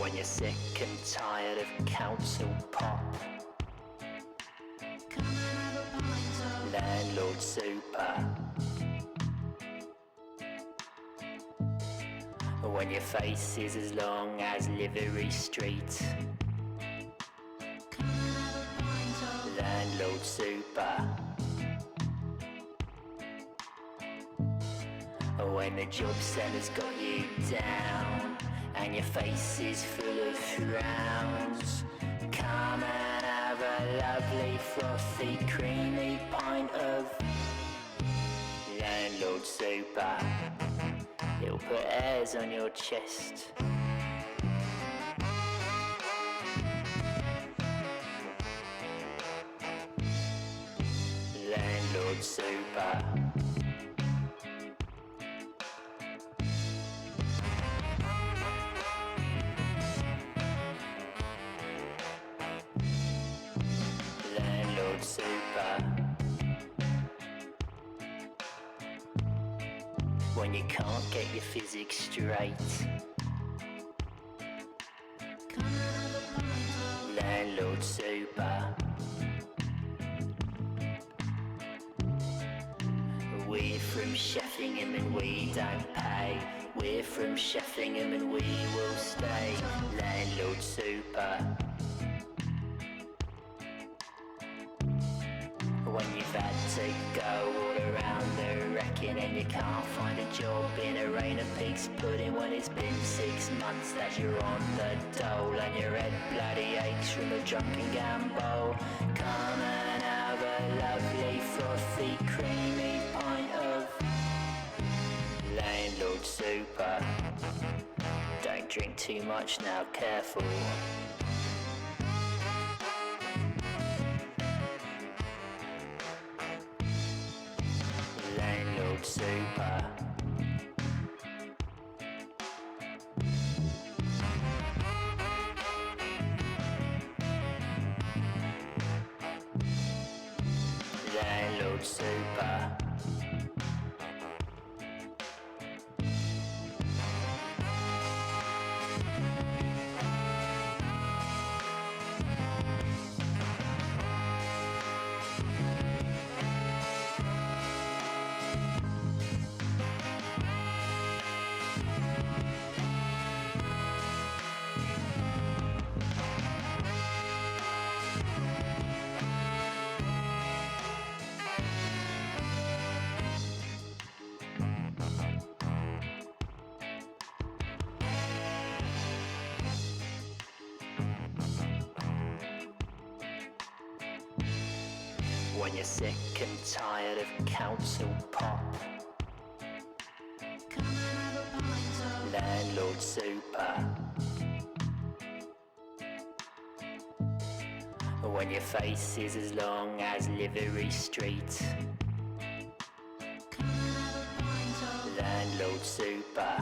When you're sick and tired of council pop, come and have a pint of Landlord super. When your face is as long as Livery Street, come and have a pint of Landlord super. When the job centre's got you down and your face is full of frowns, come and have a lovely frothy creamy pint of Landlord super. It'll put hairs on your chest. Landlord super. Landlord super. When you can't get your physics straight, come and have a pint of Landlord super. We're from Sheffingham and we don't pay. We're from Sheffingham and we will stay. Landlord super. When you've had to go all around the wrecking and you can't find a job in a rain of pig's pudding, when it's been 6 months that you're on the dole and your head bloody aches from a drunken gamble, come and have a lovely frothy creamy pint of Landlord super. Don't drink too much now, careful. Landlord super. Landlord super. When you're sick and tired of council pop, come and have a pint of Landlord super. When your face is as long as Livery Street, come and have a pint of Landlord super.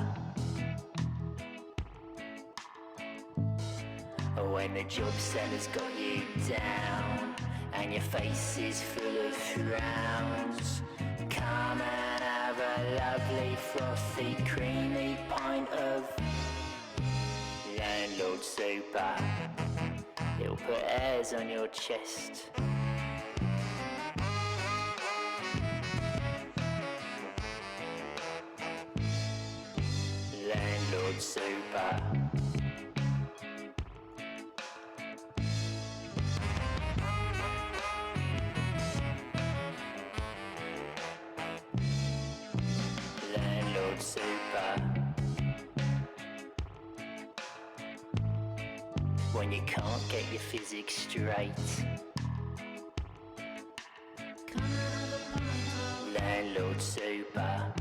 When the job centre's got you down and your face is full of frowns, come and have a lovely frothy creamy pint of Landlord super. It'll put hairs on your chest. Landlord super. Landlord super. When you can't get your physics straight, come and have a pint of Landlord super.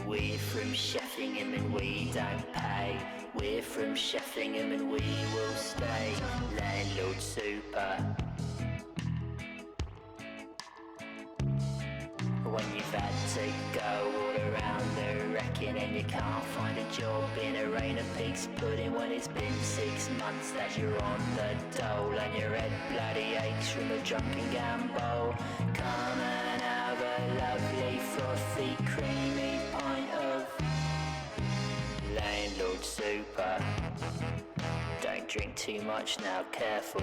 We're from Sheffingham and we don't pay. We're from Sheffingham and we will stay. Landlord super. When you've had to go all around the wrecking and you can't find a job in a rain of pig's pudding, when it's been 6 months that you're on the dole and your head bloody aches from a drunken gamble, come and have a lovely frothy creamy pint of super. Don't drink too much now, careful.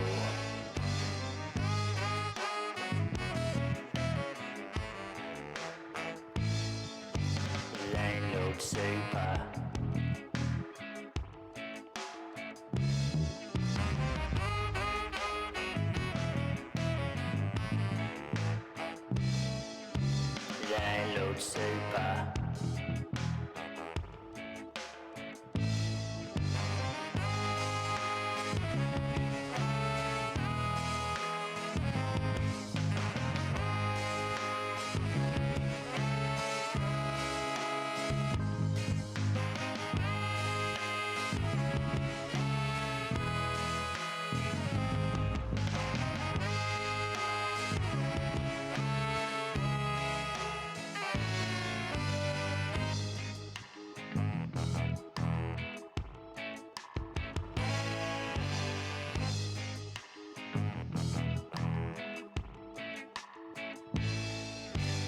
Landlord super. Landlord super.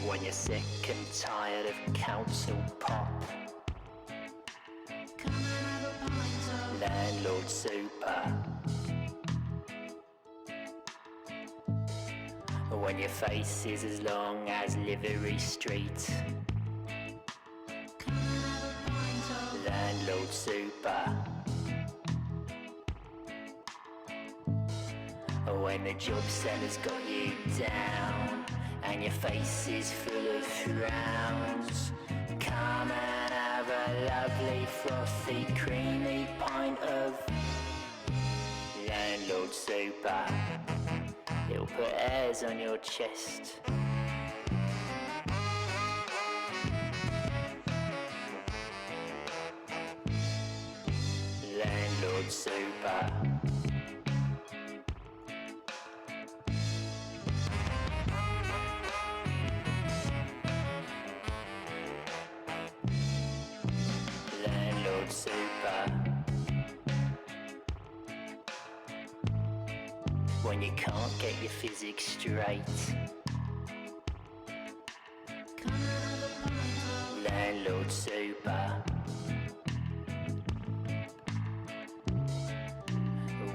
When you're sick and tired of council pop, Come and have a pint of. landlord super. When your face is as long as Livery Street, Come and have a pint of. landlord super. When the job centre's got you down and your face is full of frowns, come and have a lovely frothy creamy pint of landlord super. It'll put airs on your chest. Landlord super. Landlord super. When you can't get your physics straight, Come and have a pint of. landlord super.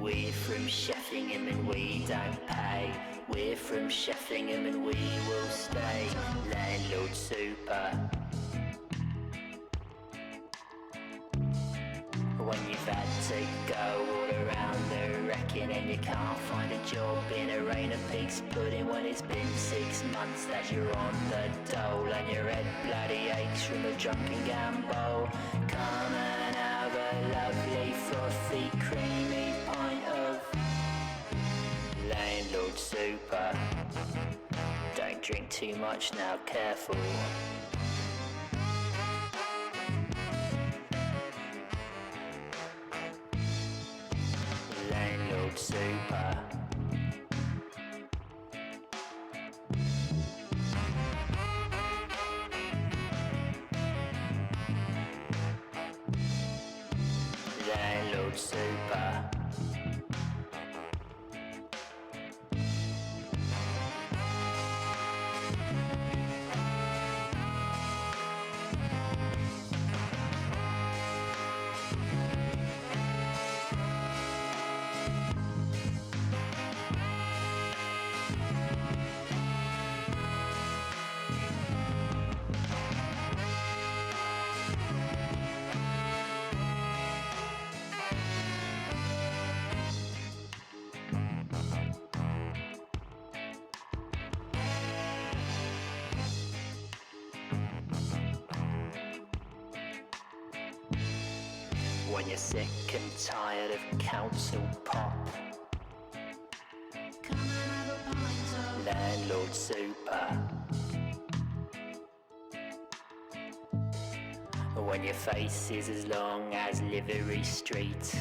We're from Sheffingham and we don't pay. We're from Sheffingham and we will stay. Landlord super. When you've had to go all around the wrecking and you can't find a job in a rain of pig's pudding when it's been 6 months that you're on the dole and your head bloody aches from a drunken gamble, come and have a lovely frothy creamy pint of landlord super. Don't drink too much now, careful. Landlord super. Landlord super. When you're sick and tired of council pop, Come and have a pint of. landlord super. When your face is as long as Livery Street,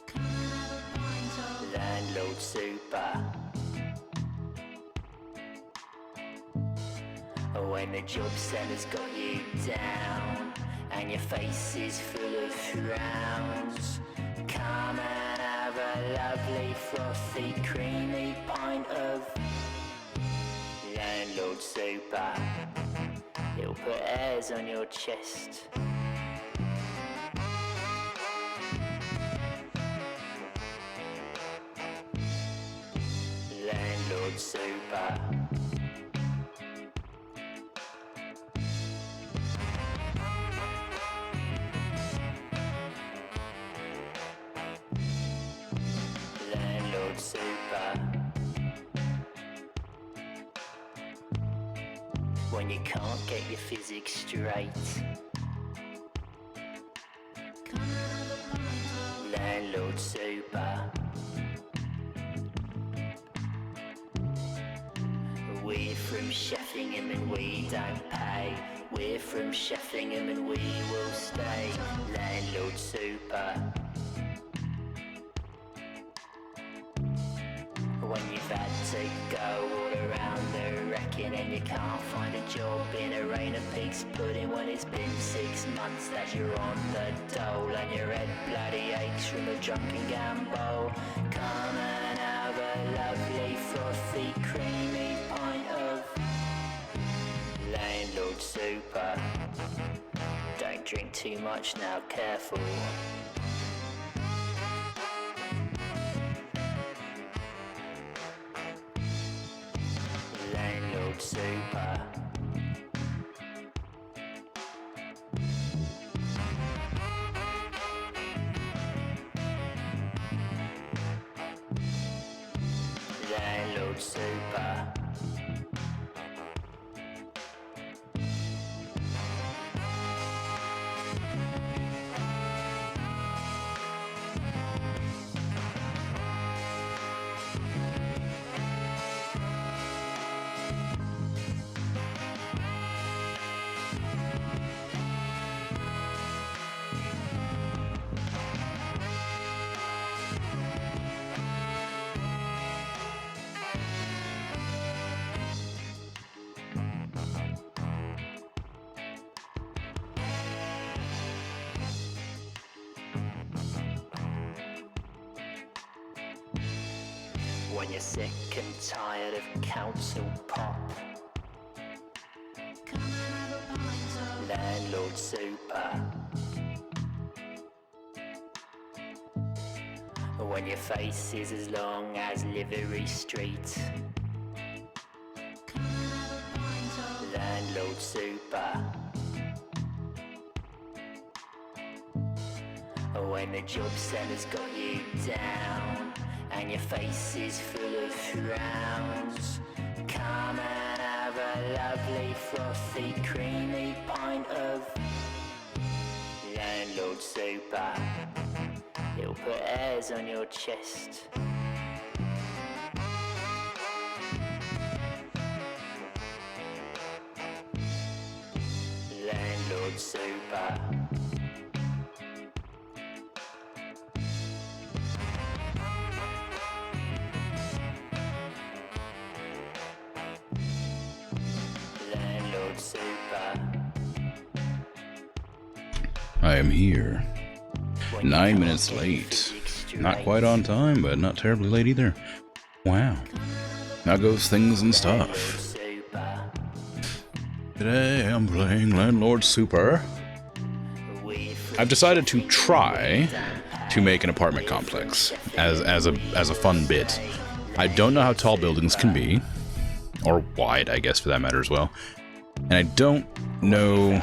Come and have a pint of. landlord super. When the job centre's got you down and your face is full of frowns, come and have a lovely frothy creamy pint of landlord super. It'll put airs on your chest. super. Landlord super. When you can't get your physics straight. Landlord super. We're from Sheffingham and we don't pay. We're from Sheffingham and we will stay. Landlord super. When you've had to go all around the wrecking and you can't find a job in a rain of pig's pudding when it's been 6 months that you're on the dole and your head bloody aches from a drunken gamble. Come and have a lovely frothy creamy pint of Landlord super. Don't drink too much now, careful. Landlord super. Landlord super. When you're sick and tired of council pop. Landlord super. When your face is as long as Livery Street. Landlord super. When the job centre's got you down and your face is full of frowns. Come and have a lovely frothy creamy pint of Landlord super. It'll put hairs on your chest. Landlord super. Landlord super. I am here. 9 minutes late. Not quite on time, but not terribly late either. Wow. Now goes things and stuff. Today I'm playing Landlord Super. I've decided to try to make an apartment complex as a fun bit. I don't know how tall buildings can be, or wide, I guess, for that matter as well. And I don't know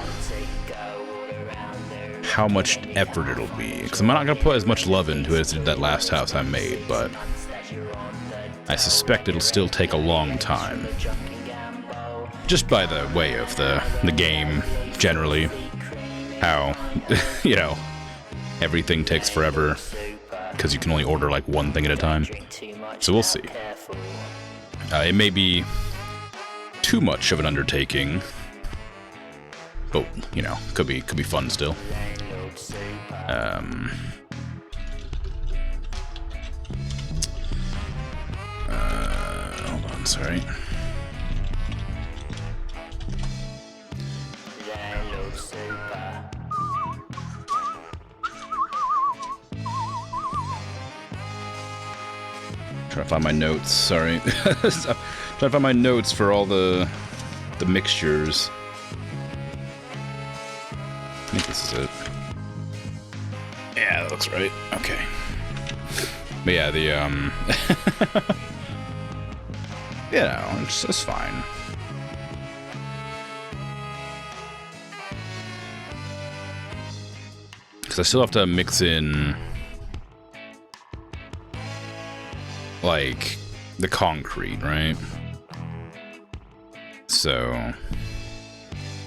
how much effort it'll be, because I'm not going to put as much love into it as that last house I made, but I suspect it'll still take a long time. Just by the way of the game, generally, how, you know, everything takes forever, because you can only order like one thing at a time. So we'll see. It may be too much of an undertaking, but, you know, could be fun still. Hold on, sorry. Trying to find my notes, sorry. Trying to find my notes for all the mixtures. I think this is it. Yeah, that looks right. Okay. But yeah, the You know, it's fine. Because I still have to mix in, like, the concrete, right? So,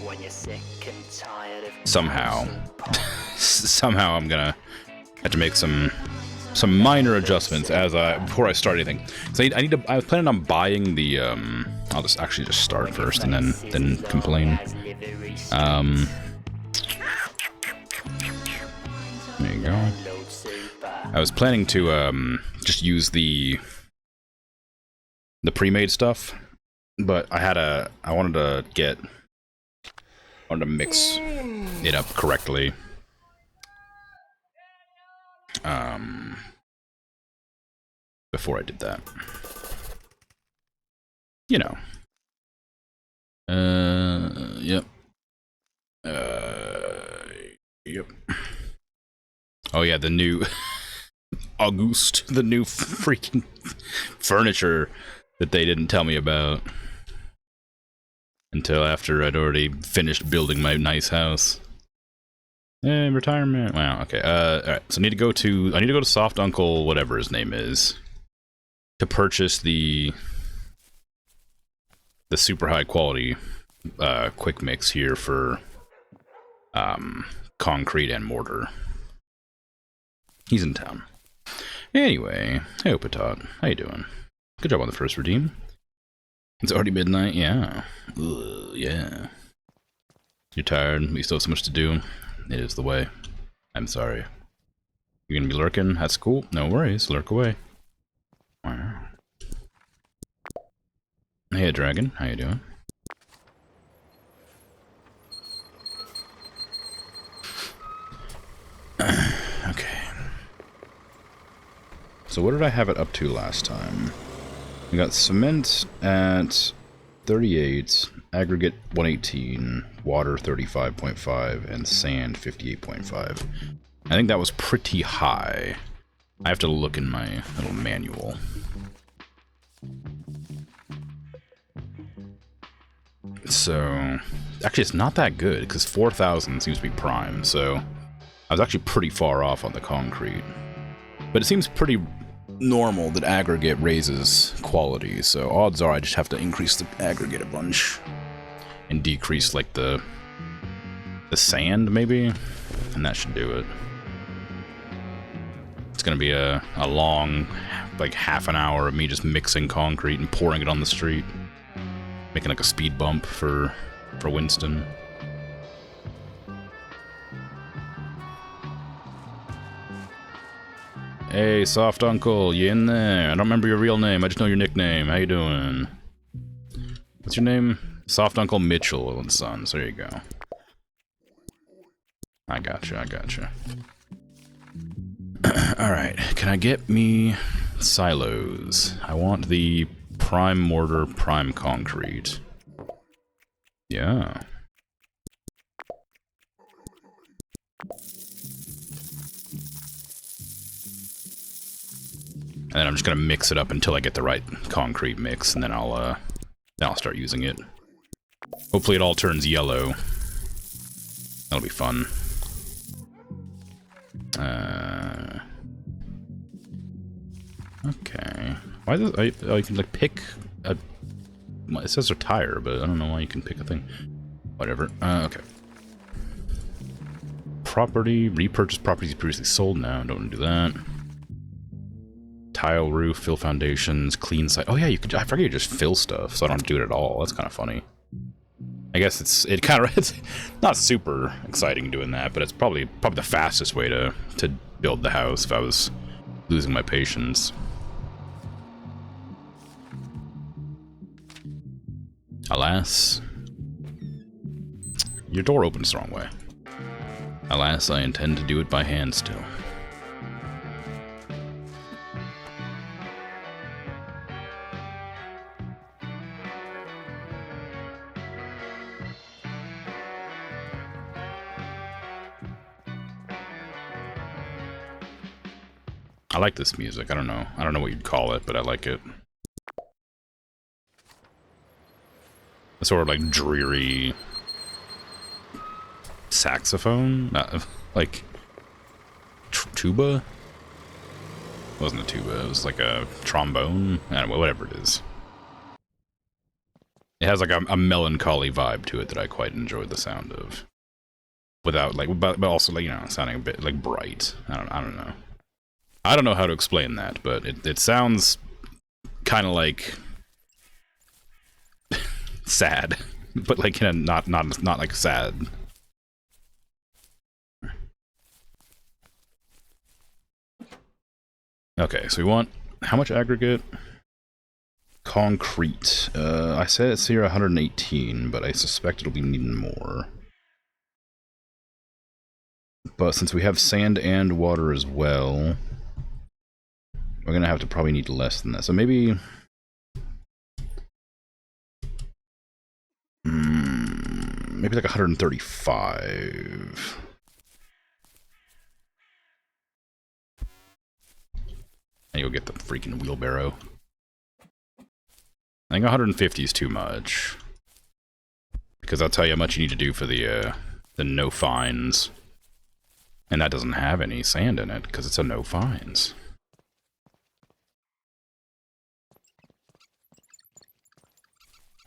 When you're sick and tired of somehow I'm gonna have to make some minor adjustments before I start anything. So I was planning on buying the I'll just start first and then complain. There you go. I was planning to just use the pre-made stuff, but I wanted to mix it up correctly. Before I did that. You know. Yep. Yep. Oh yeah, the new August, the new freaking furniture that they didn't tell me about until after I'd already finished building my nice house. Retirement. Wow. Okay. All right. So I need to go to Soft Uncle, whatever his name is, to purchase the super high quality quick mix here for concrete and mortar. He's in town. Anyway, hey Opatot, how you doing? Good job on the first redeem. It's already midnight. Yeah. Ugh, yeah. You're tired. We still have so much to do. It is the way. I'm sorry. You're gonna be lurking? That's cool. No worries. Lurk away. Wow. Hey, Dragon. How you doing? Okay. So what did I have it up to last time? We got cement at 38, aggregate 118, water 35.5, and sand 58.5. I think that was pretty high. I have to look in my little manual. So, actually it's not that good, because 4,000 seems to be prime, so I was actually pretty far off on the concrete. But it seems pretty normal that aggregate raises quality, so odds are I just have to increase the aggregate a bunch. And decrease, like, the sand, maybe? And that should do it. It's gonna be a long, like, half an hour of me just mixing concrete and pouring it on the street. Making, like, a speed bump for Winston. Hey, Soft Uncle, you in there? I don't remember your real name, I just know your nickname. How you doing? What's your name? Soft Uncle Mitchell and Sons. There you go. I gotcha. Alright, can I get me silos? I want the prime mortar, prime concrete. Yeah. And then I'm just gonna mix it up until I get the right concrete mix, and then I'll start using it. Hopefully it all turns yellow. That'll be fun. Okay. Why does you can like pick a? It says a tire, but I don't know why you can pick a thing. Whatever. Okay. Property, repurchase properties previously sold. Now don't want to do that. Tile roof, fill foundations, clean site. Oh yeah, you could. I forget you just fill stuff, so I don't have to do it at all. That's kind of funny. I guess it's not super exciting doing that, but it's probably the fastest way to build the house if I was losing my patience. Alas, your door opens the wrong way. Alas, I intend to do it by hand still. I like this music. I don't know what you'd call it, but I like it. a sort of like dreary saxophone, like tuba. It wasn't a tuba. It was like a trombone. I don't know, whatever it is. It has like a melancholy vibe to it that I quite enjoyed the sound of. Without like, but also like, you know, sounding a bit like bright. I don't know. I don't know how to explain that, but it sounds kind of like sad, but like in a not like sad. Okay, so we want how much aggregate? Concrete. I said it's here 118, but I suspect it'll be needing more. But since we have sand and water as well, we're gonna have to probably need less than that. So maybe, maybe like 135. And you'll get the freaking wheelbarrow. I think 150 is too much, because I'll tell you how much you need to do for the no fines, and that doesn't have any sand in it because it's a no fines.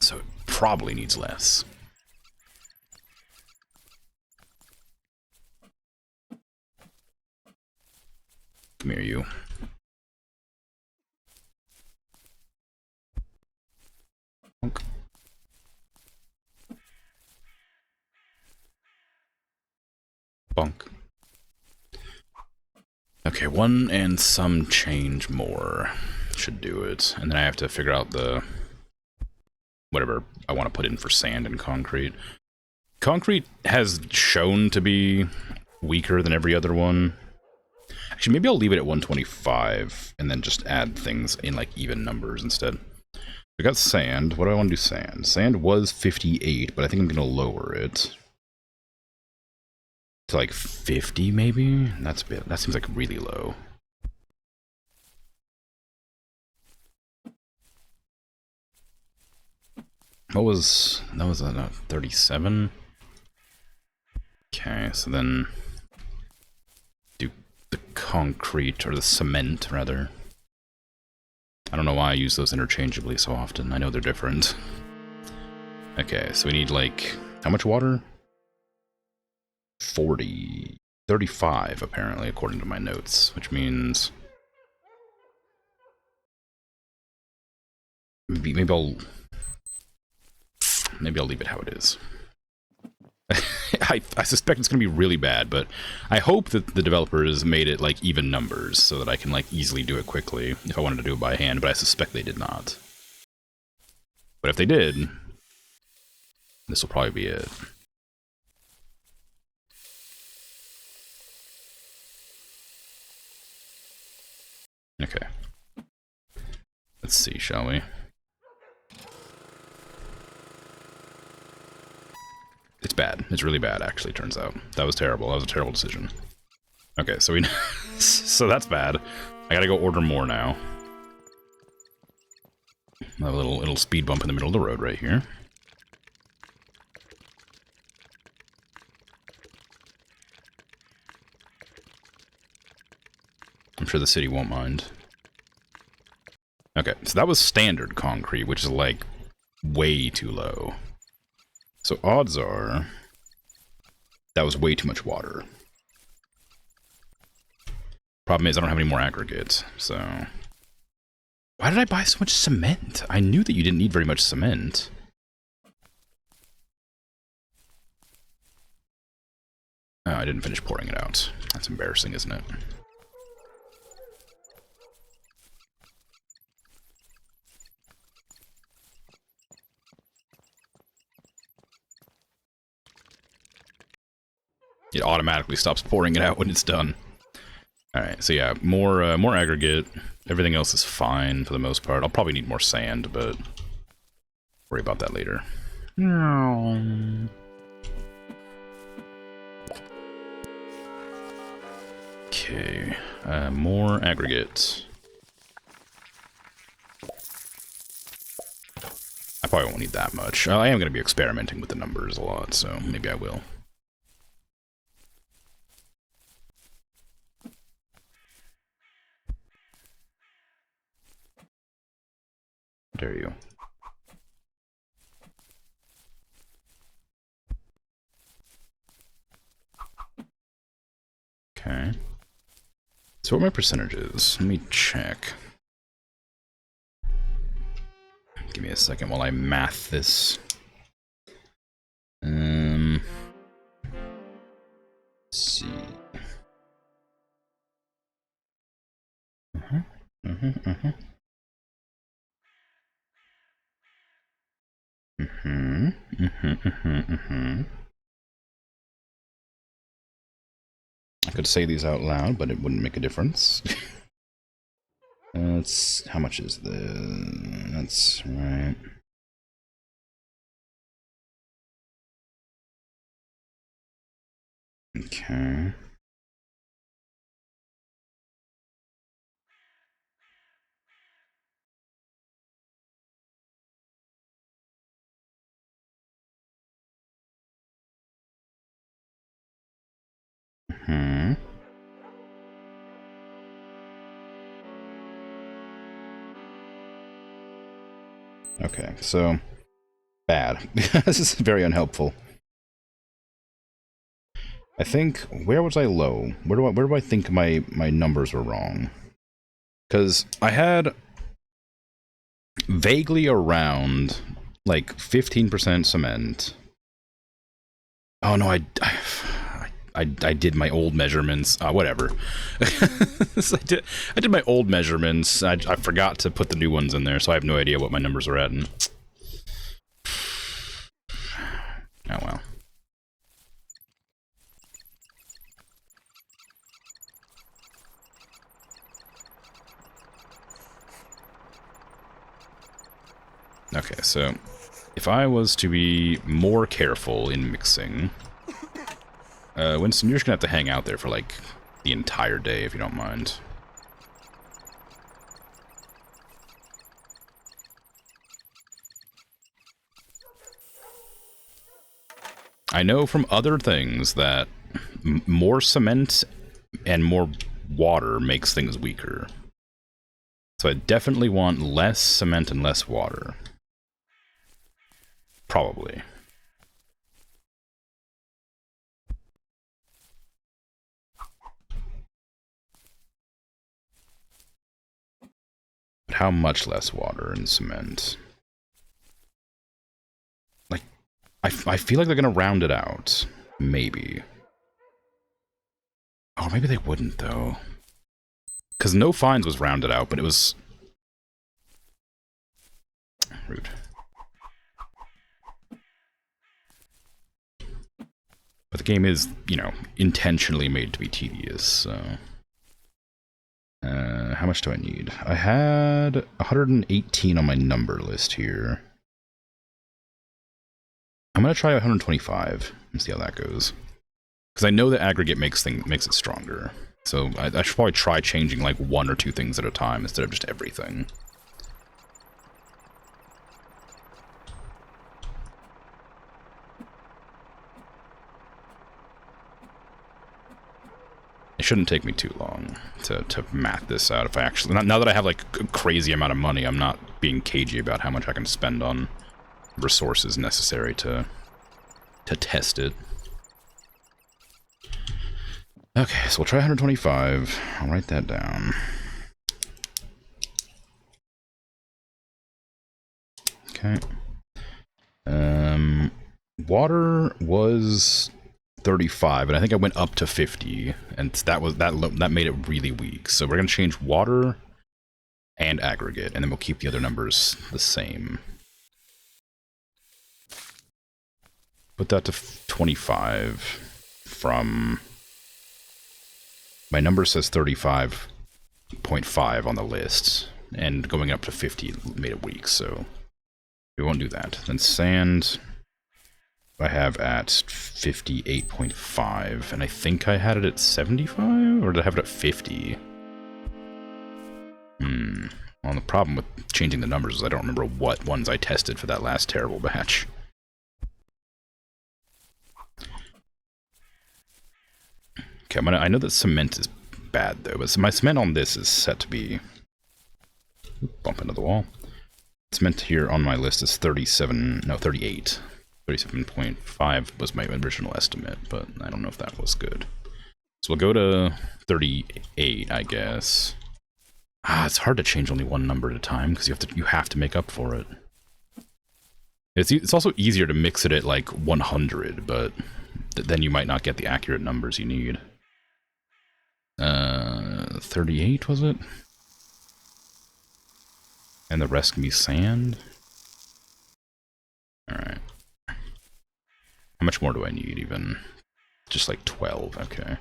So it probably needs less. Come here, you. Bonk. Bonk. Okay, one and some change more should do it. And then I have to figure out the whatever I want to put in for sand and concrete. Concrete has shown to be weaker than every other one. Actually, maybe I'll leave it at 125 and then just add things in like even numbers instead. We got sand. What do I want to do sand? Sand was 58, but I think I'm going to lower it to like 50 maybe? That seems like really low. That was 37? Okay, so then do the concrete, or the cement rather. I don't know why I use those interchangeably so often. I know they're different. Okay, so we need like, how much water? 35 apparently, according to my notes, which means maybe I'll leave it how it is. I suspect it's going to be really bad, but I hope that the developers made it like even numbers so that I can like easily do it quickly if I wanted to do it by hand, but I suspect they did not. But if they did, this will probably be it. Okay. Let's see, shall we? It's bad. It's really bad, actually, turns out. That was terrible. That was a terrible decision. Okay, so so that's bad. I gotta go order more now. A little speed bump in the middle of the road right here. I'm sure the city won't mind. Okay, so that was standard concrete, which is like way too low. So odds are that was way too much water. Problem is I don't have any more aggregate, so... Why did I buy so much cement? I knew that you didn't need very much cement. Oh, I didn't finish pouring it out. That's embarrassing, isn't it? It automatically stops pouring it out when it's done. Alright, so yeah, more aggregate. Everything else is fine for the most part. I'll probably need more sand, but worry about that later. Okay, more aggregate. I probably won't need that much. I am going to be experimenting with the numbers a lot, so maybe I will. Dare you. Okay. So what are my percentages? Let me check. Give me a second while I math this. Let's see. I could say these out loud, but it wouldn't make a difference. That's how much is this? That's right. Okay. Okay, so bad. This is very unhelpful. I think, where was I low? Where do I think my numbers were wrong? Because I had vaguely around like 15% cement. Oh no, I did my old measurements. Whatever. So I did my old measurements. I forgot to put the new ones in there, so I have no idea what my numbers are at. And oh well. Okay, so if I was to be more careful in mixing, Winston, you're just gonna have to hang out there for like the entire day if you don't mind. I know from other things that more cement and more water makes things weaker. So I definitely want less cement and less water. Probably. But how much less water and cement? Like, I feel like they're gonna round it out. Maybe. Oh, maybe they wouldn't, though. Because no fines was rounded out, but it was... rude. But the game is, you know, intentionally made to be tedious, so... how much do I need? I had 118 on my number list here. I'm gonna try 125 and see how that goes. Because I know that aggregate makes it stronger. So I should probably try changing like 1 or 2 things at a time instead of just everything. It shouldn't take me too long to math this out. If I actually, now that I have like a crazy amount of money, I'm not being cagey about how much I can spend on resources necessary to test it. Okay, so we'll try 125. I'll write that down. Okay. Water was 35, and I think I went up to 50, and that made it really weak. So we're gonna change water and aggregate, and then we'll keep the other numbers the same. Put that to 25 from... My number says 35.5 on the list, and going up to 50 made it weak, so we won't do that. Then sand, I have at 58.5, and I think I had it at 75, or did I have it at 50? Well, Well, the problem with changing the numbers is I don't remember what ones I tested for that last terrible batch. Okay, I know that cement is bad though, but my cement on this is set to be... Bump into the wall. Cement here on my list is 38. 37.5 was my original estimate, but I don't know if that was good. So we'll go to 38, I guess. It's hard to change only one number at a time because you have to make up for it. It's also easier to mix it at like 100, but then you might not get the accurate numbers you need. 38 was it? And the rest can be sand. All right. How much more do I need even? Just like 12, okay.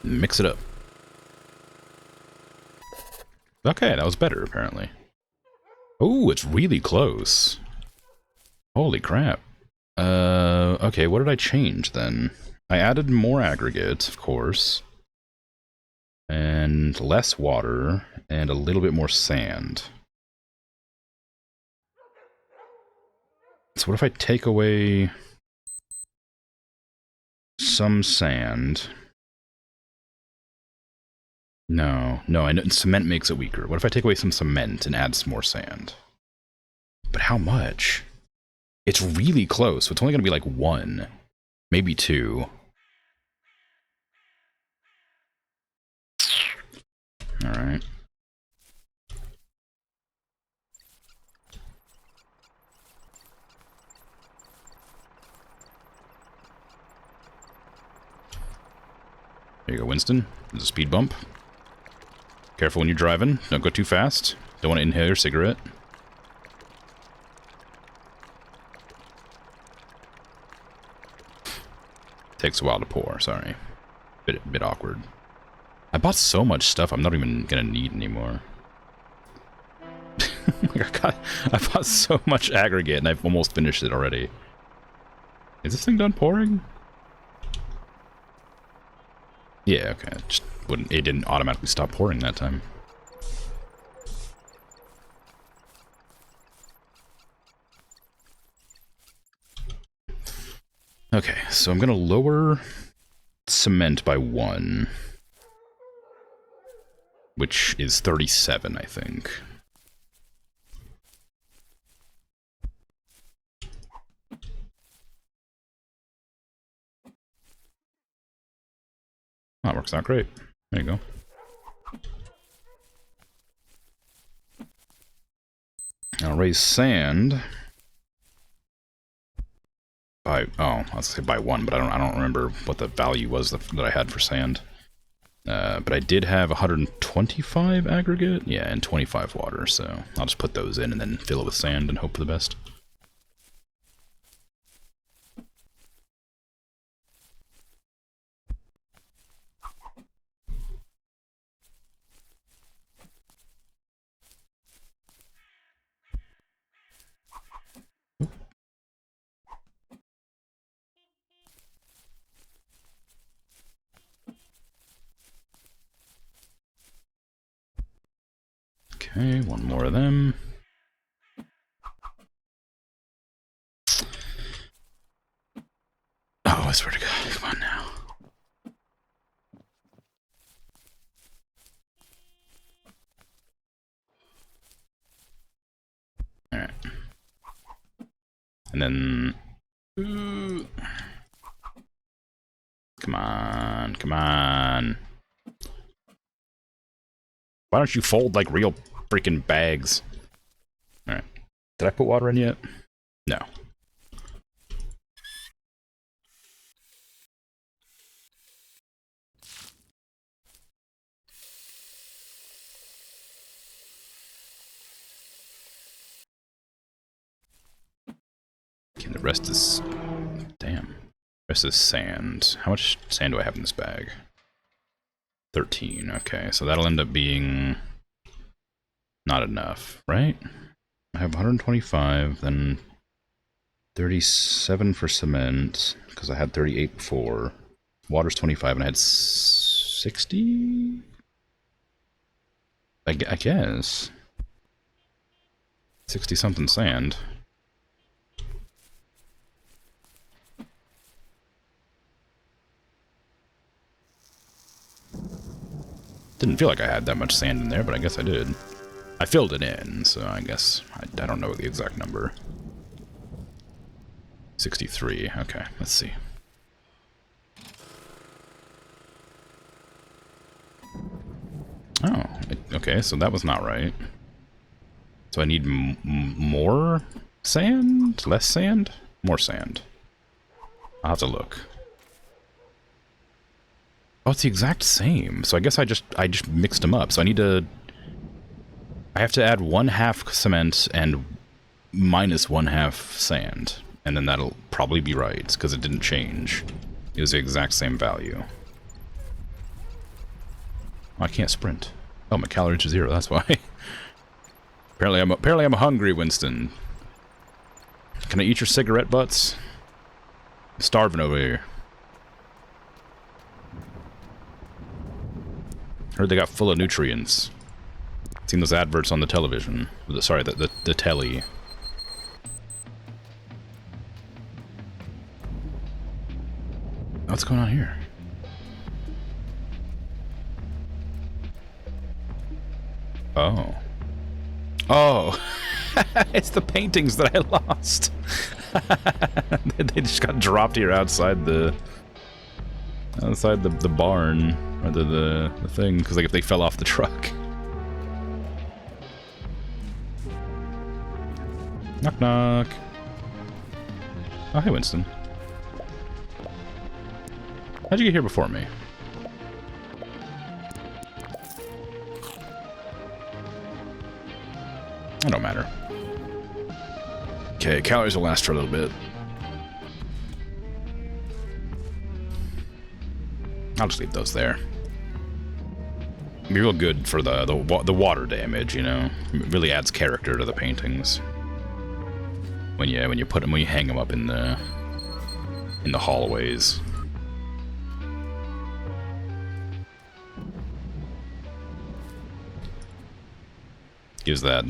Mix it up. Okay, that was better apparently. Oh, it's really close. Holy crap. Okay, what did I change then? I added more aggregate, of course. And less water, and a little bit more sand. So what if I take away some sand? No, I know cement makes it weaker. What if I take away some cement and add some more sand? But how much? It's really close, so it's only going to be like 1, maybe 2. Alright. There you go, Winston. There's a speed bump. Careful when you're driving. Don't go too fast. Don't want to inhale your cigarette. Takes a while to pour, sorry. Bit awkward. I bought so much stuff I'm not even gonna need anymore. I bought so much aggregate and I've almost finished it already. Is this thing done pouring? Yeah, okay. It didn't automatically stop pouring that time. Okay, so I'm gonna lower cement by 1. Which is 37, I think. That works out great. There you go. I'll raise sand by I was gonna say by 1, but I don't remember what the value was that I had for sand. But I did have 125 aggregate, yeah, and 25 water, so I'll just put those in and then fill it with sand and hope for the best. Okay, one more of them. Oh, I swear to God, come on now. Alright. And then... Come on, come on. Why don't you fold like real freaking bags? Alright. Did I put water in yet? No. Okay, the rest is... Damn. The rest is sand. How much sand do I have in this bag? 13. Okay, so that'll end up being... not enough, right? I have 125, then 37 for cement, because I had 38 before. Water's 25, and I had 60? I guess. 60-something sand. Didn't feel like I had that much sand in there, but I guess I did. I filled it in, so I guess I don't know the exact number. 63. Okay, let's see. Oh, okay, so that was not right. So I need more sand? Less sand? More sand. I'll have to look. Oh, it's the exact same. So I guess I just mixed them up. So I have to add 1/2 cement and minus 1/2 sand. And then that'll probably be right, because it didn't change. It was the exact same value. Oh, I can't sprint. Oh, my calories are 0, that's why. Apparently I'm hungry, Winston. Can I eat your cigarette butts? I'm starving over here. Heard they got full of nutrients. Seen those adverts on the television. Sorry, the telly. What's going on here? Oh. Oh! It's the paintings that I lost! They just got dropped here outside the barn, or the thing, because like if they fell off the truck. Knock knock. Oh, hey Winston. How'd you get here before me? It don't matter. Okay, calories will last for a little bit. I'll just leave those there. Be real good for the water damage, you know. It really adds character to the paintings. When you hang them up in the hallways. Gives that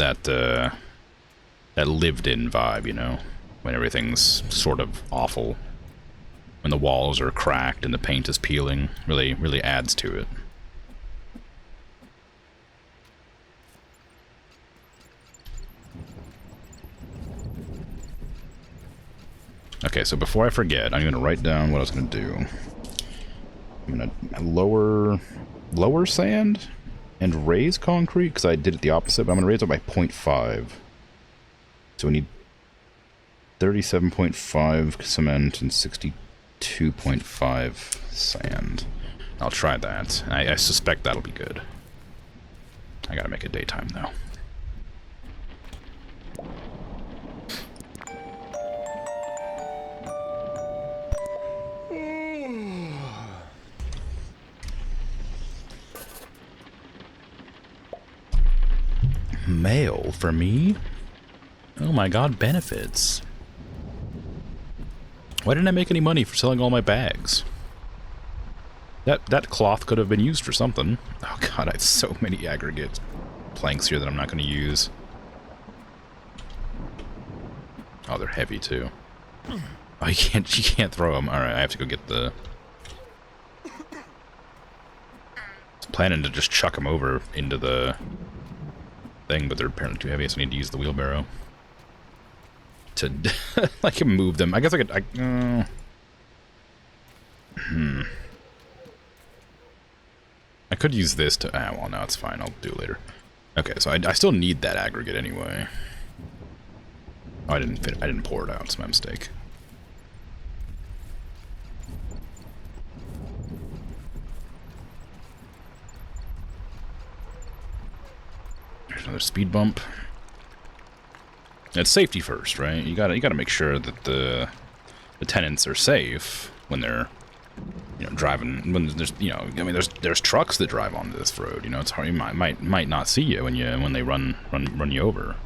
lived-in vibe, you know, when everything's sort of awful. When the walls are cracked and the paint is peeling, really adds to it. Okay, so before I forget, I'm gonna write down what I was gonna do. I'm gonna lower sand and raise concrete, because I did it the opposite, but I'm gonna raise it by 0.5. So we need 37.5 cement and 62.5 sand. I'll try that. I suspect that'll be good. I gotta make it daytime though. Mail for me? Oh my god, benefits. Why didn't I make any money for selling all my bags? That cloth could have been used for something. Oh god, I have so many aggregate planks here that I'm not going to use. Oh, they're heavy too. Oh, you can't throw them. Alright, I have to go get the... I was planning to just chuck them over into the thing, but they're apparently too heavy, so I need to use the wheelbarrow to like move them. I guess I could. I could use this to. Well, no, it's fine. I'll do it later. Okay, so I still need that aggregate anyway. Oh, I didn't pour it out. It's my mistake. There's another speed bump. It's safety first, right? You gotta make sure that the tenants are safe when they're, you know, driving. When there's, you know, I mean, there's trucks that drive onto this road. You know, it's hard. You might not see you when they run you over.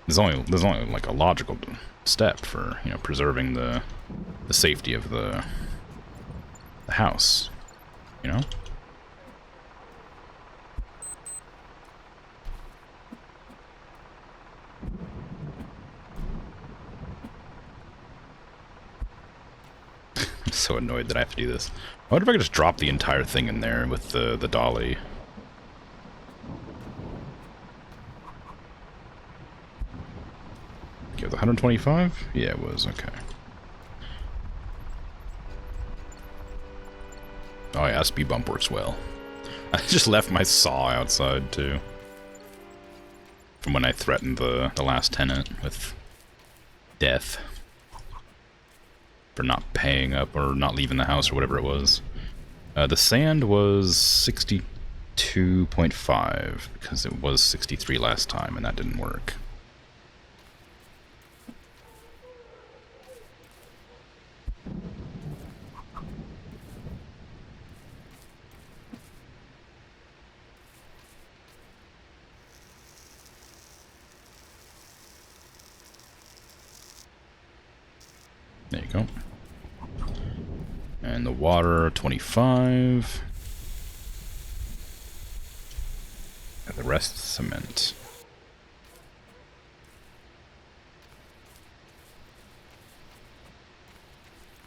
There's only like a logical step for, you know, preserving the safety of the house, you know? I'm so annoyed that I have to do this. I wonder if I could just drop the entire thing in there with the dolly. Okay, was it 125? Yeah, it was. Okay. Oh yeah, speed bump works well. I just left my saw outside too. From when I threatened the last tenant with death. For not paying up or not leaving the house or whatever it was. The sand was 62.5 because it was 63 last time and that didn't work. There you go. And the water, 25. And the rest cement.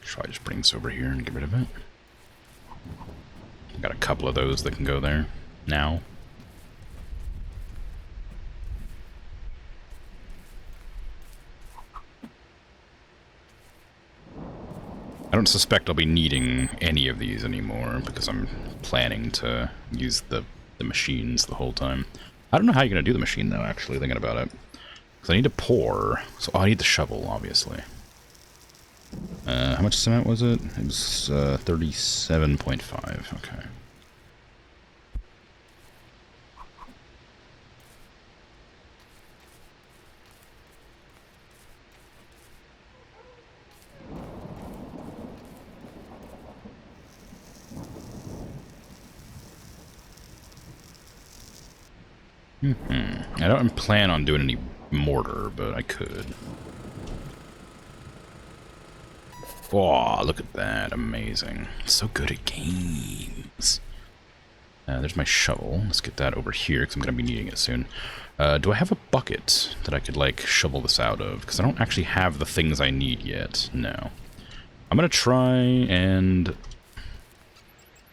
Should I just bring this over here and get rid of it? I've got a couple of those that can go there now. I don't suspect I'll be needing any of these anymore because I'm planning to use the machines the whole time. I don't know how you're going to do the machine though, actually, thinking about it. Because I need to pour, so I need the shovel, obviously. How much cement was it? It was 37.5, okay. I don't plan on doing any mortar, but I could. Oh, look at that. Amazing. So good at games. There's my shovel. Let's get that over here, because I'm going to be needing it soon. Do I have a bucket that I could, like, shovel this out of? Because I don't actually have the things I need yet. No. I'm going to try and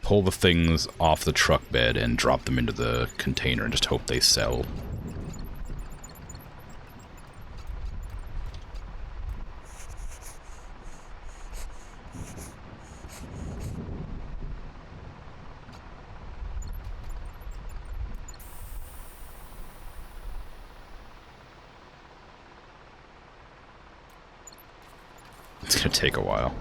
pull the things off the truck bed and drop them into the container and just hope they sell. It's gonna take a while.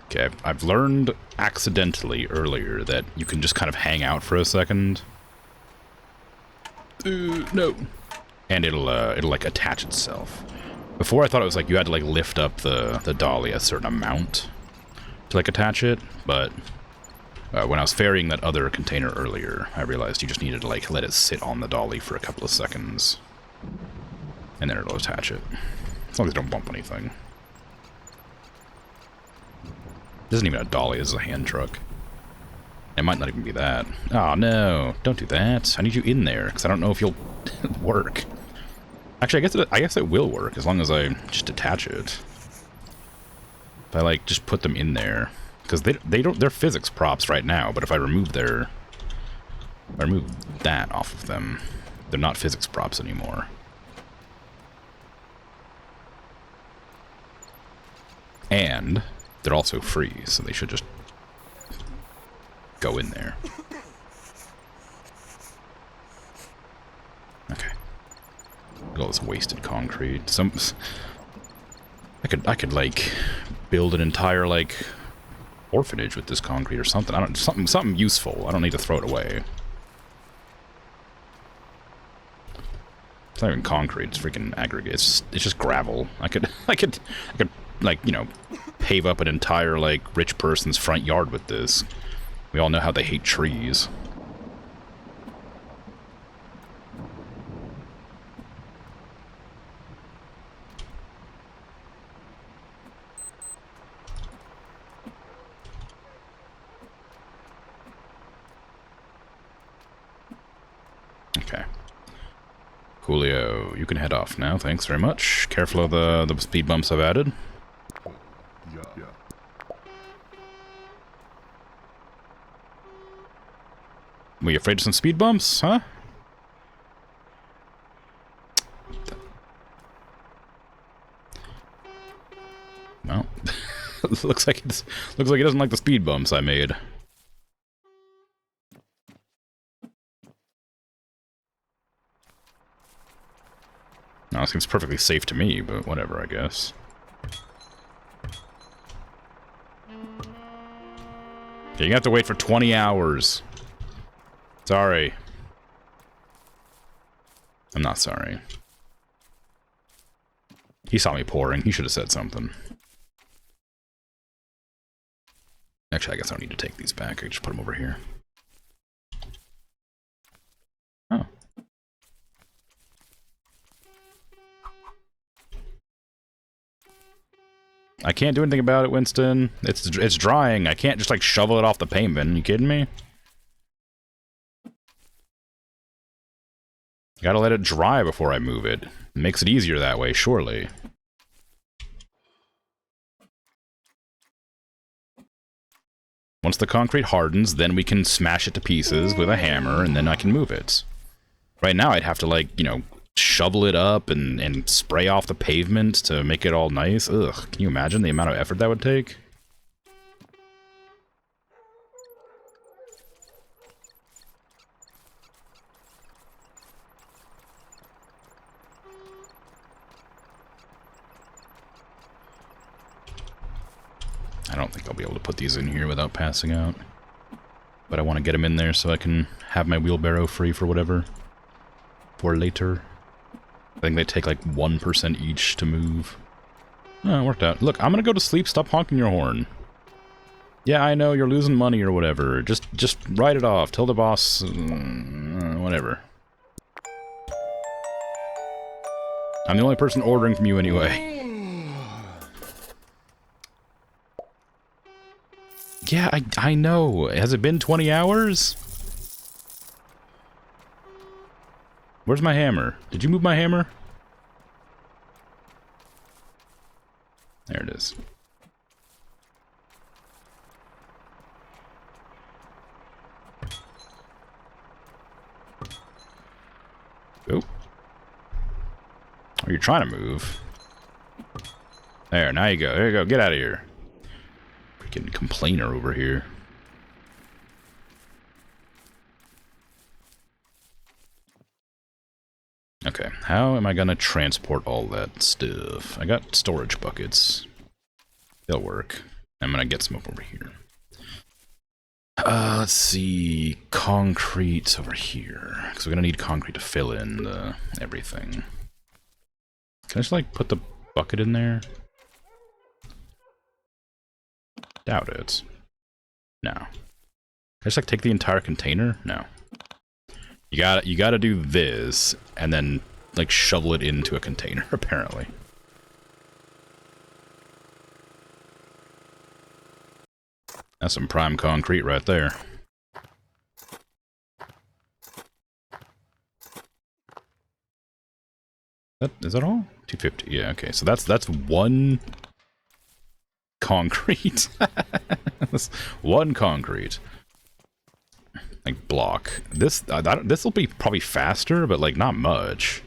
Okay, I've learned accidentally earlier that you can just kind of hang out for a second. No. And it'll like attach itself. Before I thought it was like you had to like lift up the dolly a certain amount to like attach it, but when I was ferrying that other container earlier, I realized you just needed to like let it sit on the dolly for a couple of seconds. And then it'll attach it. As long as you don't bump anything. This isn't even a dolly, this is a hand truck. It might not even be that. Oh no, don't do that. I need you in there, because I don't know if you'll work. Actually, I guess it will work, as long as I just attach it. If I like just put them in there. Because they're physics props right now, but if I remove that off of them, they're not physics props anymore. And they're also free, so they should just go in there. Okay. Look at all this wasted concrete. I could like build an entire like orphanage with this concrete or something. Something useful. I don't need to throw it away. It's not even concrete. It's freaking aggregate. It's just gravel. I could like, you know, pave up an entire like rich person's front yard with this. We all know how they hate trees. Okay. Julio, you can head off now. Thanks very much. Careful of the speed bumps I've added. Were you afraid of some speed bumps, huh? Well, looks like he doesn't like the speed bumps I made. No, it seems perfectly safe to me, but whatever, I guess. Okay, you have to wait for 20 hours. Sorry. I'm not sorry. He saw me pouring. He should have said something. Actually, I guess I don't need to take these back. I can just put them over here. Oh. I can't do anything about it, Winston. It's drying. I can't just, like, shovel it off the pavement. Are you kidding me? Gotta let it dry before I move it. It makes it easier that way, surely. Once the concrete hardens, then we can smash it to pieces with a hammer, and then I can move it. Right now, I'd have to, like, you know, shovel it up and spray off the pavement to make it all nice. Ugh, can you imagine the amount of effort that would take? I don't think I'll be able to put these in here without passing out. But I want to get them in there so I can have my wheelbarrow free for whatever. For later. I think they take like 1% each to move. Oh, it worked out. Look, I'm gonna go to sleep. Stop honking your horn. Yeah, I know, you're losing money or whatever. Just write it off. Tell the boss... whatever. I'm the only person ordering from you anyway. Yeah, I know. Has it been 20 hours? Where's my hammer? Did you move my hammer? There it is. Oh. Oh, you're trying to move. There, now you go. There you go. Get out of here. Freaking complainer over here. Okay, how am I gonna transport all that stuff? I got storage buckets. They'll work. I'm gonna get some up over here. Let's see. Concrete over here. Because we're gonna need concrete to fill in everything. Can I just, like, put the bucket in there? Doubt it. No. Can I just, like, take the entire container? No. You gotta do this, and then, like, shovel it into a container, apparently. That's some prime concrete right there. Is that all? 250, yeah, okay. So that's one concrete. That's one concrete. Like, block. This will be probably faster, but, like, not much.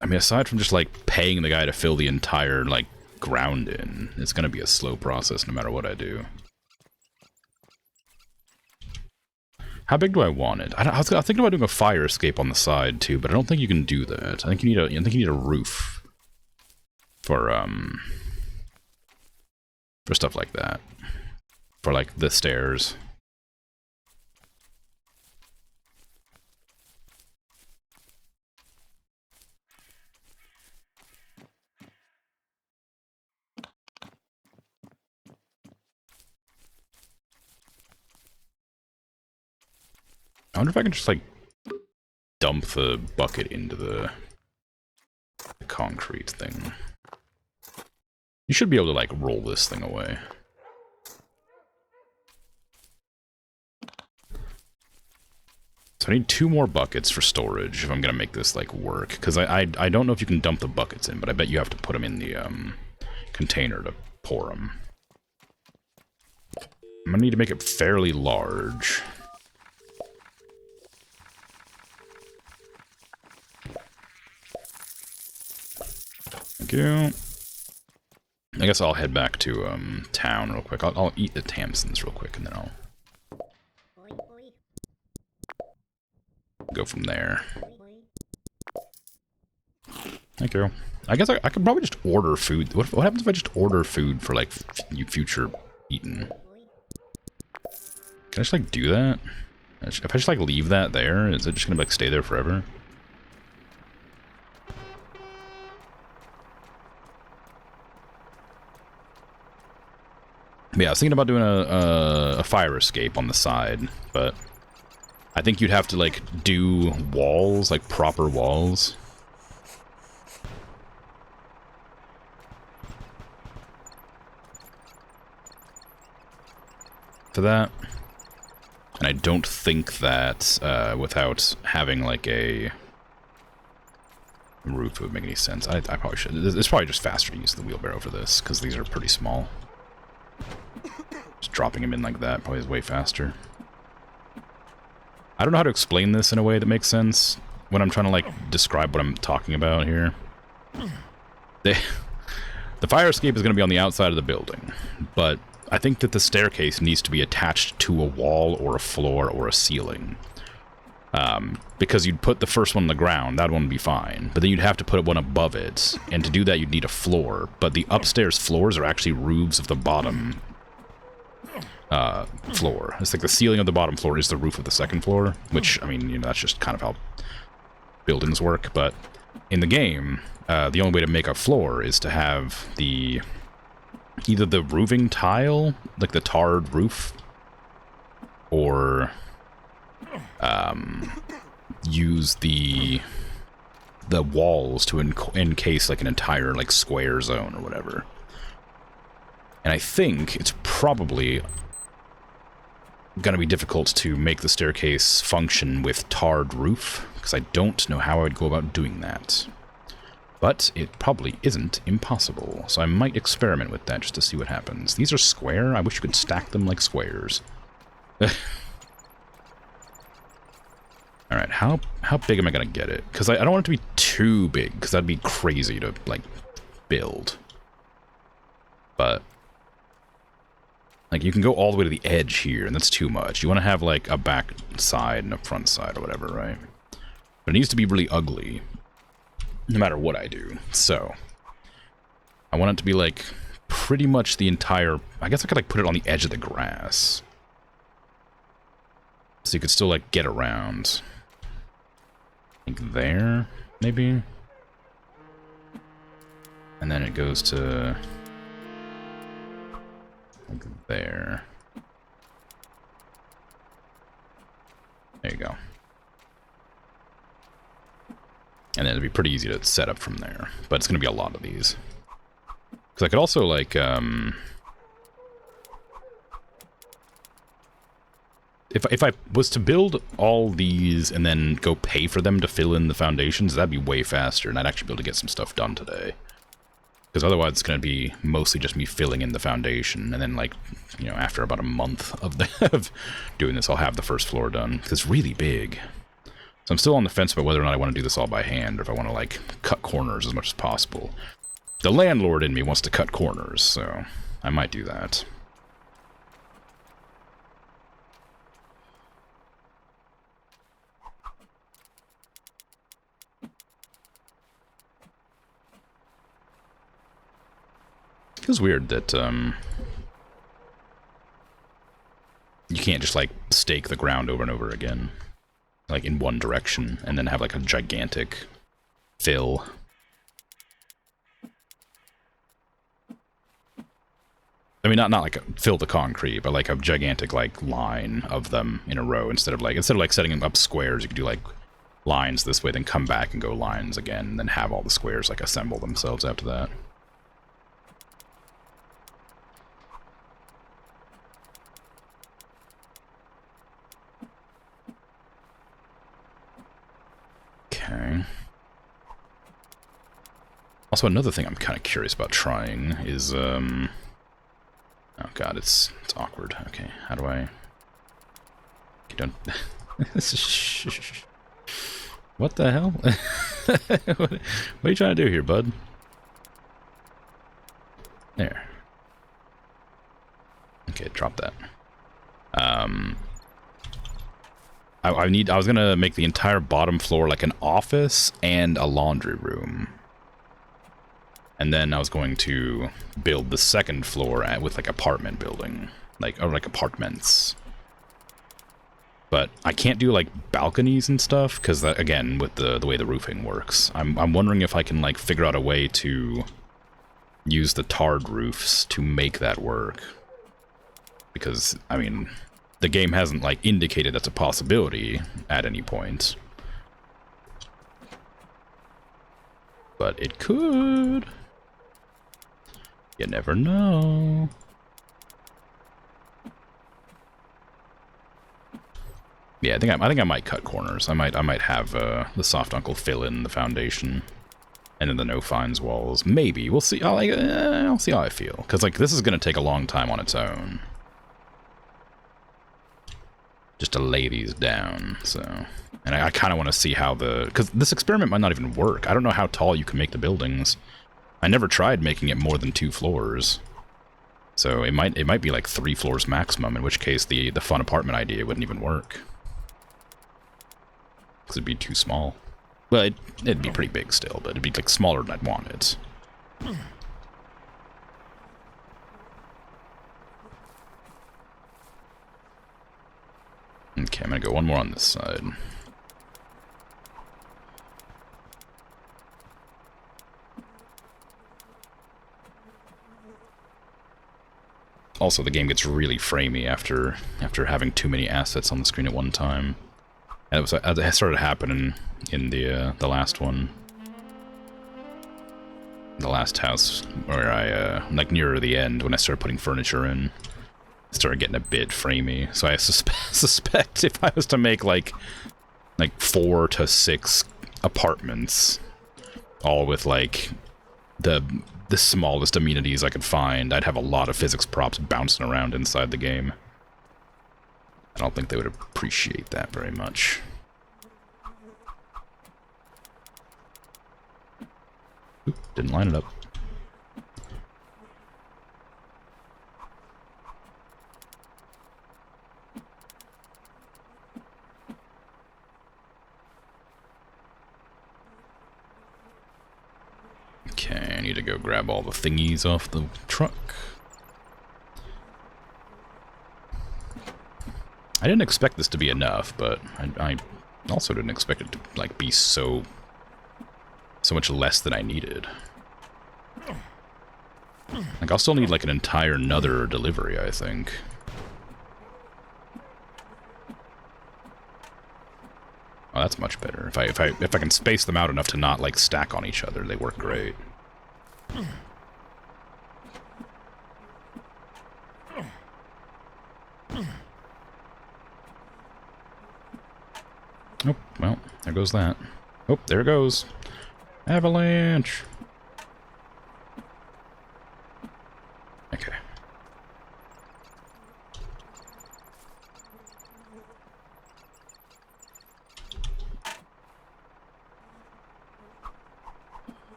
I mean, aside from just, like, paying the guy to fill the entire, like, ground in, it's gonna be a slow process no matter what I do. How big do I want it? I was thinking about doing a fire escape on the side too, but I don't think you can do that. I think you need a roof for stuff like that. For, like, the stairs. I wonder if I can just, like, dump the bucket into the concrete thing. You should be able to, like, roll this thing away. So I need 2 more buckets for storage if I'm gonna make this, like, work. Because I don't know if you can dump the buckets in, but I bet you have to put them in the, container to pour them. I'm gonna need to make it fairly large. Thank you. I guess I'll head back to town real quick. I'll eat the Tamsons real quick, and then I'll go from there. Thank you. I guess I could probably just order food. What happens if I just order food for, like, future eating? Can I just, like, do that? If I just, like, leave that there, is it just gonna, like, stay there forever? Yeah, I was thinking about doing a fire escape on the side, but I think you'd have to, like, do walls, like, proper walls. For that. And I don't think that, without having, like, a roof, it would make any sense. I probably should. It's probably just faster to use the wheelbarrow for this, because these are pretty small. Just dropping them in like that probably is way faster. I don't know how to explain this in a way that makes sense when I'm trying to, like, describe what I'm talking about here. The fire escape is going to be on the outside of the building, but I think that the staircase needs to be attached to a wall or a floor or a ceiling. Because you'd put the first one on the ground, that one would be fine. But then you'd have to put one above it, and to do that you'd need a floor. But the upstairs floors are actually roofs of the bottom floor. It's like the ceiling of the bottom floor is the roof of the second floor, which, I mean, you know, that's just kind of how buildings work. But in the game, the only way to make a floor is to have either the roofing tile, like the tarred roof, or use the walls to encase, like, an entire, like, square zone or whatever. And I think it's probably gonna be difficult to make the staircase function with tarred roof, because I don't know how I would go about doing that. But it probably isn't impossible, so I might experiment with that just to see what happens. These are square? I wish you could stack them like squares. Alright, how big am I gonna get it? Because I don't want it to be too big, because that'd be crazy to, like, build. But like, you can go all the way to the edge here, and that's too much. You want to have, like, a back side and a front side or whatever, right? But it needs to be really ugly, no matter what I do. So I want it to be, like, pretty much the entire... I guess I could, like, put it on the edge of the grass, so you could still, like, get around. Like there, maybe? And then it goes to... like there. There you go. And then it'd be pretty easy to set up from there. But it's going to be a lot of these. Because I could also, like, if I was to build all these and then go pay for them to fill in the foundations, that'd be way faster, and I'd actually be able to get some stuff done today. Because otherwise it's going to be mostly just me filling in the foundation, and then, like, you know, after about a month of doing this, I'll have the first floor done. Because it's really big. So I'm still on the fence about whether or not I want to do this all by hand, or if I want to, like, cut corners as much as possible. The landlord in me wants to cut corners, so I might do that. It feels weird that, you can't just, like, stake the ground over and over again. Like, in one direction, and then have, like, a gigantic fill. I mean, not like fill the concrete, but like a gigantic like line of them in a row instead of like setting them up squares. You could do like lines this way, then come back and go lines again, and then have all the squares like assemble themselves after that. Okay. Also, another thing I'm kind of curious about trying is, oh god, it's awkward. Okay, how do I... You don't... What the hell? What are you trying to do here, bud? There. Okay, drop that. I was gonna make the entire bottom floor like an office and a laundry room. And then I was going to build the second floor with like apartment building, or like apartments. But I can't do like balconies and stuff because again, with the way the roofing works, I'm wondering if I can like figure out a way to use the tarred roofs to make that work. Because I mean, the game hasn't like indicated that's a possibility at any point. But it could. You never know. Yeah, I think I might cut corners. I might have the soft uncle fill in the foundation, and then the no fines walls. Maybe we'll see. I'll see how I feel, because like this is gonna take a long time on its own, just to lay these down. So, and I kind of want to see how because this experiment might not even work. I don't know how tall you can make the buildings. I never tried making it more than 2 floors. So it might be like 3 floors maximum, in which case the fun apartment idea wouldn't even work. Because it'd be too small. Well, it'd be pretty big still, but it'd be like smaller than I'd want it. Okay, I'm gonna go one more on this side. Also, the game gets really framey after having too many assets on the screen at one time. And it started happening in the last one. The last house, where I, like nearer the end, when I started putting furniture in, it started getting a bit framey. So I suspect if I was to make like 4 to 6 apartments, all with like the smallest amenities I could find, I'd have a lot of physics props bouncing around inside the game. I don't think they would appreciate that very much. Oop, didn't line it up. Okay, I need to go grab all the thingies off the truck. I didn't expect this to be enough, but I also didn't expect it to like be so much less than I needed. Like I'll still need like an entire another delivery, I think. Oh, that's much better. If I can space them out enough to not like stack on each other, they work great. Oh, well, there goes that. Oh, there it goes. Avalanche. Okay.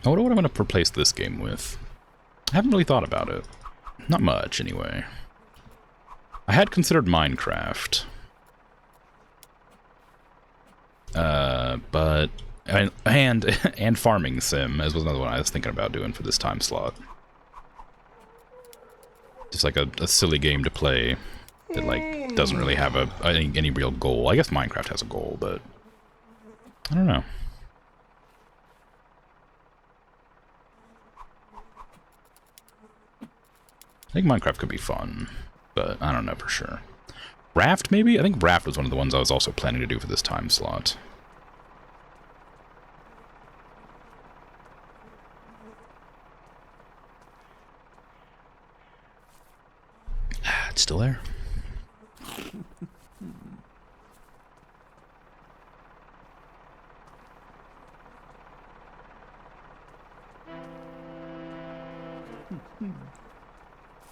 I wonder what I'm going to replace this game with. I haven't really thought about it. Not much, anyway. I had considered Minecraft. But... And Farming Sim, as was another one I was thinking about doing for this time slot. Just like a silly game to play that, like, doesn't really have any real goal. I guess Minecraft has a goal, but... I don't know. I think Minecraft could be fun, but I don't know for sure. Raft, maybe? I think Raft was one of the ones I was also planning to do for this time slot. It's still there.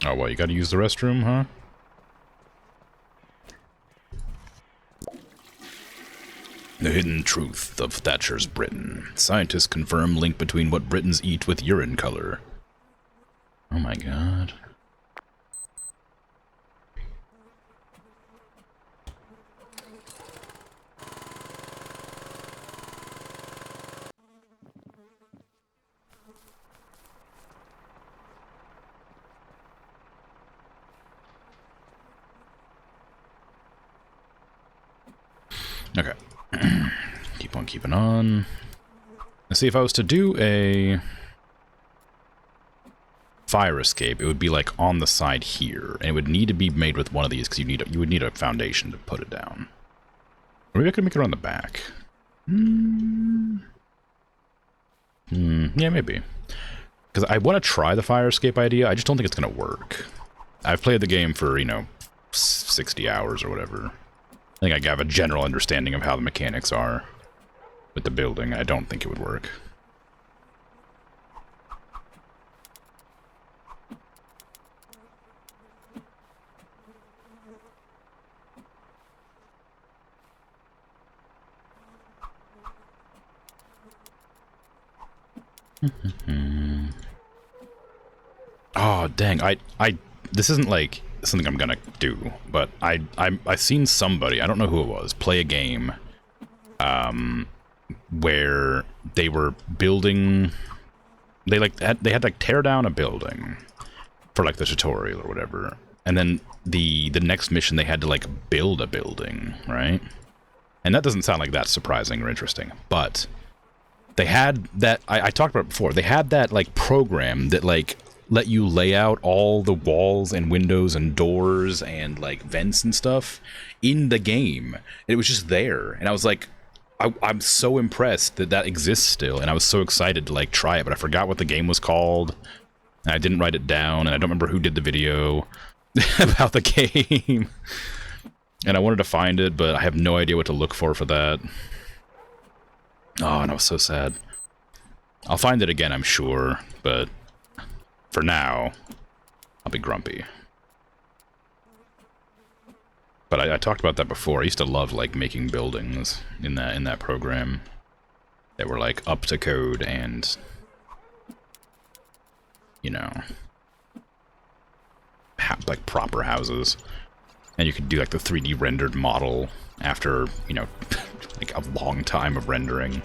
Oh, well, you gotta use the restroom, huh? The hidden truth of Thatcher's Britain. Scientists confirm link between what Britons eat with urine color. Oh my god. Okay. Keep on keeping on. Let's see, if I was to do a fire escape, it would be like on the side here, and it would need to be made with one of these because you would need a foundation to put it down. Or maybe I could make it on the back. Yeah, maybe. Because I want to try the fire escape idea. I just don't think it's going to work. I've played the game for, 60 hours or whatever. I think I have a general understanding of how the mechanics are with the building. I don't think it would work. Oh, dang. This isn't like something I'm gonna do, but I've seen somebody, I don't know who it was, play a game where they were building, they had to like tear down a building for like the tutorial or whatever, and then the next mission they had to like build a building, right? And that doesn't sound like that surprising or interesting, but they had that, I talked about it before, they had that like program that like let you lay out all the walls and windows and doors and like vents and stuff in the game. And it was just there. And I was like, I'm so impressed that that exists still. And I was so excited to like try it, but I forgot what the game was called. And I didn't write it down. And I don't remember who did the video about the game. And I wanted to find it, but I have no idea what to look for that. Oh, and I was so sad. I'll find it again, I'm sure, but for now, I'll be grumpy. But I talked about that before. I used to love like making buildings in that program that were like up to code and like proper houses. And you could do like the 3D rendered model after, like a long time of rendering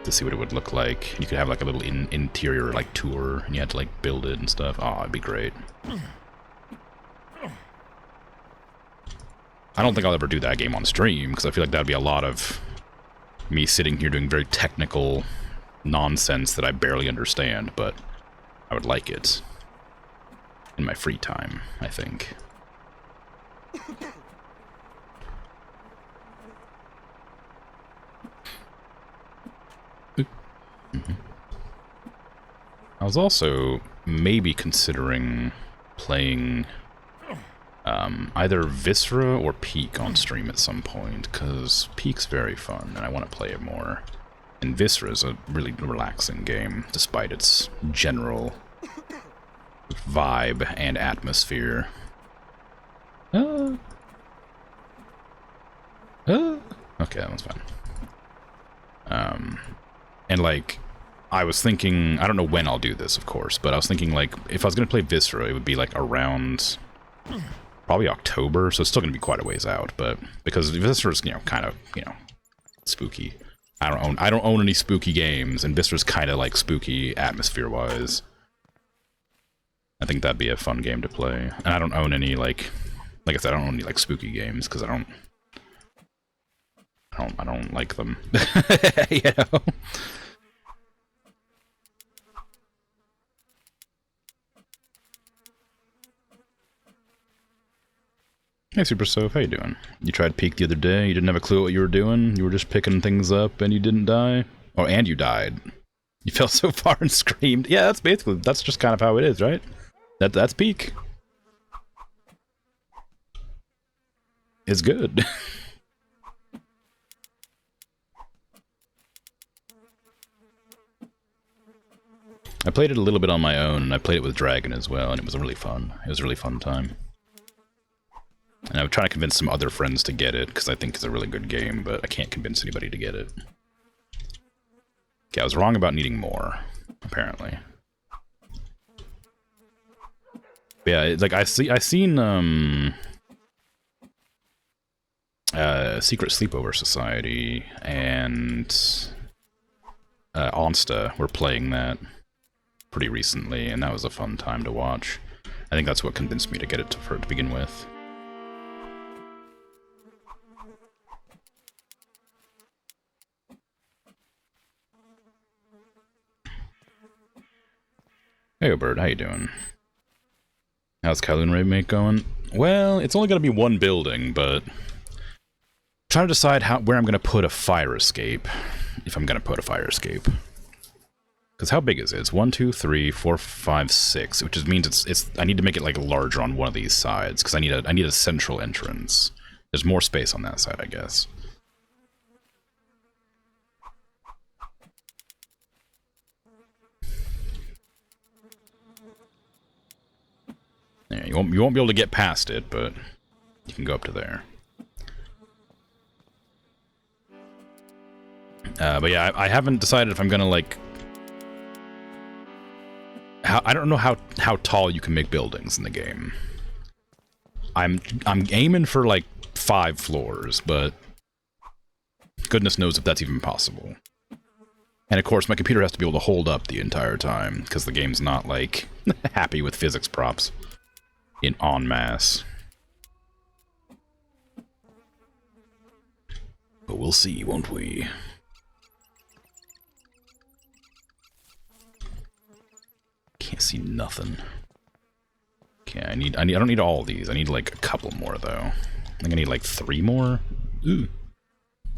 to see what it would look like. You could have like a little interior like tour, and you had to like build it and stuff. Oh, it'd be great. I don't think I'll ever do that game on stream, because I feel like that'd be a lot of me sitting here doing very technical nonsense that I barely understand, but I would like it in my free time, I think. I was also maybe considering playing either Viscera or Peak on stream at some point, because Peak's very fun and I want to play it more. And Viscera is a really relaxing game, despite its general vibe and atmosphere. Okay, that one's fine. And like, I was thinking, I don't know when I'll do this, of course, but I was thinking like, if I was going to play Viscera, it would be like around probably October, so it's still going to be quite a ways out, but because Viscera's, kind of, spooky. I don't own any spooky games, and Viscera's kind of like spooky atmosphere-wise. I think that'd be a fun game to play. And I don't own any like I said, I don't own any like spooky games because I don't like them. Hey, Super Soph, how you doing? You tried Peak the other day, you didn't have a clue what you were doing, you were just picking things up and you didn't die? Oh, and you died. You fell so far and screamed. Yeah, that's just kind of how it is, right? That's Peak. It's good. I played it a little bit on my own, and I played it with Dragon as well, and it was really fun. It was a really fun time. And I'm trying to convince some other friends to get it, because I think it's a really good game, but I can't convince anybody to get it. Okay, I was wrong about needing more, apparently. But yeah, like I seen Secret Sleepover Society and Onsta were playing that pretty recently, and that was a fun time to watch. I think that's what convinced me to get it to begin with. Hey, Bird, how you doing? How's Kowloon Remake going? Well, it's only going to be one building, but I'm trying to decide where I'm going to put a fire escape, if I'm going to put a fire escape. Because how big is it? It's 1, 2, 3, 4, 5, 6, which just means it's. I need to make it like larger on one of these sides because I need a central entrance. There's more space on that side, I guess. Yeah, you won't be able to get past it, but you can go up to there. But yeah, I haven't decided if I'm gonna like. I don't know how tall you can make buildings in the game. I'm aiming for like 5 floors, but goodness knows if that's even possible. And of course, my computer has to be able to hold up the entire time because the game's not like happy with physics props in en masse. But we'll see, won't we? Can't see nothing. Okay, I don't need all these. I need like a couple more though. I think I need like 3 more. Ooh.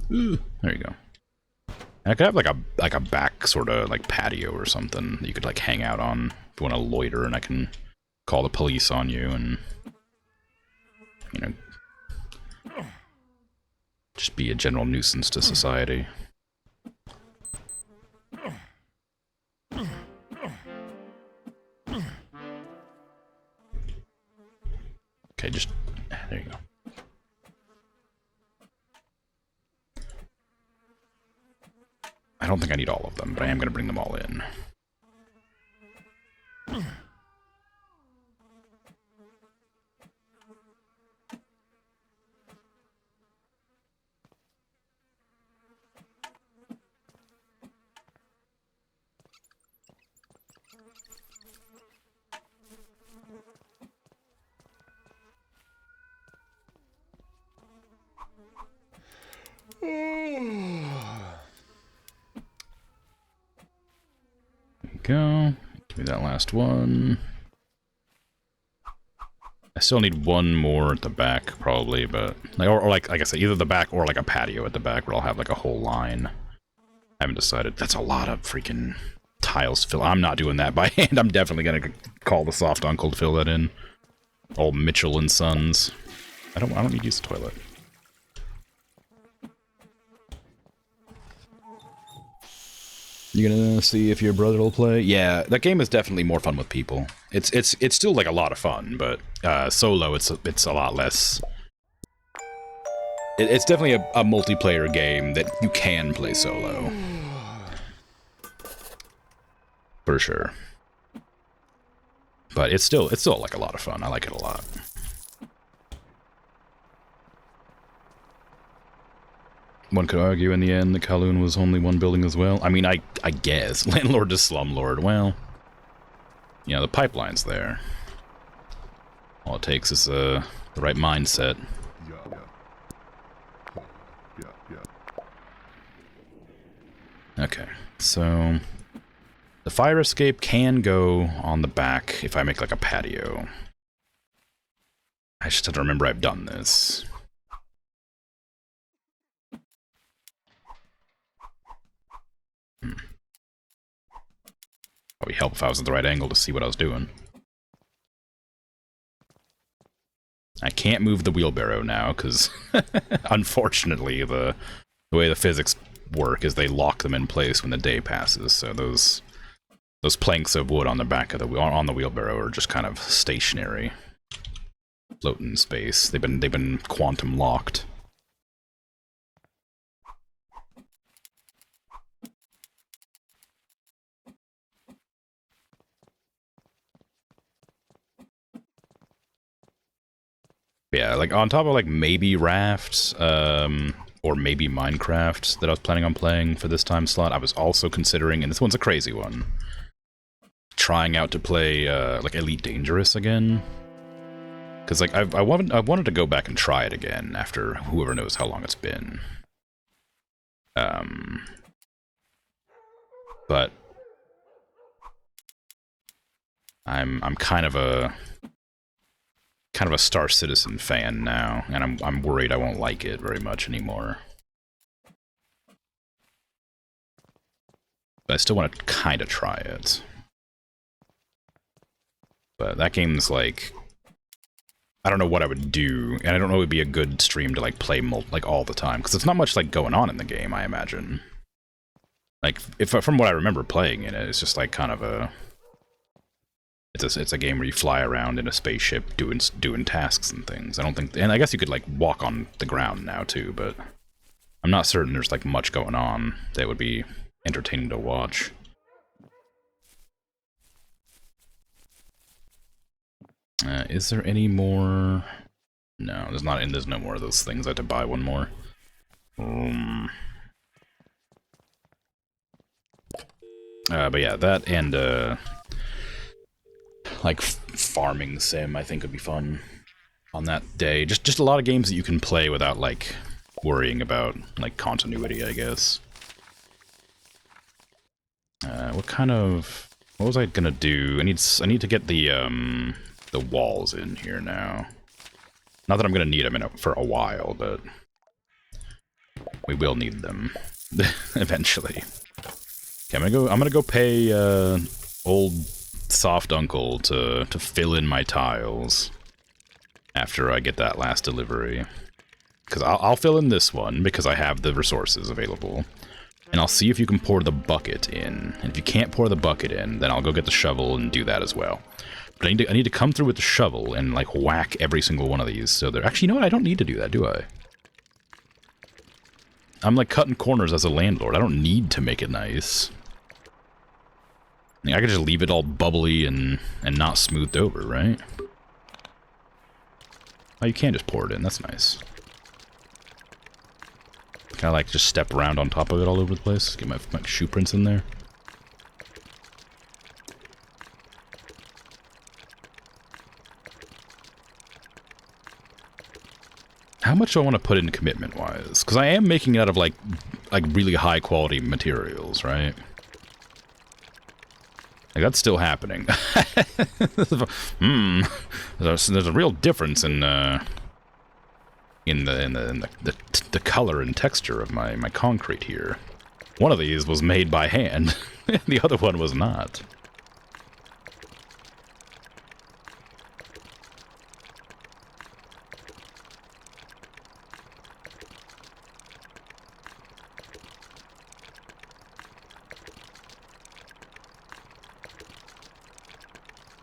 Ooh. There you go. I could have like a back sort of like patio or something that you could like hang out on if you want to loiter, and I can call the police on you and you know just be a general nuisance to society. Okay, just there you go. I don't think I need all of them, but I am going to bring them all in. Go. Give me that last one. I still need one more at the back, probably, but like, or like I said, either the back or like a patio at the back where I'll have like a whole line. I haven't decided. That's a lot of freaking tiles to fill. I'm not doing that by hand. I'm definitely gonna call the soft uncle to fill that in. Old Mitchell and Sons. I don't need to use the toilet. You gonna see if your brother will play? Yeah, that game is definitely more fun with people. It's still like a lot of fun, but solo it's a lot less. It's definitely a multiplayer game that you can play solo, for sure. But it's still like a lot of fun. I like it a lot. One could argue in the end that Kowloon was only one building as well. I mean, I guess. Landlord to Slumlord. Well, you know, the pipeline's there. All it takes is the right mindset. Okay, so the fire escape can go on the back if I make like a patio. I just have to remember I've done this. Probably help if I was at the right angle to see what I was doing. I can't move the wheelbarrow now, because unfortunately the way the physics work is they lock them in place when the day passes, so those planks of wood on the back of the wheelbarrow are just kind of stationary. Float in space. They've been quantum locked. Yeah, like on top of like maybe Raft, or maybe Minecraft that I was planning on playing for this time slot, I was also considering, and this one's a crazy one, trying out to play like Elite Dangerous again. Because like I wanted to go back and try it again after whoever knows how long it's been. But I'm kind of a Star Citizen fan now, and I'm worried I won't like it very much anymore. But I still want to kind of try it. But that game's like, I don't know what I would do, and I don't know it would be a good stream to like play like all the time, because there's not much like going on in the game, I imagine. Like, from what I remember playing in it, it's just like kind of a, it's a game where you fly around in a spaceship doing tasks and things. I don't think, and I guess you could like walk on the ground now too, but I'm not certain there's like much going on that would be entertaining to watch. Is there any more? No, there's no more of those things. I had to buy one more. But yeah, that and like farming sim I think would be fun on that day. Just a lot of games that you can play without like worrying about like continuity, I guess. What was I gonna do? I need to get the walls in here now. Not that I'm gonna need them for a while, but we will need them eventually. Okay, I'm gonna go pay old soft uncle to fill in my tiles after I get that last delivery. Because I'll fill in this one because I have the resources available. And I'll see if you can pour the bucket in. And if you can't pour the bucket in, then I'll go get the shovel and do that as well. But I need to come through with the shovel and like whack every single one of these. So they're actually, you know what? I don't need to do that, do I? I'm like cutting corners as a landlord. I don't need to make it nice. I could just leave it all bubbly and not smoothed over, right? Oh, you can just pour it in. That's nice. Can I like just step around on top of it all over the place? Get my shoe prints in there. How much do I want to put in commitment-wise? Because I am making it out of like really high-quality materials, right? Like, that's still happening. There's a real difference in the color and texture of my concrete here. One of these was made by hand, the other one was not.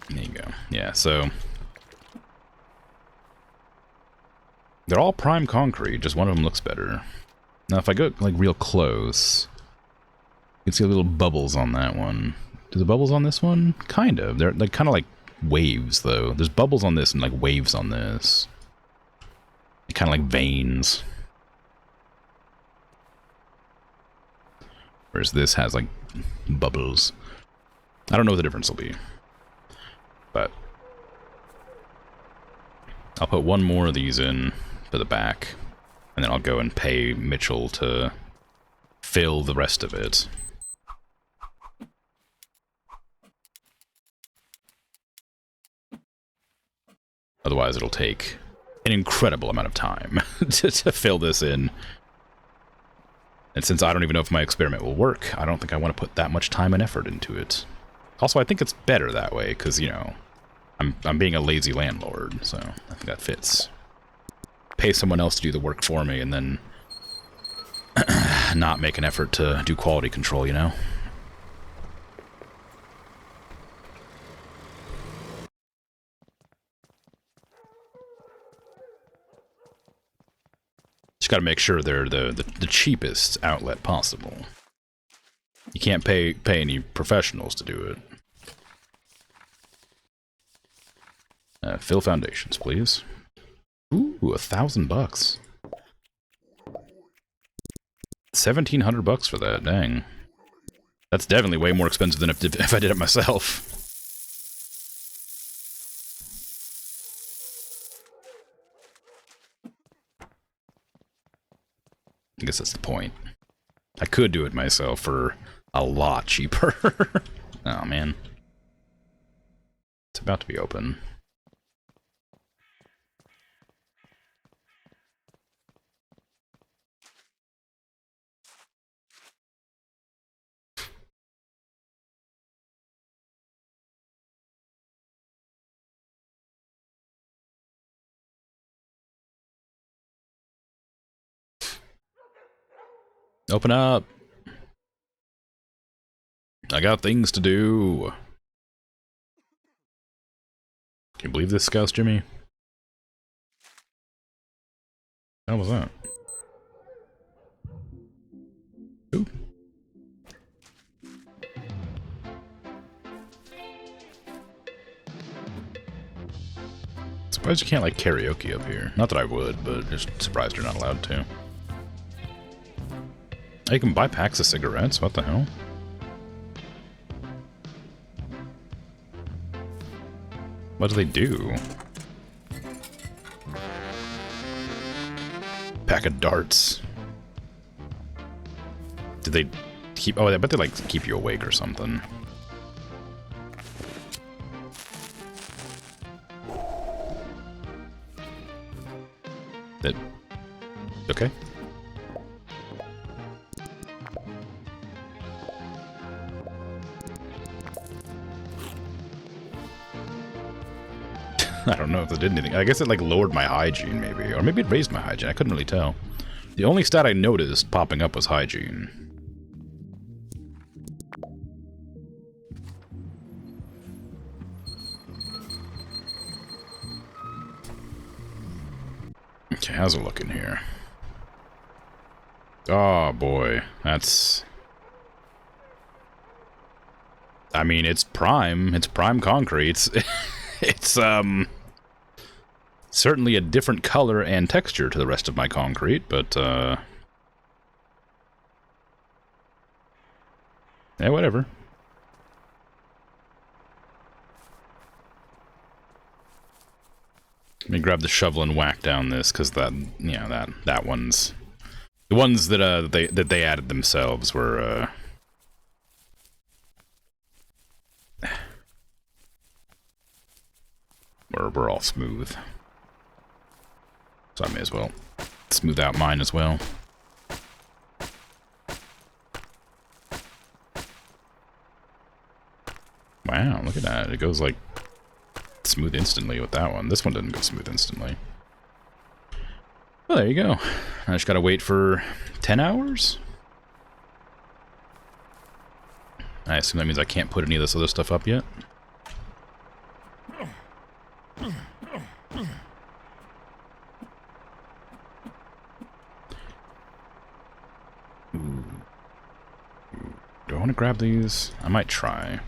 There you go. Yeah, so they're all prime concrete, just one of them looks better. Now if I go like real close, you can see little bubbles on that one. Do the bubbles on this one? Kind of. They're like kind of like waves though. There's bubbles on this and like waves on this. Kind of like veins. Whereas this has like bubbles. I don't know what the difference will be. But I'll put one more of these in for the back, and then I'll go and pay Mitchell to fill the rest of it. Otherwise it'll take an incredible amount of time to fill this in. And since I don't even know if my experiment will work, I don't think I want to put that much time and effort into it. Also, I think it's better that way, because, you know, I'm being a lazy landlord, so I think that fits. Pay someone else to do the work for me, and then not make an effort to do quality control, you know? Just gotta make sure they're the cheapest outlet possible. You can't pay any professionals to do it. Fill foundations, please. Ooh, $1,000 bucks. 1,700 bucks for that, dang. That's definitely way more expensive than if I did it myself. I guess that's the point. I could do it myself for a lot cheaper. Oh, man. It's about to be open. Open up! I got things to do. Can you believe this, Scouts Jimmy? What was that? Ooh. Surprised you can't, like, karaoke up here. Not that I would, but just surprised you're not allowed to. Oh, you can buy packs of cigarettes? What the hell? What do they do? Pack of darts. Did they keep... Oh, I bet they, like, keep you awake or something. That... Okay. I don't know if it did anything. I guess it, like, lowered my hygiene, maybe. Or maybe it raised my hygiene. I couldn't really tell. The only stat I noticed popping up was hygiene. Okay, how's it looking here? Oh, boy. That's... I mean, it's prime. It's prime concrete. It's, certainly a different color and texture to the rest of my concrete, but, yeah, whatever. Let me grab the shovel and whack down this, because that, you know, that one's... The ones that, they added themselves were, we're all smooth. So I may as well smooth out mine as well. Wow, look at that. It goes like smooth instantly with that one. This one didn't go smooth instantly. Well, there you go. I just gotta wait for 10 hours? I assume that means I can't put any of this other stuff up yet. Do I want to grab these? I might try.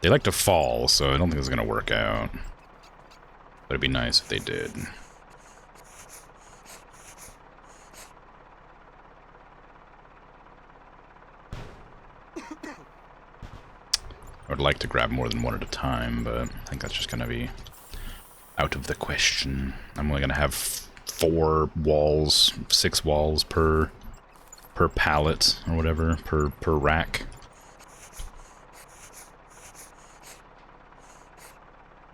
They like to fall, so I don't think it's going to work out. But it'd be nice if they did. I would like to grab more than one at a time, but I think that's just going to be out of the question. I'm only going to have 4 walls, 6 walls per pallet or whatever, per rack.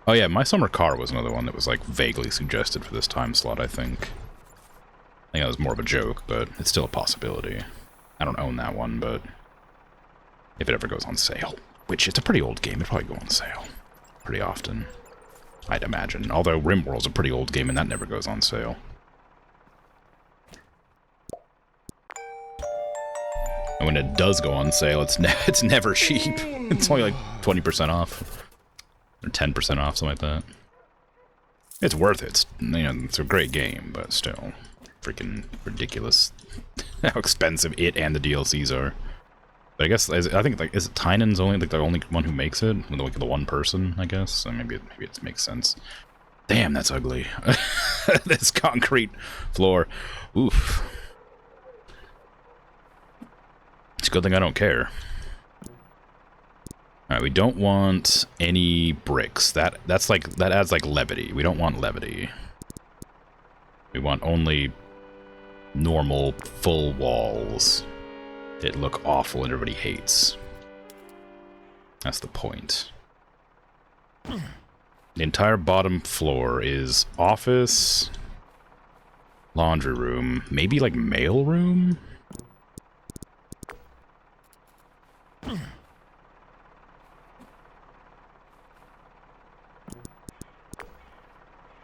Oh yeah, My Summer Car was another one that was like vaguely suggested for this time slot, I think. I think that was more of a joke, but it's still a possibility. I don't own that one, but if it ever goes on sale, which it's a pretty old game, it'll probably go on sale pretty often, I'd imagine. Although RimWorld's a pretty old game and that never goes on sale. And when it does go on sale, it's never cheap. It's only like 20% off. Or 10% off, something like that. It's worth it. It's, you know, it's a great game, but still. Freaking ridiculous how expensive it and the DLCs are. But I guess, I think, like, is it Tynan's only, like, the only one who makes it? Like, the one person, I guess? So maybe it makes sense. Damn, that's ugly. This concrete floor. Oof. It's a good thing I don't care. Alright, we don't want any bricks. That adds, like, levity. We don't want levity. We want only normal, full walls that look awful and everybody hates. That's the point. The entire bottom floor is office, laundry room, maybe like mail room?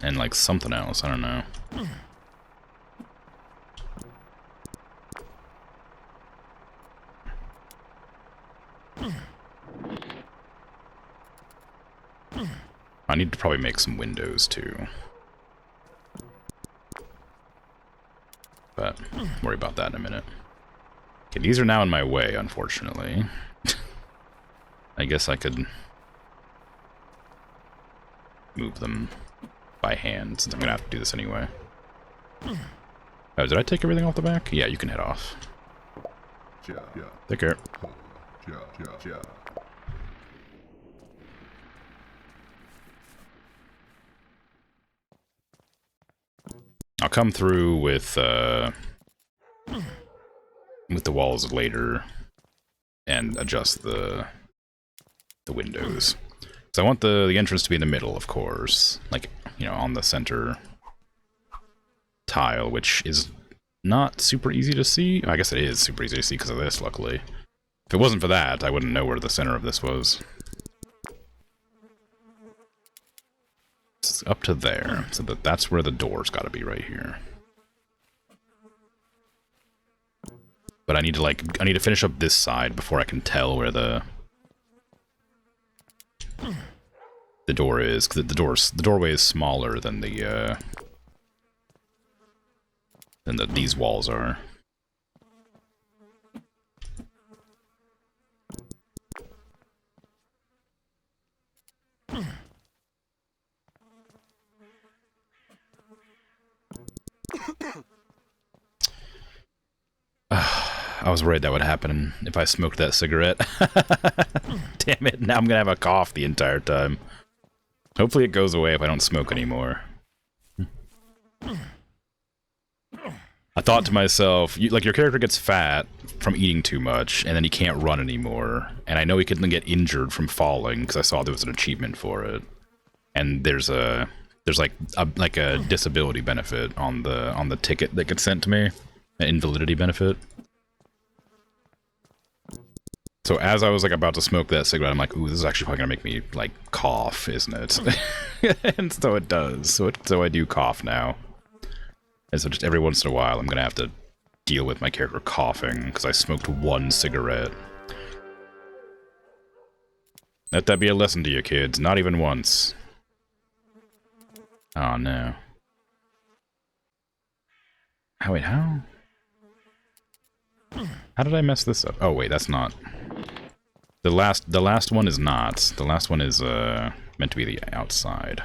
And like something else, I don't know. I need to probably make some windows too. But worry about that in a minute. Okay, these are now in my way, unfortunately. I guess I could move them by hand, since I'm gonna have to do this anyway. Oh, did I take everything off the back? Yeah, you can head off. Take care. I'll come through with the walls later and adjust the windows. So I want the entrance to be in the middle, of course, like, you know, on the center tile, which is not super easy to see. I guess it is super easy to see because of this, luckily. If it wasn't for that, I wouldn't know where the center of this was. It's up to there, so that's where the door's got to be, right here. But I need to finish up this side before I can tell where the door is, because the doorway is smaller than these walls are. I was worried that would happen if I smoked that cigarette. Damn it, now I'm gonna have a cough the entire time. Hopefully it goes away if I don't smoke anymore. I thought to myself, like, your character gets fat from eating too much, and then he can't run anymore. And I know he could get injured from falling, because I saw there was an achievement for it. And there's like a disability benefit on the ticket that gets sent to me, an invalidity benefit. So as I was like about to smoke that cigarette, I'm like, ooh, this is actually probably gonna make me like cough, isn't it? And so it does. So I do cough now. And so just every once in a while, I'm gonna have to deal with my character coughing because I smoked one cigarette. Let that be a lesson to you kids. Not even once. Oh no. Oh wait, how? How did I mess this up? Oh wait, that's not. The last one is not. The last one is meant to be the outside.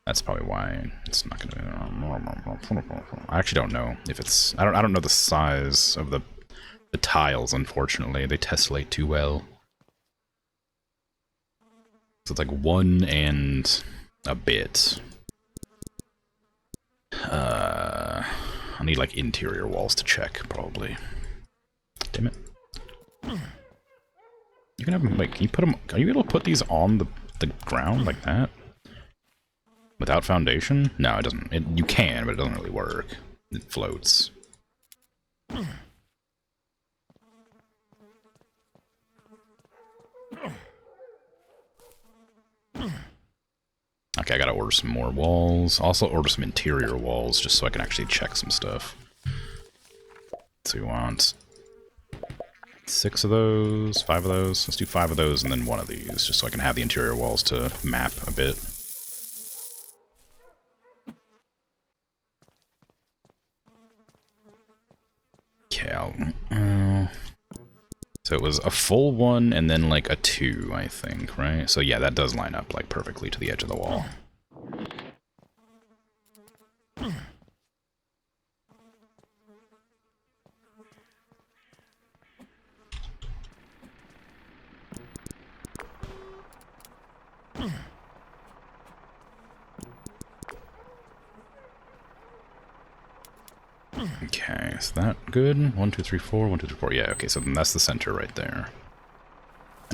That's probably why it's not gonna. I actually don't know if it's. I don't know the size of the tiles. Unfortunately, they tessellate too well. So it's like 1 and a bit. I need like interior walls to check probably. Damn it. You can have them, like, can you put them, are you able to put these on the the ground like that? Without foundation? No, it doesn't. You can, but it doesn't really work. It floats. Okay, I gotta order some more walls. Also order some interior walls, just so I can actually check some stuff. So we want 6 of those, 5 of those. Let's do 5 of those and then 1 of these, just so I can have the interior walls to map a bit. Okay, so it was a full 1 and then like a 2, I think, right? So yeah, that does line up like perfectly to the edge of the wall. Okay, is that good? 1, 2, 3, 4, 1, 2, 3, 4. Yeah, okay, so then that's the center right there.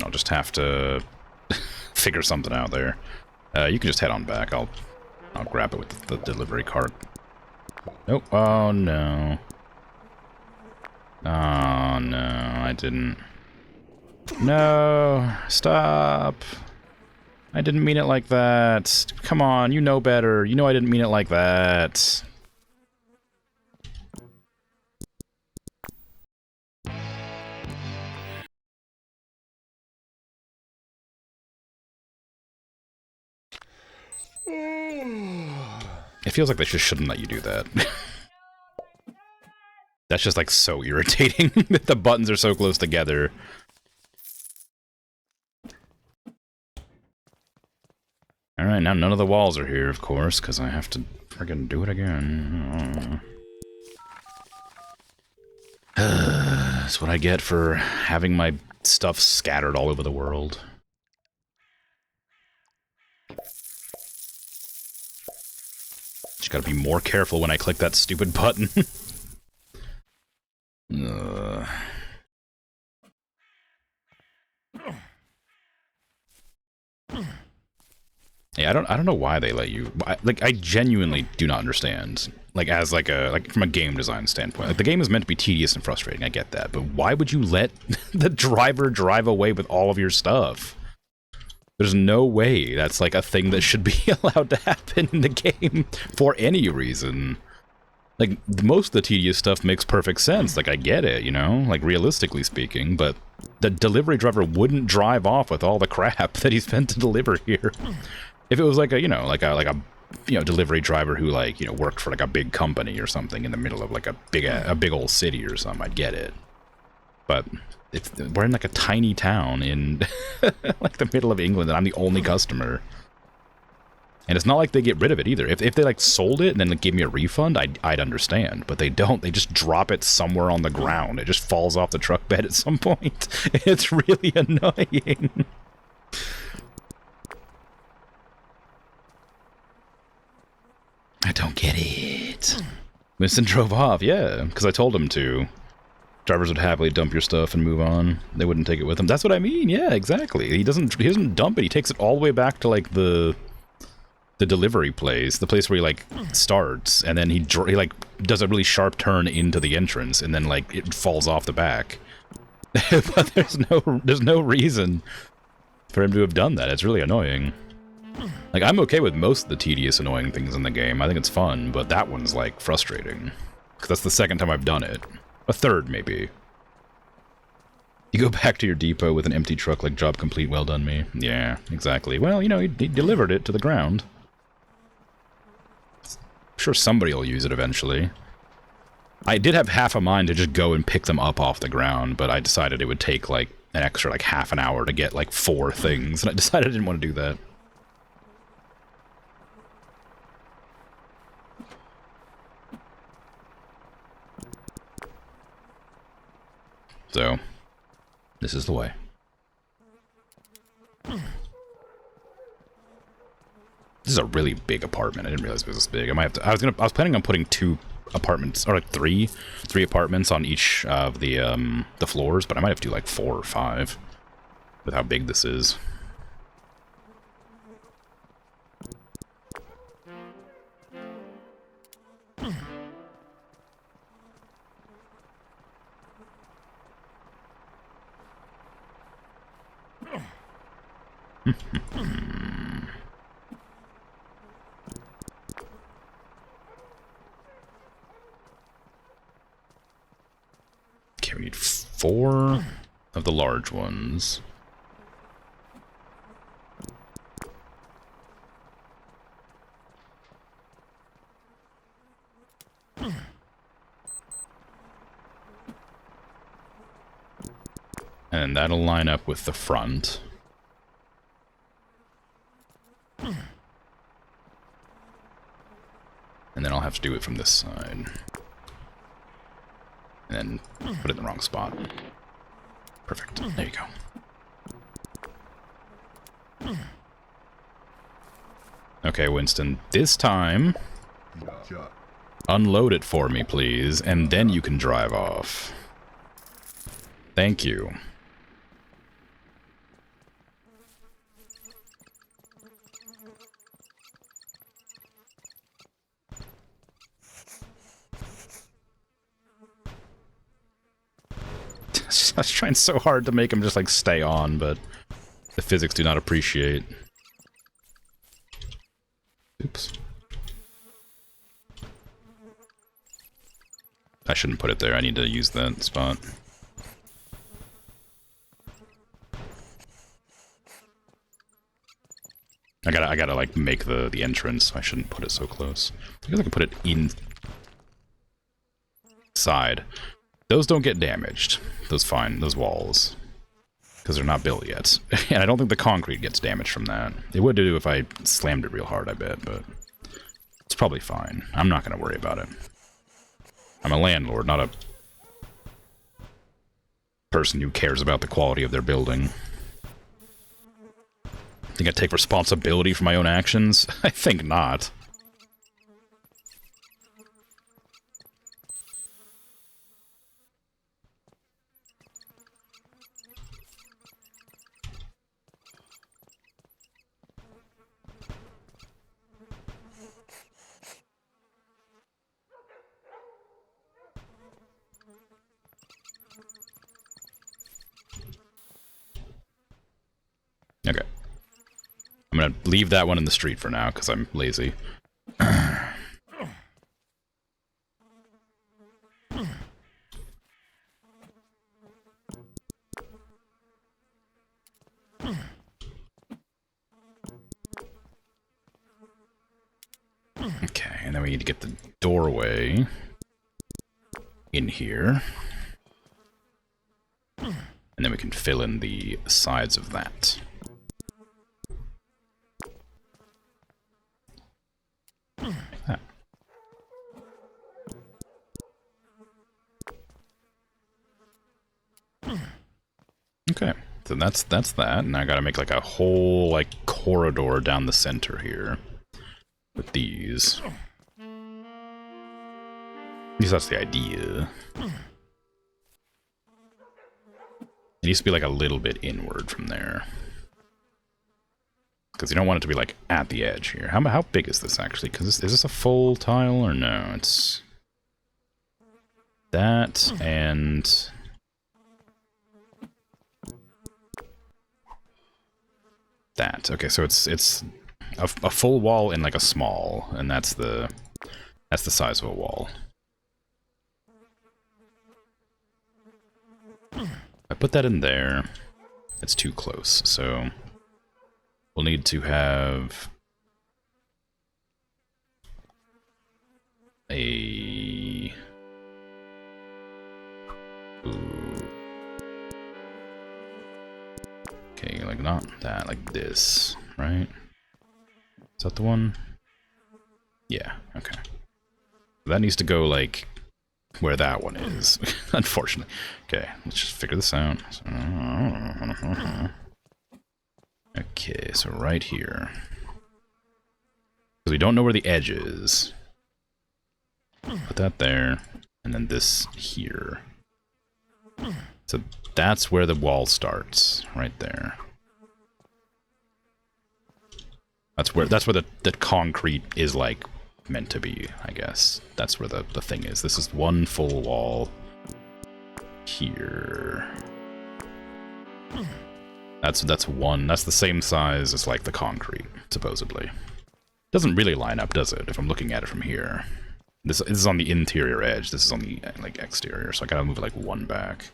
I'll just have to figure something out there. You can just head on back. I'll grab it with the delivery cart. Nope. Oh no. Oh no, I didn't. No, stop. I didn't mean it like that. Come on, you know better. You know I didn't mean it like that. It feels like they just shouldn't let you do that. That's just like so irritating that the buttons are so close together. Alright, now none of the walls are here, of course, because I have to friggin' do it again. That's what I get for having my stuff scattered all over the world. Just gotta be more careful when I click that stupid button. Yeah, I don't know why they let you. I genuinely do not understand. Like from a game design standpoint, like the game is meant to be tedious and frustrating. I get that, but why would you let the driver drive away with all of your stuff? There's no way that's like a thing that should be allowed to happen in the game for any reason. Like, most of the tedious stuff makes perfect sense. Like, I get it, you know? Like, realistically speaking, but the delivery driver wouldn't drive off with all the crap that he's meant to deliver here. If it was like a, you know, like a delivery driver who, like, you know, worked for like a big company or something in the middle of like a big old city or something, I'd get it. But we're in like a tiny town in like the middle of England, and I'm the only customer. And it's not like they get rid of it either. If they like sold it and then like, gave me a refund, I'd understand. But they don't. They just drop it somewhere on the ground. It just falls off the truck bed at some point. It's really annoying. I don't get it. Winston drove off, yeah, because I told him to. Drivers would happily dump your stuff and move on. They wouldn't take it with them. That's what I mean. Yeah, exactly. He doesn't dump it. He takes it all the way back to like the delivery place, the place where he like starts, and then he like does a really sharp turn into the entrance, and then like it falls off the back. But there's no reason for him to have done that. It's really annoying. Like, I'm okay with most of the tedious, annoying things in the game. I think it's fun, but that one's like frustrating because that's the second time I've done it. A third, maybe. You go back to your depot with an empty truck like job complete, well done me. Yeah, exactly. Well, you know, he delivered it to the ground. I'm sure somebody will use it eventually. I did have half a mind to just go and pick them up off the ground, but I decided it would take like an extra like half an hour to get like 4 things, and I decided I didn't want to do that. So, this is the way. This is a really big apartment. I didn't realize it was this big. I might have to. I was planning on putting 2 apartments, or like three apartments on each of the floors, but I might have to do like 4 or 5 with how big this is. Okay, we need 4 of the large ones. And that'll line up with the front. And then I'll have to do it from this side. And then put it in the wrong spot. Perfect. There you go. Okay, Winston, this time, unload it for me, please, and then you can drive off. Thank you. I was trying so hard to make him just, like, stay on, but the physics do not appreciate. Oops. I shouldn't put it there. I need to use that spot. I gotta like make the entrance, so I shouldn't put it so close. I guess I can put it inside. Those don't get damaged. Those fine, those walls. Because they're not built yet. And I don't think the concrete gets damaged from that. It would do if I slammed it real hard, I bet, but it's probably fine. I'm not gonna worry about it. I'm a landlord, not a person who cares about the quality of their building. Think I take responsibility for my own actions? I think not. Okay. I'm gonna leave that one in the street for now, because I'm lazy. Okay, and then we need to get the doorway in here. And then we can fill in the sides of that. Like that. Okay, so that's that, and I gotta make like a whole like corridor down the center here with these. At least that's the idea. It needs to be like a little bit inward from there. Because you don't want it to be like at the edge here. How big is this actually? Because is this a full tile or no? It's that and that. Okay, so it's a full wall and like a small, and that's the size of a wall. I put that in there. It's too close, so we'll need to have a... Ooh. Okay, like not that, like this, right? Is that the one? Yeah, okay. That needs to go like where that one is, unfortunately. Okay, let's just figure this out. Okay, so right here. Because we don't know where the edge is. Put that there, and then this here. So that's where the wall starts, right there. That's where the concrete is like meant to be, I guess. That's where the thing is. This is one full wall here. That's one. That's the same size as, like, the concrete, supposedly. Doesn't really line up, does it, if I'm looking at it from here? This is on the interior edge. This is on the, like, exterior, so I gotta move it, like, one back.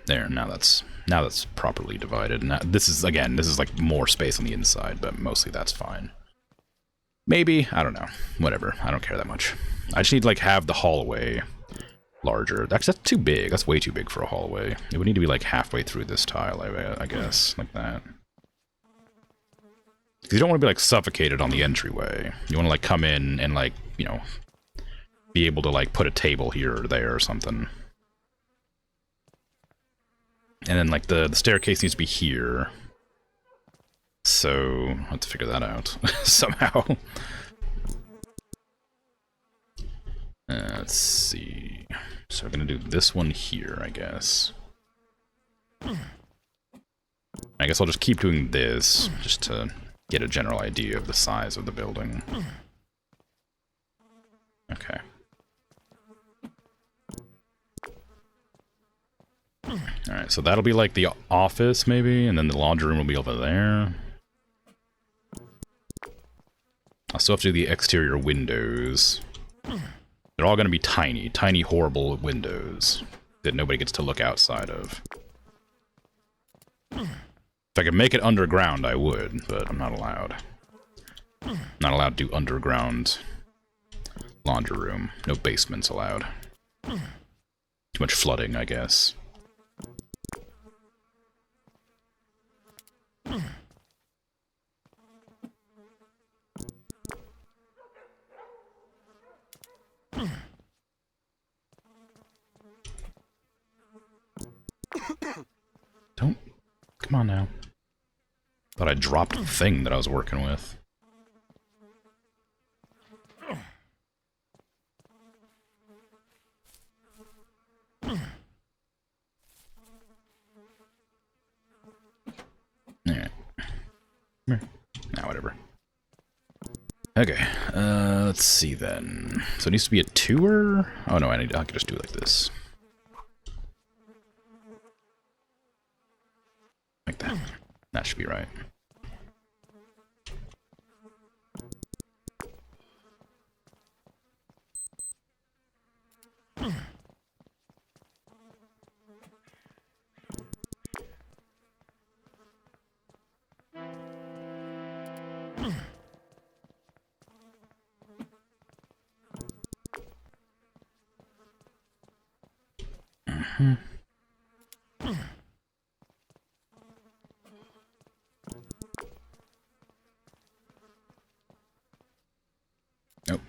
There, now that's properly divided. Now, this is, again, this is, like, more space on the inside, but mostly that's fine. Maybe, I don't know. Whatever, I don't care that much. I just need to, like, have the hallway larger. Actually, that's too big. That's way too big for a hallway. It would need to be, like, halfway through this tile, I guess, like that. Because you don't want to be, like, suffocated on the entryway. You want to, like, come in and, like, you know, be able to, like, put a table here or there or something. And then, like, the staircase needs to be here. So, I'll have to figure that out somehow. Let's see. So we're gonna do this one here, I guess. I guess I'll just keep doing this, just to get a general idea of the size of the building. Okay. Alright, so that'll be like the office, maybe, and then the laundry room will be over there. I'll still have to do the exterior windows. They're all going to be tiny, tiny, horrible windows that nobody gets to look outside of. If I could make it underground, I would, but I'm not allowed. Not allowed to do underground laundry room. No basements allowed. Too much flooding, I guess. Don't. Come on now. Thought I dropped the thing that I was working with. Alright. Now, whatever. Okay, let's see then. So it needs to be a tour? Oh no, I could just do it like this. Like that. That should be right. Nope.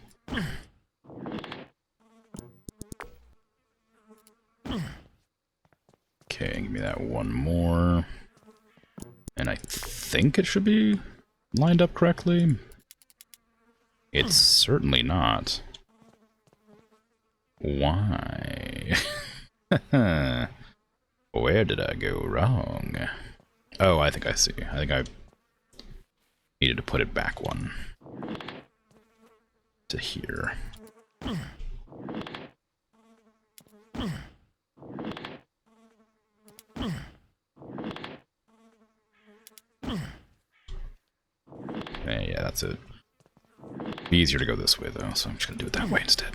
Okay, give me that one more. And I think it should be lined up correctly. It's certainly not. Why? Where did I go wrong? Oh, I think I see. I think I needed to put it back one. To here. Yeah, that's it. Be easier to go this way though, so I'm just gonna do it that way instead.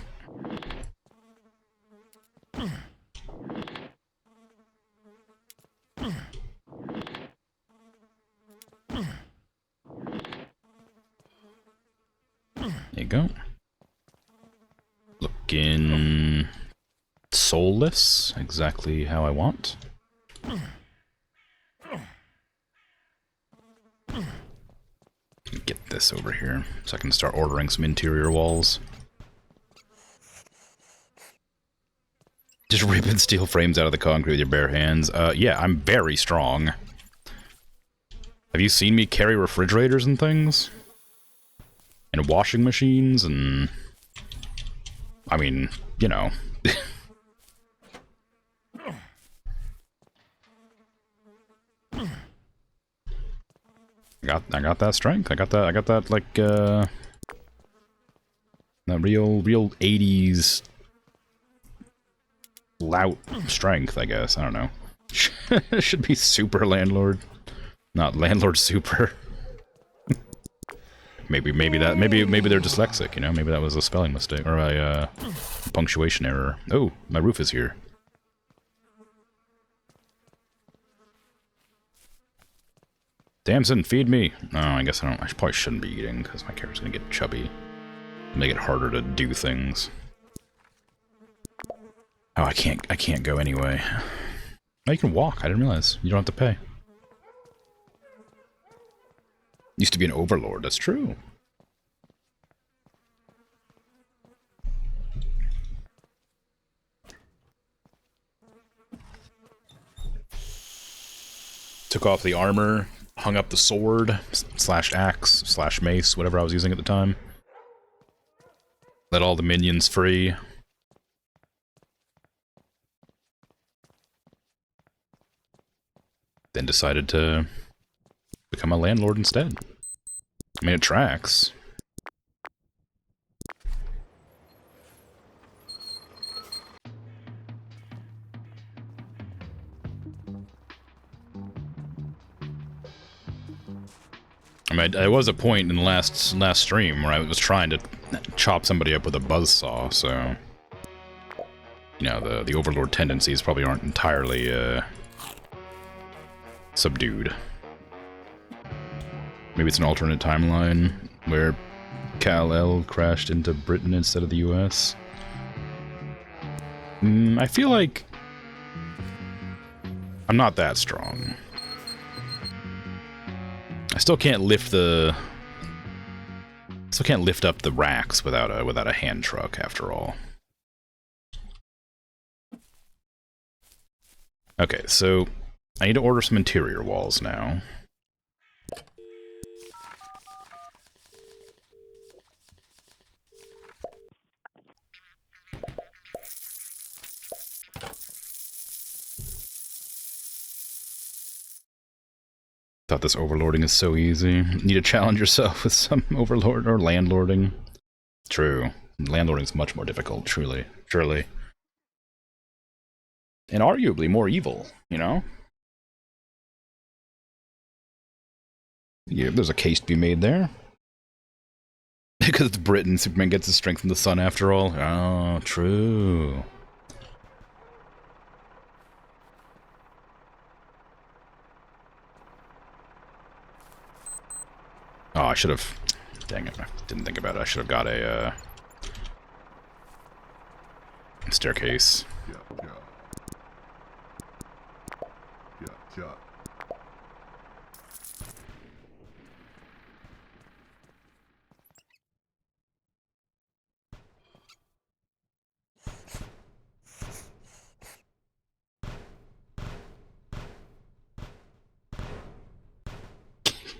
There you go. Looking soulless, exactly how I want. Get this over here so I can start ordering some interior walls. Just ripping steel frames out of the concrete with your bare hands. Yeah, I'm very strong. Have you seen me carry refrigerators and things? And washing machines and... I mean, you know. I got that strength. I got that like that real 80s lout strength, I guess. I don't know. Should be super landlord, not landlord super. maybe they're dyslexic, you know? Maybe that was a spelling mistake or a punctuation error. Oh, my roof is here. Damson, feed me. Oh, I guess I probably shouldn't be eating because my character's gonna get chubby. Make it harder to do things. Oh, I can't go anyway. Oh, you can walk. I didn't realize. You don't have to pay. Used to be an overlord. That's true. Took off the armor, hung up the sword, slash axe, slash mace, whatever I was using at the time. Let all the minions free. Then decided to become a landlord instead. I mean, it tracks. I mean, there was a point in the last stream where I was trying to chop somebody up with a buzzsaw, so... You know, the overlord tendencies probably aren't entirely, subdued. Maybe it's an alternate timeline where Kal-El crashed into Britain instead of the US. I feel like I'm not that strong. I still can't lift up the racks without a hand truck after all. Okay, so I need to order some interior walls now. Thought this overlording is so easy. Need to challenge yourself with some overlord or landlording. True. Landlording is much more difficult, truly. Surely. And arguably more evil, you know? Yeah, there's a case to be made there. Because it's Britain, Superman gets his strength from the sun after all. Oh, true. Oh, I should have... Dang it, I didn't think about it. I should have got a, staircase.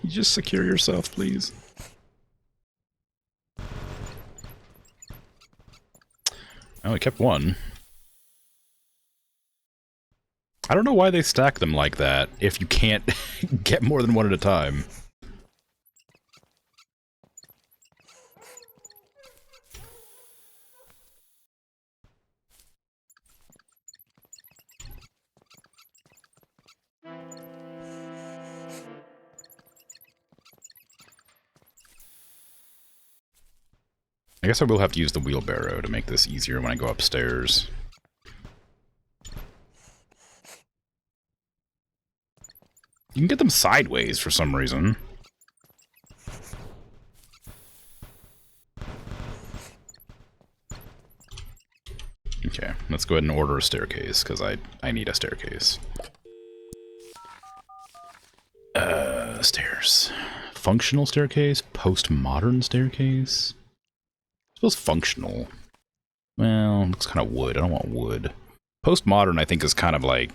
You just secure yourself, please. Oh, I kept one. I don't know why they stack them like that if you can't get more than one at a time. I guess I will have to use the wheelbarrow to make this easier when I go upstairs. You can get them sideways for some reason. Okay, let's go ahead and order a staircase, because I need a staircase. Stairs. Functional staircase? Postmodern staircase? I suppose functional. Well, it looks kind of wood. I don't want wood. Postmodern, I think, is kind of like...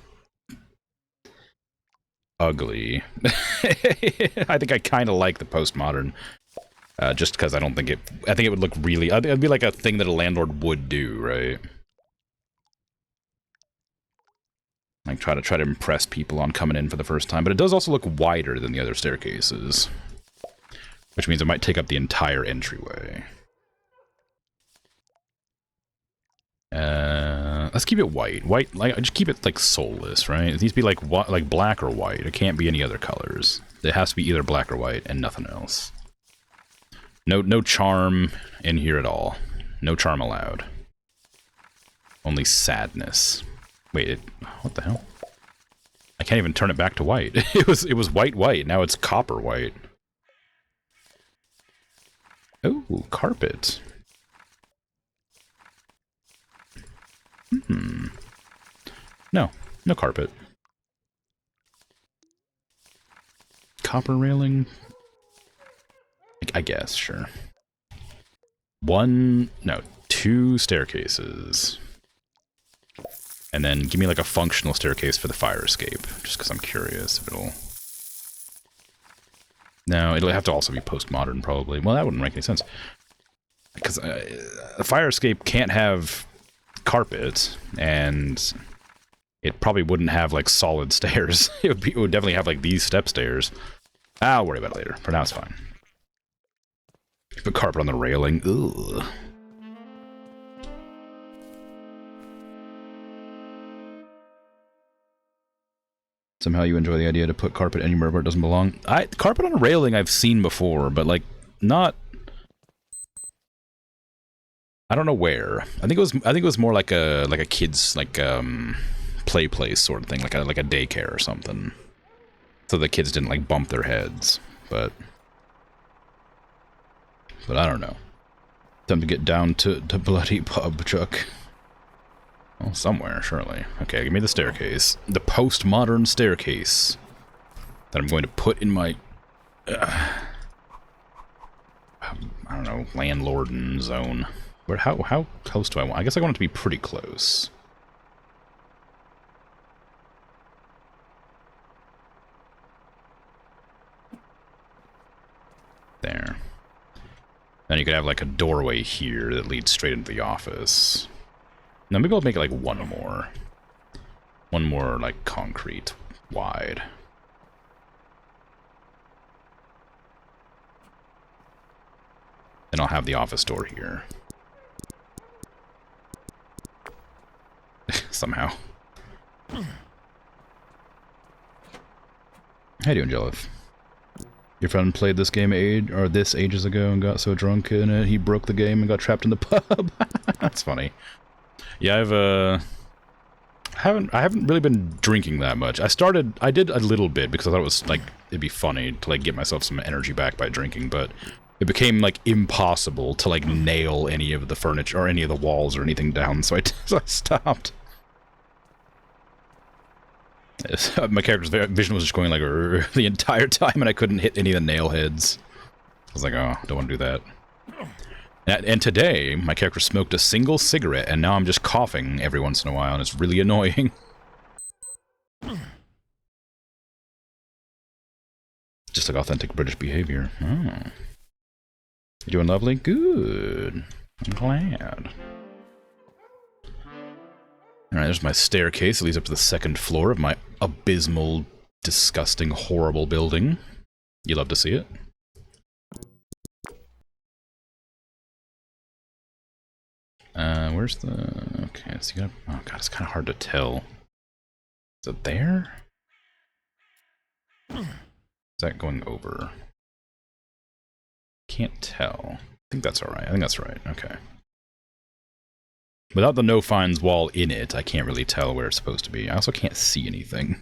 ugly. I think I kind of like the postmodern. Just because I don't think it... I think it would look really... It'd be like a thing that a landlord would do, right? Like, try to impress people on coming in for the first time. But it does also look wider than the other staircases. Which means it might take up the entire entryway. Let's keep it white. White, like, just keep it like soulless, right? It needs to be like black or white. It can't be any other colors. It has to be either black or white and nothing else. No charm in here at all. No charm allowed. Only sadness. Wait, what the hell? I can't even turn it back to white. It was white. Now it's copper white. Oh, carpet. No carpet. Copper railing? I guess, sure. Two staircases. And then give me like a functional staircase for the fire escape, just because I'm curious if it'll... No, it'll have to also be postmodern, probably. Well, that wouldn't make any sense. Because a fire escape can't have carpet, and it probably wouldn't have, like, solid stairs. It would definitely have, like, these step stairs. I'll worry about it later. For now, it's fine. Put carpet on the railing. Ugh. Somehow you enjoy the idea to put carpet anywhere where it doesn't belong. Carpet on a railing I've seen before, but like not. I don't know where. I think it was more like a kid's like play place sort of thing, like a daycare or something. So the kids didn't like bump their heads, but I don't know. Time to get down to bloody pub, Chuck. Well, somewhere, surely. Okay, give me the staircase. The postmodern staircase that I'm going to put in my... I don't know, landlord zone. Where? How close do I want? I guess I want it to be pretty close. There. Then you could have like a doorway here that leads straight into the office. Now maybe I'll make it like one more. One more like concrete wide. Then I'll have the office door here. Somehow. How you doing, Jellif? Your friend played this game ages ago and got so drunk in it he broke the game and got trapped in the pub. That's funny. Yeah, I haven't really been drinking that much. I did a little bit because I thought it was like it'd be funny to like get myself some energy back by drinking, but it became like impossible to like nail any of the furniture or any of the walls or anything down, so I stopped. My character's vision was just going like the entire time, and I couldn't hit any of the nail heads. I was like, oh, don't want to do that. And today, my character smoked a single cigarette, and now I'm just coughing every once in a while, and it's really annoying. Just like authentic British behavior. Oh. You doing lovely? Good. I'm glad. Alright, there's my staircase. It leads up to the second floor of my abysmal, disgusting, horrible building. You love to see it. Where's the... Okay, so you gotta... Oh god, it's kind of hard to tell. Is it there? Is that going over? Can't tell. I think that's alright. I think that's right. Okay. Without the no fines wall in it, I can't really tell where it's supposed to be. I also can't see anything.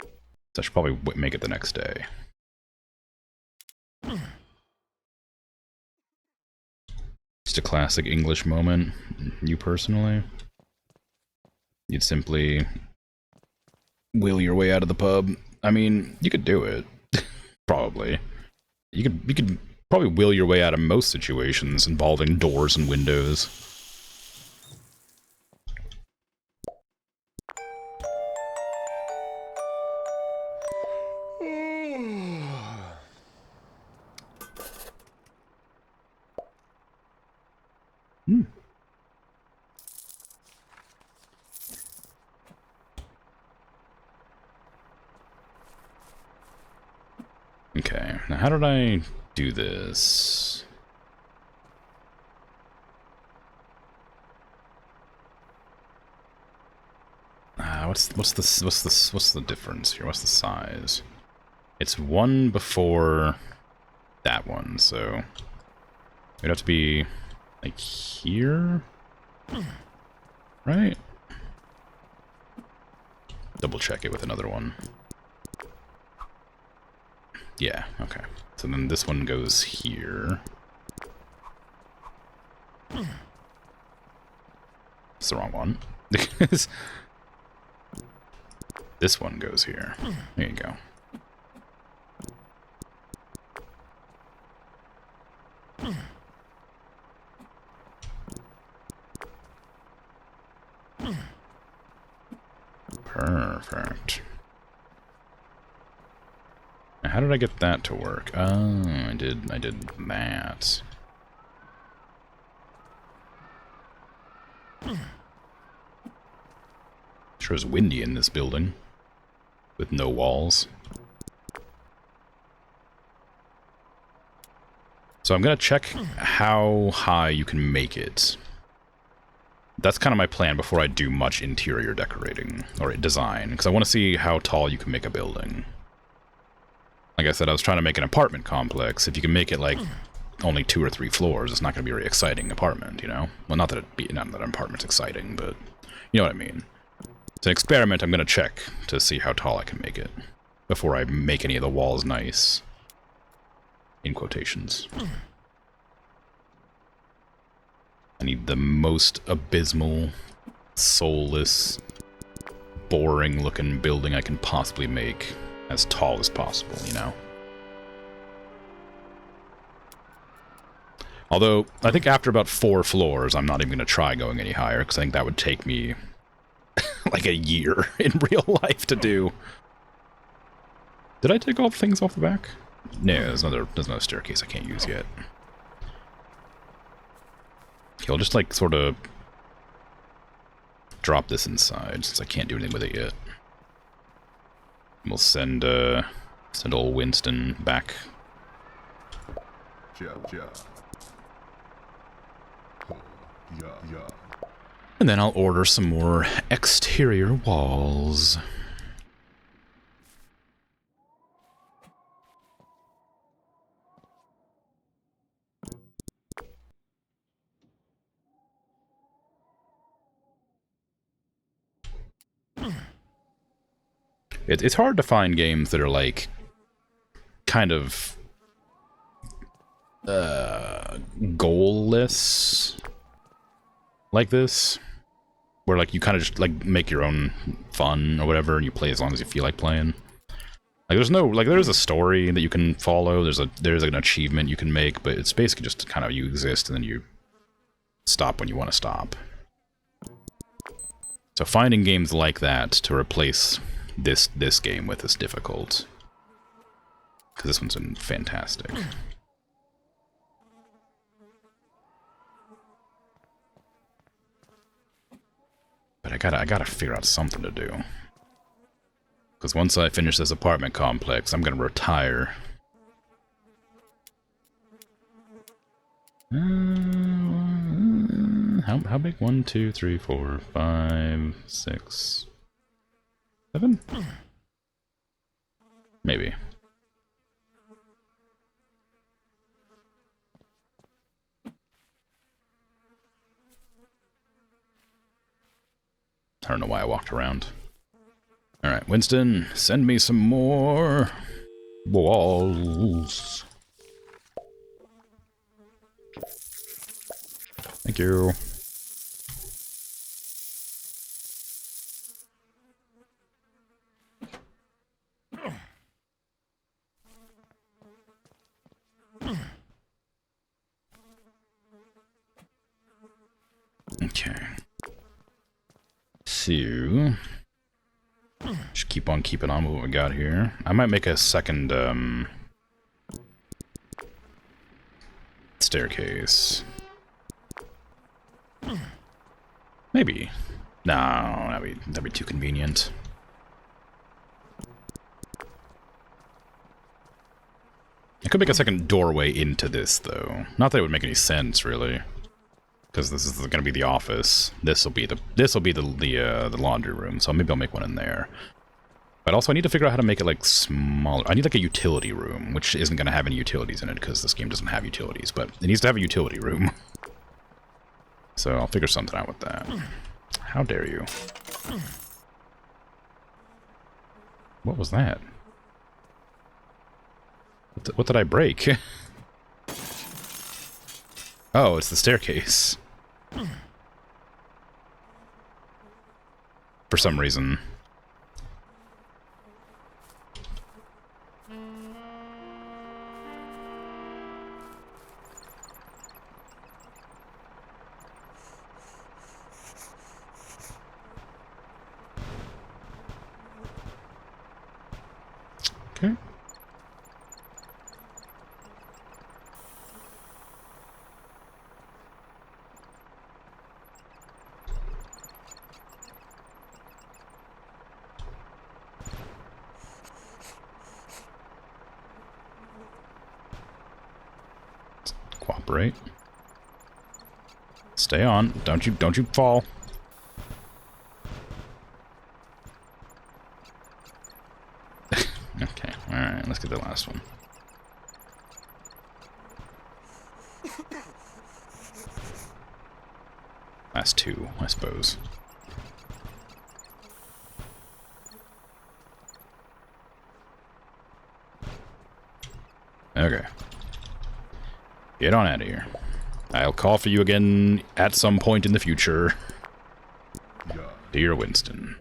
So I should probably make it the next day. Just a classic English moment. You personally? You'd simply wheel your way out of the pub. I mean, you could do it. Probably. You could probably wheel your way out of most situations involving doors and windows. Okay, now how did I do this? what's the difference here? What's the size? It's one before that one, so it'd have to be like here, right? Double check it with another one. Yeah, okay. So then this one goes here. It's the wrong one. This one goes here. There you go. Perfect. Now, how did I get that to work? Oh, I did that. Sure is windy in this building with no walls. So I'm gonna check how high you can make it. That's kind of my plan before I do much interior decorating or design, because I want to see how tall you can make a building. Like I said, I was trying to make an apartment complex. If you can make it like only 2 or 3 floors, it's not going to be a very exciting apartment, you know? Well, not that an apartment's exciting, but you know what I mean. It's an experiment. I'm going to check to see how tall I can make it before I make any of the walls nice. In quotations. I need the most abysmal, soulless, boring-looking building I can possibly make as tall as possible, you know? Although, I think after about 4 floors, I'm not even going to try going any higher, because I think that would take me like a year in real life to do. Did I take all the things off the back? No, there's another staircase I can't use yet. Okay, I'll just like sort of drop this inside since I can't do anything with it yet. We'll send old Winston back. And then I'll order some more exterior walls. It's hard to find games that are like kind of goalless like this, where like you kind of just like make your own fun or whatever, and you play as long as you feel like playing. Like there's a story that you can follow. There's an achievement you can make, but it's basically just kind of you exist and then you stop when you want to stop. So finding games like that to replace this game with is difficult, because this one's been fantastic. But I gotta figure out something to do, because once I finish this apartment complex, I'm gonna retire. How big? 1, 2, 3, 4, 5, 6, 7? Maybe. I don't know why I walked around. Alright, Winston, send me some more walls. Thank you. Okay. So, just keep on keeping on with what we got here. I might make a second staircase. Maybe. No, that'd be too convenient. I could make a second doorway into this, though. Not that it would make any sense, really. Because because this is going to be the office. This will be the laundry room. So maybe I'll make one in there. But also I need to figure out how to make it like smaller. I need like a utility room, which isn't going to have any utilities in it because this game doesn't have utilities. But it needs to have a utility room. So I'll figure something out with that. How dare you? What was that? What did I break? Oh, it's the staircase. For some reason. Okay. Cooperate. Stay on. Don't you fall. Okay, alright, let's get the last one. Last two, I suppose. Okay. Get on out of here. I'll call for you again at some point in the future. Dear Winston.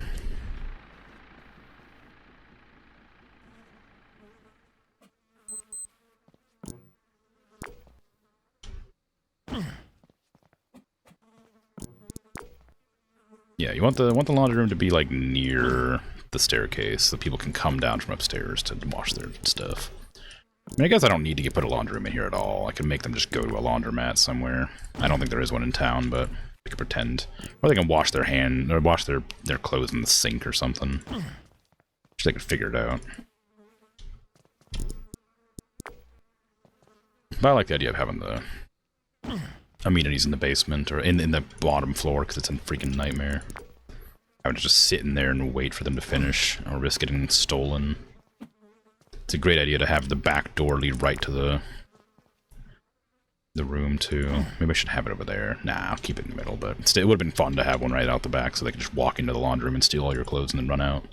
Yeah, you want the laundry room to be like near the staircase so people can come down from upstairs to wash their stuff. I mean, I guess I don't need to put a laundry room in here at all. I can make them just go to a laundromat somewhere. I don't think there is one in town, but we can pretend. Or they can wash their or wash their clothes in the sink or something. Just they could figure it out. But I like the idea of having the amenities in the basement or in the bottom floor because it's a freaking nightmare. I would just sit in there and wait for them to finish or risk getting stolen. It's a great idea to have the back door lead right to the room too. Maybe I should have it over there. Nah, I'll keep it in the middle, but it would have been fun to have one right out the back so they could just walk into the laundry room and steal all your clothes and then run out.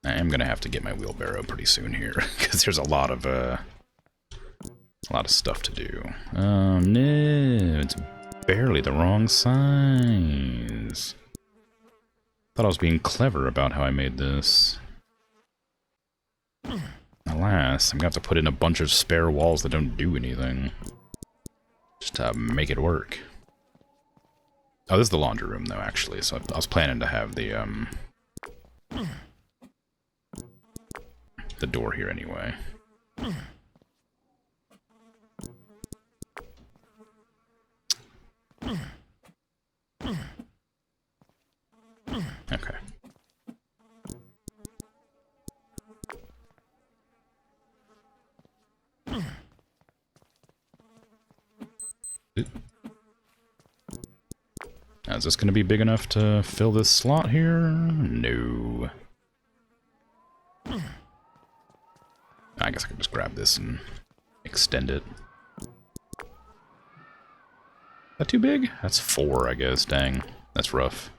I am gonna have to get my wheelbarrow pretty soon here because there's a lot of stuff to do. Oh no, it's barely the wrong size. Thought I was being clever about how I made this. Alas, I'm gonna have to put in a bunch of spare walls that don't do anything just to make it work. Oh, this is the laundry room though, actually. So I was planning to have the door here anyway. Okay. Now, is this going to be big enough to fill this slot here? No. I guess I can just grab this and extend it. Is that too big? That's 4, I guess. Dang. That's rough.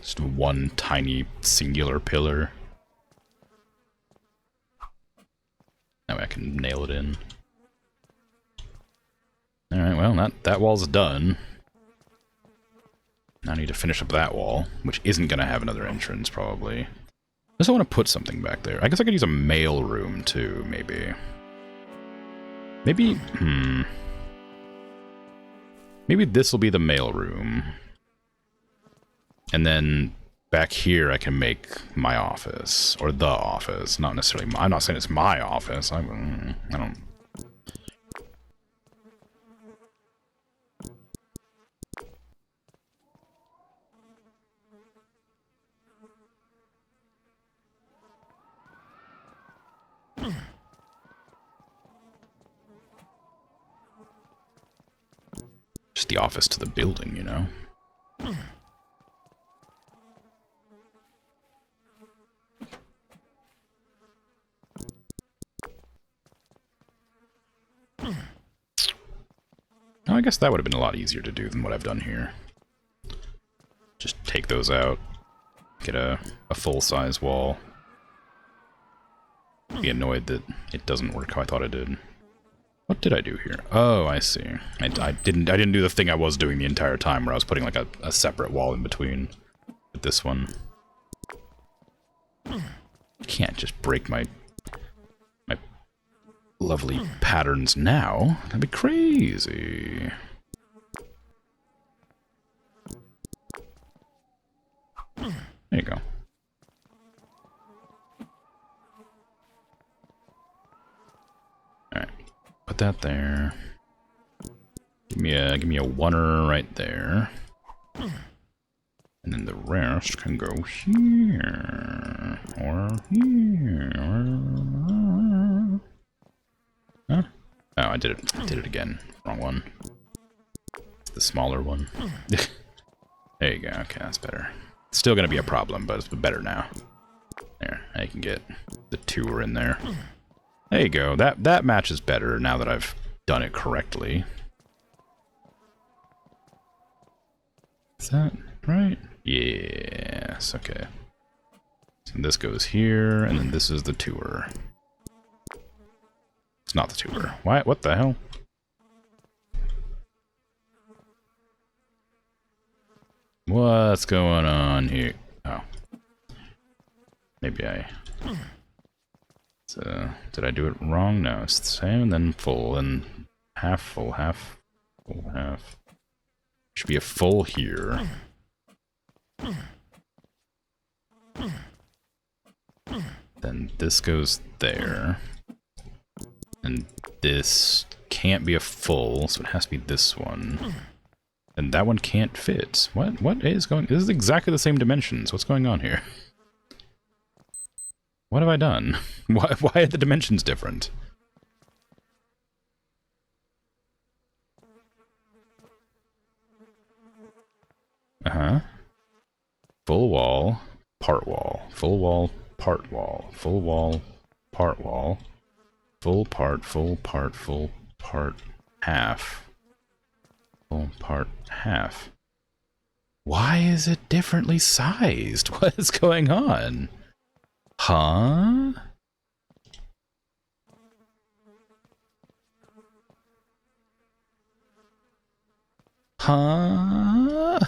Just one tiny singular pillar. That way I can nail it in. Alright, well, that wall's done. Now I need to finish up that wall, which isn't going to have another entrance, probably. I just want to put something back there. I guess I could use a mail room, too, maybe. Maybe, Maybe this will be the mail room. And then back here I can make my office. Or the office. Not necessarily, I'm not saying it's my office. I don't... the office to the building, you know? Oh, I guess that would have been a lot easier to do than what I've done here. Just take those out. Get a full-size wall. Be annoyed that it doesn't work how I thought it did. What did I do here? Oh, I see. I didn't do the thing I was doing the entire time where I was putting like a separate wall in between with this one. I can't just break my lovely patterns now. That'd be crazy. There you go. Alright. Put that there. Give me a oneer right there. And then the rest can go here. Or here. Huh? Oh, I did it again. Wrong one. It's the smaller one. There you go. Okay, that's better. It's still gonna be a problem, but it's better now. There, I can get the tour in there. There you go. That matches better now that I've done it correctly. Is that right? Yes. Okay. So this goes here, and then this is the tour. It's not the tour. Why? What the hell? What's going on here? Oh. Maybe I... So, did I do it wrong? No, it's the same, and then full, and half full, half full, half. Should be a full here. Then this goes there. And this can't be a full, so it has to be this one. And that one can't fit. What is going... This is exactly the same dimensions. What's going on here? What have I done? Why are the dimensions different? Uh-huh. Full wall, part wall. Full wall, part wall. Full wall, part wall. Full part, half. Full part, half. Why is it differently sized? What is going on? Huh? Huh?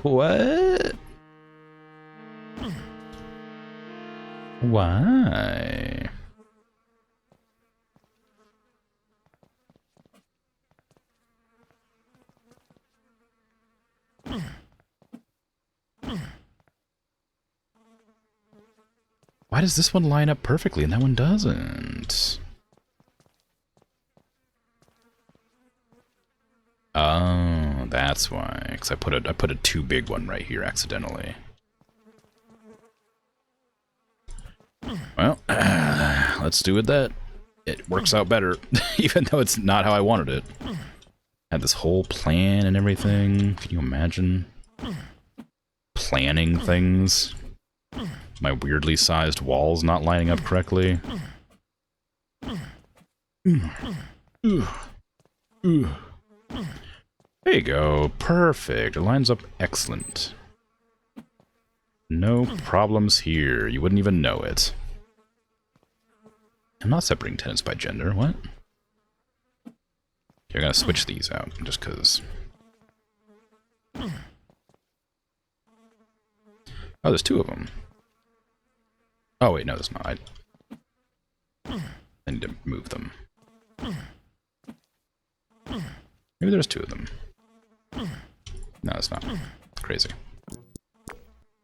What? Why? Why does this one line up perfectly and that one doesn't? Oh, that's why. Because I put a too big one right here accidentally. Well, let's do it that. It works out better, even though it's not how I wanted it. Had this whole plan and everything. Can you imagine? Planning things. My weirdly sized walls not lining up correctly. There you go. Perfect. It lines up excellent. No problems here. You wouldn't even know it. I'm not separating tenants by gender. What? You're gonna switch these out just because. Oh, there's two of them. Oh wait, no, there's not. I need to move them. Maybe there's two of them. No, it's not. Crazy.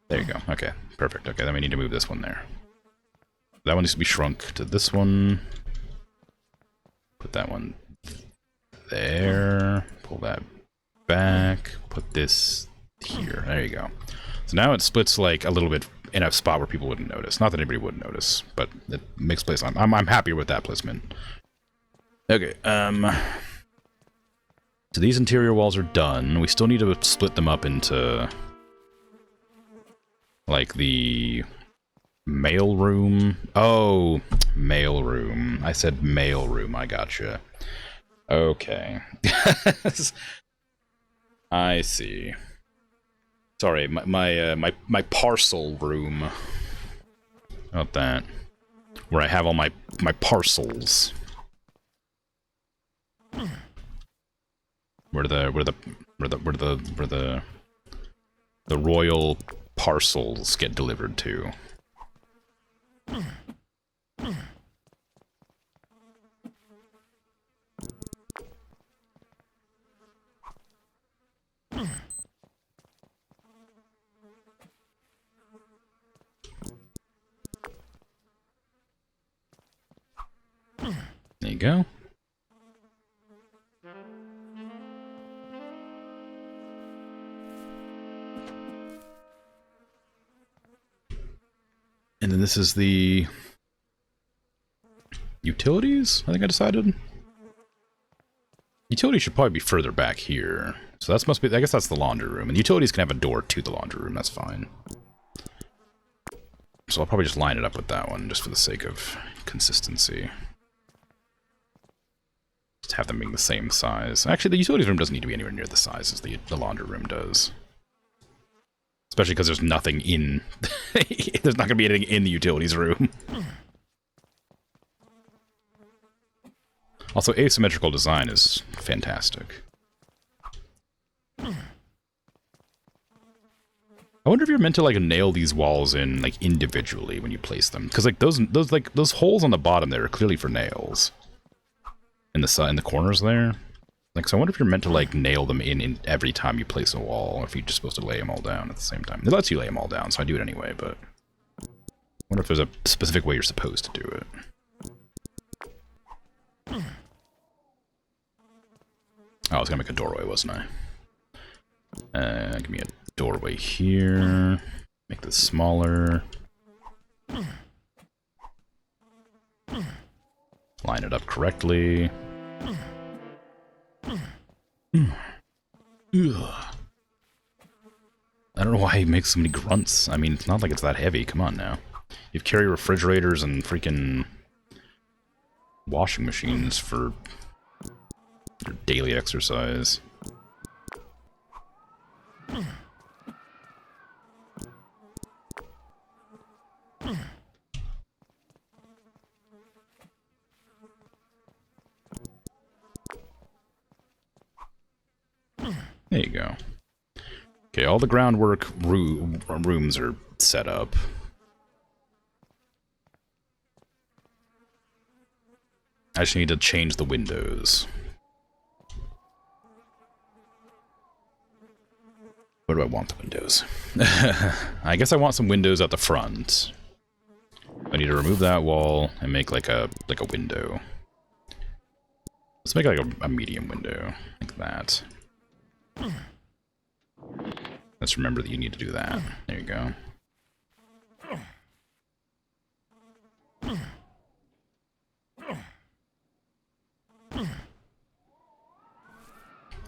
There you go. Okay, perfect. Okay, then we need to move this one there. That one needs to be shrunk to this one. Put that one there. Pull that back. Put this here. There you go. So now it splits like a little bit in a spot where people wouldn't notice. Not that anybody would notice, but it makes place. I'm happier with that placement. Okay. So these interior walls are done. We still need to split them up into, like, the mail room. Oh, mail room. I said mail room. I gotcha. Okay. I see. Sorry, my parcel room. How about that? Where I have all my parcels. Where the royal parcels get delivered to. There you go. And then this is the utilities, I think I decided. Utilities should probably be further back here. So that's must be, I guess that's the laundry room. And utilities can have a door to the laundry room, that's fine. So I'll probably just line it up with that one, just for the sake of consistency. Just have them being the same size. Actually, the utilities room doesn't need to be anywhere near the size as the laundry room does. Especially because there's nothing in... there's not going to be anything in the utilities room. Also, asymmetrical design is fantastic. I wonder if you're meant to, like, nail these walls in, like, individually when you place them. Because, like, those holes on the bottom there are clearly for nails. In the corners there. Like, so I wonder if you're meant to, like, nail them in every time you place a wall, or if you're just supposed to lay them all down at the same time. It lets you lay them all down, so I do it anyway, but... I wonder if there's a specific way you're supposed to do it. Oh, I was gonna make a doorway, wasn't I? Give me a doorway here. Make this smaller. Line it up correctly. I don't know why he makes so many grunts. I mean, it's not like it's that heavy. Come on now. You carry refrigerators and freaking washing machines for your daily exercise. There you go. Okay, all the groundwork rooms are set up. I just need to change the windows. Where do I want the windows? I guess I want some windows at the front. I need to remove that wall and make like a window. Let's make like a medium window, like that. Let's remember that you need to do that. There you go.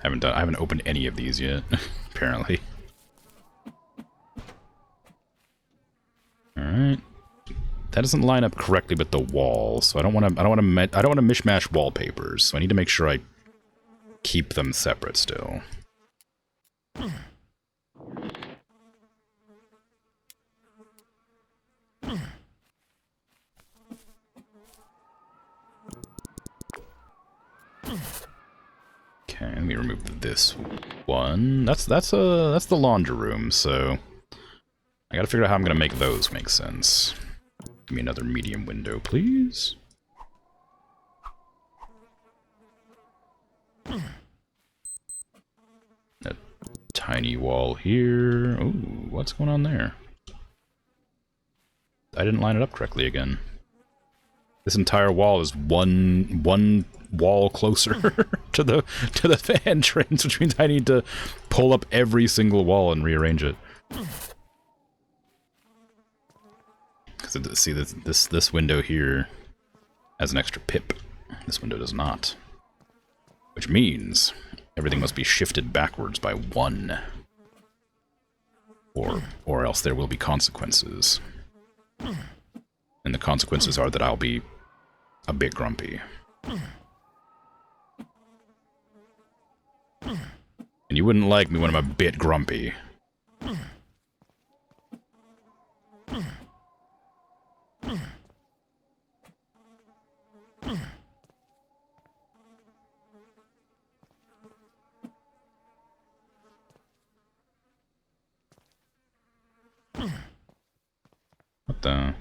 I haven't opened any of these yet, apparently. All right. That doesn't line up correctly with the wall, so I don't want to mishmash wallpapers. So I need to make sure I keep them separate still. Okay, let me remove this one. That's the laundry room, so I gotta figure out how I'm gonna make those make sense. Give me another medium window, please. A tiny wall here. Ooh, what's going on there? I didn't line it up correctly again. This entire wall is one wall closer to the entrance, which means I need to pull up every single wall and rearrange it. Because see, this window here has an extra pip. This window does not. Which means Everything must be shifted backwards by 1. Or else there will be consequences. And the consequences are that I'll be a bit grumpy. And you wouldn't like me when I'm a bit grumpy. What the?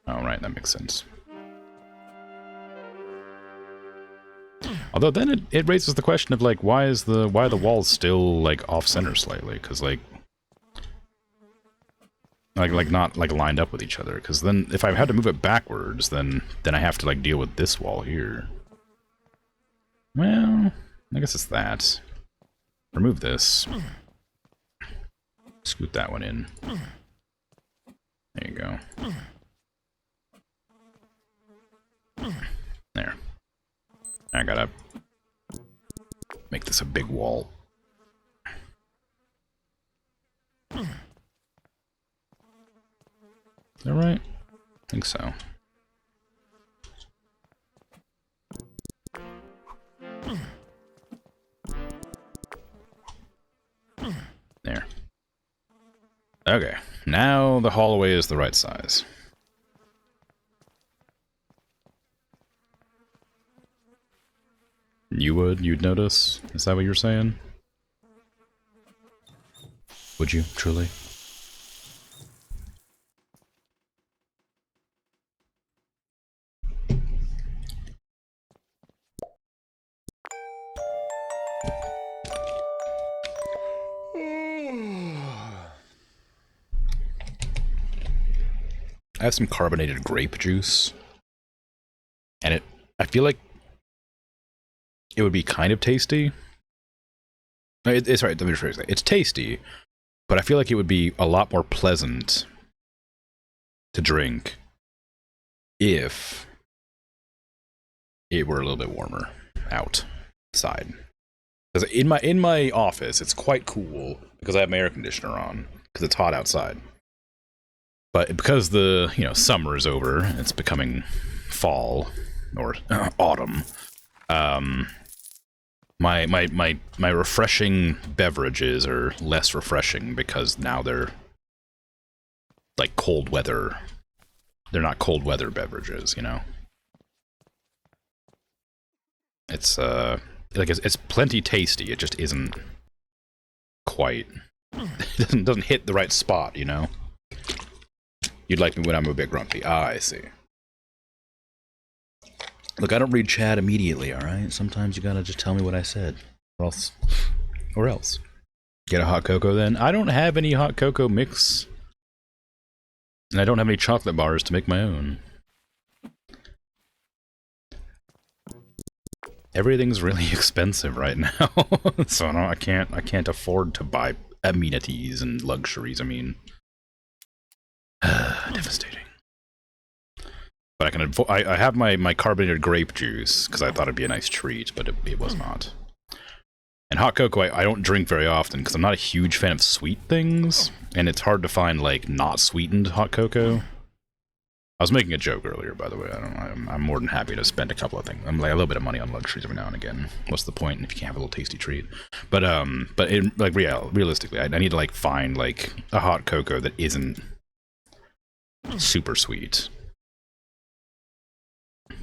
Oh, right, that makes sense. Although then it raises the question of like why are the walls still like off center slightly? Because like not like lined up with each other. Because then if I had to move it backwards, then I have to like deal with this wall here. Well, I guess it's that. Remove this. Scoot that one in. There you go. There. I gotta make this a big wall. Is that right? I think so. There. Okay, now the hallway is the right size. You'd notice? Is that what you're saying? Would you, truly? I have some carbonated grape juice. And I feel like it would be kind of tasty. It's right, let me rephrase that. It's tasty, but I feel like it would be a lot more pleasant to drink if it were a little bit warmer outside. Because in my office, it's quite cool because I have my air conditioner on because it's hot outside. But because the summer is over, it's becoming fall or autumn. My refreshing beverages are less refreshing because now they're like cold weather. They're not cold weather beverages, you know. It's like it's plenty tasty. It just isn't quite. It doesn't hit the right spot, you know. You'd like me when I'm a bit grumpy. Ah, I see. Look, I don't read chat immediately, alright? Sometimes you gotta just tell me what I said. Or else. Get a hot cocoa then. I don't have any hot cocoa mix. And I don't have any chocolate bars to make my own. Everything's really expensive right now. So no, I can't afford to buy amenities and luxuries, I mean. Devastating. But I have my carbonated grape juice, because I thought it'd be a nice treat, but it was not. And hot cocoa, I don't drink very often, because I'm not a huge fan of sweet things, and it's hard to find, like, not sweetened hot cocoa. I was making a joke earlier, by the way. I'm more than happy to spend a couple of things. I'm like a little bit of money on luxuries every now and again. What's the point if you can't have a little tasty treat? But realistically, I need to, like, find, like, a hot cocoa that isn't super sweet.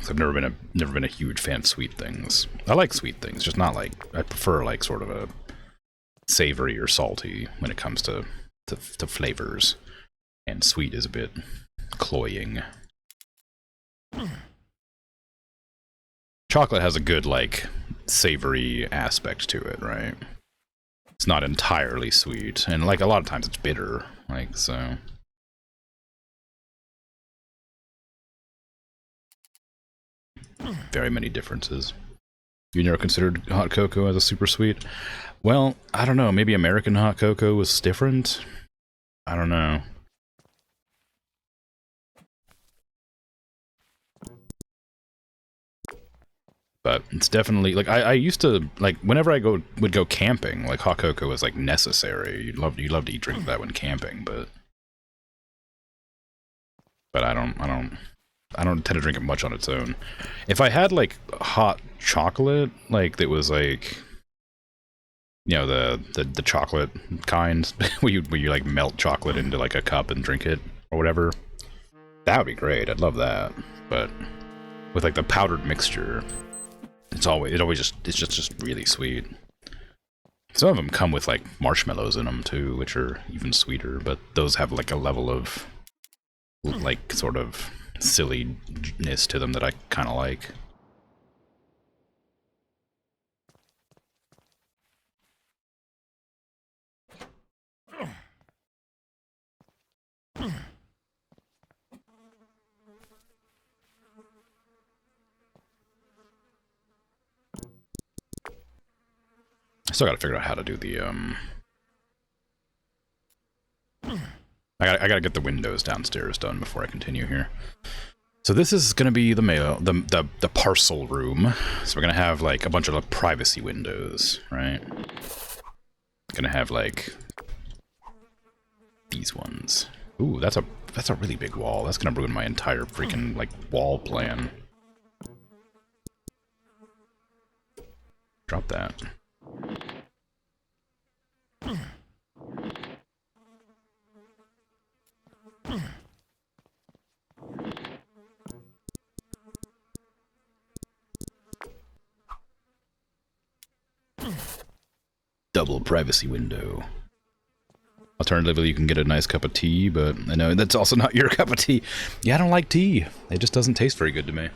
I've never been a huge fan of sweet things. I like sweet things, just not like I prefer like sort of a savory or salty when it comes to flavors, and sweet is a bit cloying. Chocolate has a good like savory aspect to it, right? It's not entirely sweet, and like a lot of times it's bitter, like so. Very many differences. You never considered hot cocoa as a super sweet? Well, I don't know. Maybe American hot cocoa was different? I don't know. But it's definitely like I used to like whenever I would go camping, like hot cocoa was like necessary. You'd love to drink that when camping, but I don't tend to drink it much on its own. If I had like hot chocolate, like that was like, you know, the chocolate kind where you like melt chocolate into like a cup and drink it or whatever, that would be great. I'd love that. But with like the powdered mixture, it's just really sweet. Some of them come with like marshmallows in them too, which are even sweeter, but those have like a level of like sort of silliness to them that I kind of like. I still gotta figure out how to do the I gotta get the windows downstairs done before I continue here. So this is gonna be the mail, the parcel room. So we're gonna have like a bunch of like, privacy windows, right? Gonna have like these ones. Ooh, that's a really big wall. That's gonna ruin my entire freaking like wall plan. Drop that. Double privacy window. Alternatively, you can get a nice cup of tea, but I know that's also not your cup of tea. Yeah, I don't like tea. It just doesn't taste very good to me.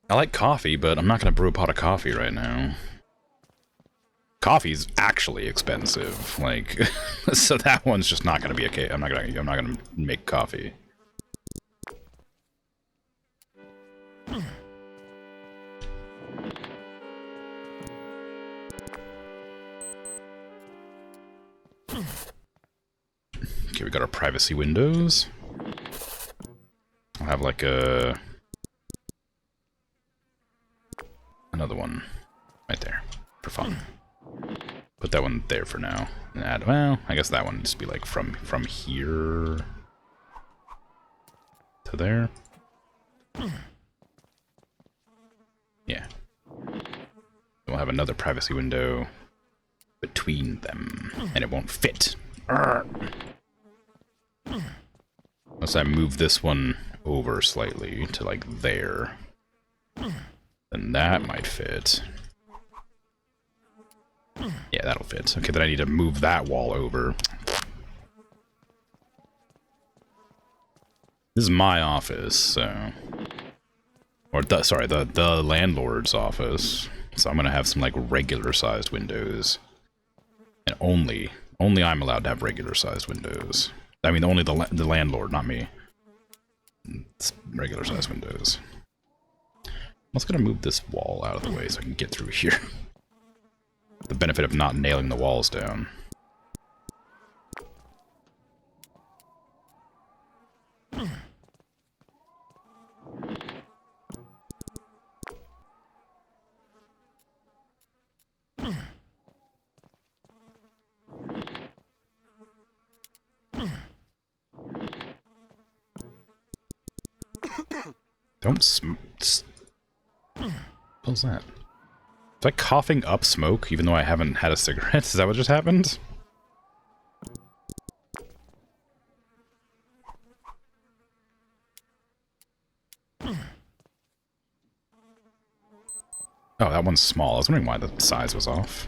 I like coffee, but I'm not going to brew a pot of coffee right now. Coffee's actually expensive, like, so that one's just not going to be okay. I'm not going to make coffee. Okay, we got our privacy windows. I'll have like another one right there for fun. Put that one there for now. And add, well, I guess that one needs to be like from here to there. Yeah. We'll have another privacy window between them, and it won't fit. Unless I move this one over slightly to like there, then that might fit. Yeah, that'll fit. Okay, then I need to move that wall over. This is my office, so... Or, sorry, the landlord's office. So I'm gonna have some, like, regular-sized windows. And only I'm allowed to have regular-sized windows. I mean, only the landlord, not me. It's regular-sized windows. I'm also gonna move this wall out of the way so I can get through here. The benefit of not nailing the walls down. Don't What's that? Is I coughing up smoke even though I haven't had a cigarette? Is that what just happened? Oh, that one's small. I was wondering why the size was off.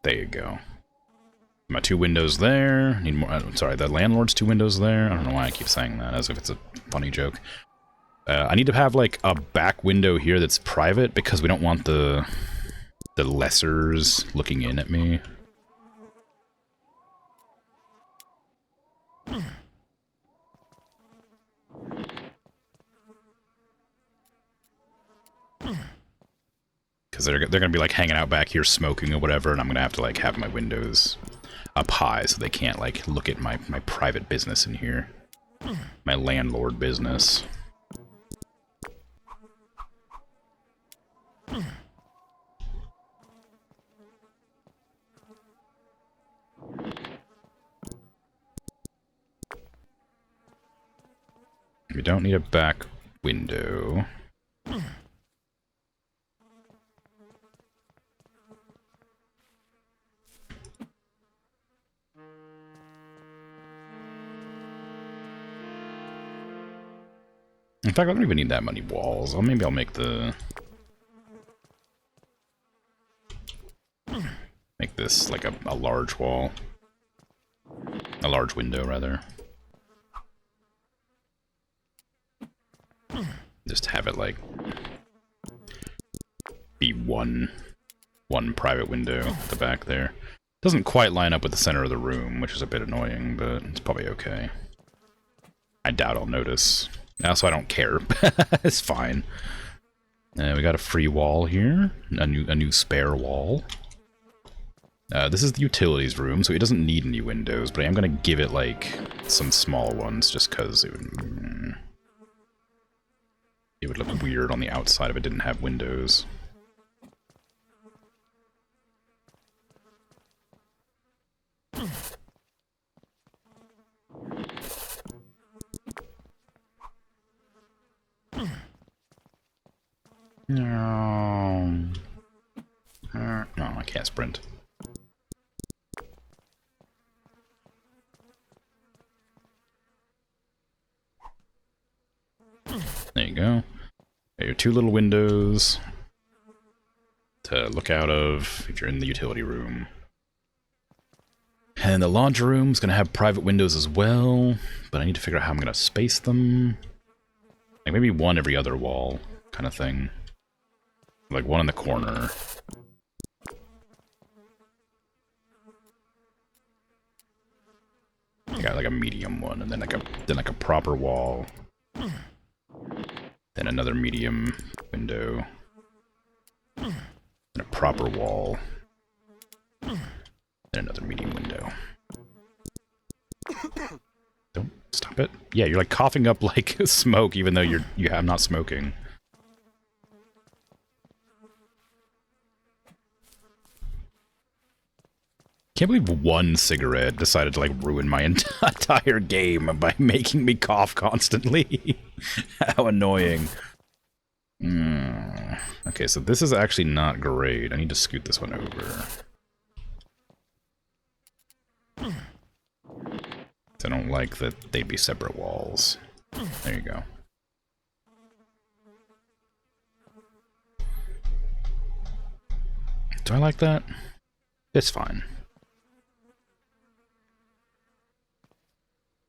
There you go. My two windows there. Need more. Sorry, the landlord's two windows there. I don't know why I keep saying that, as if it's a funny joke. I need to have like a back window here that's private because we don't want the lessers looking in at me. Because they're gonna be like hanging out back here smoking or whatever, and I'm gonna have to like have my windows up high so they can't like look at my private business in here, my landlord business. We don't need a back window. In fact, I don't even need that many walls. Maybe I'll make this like a large wall. A large window, rather. Just have it like be one private window at the back there. Doesn't quite line up with the center of the room, which is a bit annoying, but it's probably okay. I doubt I'll notice. Also, I don't care. It's fine. We got a free wall here, a new spare wall. This is the utilities room, so it doesn't need any windows, but I am gonna give it like some small ones, just because it would look weird on the outside if it didn't have windows. No, I can't sprint. There you go. Got your two little windows to look out of if you're in the utility room. And the laundry room's gonna have private windows as well, but I need to figure out how I'm gonna space them. Like maybe one every other wall kind of thing. Like one in the corner. I got like a medium one, and then like a proper wall. Then another medium window. And a proper wall. And another medium window. Don't stop it. Yeah, you're like coughing up like smoke, even though I'm not smoking. Can't believe one cigarette decided to like ruin my entire game by making me cough constantly. How annoying. Okay, so this is actually not great. I need to scoot this one over. I don't like that they'd be separate walls. There you go. Do I like that? It's fine.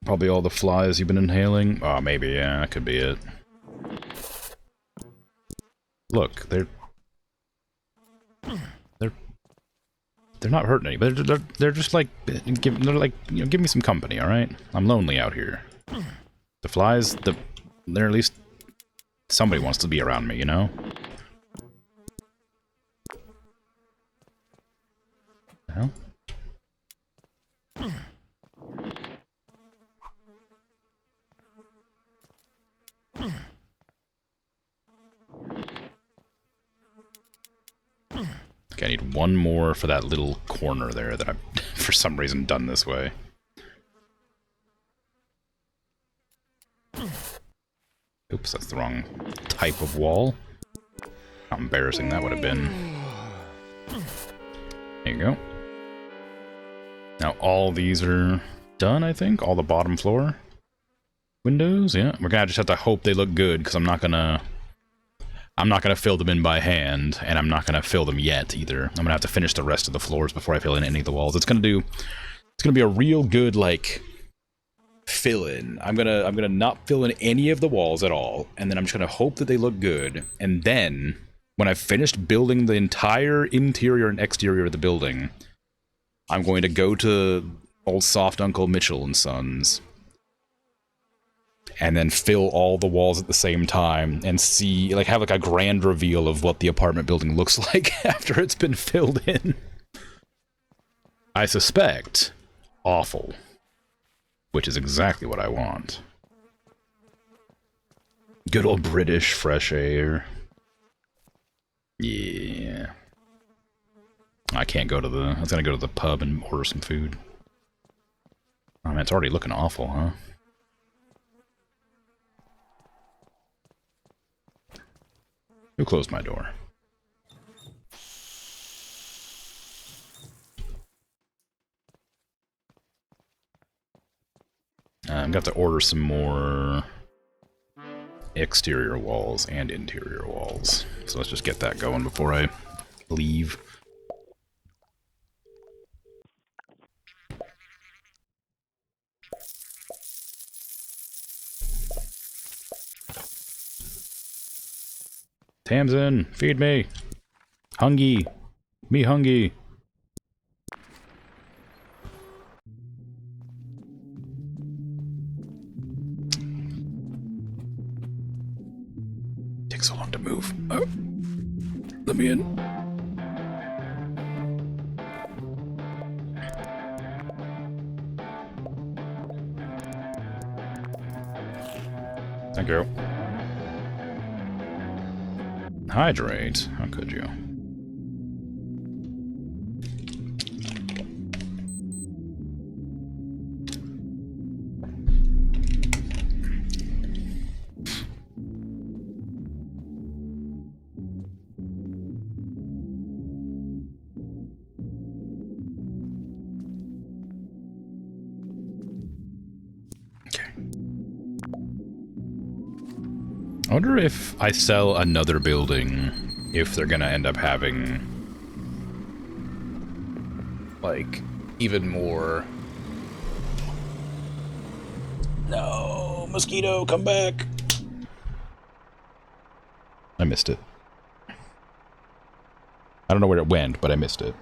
Probably all the flies you've been inhaling. Oh, maybe, yeah, that could be it. Look, they're not hurting anybody. They're just like, they're like, you know, give me some company, all right? I'm lonely out here. The flies, they're at least somebody wants to be around me, you know? The hell? Okay, I need one more for that little corner there that I've, for some reason, done this way. Oops, that's the wrong type of wall. How embarrassing that would have been. There you go. Now all these are done, I think. All the bottom floor windows, yeah. We're gonna just have to hope they look good, because I'm not gonna fill them in by hand, and I'm not gonna fill them yet either. I'm gonna have to finish the rest of the floors before I fill in any of the walls. It's gonna be a real good like fill in. I'm gonna not fill in any of the walls at all, and then I'm just gonna hope that they look good. And then when I've finished building the entire interior and exterior of the building, I'm going to go to old soft Uncle Mitchell and Sons and then fill all the walls at the same time and see, like, have like a grand reveal of what the apartment building looks like after it's been filled in. I suspect awful, which is exactly what I want. Good old British fresh air. Yeah. I can't go to the... I was gonna go to the pub and order some food. Oh man, it's already looking awful, huh? Who closed my door? I've got to order some more exterior walls and interior walls. So let's just get that going before I leave. Tamsin, feed me. Hungry. Me hungry. Takes so long to move. Oh. Let me in. Thank you. Hydrate? How could you? I wonder if I sell another building, if they're gonna end up having, like, even more... No, mosquito, come back! I missed it. I don't know where it went, but I missed it.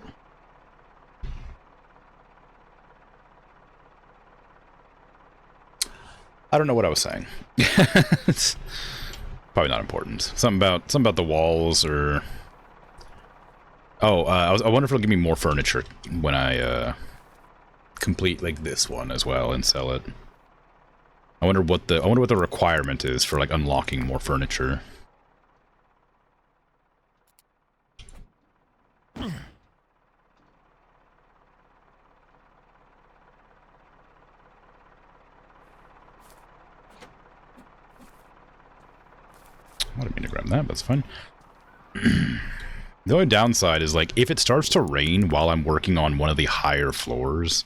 I don't know what I was saying. It's probably not important. Something about the walls, or... Oh, I wonder if it'll give me more furniture when I complete like this one as well and sell it. I wonder what the requirement is for like unlocking more furniture. I didn't mean to grab that, but that's fine. The only downside is, like, if it starts to rain while I'm working on one of the higher floors,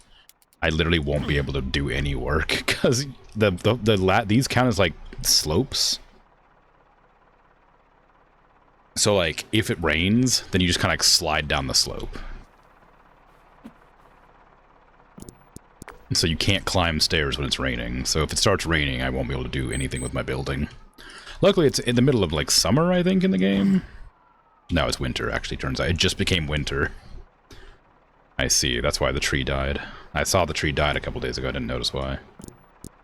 I literally won't be able to do any work, because these count as, like, slopes. So, like, if it rains, then you just kind of, like, slide down the slope. So you can't climb stairs when it's raining. So if it starts raining, I won't be able to do anything with my building. Luckily, it's in the middle of, like, summer, I think, in the game. No, it's winter, actually, turns out. It just became winter. I see, that's why the tree died. I saw the tree died a couple days ago, I didn't notice why. I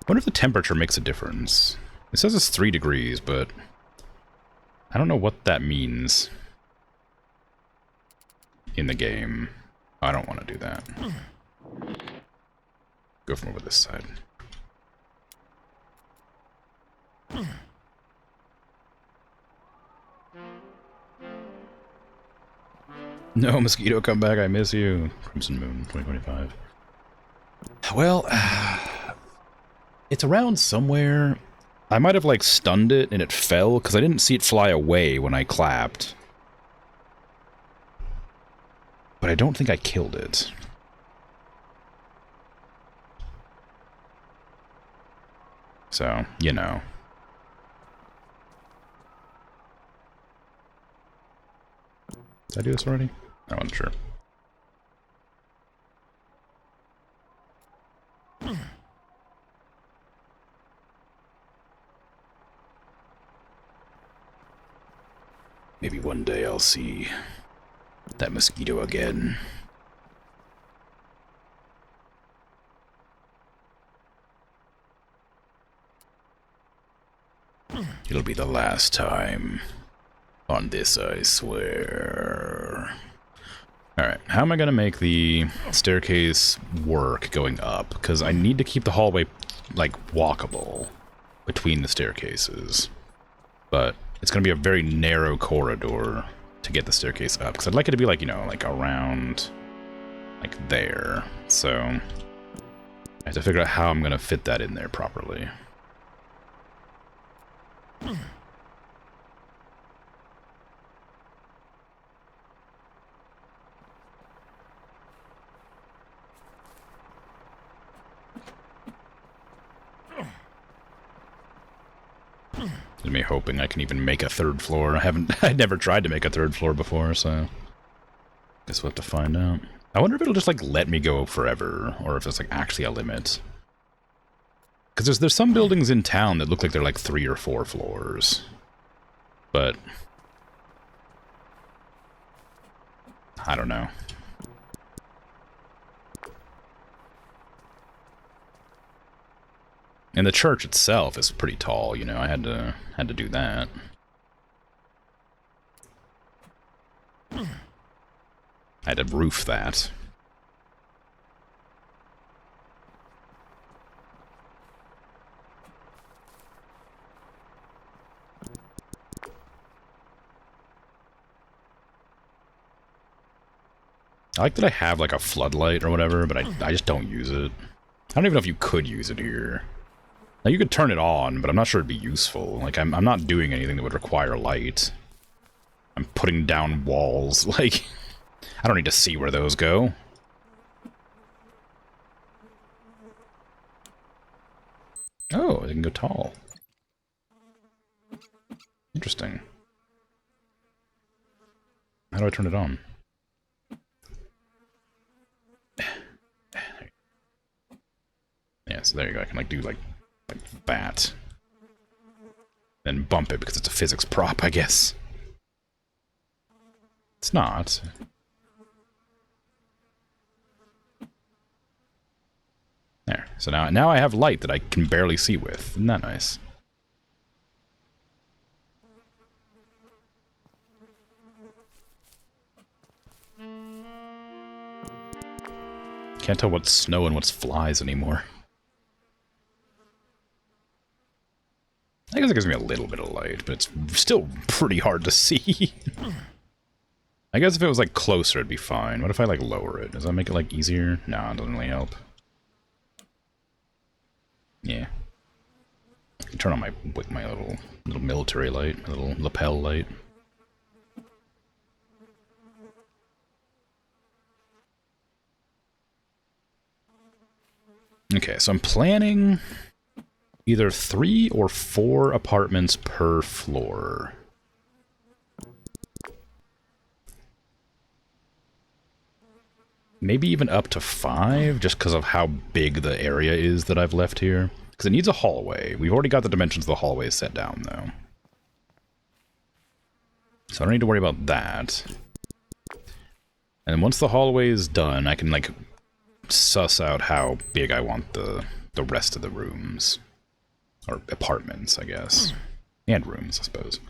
wonder if the temperature makes a difference. It says it's 3 degrees, but... I don't know what that means. In the game. I don't want to do that. Go from over this side. No, mosquito, come back, I miss you. Krimzonmoon, 2025. Well, it's around somewhere. I might have, like, stunned it and it fell, because I didn't see it fly away when I clapped. But I don't think I killed it. So, you know. Did I do this already? I wasn't sure. Maybe one day I'll see that mosquito again. It'll be the last time. On this, I swear. Alright, how am I going to make the staircase work going up? Because I need to keep the hallway, like, walkable between the staircases. But it's going to be a very narrow corridor to get the staircase up. Because I'd like it to be, like, you know, like around, like, there. So I have to figure out how I'm going to fit that in there properly. Me hoping I can even make a third floor. I'd never tried to make a third floor before, so guess we'll have to find out. I wonder if it'll just like let me go forever, or if there's like actually a limit. Because there's some buildings in town that look like they're like 3 or 4 floors, but I don't know. And the church itself is pretty tall, you know, I had to do that. I had to roof that. I like that I have like a floodlight or whatever, but I just don't use it. I don't even know if you could use it here. Now, you could turn it on, but I'm not sure it'd be useful. Like, I'm not doing anything that would require light. I'm putting down walls. Like, I don't need to see where those go. Oh, they can go tall. Interesting. How do I turn it on? Yeah, so there you go. I can, like, do, like that. Then bump it because it's a physics prop, I guess. It's not. There. So now I have light that I can barely see with. Isn't that nice? Can't tell what's snow and what's flies anymore. I guess it gives me a little bit of light, but it's still pretty hard to see. I guess if it was, like, closer, it'd be fine. What if I, like, lower it? Does that make it, like, easier? No, it doesn't really help. Yeah. I can turn on my little military light, my little lapel light. Okay, so I'm planning either 3 or 4 apartments per floor. Maybe even up to 5, just because of how big the area is that I've left here. Because it needs a hallway. We've already got the dimensions of the hallway set down, though. So I don't need to worry about that. And then once the hallway is done, I can, like, suss out how big I want the rest of the rooms. Or apartments, I guess. And rooms, I suppose.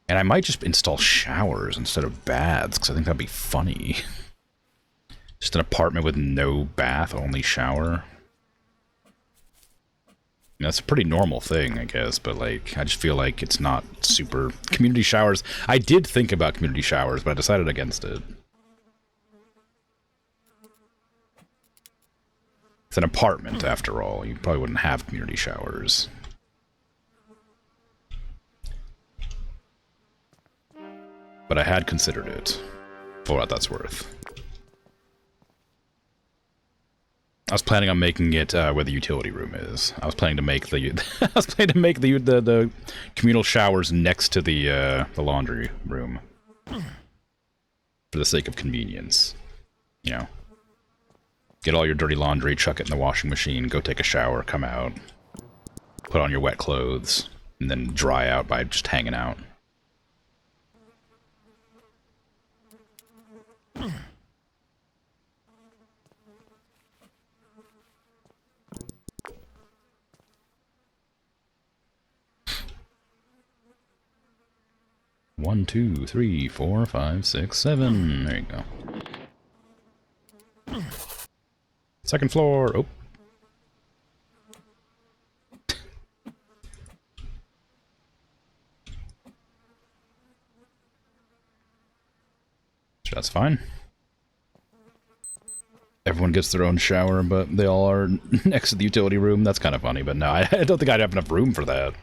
And I might just install showers instead of baths, because I think that'd be funny. Just an apartment with no bath, only shower. That's a pretty normal thing, I guess, but, like, I just feel like it's not super... Community showers... I did think about community showers, but I decided against it. It's an apartment, after all. You probably wouldn't have community showers. But I had considered it, for what that's worth. I was planning on making it where the utility room is. I was planning to make the the communal showers next to the laundry room, for the sake of convenience. You know, get all your dirty laundry, chuck it in the washing machine, go take a shower, come out, put on your wet clothes, and then dry out by just hanging out. 1, 2, 3, 4, 5, 6, 7. There you go. Second floor. Oh. That's fine. Everyone gets their own shower, but they all are next to the utility room. That's kind of funny, but no, I don't think I'd have enough room for that.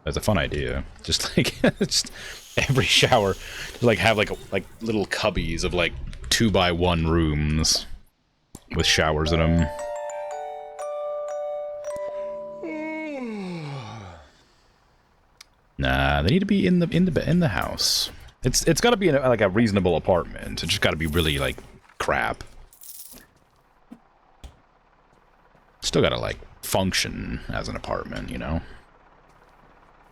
That's a fun idea. Just like just every shower, just like have like little cubbies of like 2x1 rooms with showers in them. Nah, they need to be in the house. It's got to be in like a reasonable apartment. It's just got to be really like crap. Still got to like function as an apartment, you know.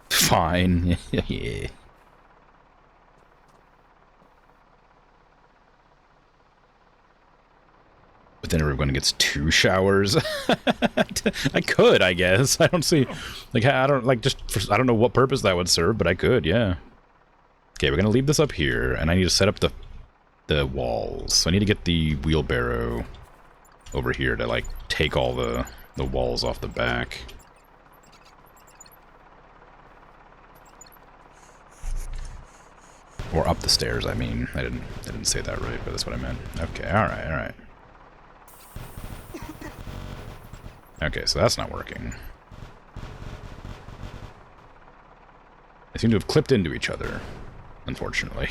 Fine. Yeah. But then everyone gets 2 showers. I could, I guess. I don't see, like, I don't like just. I don't know what purpose that would serve, but I could, yeah. Okay, we're gonna leave this up here, and I need to set up the walls. So I need to get the wheelbarrow over here to like take all the walls off the back. Or up the stairs, I mean. I didn't say that right, but that's what I meant. Okay, alright, alright. Okay, so that's not working. They seem to have clipped into each other, unfortunately.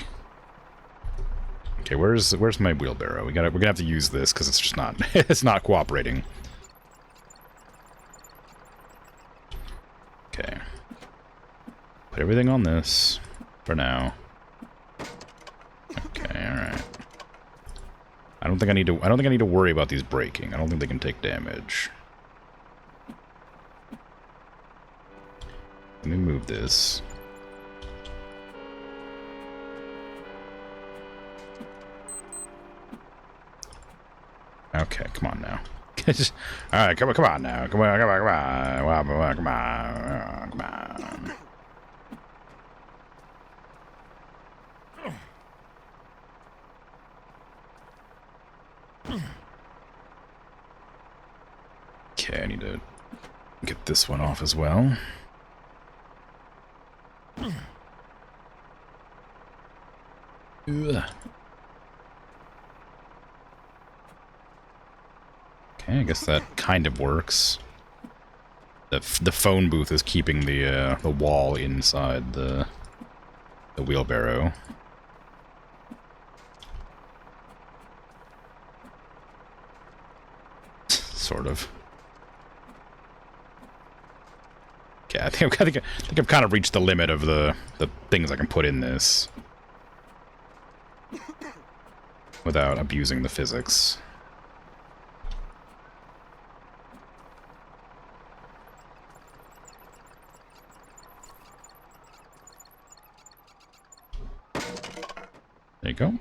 Okay, where's my wheelbarrow? We're gonna have to use this because it's just not it's not cooperating. Okay. Put everything on this for now. Okay, alright. I don't think I need to worry about these breaking. I don't think they can take damage. Let me move this. Okay, come on now. Alright, come on now. Come on. Okay, I need to get this one off as well. Ugh. Okay, I guess that kind of works. The phone booth is keeping the wall inside the wheelbarrow. Sort of. Okay, I think I've kind of reached the limit of the things I can put in this without abusing the physics. There you go.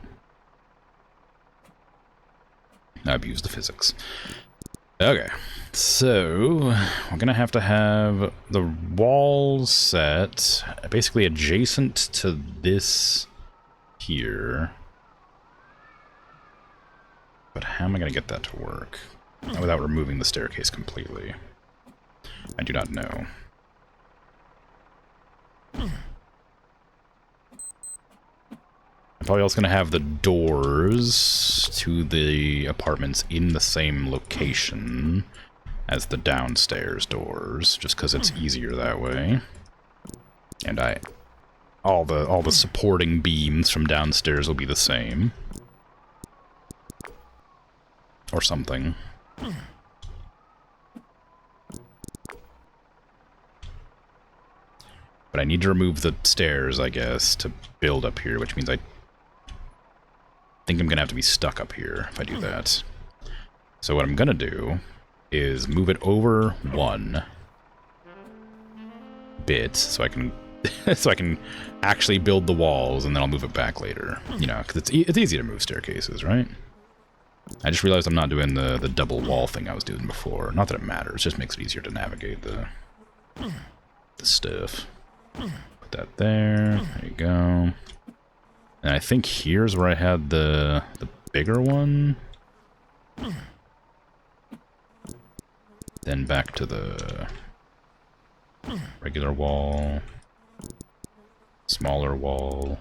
I abused the physics. Okay, so we're gonna have to have the walls set basically adjacent to this here. But how am I gonna get that to work without removing the staircase completely? I do not know. I'm probably also going to have the doors to the apartments in the same location as the downstairs doors, just because it's easier that way. And all the supporting beams from downstairs will be the same. Or something. But I need to remove the stairs, I guess, to build up here, which means I think I'm gonna have to be stuck up here if I do that. So what I'm gonna do is move it over 1 bit so I can so I can actually build the walls, and then I'll move it back later. You know, because it's easy to move staircases, right? I just realized I'm not doing the double wall thing I was doing before. Not that it matters, it just makes it easier to navigate the stuff. Put that there. There you go. And I think here's where I had the bigger one. Then back to the regular wall. Smaller wall.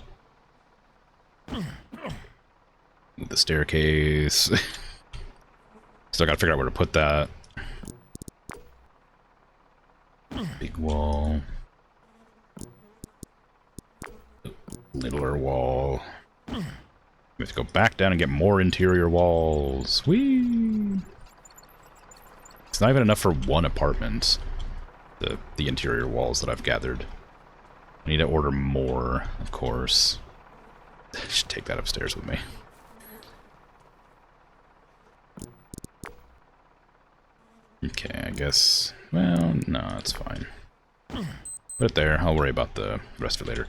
The staircase. Still gotta figure out where to put that. Big wall. Littler wall. We have to go back down and get more interior walls. Whee! It's not even enough for one apartment. The interior walls that I've gathered. I need to order more, of course. I should take that upstairs with me. Okay, I guess... Well, no, it's fine. Put it there. I'll worry about the rest of it later.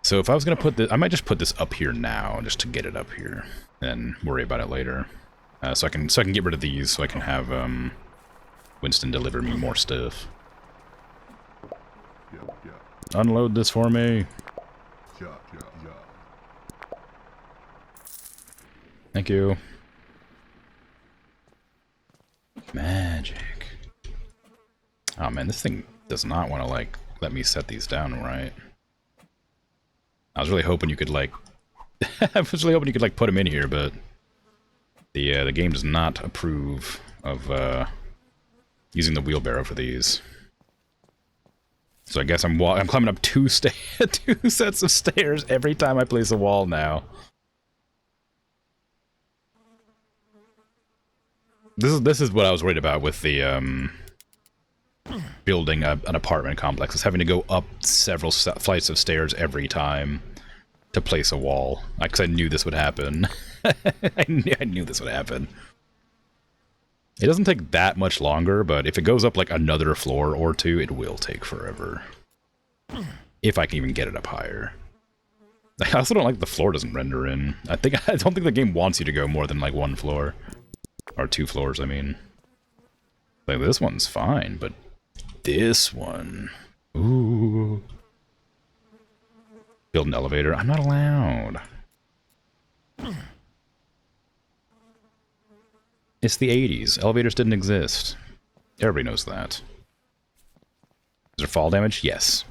So if I was going to put this... I might just put this up here now, just to get it up here. And worry about it later. So I can get rid of these, so I can have Winston deliver me more stuff. Unload this for me. Thank you. Magic. Oh man, this thing does not want to, like, let me set these down right. I was really hoping you could, like... I was really hoping you could, like, put them in here, but... The game does not approve of, using the wheelbarrow for these. So I guess I'm climbing up two sets of stairs every time I place a wall now. This is what I was worried about with the building an apartment complex, is having to go up several flights of stairs every time to place a wall. Because I knew this would happen. I knew this would happen. It doesn't take that much longer, but if it goes up like another floor or two, it will take forever. If I can even get it up higher. I also don't like the floor doesn't render in. I don't think the game wants you to go more than like one floor. Or two floors, I mean. Like, this one's fine, but this one... Ooh. Build an elevator. I'm not allowed. It's the 80s. Elevators didn't exist. Everybody knows that. Is there fall damage? Yes.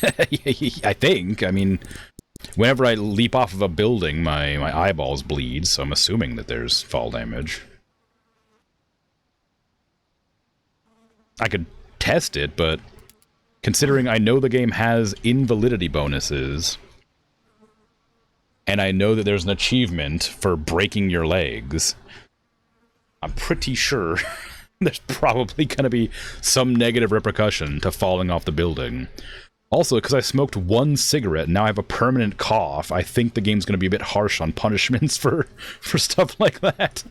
I think. I mean, whenever I leap off of a building, my eyeballs bleed, so I'm assuming that there's fall damage. I could test it, but considering I know the game has invalidity bonuses, and I know that there's an achievement for breaking your legs, I'm pretty sure there's probably going to be some negative repercussion to falling off the building. Also, because I smoked one cigarette and now I have a permanent cough, I think the game's going to be a bit harsh on punishments for stuff like that.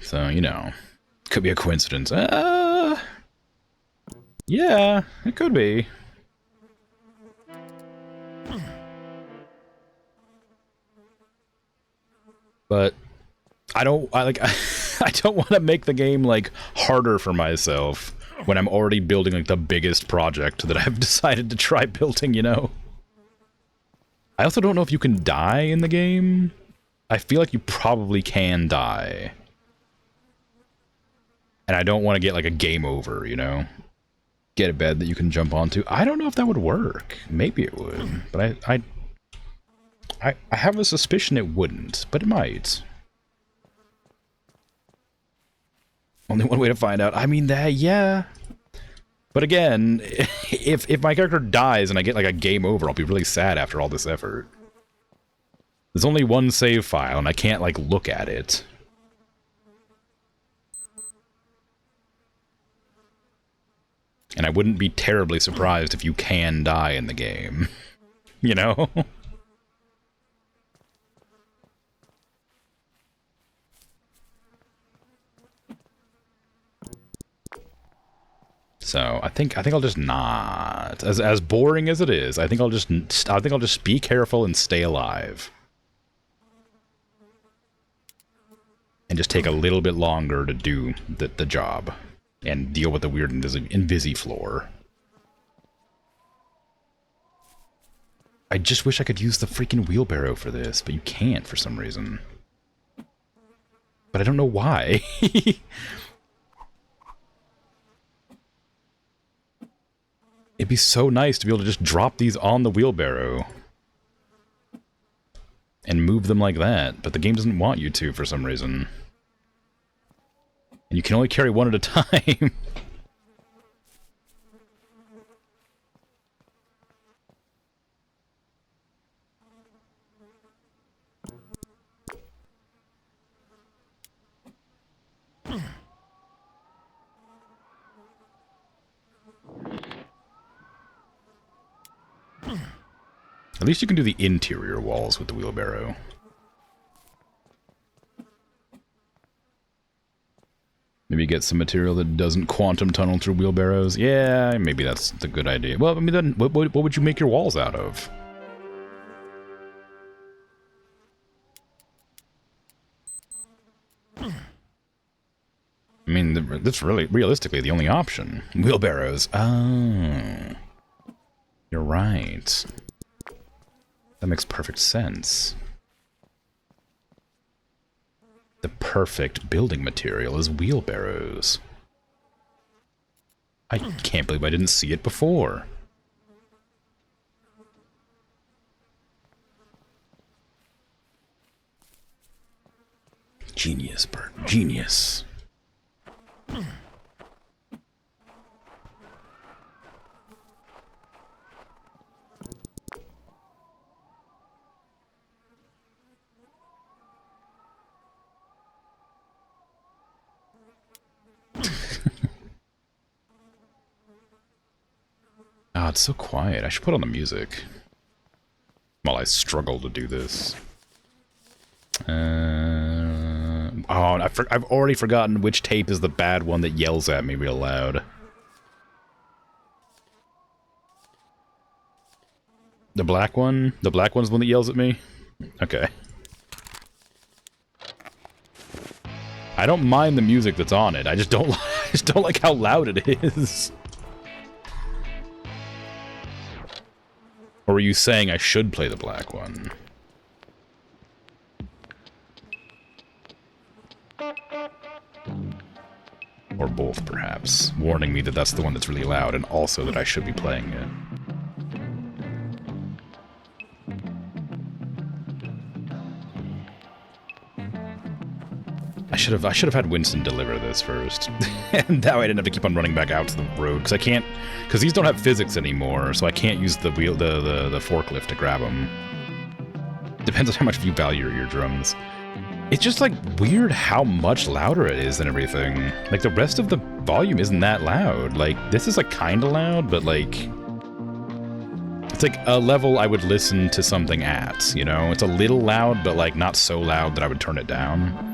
So, you know, could be a coincidence. Yeah, it could be. But I don't want to make the game like harder for myself when I'm already building like the biggest project that I've decided to try building, you know. I also don't know if you can die in the game. I feel like you probably can die. And I don't want to get like a game over, you know? Get a bed that you can jump onto. I don't know if that would work. Maybe it would. But I have a suspicion it wouldn't, but it might. Only one way to find out. I mean, yeah. But again, if my character dies and I get like a game over, I'll be really sad after all this effort. There's only one save file and I can't like look at it. And I wouldn't be terribly surprised if you can die in the game. You know? So I think I'll just not. As boring as it is, I think I'll just be careful and stay alive. And just take a little bit longer to do the job. and deal with the weird invisi floor. I just wish I could use the freaking wheelbarrow for this, but you can't for some reason. But I don't know why. It'd be so nice to be able to just drop these on the wheelbarrow and move them like that, but the game doesn't want you to for some reason. And you can only carry one at a time. At least you can do the interior walls with the wheelbarrow. Maybe get some material that doesn't quantum tunnel through wheelbarrows. Yeah, maybe that's the good idea. Well, I mean, then what would you make your walls out of? I mean, that's really, realistically, the only option. Wheelbarrows. Oh. You're right. That makes perfect sense. The perfect building material is wheelbarrows. I can't believe I didn't see it before. Genius, Bert. Genius. Oh, it's so quiet. I should put on the music while I struggle to do this. I've already forgotten which tape is the bad one that yells at me real loud. The black one? The black one's the one that yells at me? Okay. I don't mind the music that's on it. I just don't like how loud it is. Or were you saying I should play the black one? Or both, perhaps. Warning me that that's the one that's really loud, and also that I should be playing it. I should have had Winston deliver this first. And that way I didn't have to keep on running back out to the road, because I can't, because these don't have physics anymore, so I can't use the forklift to grab them. Depends on how much you value your eardrums. It's just like weird how much louder it is than everything. Like the rest of the volume isn't that loud. Like this is like kind of loud, but like it's like a level I would listen to something at, you know? It's a little loud, but like not so loud that I would turn it down.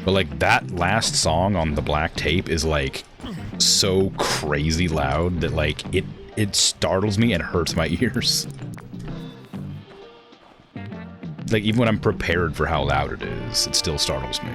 But like that last song on the black tape is like so crazy loud that like it startles me and hurts my ears. Like even when I'm prepared for how loud it is, it still startles me.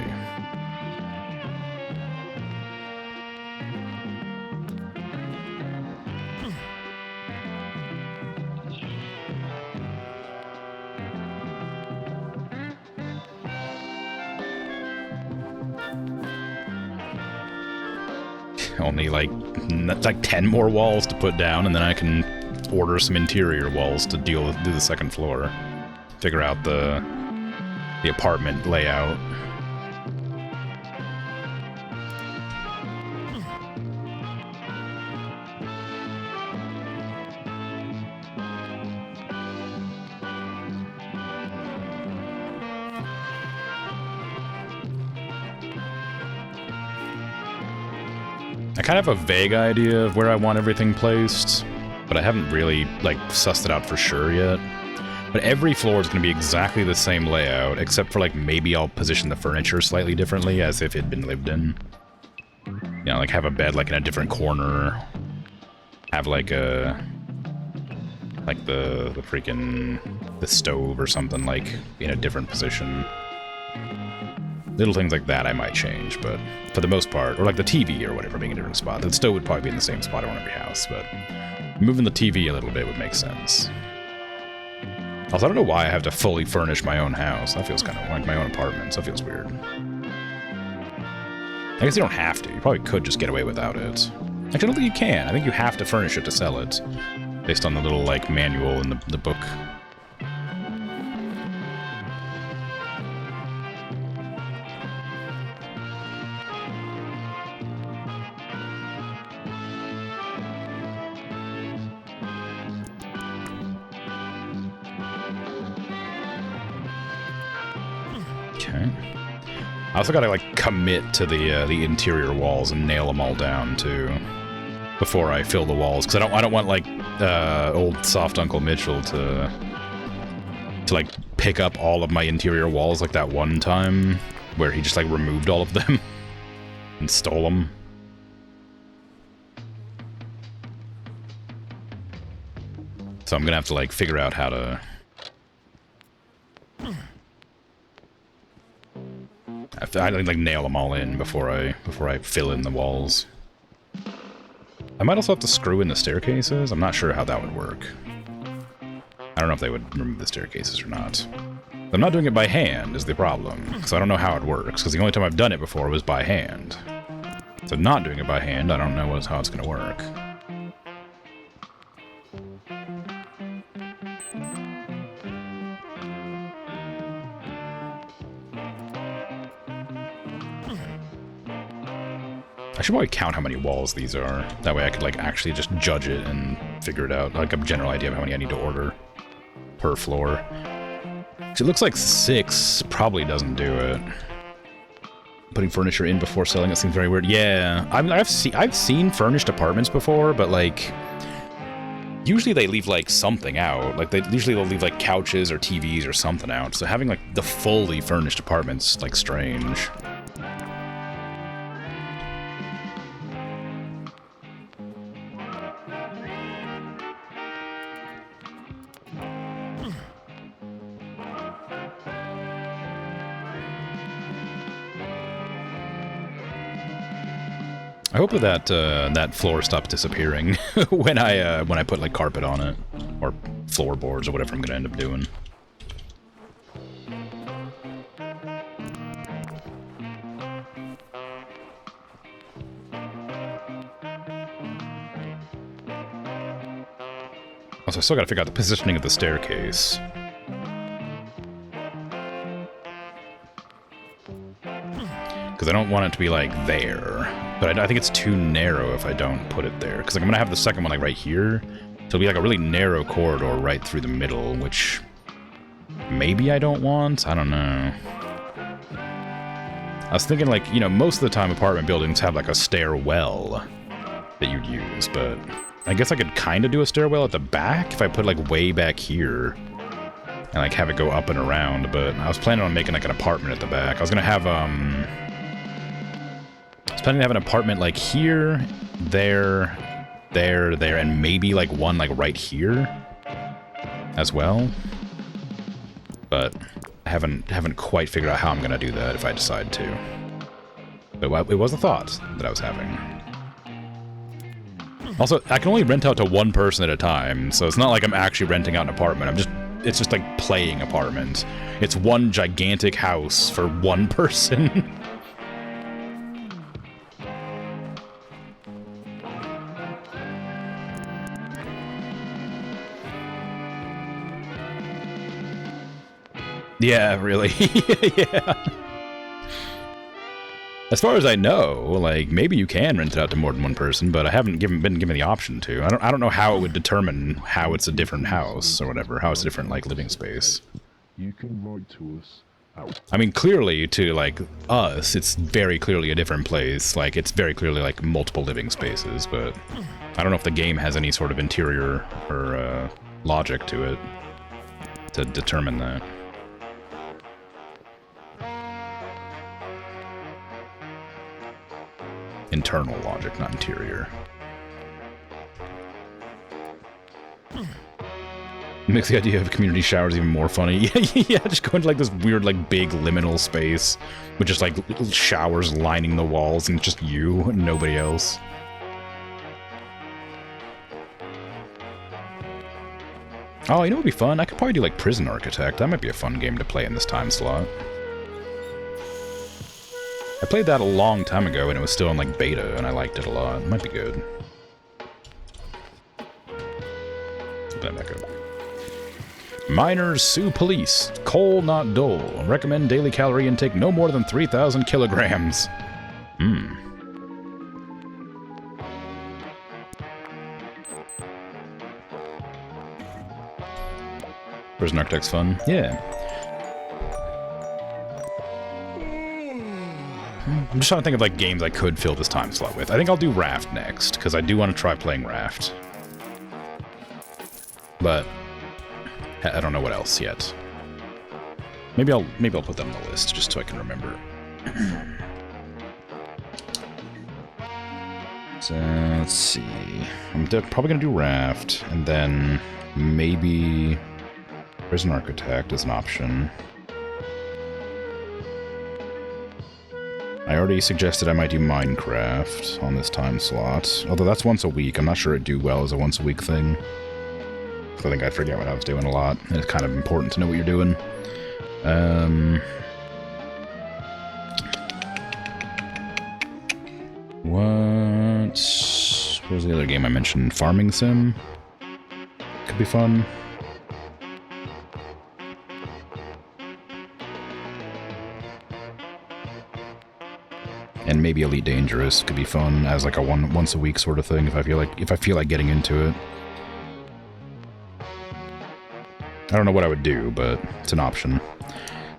Only like 10 more walls to put down, and then I can order some interior walls to do the second floor. Figure out the apartment layout. I kind of have a vague idea of where I want everything placed, but I haven't really, like, sussed it out for sure yet. But every floor is going to be exactly the same layout, except for, like, maybe I'll position the furniture slightly differently, as if it'd been lived in. You know, like, have a bed, like, in a different corner. Have, like, a... like, the freaking... the stove or something, like, in a different position. Little things like that I might change, but for the most part, or like the TV or whatever being a different spot, that still would probably be in the same spot on every house, but moving the TV a little bit would make sense. Also, I don't know why I have to fully furnish my own house. That feels kind of like my own apartment, so that feels weird. I guess you don't have to. You probably could just get away without it. Actually, I don't think you can. I think you have to furnish it to sell it, based on the little, like, manual in the book. Okay. I also gotta, like, commit to the interior walls and nail them all down, too, before I fill the walls, because I don't want, like, old soft Uncle Mitchell to like, pick up all of my interior walls like that one time, where he just, like, removed all of them and stole them. So I'm gonna have to, like, figure out how to... I like nail them all in before I fill in the walls. I might also have to screw in the staircases. I'm not sure how that would work. I don't know if they would remove the staircases or not. I'm not doing it by hand is the problem, because I don't know how it works, because the only time I've done it before was by hand. So not doing it by hand, I don't know how it's going to work. I should probably count how many walls these are. That way I could, like, actually just judge it and figure it out. Like, a general idea of how many I need to order per floor. So it looks like 6 probably doesn't do it. Putting furniture in before selling it seems very weird. Yeah, I mean, I've seen furnished apartments before, but, like, usually they leave, like, something out. Like, they'll leave, like, couches or TVs or something out. So having, like, the fully furnished apartment's, like, strange. I hope that that floor stops disappearing when I put, like, carpet on it, or floorboards or whatever I'm gonna end up doing. Also, I still gotta figure out the positioning of the staircase. Because I don't want it to be, like, there. But I think it's too narrow if I don't put it there. Because, like, I'm going to have the second one, like, right here. So it'll be, like, a really narrow corridor right through the middle, which maybe I don't want? I don't know. I was thinking, like, you know, most of the time apartment buildings have, like, a stairwell that you'd use. But I guess I could kind of do a stairwell at the back if I put, like, way back here. And, like, have it go up and around. But I was planning on making, like, an apartment at the back. I was going to have, I was planning to have an apartment, like, here, there, and maybe, like, one, like, right here as well. But I haven't quite figured out how I'm going to do that if I decide to. But it was a thought that I was having. Also, I can only rent out to one person at a time, so it's not like I'm actually renting out an apartment. It's just like playing apartment. It's one gigantic house for one person. Yeah, really. Yeah. As far as I know, like, maybe you can rent it out to more than one person, but I haven't been given the option to. I don't know how it would determine how it's a different house or whatever, how it's a different, like, living space. You can write to us. I mean, clearly to, like, us, it's very clearly a different place. Like, it's very clearly, like, multiple living spaces, but I don't know if the game has any sort of interior or logic to it to determine that. Internal logic, not interior. Makes the idea of community showers even more funny. Yeah, just go into like this weird, like big liminal space with just like showers lining the walls and just you and nobody else. Oh, you know what would be fun? I could probably do like Prison Architect. That might be a fun game to play in this time slot. I played that a long time ago and it was still in like beta and I liked it a lot. It might be good. Put that back up. Miners sue police. Coal not dole. Recommend daily calorie intake no more than 3,000 kilograms. Prison Architect's fun. Yeah. I'm just trying to think of like games I could fill this time slot with. I think I'll do Raft next, because I do want to try playing Raft. But I don't know what else yet. Maybe I'll put them on the list just so I can remember. So let's see. I'm probably gonna do Raft, and then maybe Prison Architect is an option. I already suggested I might do Minecraft on this time slot, although that's once a week. I'm not sure it'd do well as a once a week thing. I think I'd forget what I was doing a lot, and it's kind of important to know what you're doing. What was the other game I mentioned? Farming Sim? Could be fun. And maybe Elite Dangerous could be fun as like a once a week sort of thing if I feel like getting into it. I don't know what I would do, but it's an option.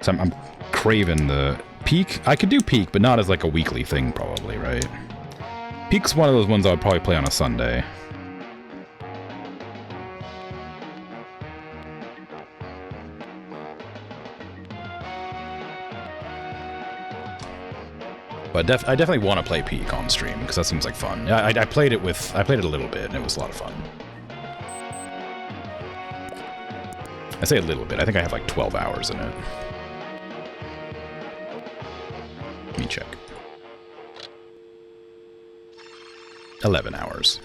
So I'm craving the Peak. I could do Peak, but not as like a weekly thing probably, right? Peak's one of those ones I would probably play on a Sunday. But I definitely want to play Peak on stream because that seems like fun. I played it a little bit and it was a lot of fun. I say a little bit. I think I have like 12 hours in it. Let me check. 11 hours.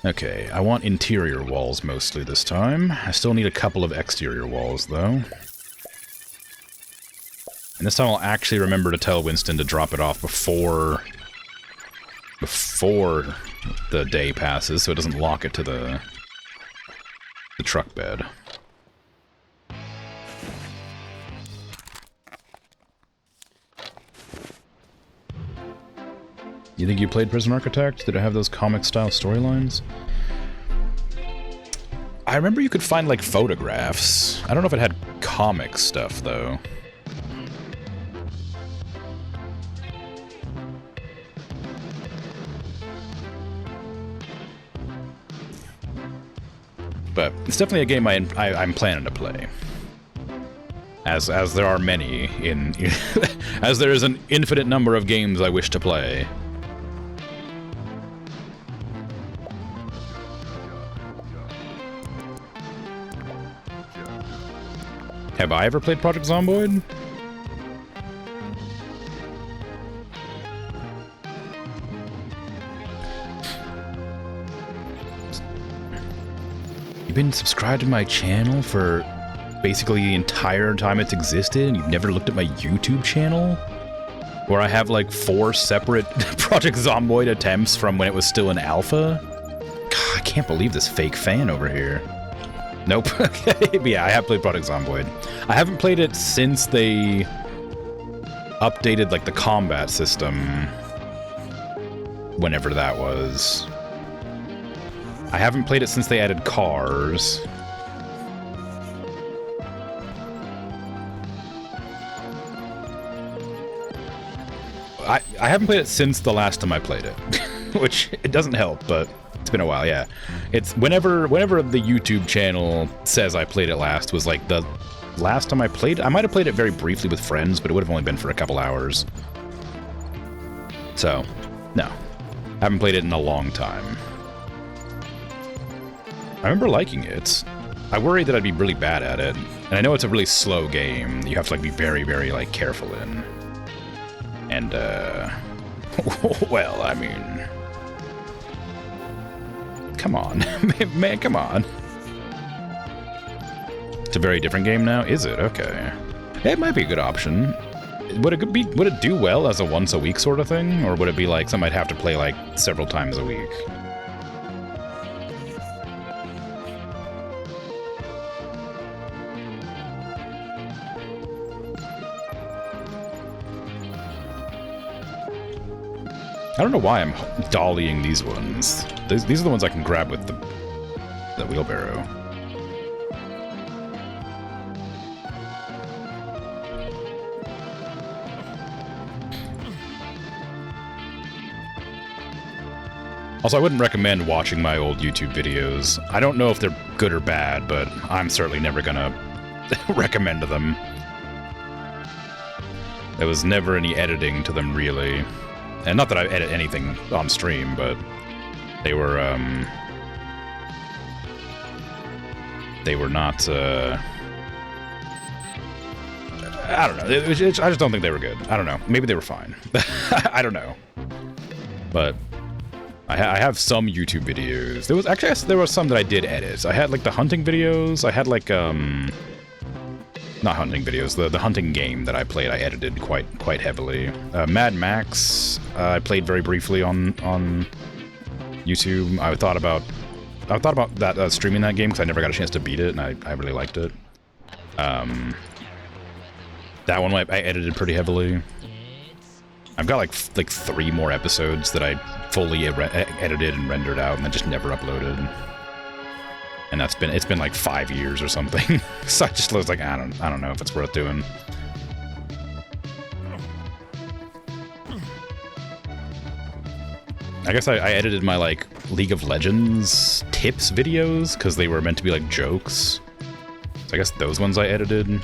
Okay, I want interior walls mostly this time. I still need a couple of exterior walls though. And this time I'll actually remember to tell Winston to drop it off before the day passes, so it doesn't lock it to the truck bed. You think you played Prison Architect? Did it have those comic-style storylines? I remember you could find, like, photographs. I don't know if it had comic stuff, though. But it's definitely a game I'm planning to play. As there are many in as there is an infinite number of games I wish to play. Have I ever played Project Zomboid? You've been subscribed to my channel for basically the entire time it's existed, and you've never looked at my YouTube channel? Where I have like 4 separate Project Zomboid attempts from when it was still in alpha? God, I can't believe this fake fan over here. Nope. Okay, yeah, I have played Project Zomboid. I haven't played it since they updated like the combat system. Whenever that was. I haven't played it since they added cars. I haven't played it since the last time I played it, which it doesn't help, but it's been a while, yeah. It's whenever the YouTube channel says I played it last was like the last time I played it. I might have played it very briefly with friends, but it would have only been for a couple hours. So, no. I haven't played it in a long time. I remember liking it. I worried that I'd be really bad at it. And I know it's a really slow game. You have to like be very, very like careful in. And well, I mean, come on. Man, come on. It's a very different game now, is it? Okay. It might be a good option. Would it do well as a once a week sort of thing? Or would it be like something I'd have to play like several times a week? I don't know why I'm dollying these ones. These are the ones I can grab with the wheelbarrow. Also, I wouldn't recommend watching my old YouTube videos. I don't know if they're good or bad, but I'm certainly never gonna recommend them. There was never any editing to them, really. And not that I edit anything on stream, but they were not, I don't know. I just don't think they were good. I don't know. Maybe they were fine. I don't know. But I have some YouTube videos. There was some that I did edit. I had like the hunting videos. I had like not hunting videos. The hunting game that I played, I edited quite heavily. Mad Max, I played very briefly on YouTube. I thought about that streaming that game because I never got a chance to beat it, and I really liked it. That one I edited pretty heavily. I've got like 3 more episodes that I fully edited and rendered out, and I just never uploaded. And it's been like 5 years or something. So I just was like, I don't know if it's worth doing. I guess I edited my like League of Legends tips videos because they were meant to be like jokes. So I guess those ones I edited.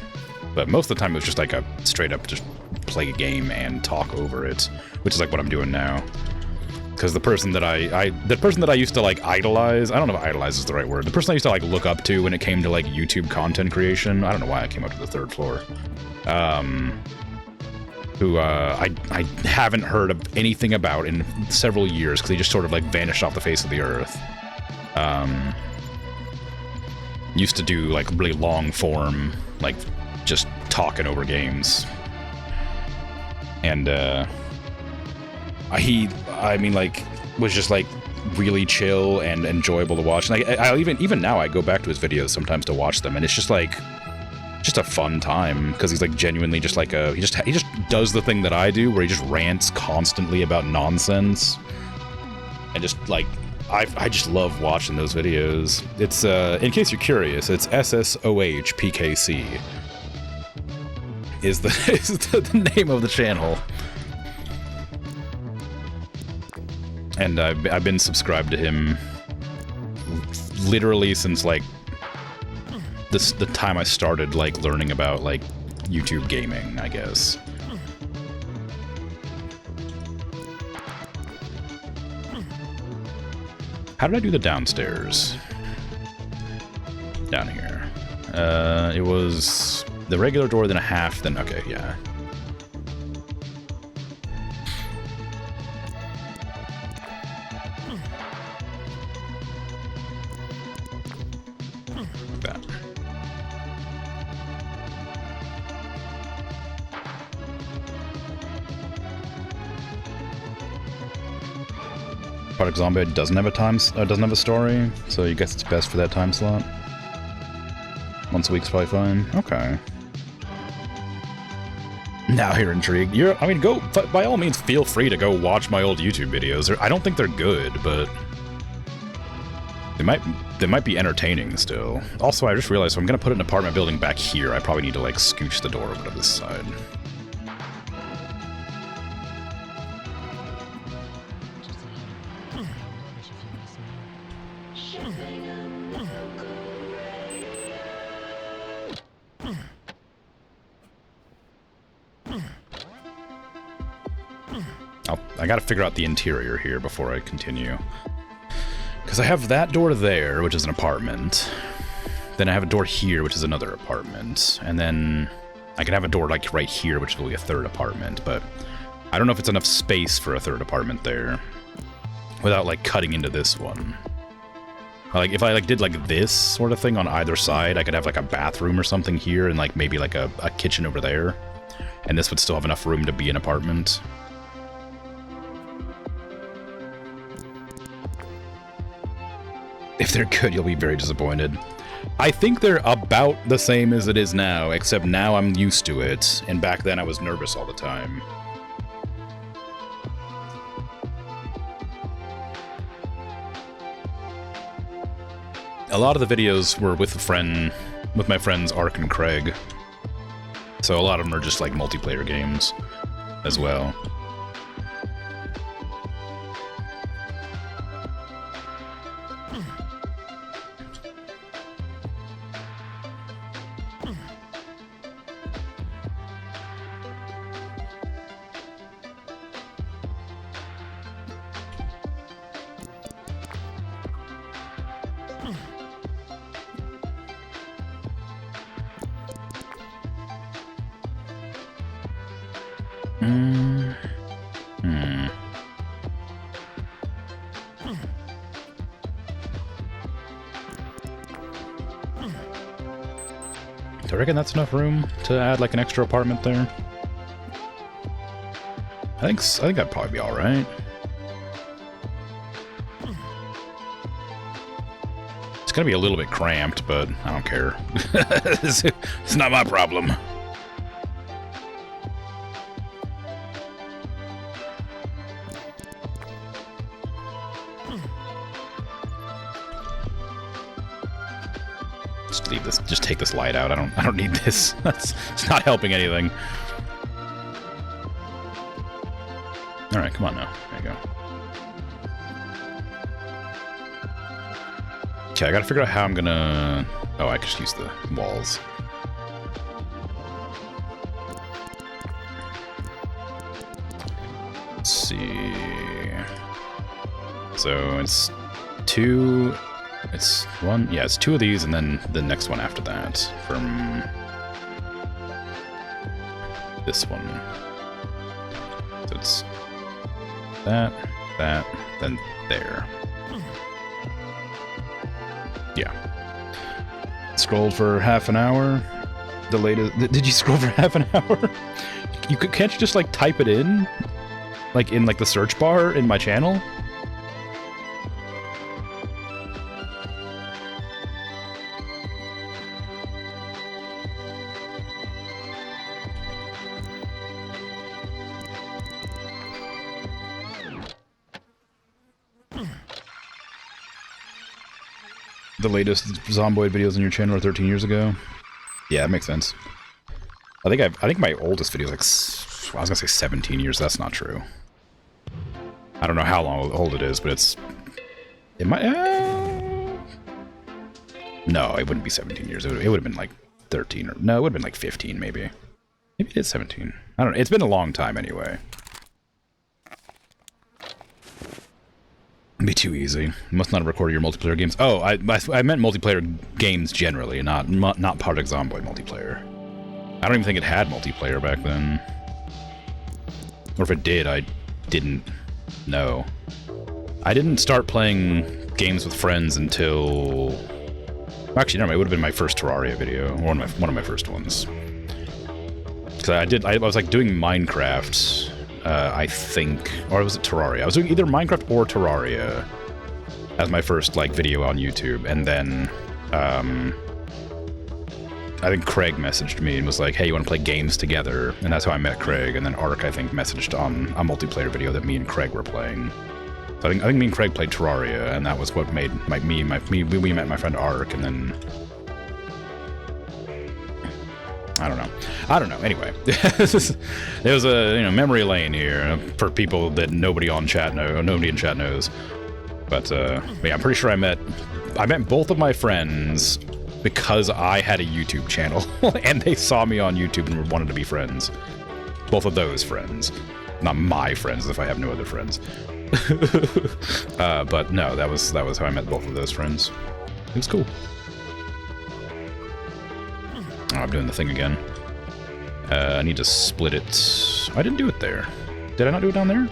But most of the time it was just like a straight up just play a game and talk over it, which is like what I'm doing now. Because the person that I used to like idolize, I don't know if idolize is the right word. The person I used to like look up to when it came to like YouTube content creation, I don't know why I came up to the 3rd floor. Who I haven't heard of anything about in several years because he just sort of like vanished off the face of the earth. Used to do like really long form, like just talking over games. And I mean, like, was just like really chill and enjoyable to watch. And I even now I go back to his videos sometimes to watch them, and it's just like just a fun time because he's like genuinely just like he just does the thing that I do where he just rants constantly about nonsense, and just like I just love watching those videos. It's in case you're curious, it's SSOHPKC is the name of the channel. And I've been subscribed to him literally since like the time I started like learning about like YouTube gaming, I guess. How did I do the downstairs? Down here. It was the regular door, then a half, then okay, yeah. Product Zombie doesn't have a story, so you guess it's best for that time slot. Once a week's probably fine. Okay. Now you're intrigued. I mean, go by all means. Feel free to go watch my old YouTube videos. I don't think they're good, but they might be entertaining still. Also, I just realized if I'm gonna put an apartment building back here, I probably need to like scooch the door over to this side. I gotta figure out the interior here before I continue. Because I have that door there, which is an apartment. Then I have a door here, which is another apartment. And then I can have a door like right here, which will be a third apartment. But I don't know if it's enough space for a third apartment there without like cutting into this one. Like if I like did like this sort of thing on either side, I could have like a bathroom or something here and like maybe like a kitchen over there. And this would still have enough room to be an apartment. If they're good, you'll be very disappointed. I think they're about the same as it is now, except now I'm used to it, and back then I was nervous all the time. A lot of the videos were with my friends Ark and Craig. So a lot of them are just like multiplayer games as well. Do I reckon that's enough room to add like an extra apartment there? I think that'd probably be all right. It's gonna be a little bit cramped, but I don't care. It's not my problem. Just leave this. Just take this light out. I don't need this. It's not helping anything. All right, come on now. There you go. Okay, I gotta figure out how I'm gonna... Oh, I can just use the walls. Let's see... So, it's two... It's one... Yeah, it's two of these, and then the next one after that. From... this one. So it's... that, then there. Yeah. Scrolled for half an hour. The latest... Did you scroll for half an hour? Can't you just, like, type it in? Like, in, like, the search bar in my channel? The latest Zomboid videos on your channel are 13 years ago. Yeah, that makes sense. I think my oldest video is like, I was gonna say 17 years. That's not true. I don't know how long old it is, but it might. No, it wouldn't be 17 years. It would have been like 13 or no, it would have been like 15 maybe. Maybe it is 17. I don't know. It's been a long time anyway. It'd be too easy. You must not have recorded your multiplayer games. Oh, I meant multiplayer games generally, not Project Zomboid multiplayer. I don't even think it had multiplayer back then. Or if it did, I didn't know. I didn't start playing games with friends until... Actually, no, it would have been my first Terraria video, or one of my first ones. Because I was like doing Minecraft... I think, or was it Terraria? I was doing either Minecraft or Terraria as my first like video on YouTube, and then I think Craig messaged me and was like, "Hey, you want to play games together?" And that's how I met Craig. And then Ark, I think, messaged on a multiplayer video that me and Craig were playing. So I think me and Craig played Terraria, and that was what made we met my friend Ark, and then. I don't know. Anyway, there was a memory lane here for people that nobody in chat knows. But yeah, I'm pretty sure I met both of my friends because I had a YouTube channel and they saw me on YouTube and wanted to be friends. Both of those friends, not my friends, if I have no other friends. But no, that was how I met both of those friends. It was cool. Oh, I'm doing the thing again. I need to split it. I didn't do it there. Did I not do it down there?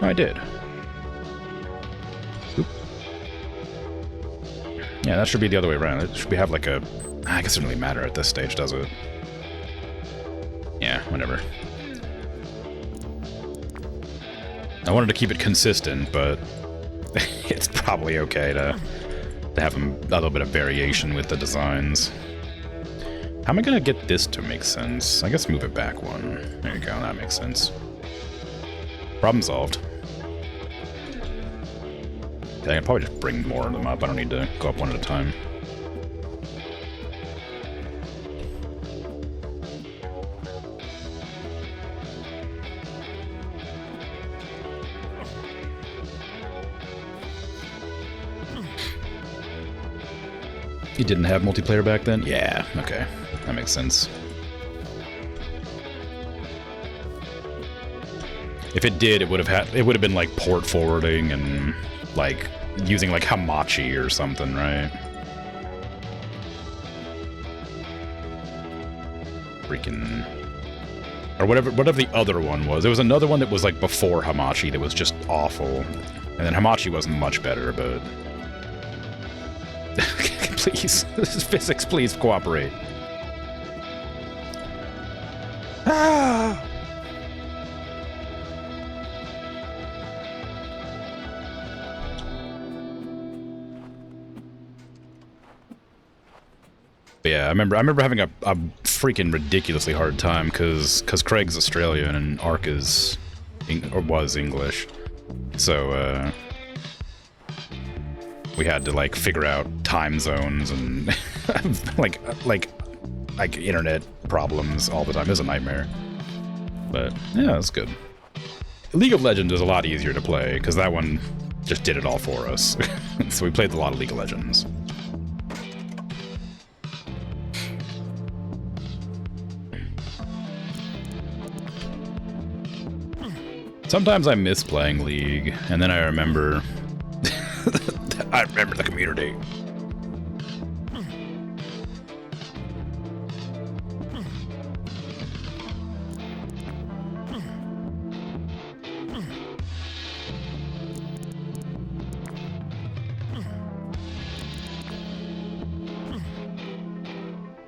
No, I did. Oop. Yeah, that should be the other way around. It should have like a... I guess it doesn't really matter at this stage, does it? Yeah, whatever. I wanted to keep it consistent, but it's probably okay to have a little bit of variation with the designs. How am I gonna get this to make sense? I guess move it back one. There you go, that makes sense. Problem solved. Okay, I can probably just bring more of them up. I don't need to go up one at a time. You didn't have multiplayer back then? Yeah, okay. That makes sense. If it did, it would have been like port forwarding and like using like Hamachi or something, right? Freaking or whatever the other one was. There was another one that was like before Hamachi that was just awful. And then Hamachi wasn't much better, but please, this is physics, please cooperate. Ah! But yeah, I remember having a freaking ridiculously hard time because Craig's Australian and Ark was English, so we had to like figure out time zones and like internet problems all the time. It was a nightmare. But yeah, it's good. League of Legends is a lot easier to play because that one just did it all for us. So we played a lot of League of Legends. Sometimes I miss playing League, and then I remember the community.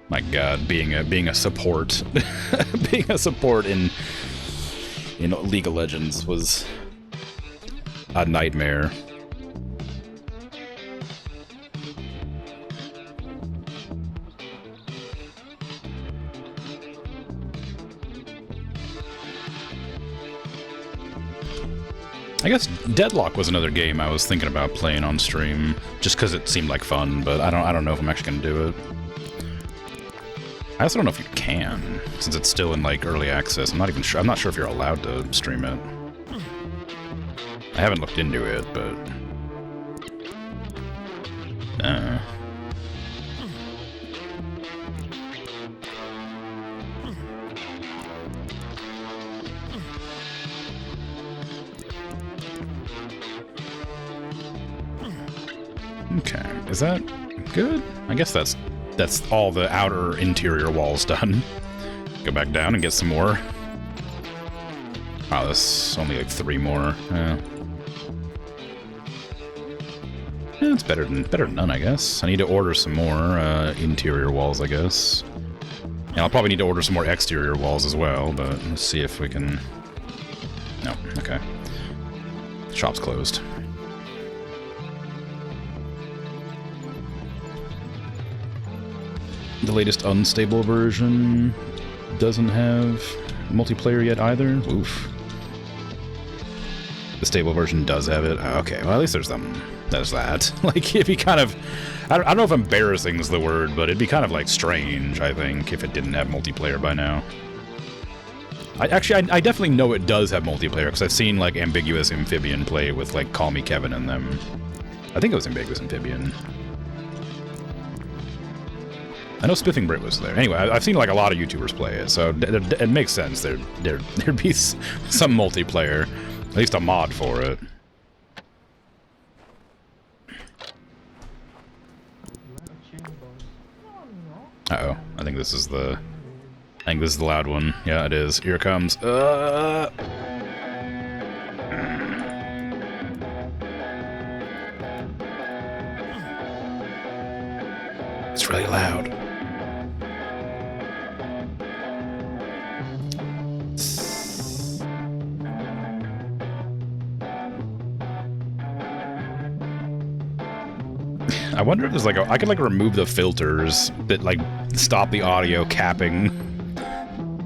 My God, being a support, being a support in League of Legends was a nightmare. I guess Deadlock was another game I was thinking about playing on stream, just because it seemed like fun, but I don't know if I'm actually gonna do it. I also don't know if you can, since it's still in like early access. I'm not even sure. I'm not sure if you're allowed to stream it. I haven't looked into it, but okay, is that good? I guess that's all the outer interior walls done. Go back down and get some more. Wow, that's only like 3 more. Yeah, it's better than none, I guess. I need to order some more interior walls, I guess. And I'll probably need to order some more exterior walls as well, but let's see if we can... No, okay. Shop's closed. The latest unstable version doesn't have multiplayer yet either. Oof. The stable version does have it. Okay, well at least there's that. Like, it'd be kind of... I don't know if embarrassing is the word, but it'd be kind of, like, strange, I think, if it didn't have multiplayer by now. I definitely know it does have multiplayer, because I've seen, like, Ambiguous Amphibian play with, like, Call Me Kevin and them. I think it was Ambiguous Amphibian. I know Spiffing Brit was there. Anyway, I've seen like a lot of YouTubers play it, so it makes sense. There'd be some multiplayer. At least a mod for it. Uh-oh. I think this is the loud one. Yeah, it is. Here it comes. It's really loud. I wonder if there's like I could like remove the filters that like stop the audio capping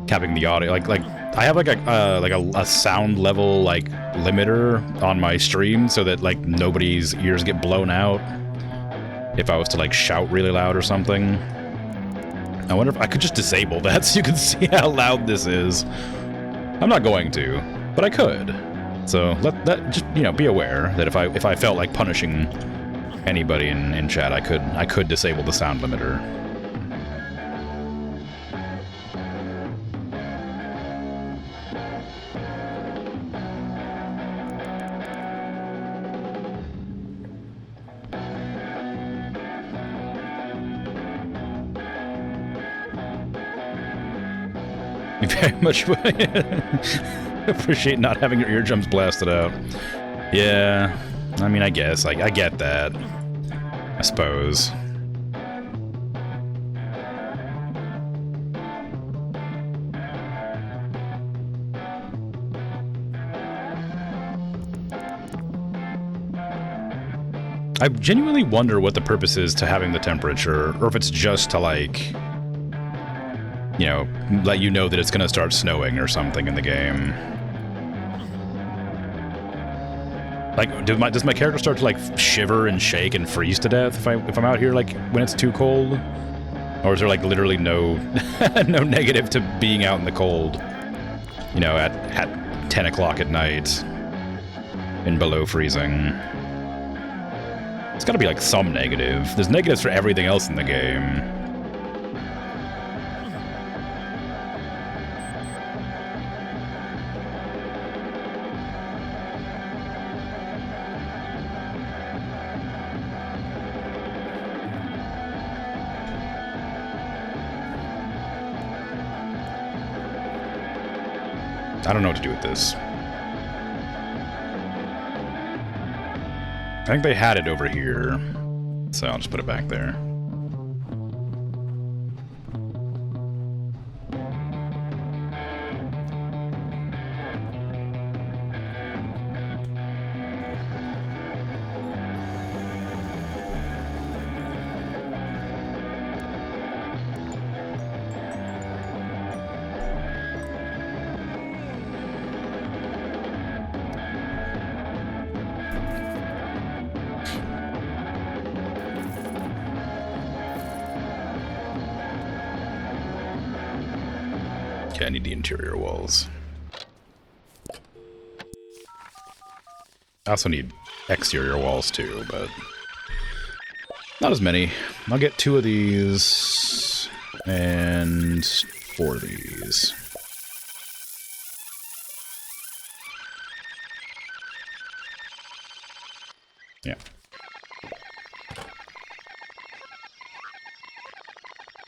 the audio. Like I have like a sound level like limiter on my stream so that like nobody's ears get blown out if I was to like shout really loud or something. I wonder if I could just disable that so you can see how loud this is. I'm not going to, but I could. So let just, you know, be aware that if I felt like punishing anybody in chat, I could disable the sound limiter. You very much appreciate not having your eardrums blasted out. Yeah, I mean, I guess I get that. I suppose. I genuinely wonder what the purpose is to having the temperature, or if it's just to, like, you know, let you know that it's gonna start snowing or something in the game. Like, does my character start to, like, shiver and shake and freeze to death if I'm out here, like, when it's too cold? Or is there, like, literally no no negative to being out in the cold? You know, at 10 o'clock at night and below freezing. It's gotta be, like, some negative. There's negatives for everything else in the game. I don't know what to do with this. I think they had it over here, so I'll just put it back there. Okay, I need the interior walls. I also need exterior walls too, but not as many. I'll get 2 of these and 4 of these. Yeah.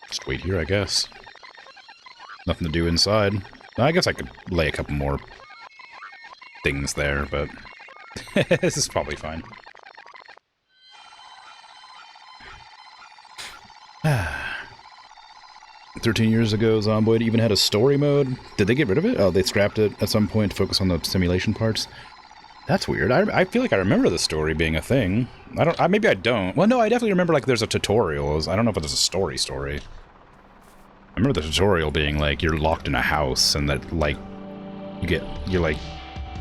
Just wait here, I guess. Nothing to do inside. I guess I could lay a couple more things there, but this is probably fine. 13 years ago, Zomboid even had a story mode. Did they get rid of it? Oh, they scrapped it at some point to focus on the simulation parts. That's weird. I feel like I remember the story being a thing. Maybe I don't. Well, no, I definitely remember, like, there's a tutorial. I don't know if it's a story. I remember the tutorial being, like, you're locked in a house and that, like, you're, like,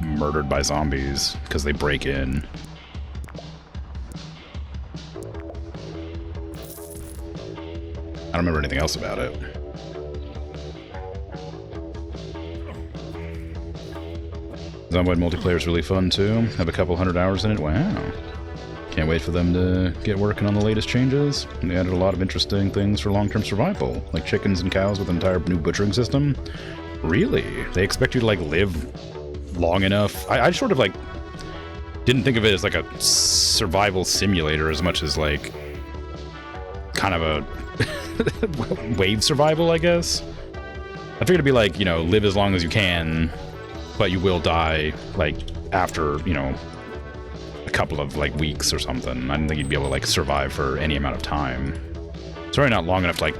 murdered by zombies because they break in. I don't remember anything else about it. Zomboid multiplayer is really fun, too. Have a couple 100 hours in it. Wow. Can't wait for them to get working on the latest changes. They added a lot of interesting things for long-term survival, like chickens and cows with an entire new butchering system. Really? They expect you to, like, live long enough. I sort of like didn't think of it as like a survival simulator as much as like kind of a wave survival, I guess. I figured it'd be like, you know, live as long as you can, but you will die like after, you know, a couple of like weeks or something. I didn't think you'd be able to like survive for any amount of time. It's really not long enough to like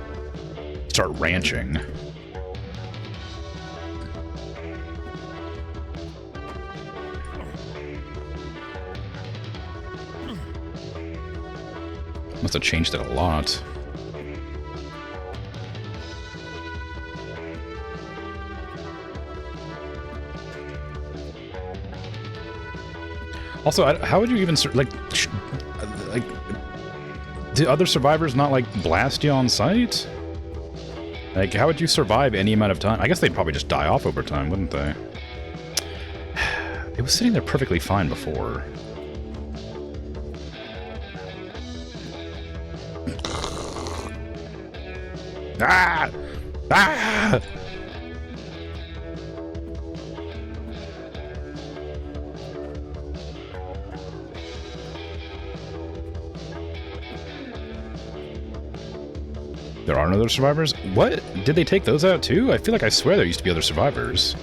start ranching. Must have changed it a lot. Also, how would you even like do other survivors not like blast you on sight? Like, how would you survive any amount of time? I guess they'd probably just die off over time, wouldn't they? It was sitting there perfectly fine before. Ah! Ah! There are no other survivors? What? Did they take those out too? I feel like I swear there used to be other survivors.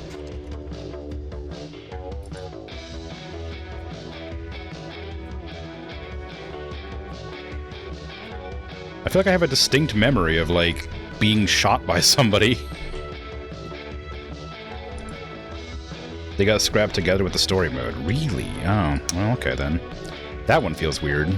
I feel like I have a distinct memory of, like, being shot by somebody. They got scrapped together with the story mode. Really? Oh, well, okay then. That one feels weird.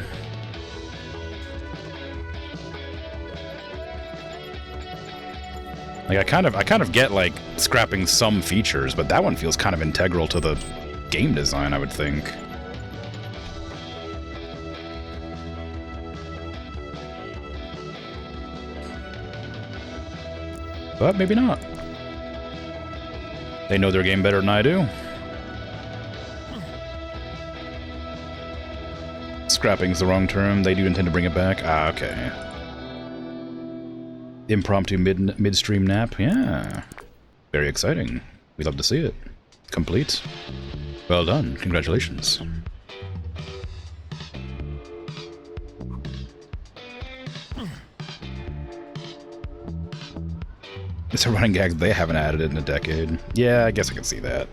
Like, I kind of get, like, scrapping some features, but that one feels kind of integral to the game design, I would think. But maybe not. They know their game better than I do. Scrapping's the wrong term. They do intend to bring it back. Ah, okay. Impromptu midstream nap. Yeah. Very exciting. We'd love to see it. Complete. Well done. Congratulations. It's a running gag they haven't added it in a decade. Yeah, I guess I can see that.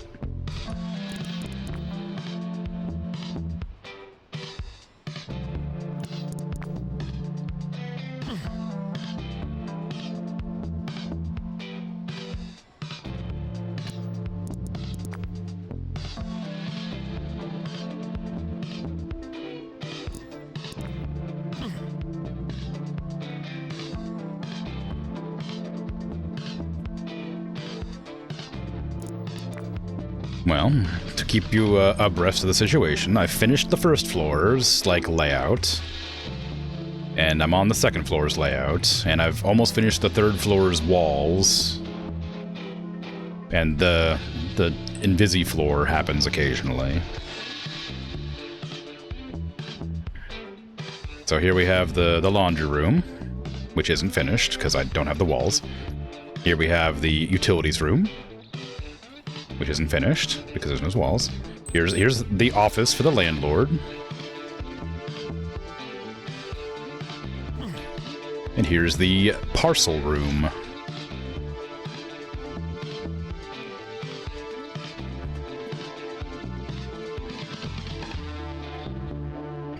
Well, to keep you abreast of the situation, I finished the first floor's, like, layout. And I'm on the second floor's layout. And I've almost finished the third floor's walls. And the Invisi floor happens occasionally. So here we have the laundry room, which isn't finished, because I don't have the walls. Here we have the utilities room, which isn't finished because there's no walls. Here's the office for the landlord. And here's the parcel room.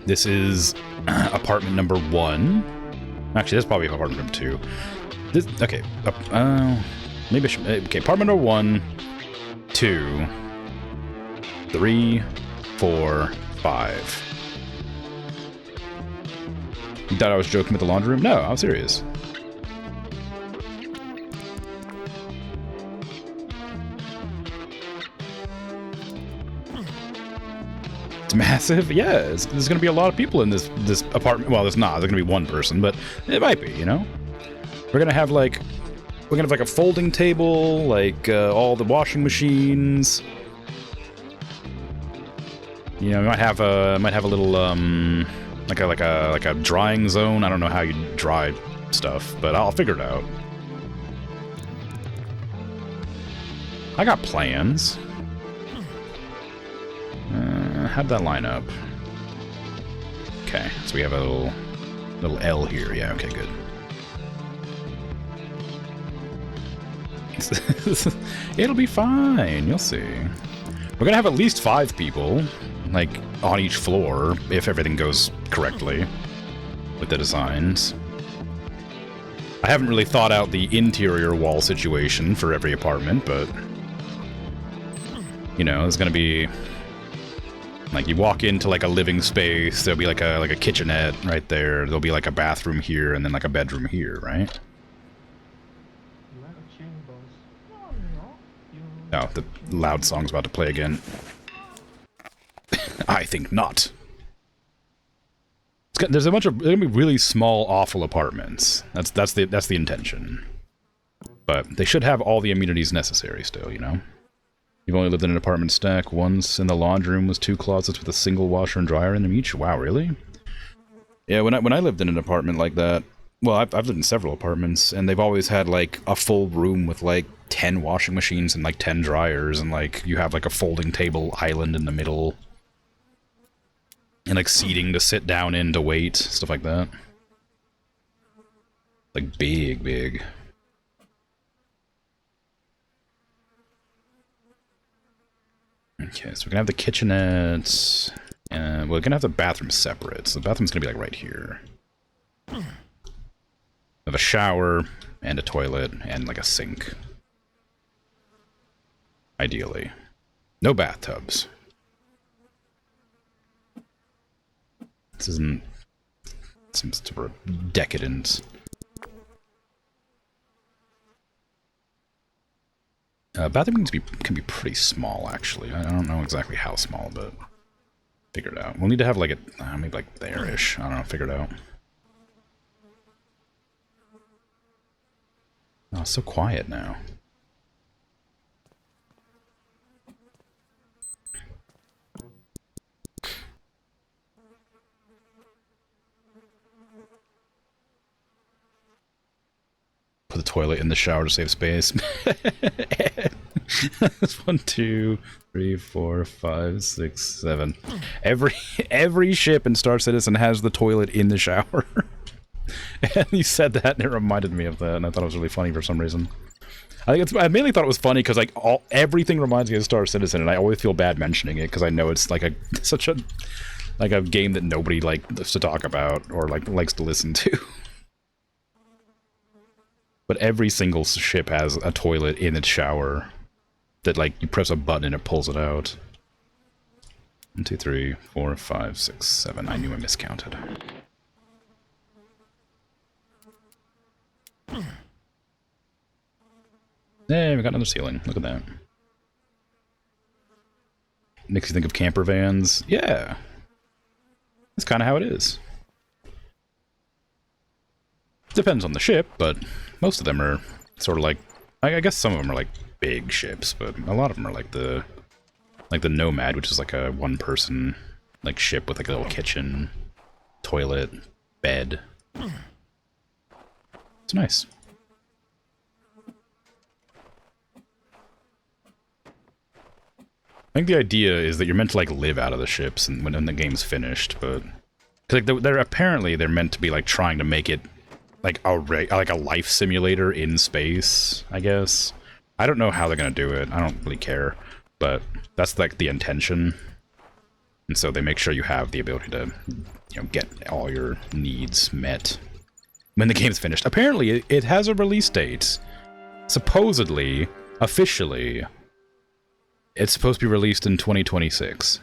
This is apartment number 1. Actually, that's probably apartment number 2. This, okay, maybe I should, okay, apartment number 1, 2, 3, 4, 5. You thought I was joking with the laundry room? No, I'm serious. It's massive? Yeah, there's going to be a lot of people in this apartment. Well, there's not. There's going to be one person, but it might be, you know? We're going to have like a folding table, like all the washing machines. You know, we might have a little like a drying zone. I don't know how you dry stuff, but I'll figure it out. I got plans. how'd that line up? Okay, so we have a little L here. Yeah, okay, good. It'll be fine, you'll see. We're gonna have at least 5 people, like, on each floor, if everything goes correctly with the designs. I haven't really thought out the interior wall situation for every apartment, but... You know, there's gonna be... Like, you walk into, like, a living space, there'll be, like a kitchenette right there, there'll be, like, a bathroom here, and then, like, a bedroom here, right? Oh, the loud song's about to play again. I think not. There's there's gonna be really small, awful apartments. That's the intention. But they should have all the amenities necessary still, you know? You've only lived in an apartment stack once, and the laundry room was 2 closets with a single washer and dryer in them each? Wow, really? Yeah, when I lived in an apartment like that, well, I've lived in several apartments, and they've always had, like, a full room with, like, 10 washing machines and, like, 10 dryers, and, like, you have, like, a folding table island in the middle. And, like, seating to sit down in to wait, stuff like that. Like, big. Okay, so we're gonna have the kitchenettes, and we're gonna have the bathroom separate, so the bathroom's gonna be, like, right here. We have a shower, and a toilet, and, like, a sink. Ideally. No bathtubs. This isn't... Seems sort of decadent. Bathroom can be pretty small, actually. I don't know exactly how small, but... Figure it out. We'll need to have, like, a... maybe, like, there-ish. I don't know, figure it out. Oh, it's so quiet now. Put the toilet in the shower to save space. 1, 2, 3, 4, 5, 6, 7. Every ship in Star Citizen has the toilet in the shower. And you said that, and it reminded me of that, and I thought it was really funny for some reason. I mainly thought it was funny because, like, everything reminds me of Star Citizen, and I always feel bad mentioning it because I know it's like such a game that nobody likes to talk about or likes to listen to. But every single ship has a toilet in its shower that, like, you press a button and it pulls it out. 1, 2, 3, 4, 5, 6, 7. I knew I miscounted. Hey, we got another ceiling. Look at that. Makes you think of camper vans. Yeah. That's kind of how it is. Depends on the ship, but most of them are sort of like... I guess some of them are like big ships, but a lot of them are like the Nomad, which is like a one-person like ship with like a little kitchen, toilet, bed. It's nice. I think the idea is that you're meant to like live out of the ships and when the game's finished, but cause, like they're meant to be like trying to make it like a life simulator in space, I guess. I don't know how they're gonna do it. I don't really care, but that's like the intention. And so they make sure you have the ability to, you know, get all your needs met when the game's finished. Apparently, it has a release date. Supposedly, officially, it's supposed to be released in 2026.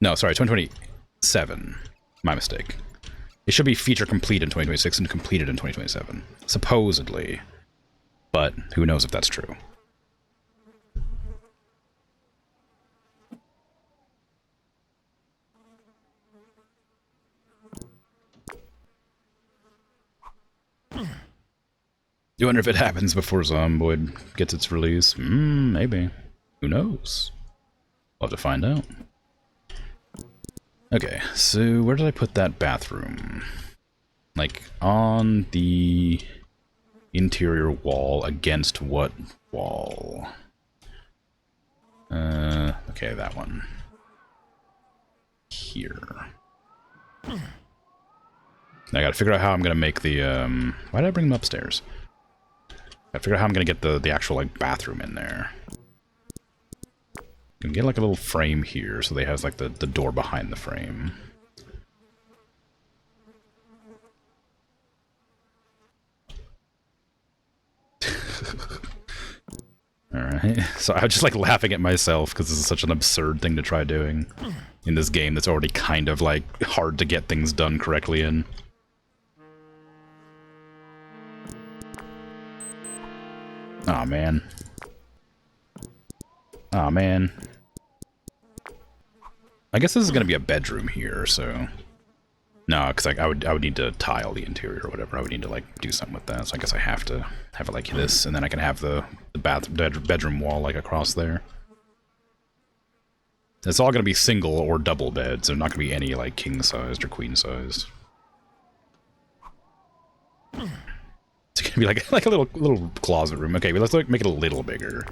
No, sorry, 2027. My mistake. It should be feature complete in 2026 and completed in 2027. Supposedly. But who knows if that's true. You wonder if it happens before Zomboid gets its release? Maybe. Who knows? We'll have to find out. Okay, so where did I put that bathroom? Like, on the interior wall against what wall? Okay, that one. Here. I gotta figure out how I'm gonna make the, why did I bring them upstairs? Gotta figure out how I'm gonna get the actual, like, bathroom in there. Can get, like, a little frame here, so they have, like, the door behind the frame. Alright, so I was just like laughing at myself because this is such an absurd thing to try doing in this game that's already kind of like hard to get things done correctly in. Aw, man. Aw, man. I guess this is gonna be a bedroom here, so... No, because I would need to tile the interior or whatever. I would need to like do something with that. So I guess I have to have it like this, and then I can have the bedroom wall like across there. It's all gonna be single or double beds. They're not gonna be any like king sized or queen sized. It's gonna be like a little closet room. Okay, but let's like make it a little bigger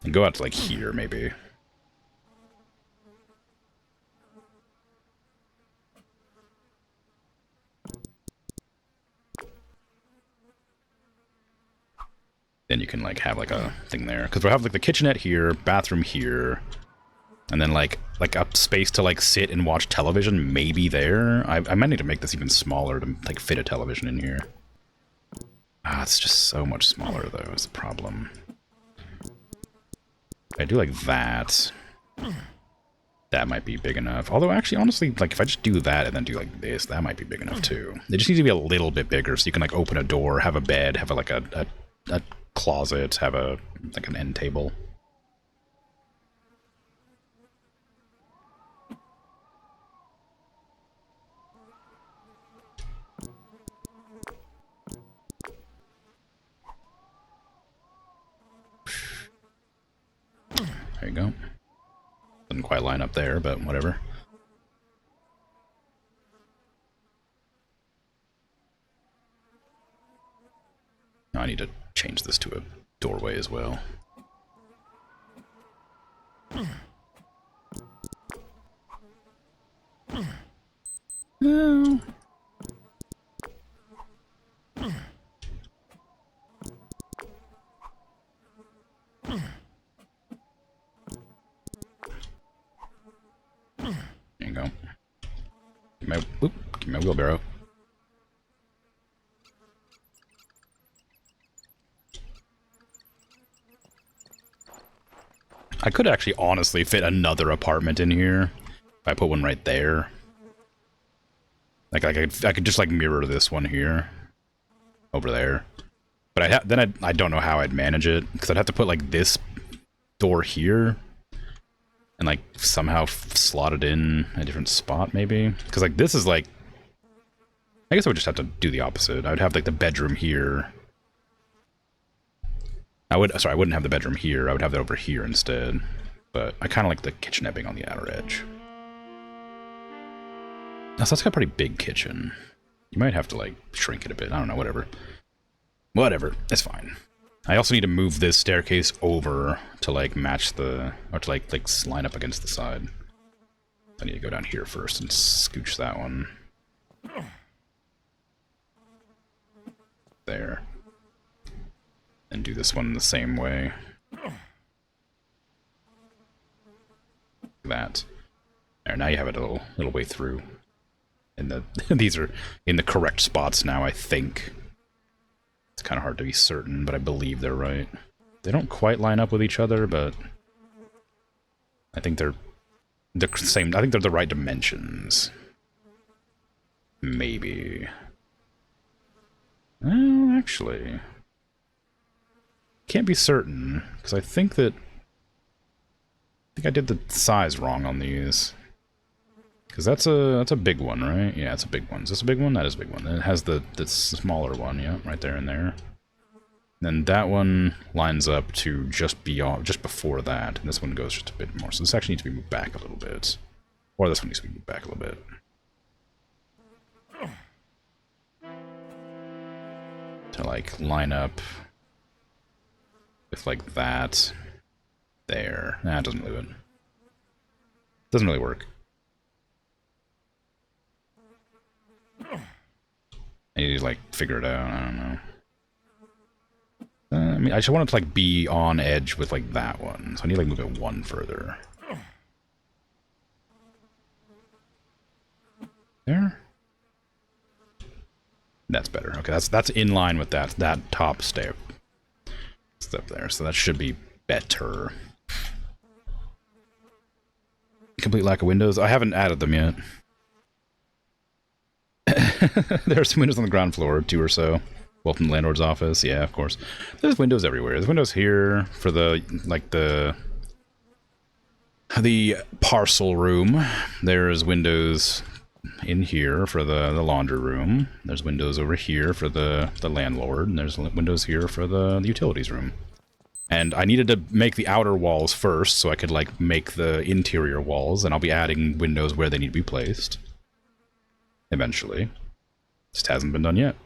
and go out to like here maybe. Then you can like have like a thing there because we'll have like the kitchenette here, bathroom here, and then like a space to like sit and watch television maybe there. I might need to make this even smaller to like fit a television in here. Ah, it's just so much smaller though is the problem. I do like that. That might be big enough. Although actually honestly like if I just do that and then do like this, that might be big enough too. It just needs to be a little bit bigger so you can like open a door, have a bed, have like a closet, have a like an end table. There you go. Doesn't quite line up there, but whatever. I need to change this to a doorway as well. No. There you go. Give me my wheelbarrow. I could actually honestly fit another apartment in here if I put one right there. Like I could just like mirror this one here over there. But I don't know how I'd manage it because I'd have to put like this door here and like somehow slot it in a different spot maybe because like this is like I guess I would just have to do the opposite. I would have like the bedroom here. I wouldn't have the bedroom here. I would have that over here instead. But I kind of like the kitchenette being on the outer edge. So that's got a pretty big kitchen. You might have to like shrink it a bit. I don't know, whatever. Whatever, it's fine. I also need to move this staircase over to like match the, or to like line up against the side. I need to go down here first and scooch that one. There. And do this one the same way. That. There, now you have it a little way through. And these are in the correct spots now, I think. It's kind of hard to be certain, but I believe they're right. They don't quite line up with each other, but I think they're the same. I think they're the right dimensions. Maybe. Well, actually, can't be certain because I think I did the size wrong on these. Because that's a big one, right? Yeah, it's a big one. Is this a big one? That is a big one. It has the smaller one, yeah, right there and there. Then that one lines up to just before that, and this one goes just a bit more. So this actually needs to be moved back a little bit. Or this one needs to be moved back a little bit. To like line up with like that. There. Nah, it doesn't really Doesn't really work. I need to, like, figure it out. I don't know. I mean, I just want it to, like, be on edge with, like, that one. So I need to, like, move it one further. There? That's better. Okay, that's in line with that top step there. So that should be better. Complete lack of windows. I haven't added them yet. There are some windows on the ground floor, 2 or so. Welcome to Landlord's office. Yeah, of course. There's windows everywhere. There's windows here for the, like, the parcel room. There's windows in here for the laundry room. There's windows over here for the landlord. And there's windows here for the utilities room. And I needed to make the outer walls first so I could, like, make the interior walls. And I'll be adding windows where they need to be placed. Eventually. Just hasn't been done yet.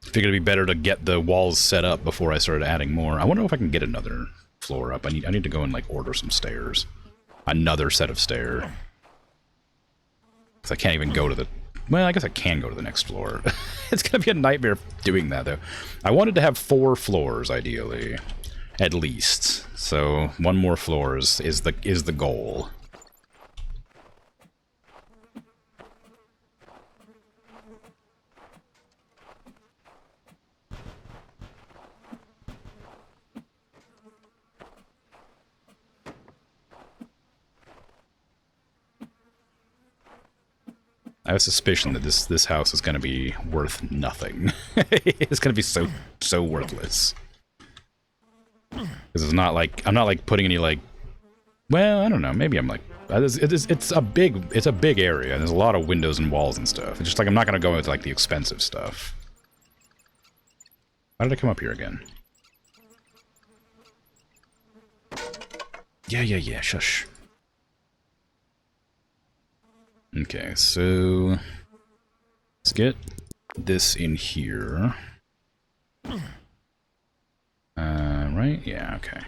Figured it'd be better to get the walls set up before I started adding more. I wonder if I can get another floor up. I need to go and, like, order some stairs. Another set of stairs. Because I can't even go to the... Well, I guess I can go to the next floor. It's gonna be a nightmare doing that, though. I wanted to have 4 floors, ideally. At least. So, 1 more floor is the goal. I have a suspicion that this house is going to be worth nothing. It's going to be so worthless. Because it's not like I'm not like putting any like. Well, I don't know. Maybe I'm like. It's a big area. And there's a lot of windows and walls and stuff. It's just like I'm not going to go into like the expensive stuff. Why did I come up here again? Yeah. Shush. Okay, so let's get this in here. Right? Yeah, okay.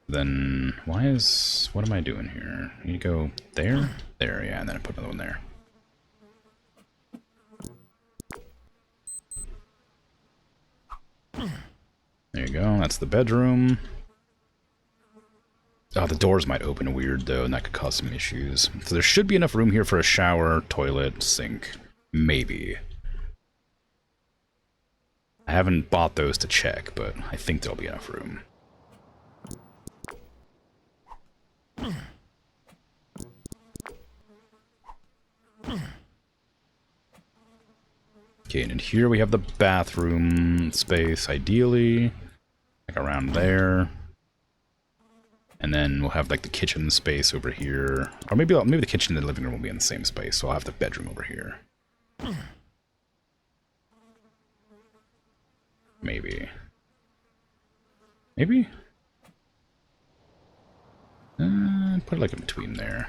Then what am I doing here? I need to go there? There, yeah, and then I put another one there. There you go, that's the bedroom. Oh, the doors might open weird, though, and that could cause some issues. So there should be enough room here for a shower, toilet, sink. Maybe. I haven't bought those to check, but I think there'll be enough room. Okay, and in here we have the bathroom space, ideally. Like around there. And then we'll have like the kitchen space over here, or maybe the kitchen and the living room will be in the same space. So I'll have the bedroom over here. Maybe. Put it like in between there.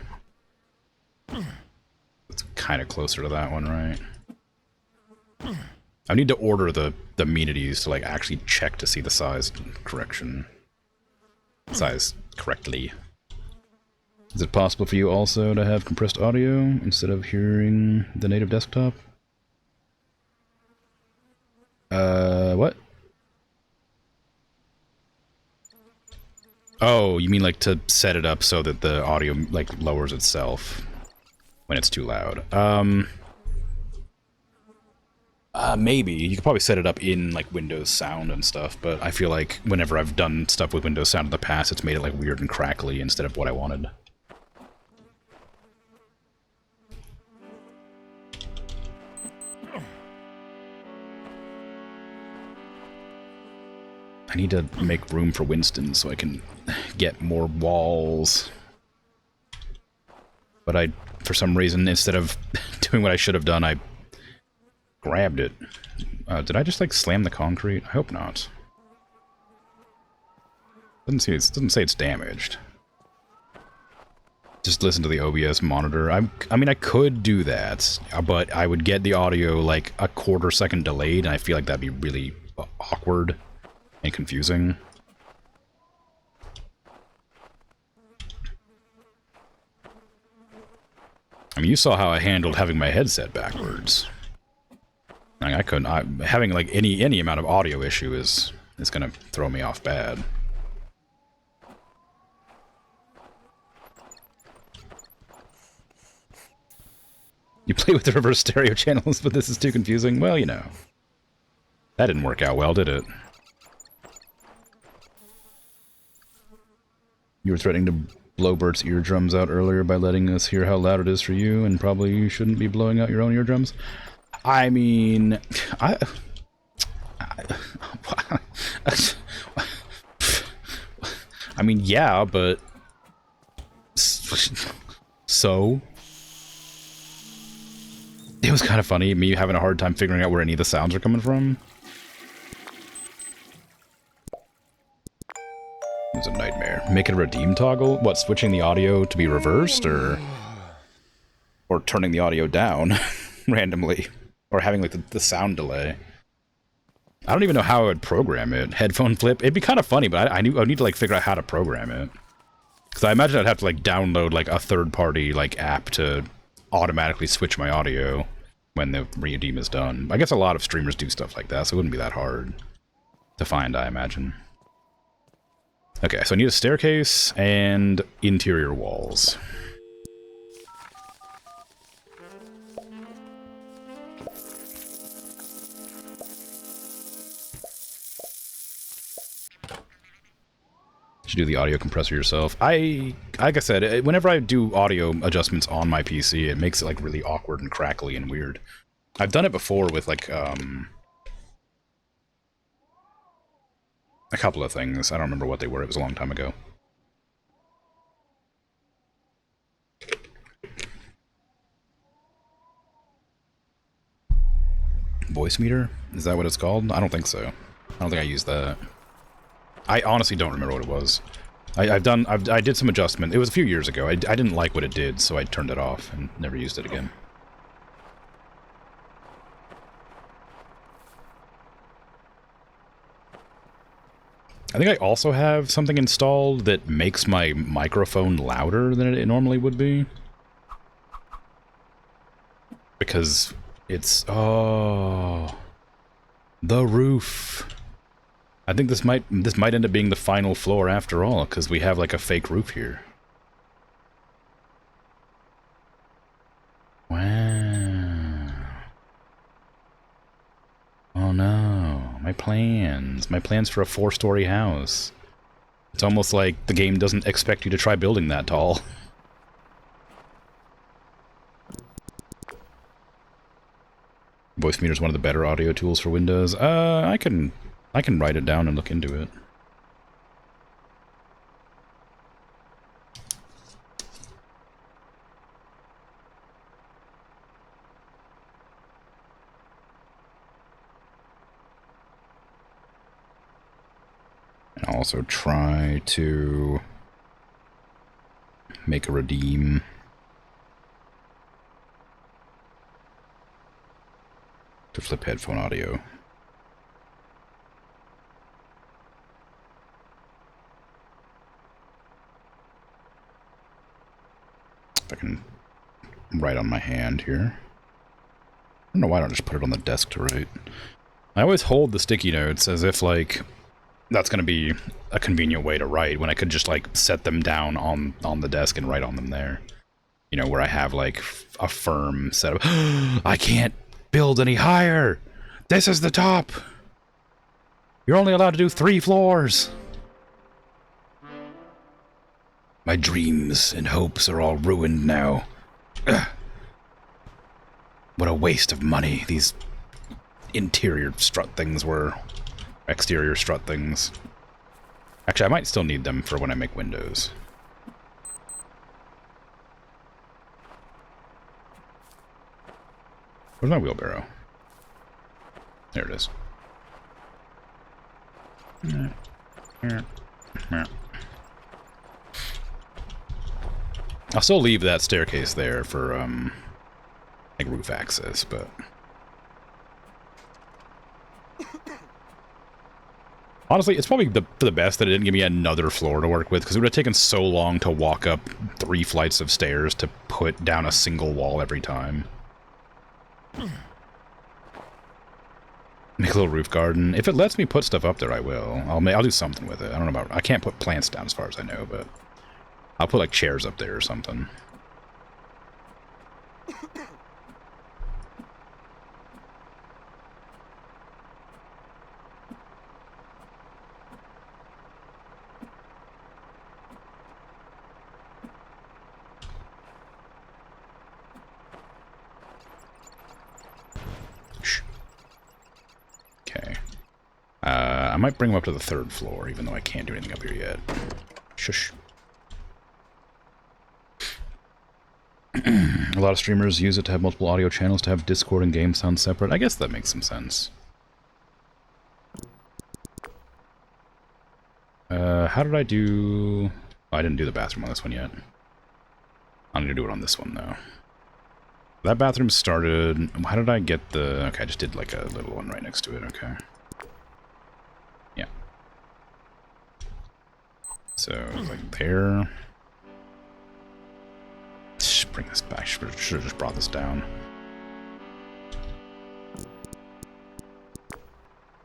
It's kind of closer to that one, right? I need to order the amenities to like actually check to see the size correctly. Is it possible for you also to have compressed audio instead of hearing the native desktop? What? Oh, you mean like to set it up so that the audio like lowers itself when it's too loud? Maybe. You could probably set it up in, like, Windows Sound and stuff, but I feel like whenever I've done stuff with Windows Sound in the past, it's made it, like, weird and crackly instead of what I wanted. I need to make room for Winston so I can get more walls. But for some reason, instead of doing what I should have done, I grabbed it. Did I just like slam the concrete? I hope not. Doesn't say it's damaged. Just listen to the OBS monitor. I mean, I could do that, but I would get the audio like a quarter-second delayed, and I feel like that'd be really awkward and confusing. mean, you saw how I handled having my headset backwards. Like, I couldn't. Having like any amount of audio issue is gonna throw me off bad. You play with the reverse stereo channels, but this is too confusing. Well, you know, that didn't work out well, did it? You were threatening to blow Bert's eardrums out earlier by letting us hear how loud it is for you, and probably you shouldn't be blowing out your own eardrums. I mean, I mean, yeah, but so it was kind of funny, me having a hard time figuring out where any of the sounds are coming from. It was a nightmare. Make it a redeem toggle? What, switching the audio to be reversed, or turning the audio down randomly, or having like the sound delay? I don't even know how I would program it. Headphone flip? It'd be kind of funny, but I'd need to like figure out how to program it. Because I imagine I'd have to like download like a third-party like app to automatically switch my audio when the redeem is done. I guess a lot of streamers do stuff like that, so it wouldn't be that hard to find, I imagine. Okay, so I need a staircase and interior walls. Should do the audio compressor yourself. Like I said, whenever I do audio adjustments on my PC, it makes it like really awkward and crackly and weird. I've done it before with like a couple of things. I don't remember what they were. It was a long time ago. Voice meter? Is that what it's called? I don't think so. I don't think I used that. I honestly don't remember what it was. I did some adjustment. It was a few years ago. I didn't like what it did, so I turned it off and never used it again. I think I also have something installed that makes my microphone louder than it normally would be. Because it's... oh... the roof. I think this might end up being the final floor after all, because we have like a fake roof here. Wow. Oh no, my plans for a 4-story house. It's almost like the game doesn't expect you to try building that tall. Voice meter is one of the better audio tools for Windows. I can write it down and look into it. And I'll also try to make a redeem. To flip headphone audio. If I can write on my hand here. I don't know why I don't just put it on the desk to write. I always hold the sticky notes as if, like, that's going to be a convenient way to write, when I could just, like, set them down on the desk and write on them there. You know, where I have, like, a firm set of... I can't build any higher! This is the top! You're only allowed to do 3 floors! My dreams and hopes are all ruined now. Ugh. What a waste of money these interior strut things were. Exterior strut things. Actually, I might still need them for when I make windows. Where's my wheelbarrow? There it is. I'll still leave that staircase there for, like, roof access, but... Honestly, it's probably for the best that it didn't give me another floor to work with, because it would have taken so long to walk up 3 flights of stairs to put down a single wall every time. Make a little roof garden. If it lets me put stuff up there, I will. I'll do something with it. I don't know about... I can't put plants down as far as I know, but... I'll put, like, chairs up there or something. Okay. I might bring them up to the 3rd floor, even though I can't do anything up here yet. Shush. A lot of streamers use it to have multiple audio channels, to have Discord and game sound separate. I guess that makes some sense. How did I do... Oh, I didn't do the bathroom on this one yet. I'm gonna do it on this one, though. That bathroom started... How did I get the... Okay, I just did like a little one right next to it, okay. Yeah. So, like there... Bring this back. Should have just brought this down.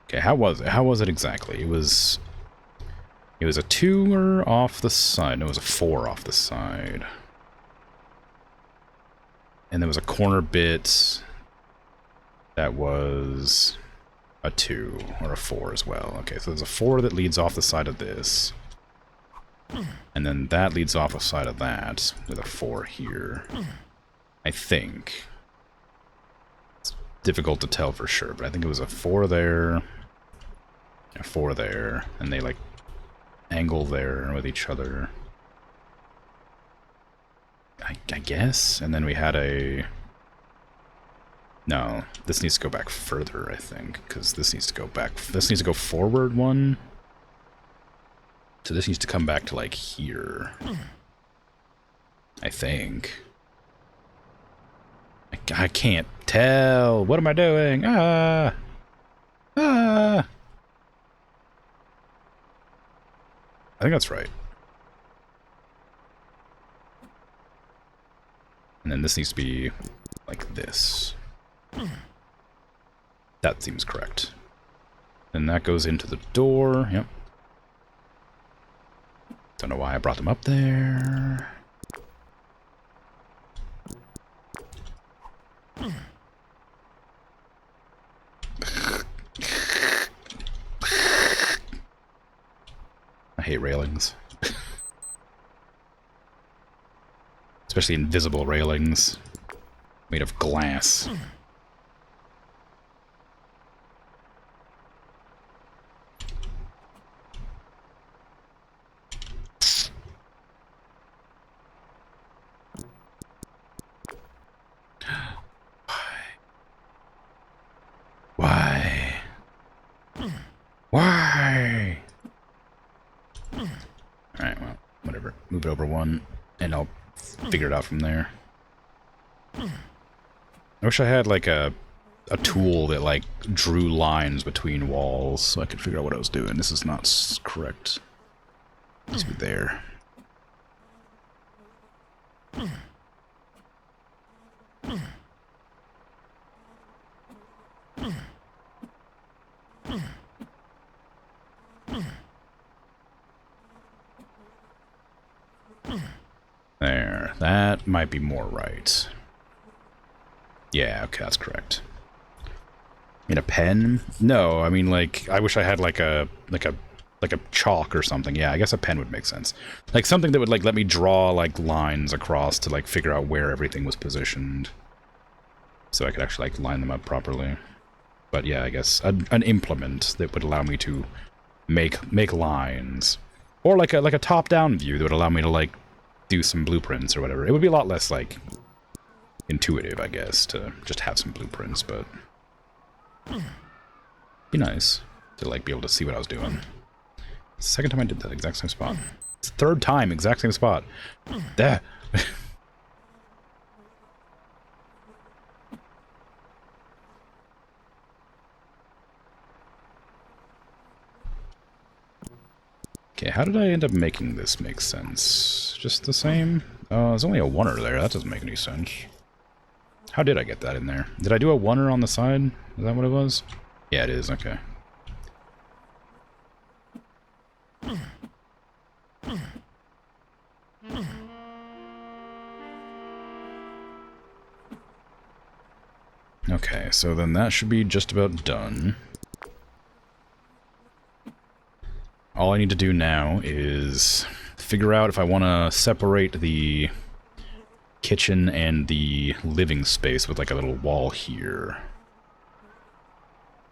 Okay, how was it? How was it exactly? It was a 2er off the side. No, it was a 4 off the side. And there was a corner bit that was a 2 or a 4 as well. Okay, so there's a 4 that leads off the side of this. And then that leads off the side of that with a 4 here. I think. It's difficult to tell for sure, but I think it was a 4 there, a 4 there, and they like angle there with each other. I guess? And then we had a... No, this needs to go back further, I think, because this needs to go back... This needs to go forward 1. So this needs to come back to, like, here. I think. I can't tell. What am I doing? Ah! Ah! I think that's right. And then this needs to be like this. That seems correct. And that goes into the door. Yep. Don't know why I brought them up there. I hate railings. Especially invisible railings made of glass. Why? Why? Alright, well, whatever. Move it over 1, and I'll figure it out from there. I wish I had, like, a tool that, like, drew lines between walls so I could figure out what I was doing. This is not correct. Let's be there. There. That might be more right. Yeah, okay, that's correct. I mean, a pen? No, I mean, like, I wish I had, like a chalk or something. Yeah, I guess a pen would make sense. Like, something that would, like, let me draw, like, lines across to, like, figure out where everything was positioned. So I could actually, like, line them up properly. But yeah, I guess an implement that would allow me to make lines. Or, like a top-down view that would allow me to, like, do some blueprints or whatever. It would be a lot less, like, intuitive, I guess, to just have some blueprints, but... be nice to, like, be able to see what I was doing. Second time I did that exact same spot. It's the 3rd time, exact same spot. There! Okay, how did I end up making this make sense? Just the same? There's only a oneer there. That doesn't make any sense. How did I get that in there? Did I do a oneer on the side? Is that what it was? Yeah, it is. Okay. Okay, so then that should be just about done. All I need to do now is figure out if I want to separate the kitchen and the living space with like a little wall here.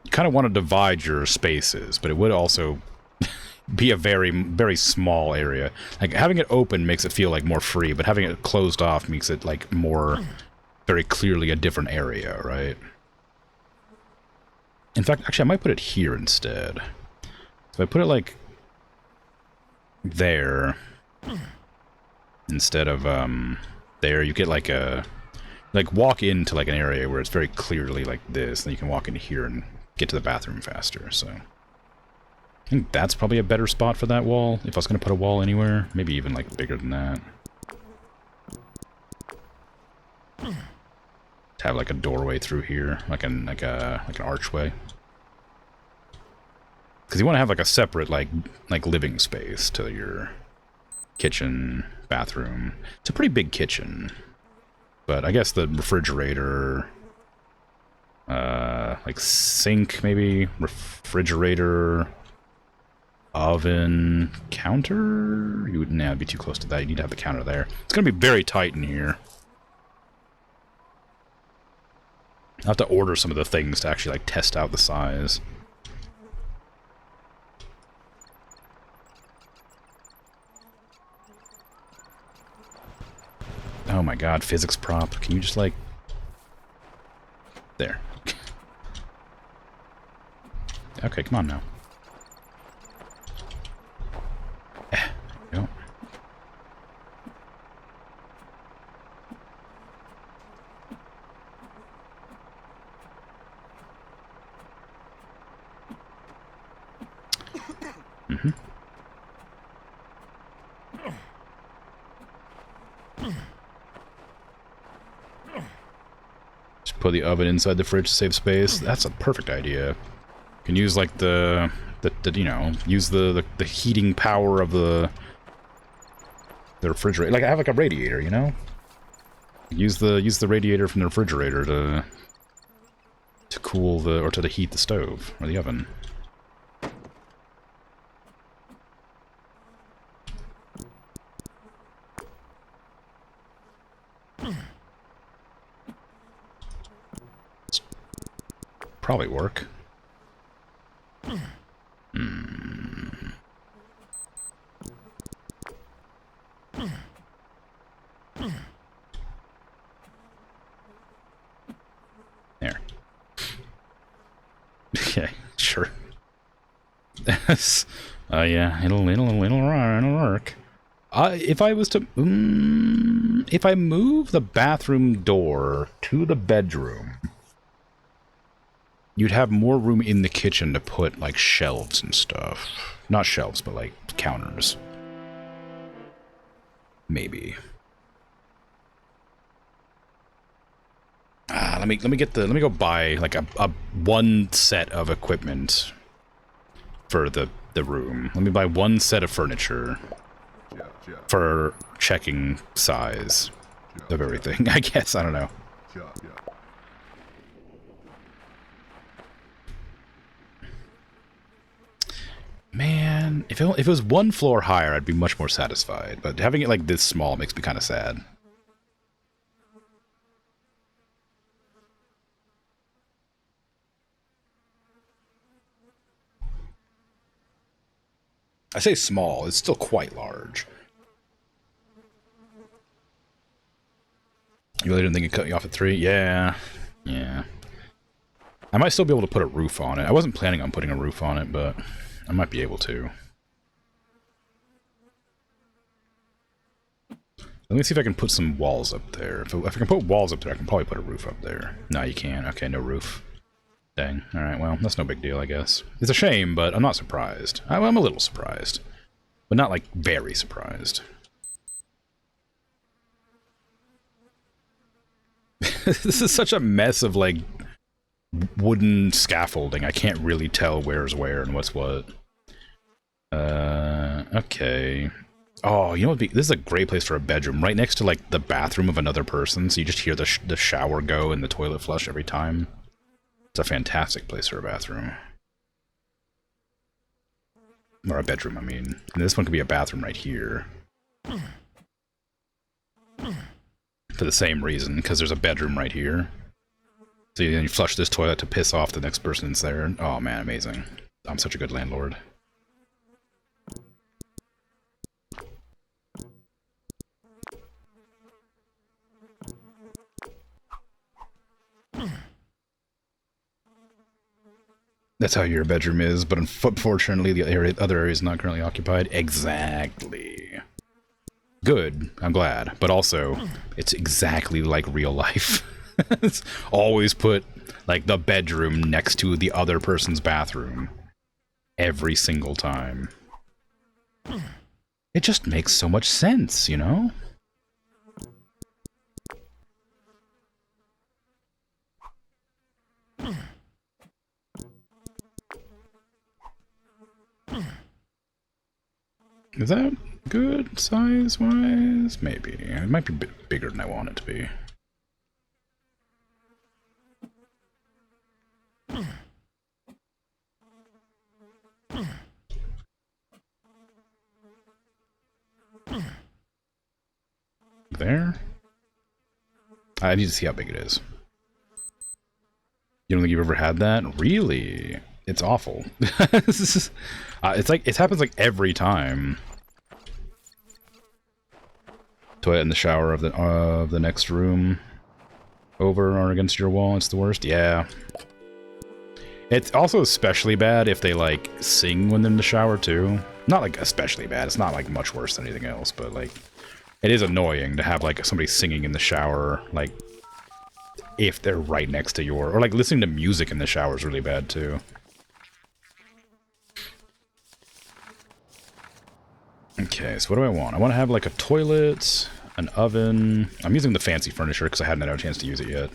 You kind of want to divide your spaces, but it would also be a very, very small area. Like, having it open makes it feel like more free, but having it closed off makes it like more, very clearly a different area, right? In fact, actually, I might put it here instead. So I put it like there instead of there, you get like a walk into like an area where it's very clearly like this, and you can walk into here and get to the bathroom faster. So I think that's probably a better spot for that wall if I was going to put a wall anywhere, maybe even like bigger than that. To have like a doorway through here, like an archway. Because you want to have like a separate like living space to your kitchen, bathroom. It's a pretty big kitchen, but I guess the refrigerator, like sink maybe, refrigerator, oven, counter. You would it'd be too close to that. You need to have the counter there. It's gonna be very tight in here. I'll have to order some of the things to actually like test out the size. Oh my god, physics prop. Can you just like... There. Okay, come on now. There you go. Mm-hmm. Just put the oven inside the fridge to save space. That's a perfect idea. You can use like the you know, use the heating power of the refrigerator. Like I have like a radiator, you know? Use the radiator from the refrigerator to cool the, or to heat the stove or the oven. Probably work. There. Okay, sure. Yeah, it'll work. If I was to, if I move the bathroom door to the bedroom, you'd have more room in the kitchen to put, like, shelves and stuff. Not shelves, but, like, counters. Maybe. Let me go buy, like, a one set of equipment for the room. Let me buy one set of furniture for checking size of everything, I guess. I don't know. Man, if it was one floor higher, I'd be much more satisfied. But having it like this small makes me kind of sad. I say small, it's still quite large. You really didn't think it cut you off at 3? Yeah. Yeah. I might still be able to put a roof on it. I wasn't planning on putting a roof on it, but I might be able to. Let me see if I can put some walls up there. If I can put walls up there, I can probably put a roof up there. No, you can't. Okay, no roof. Dang. Alright, well, that's no big deal, I guess. It's a shame, but I'm not surprised. I'm a little surprised. But not, like, very surprised. This is such a mess of, like, wooden scaffolding. I can't really tell where's where and what's what. Okay. Oh, you know what? This is a great place for a bedroom. Right next to, like, the bathroom of another person, so you just hear the shower go and the toilet flush every time. It's a fantastic place for a bathroom. Or a bedroom, I mean. And this one could be a bathroom right here. For the same reason, because there's a bedroom right here. So you flush this toilet to piss off the next person that's there. Oh man, amazing. I'm such a good landlord. That's how your bedroom is, but unfortunately the other area is not currently occupied. Exactly. Good, I'm glad. But also, it's exactly like real life. It's always put, like, the bedroom next to the other person's bathroom. Every single time. It just makes so much sense, you know? Is that good size-wise? Maybe. It might be a bit bigger than I want it to be. There? I need to see how big it is. You don't think you've ever had that? Really? It's awful. It's like, it happens like every time. Toilet in the shower of the next room. Over or against your wall, it's the worst. Yeah. It's also especially bad if they, like, sing when they're in the shower, too. Not, like, especially bad. It's not, like, much worse than anything else, but, like, it is annoying to have, like, somebody singing in the shower, like, if they're right next to your... Or, like, listening to music in the shower is really bad, too. Okay, so what do I want? I want to have, like, a toilet, an oven... I'm using the fancy furniture because I hadn't had a chance to use it yet.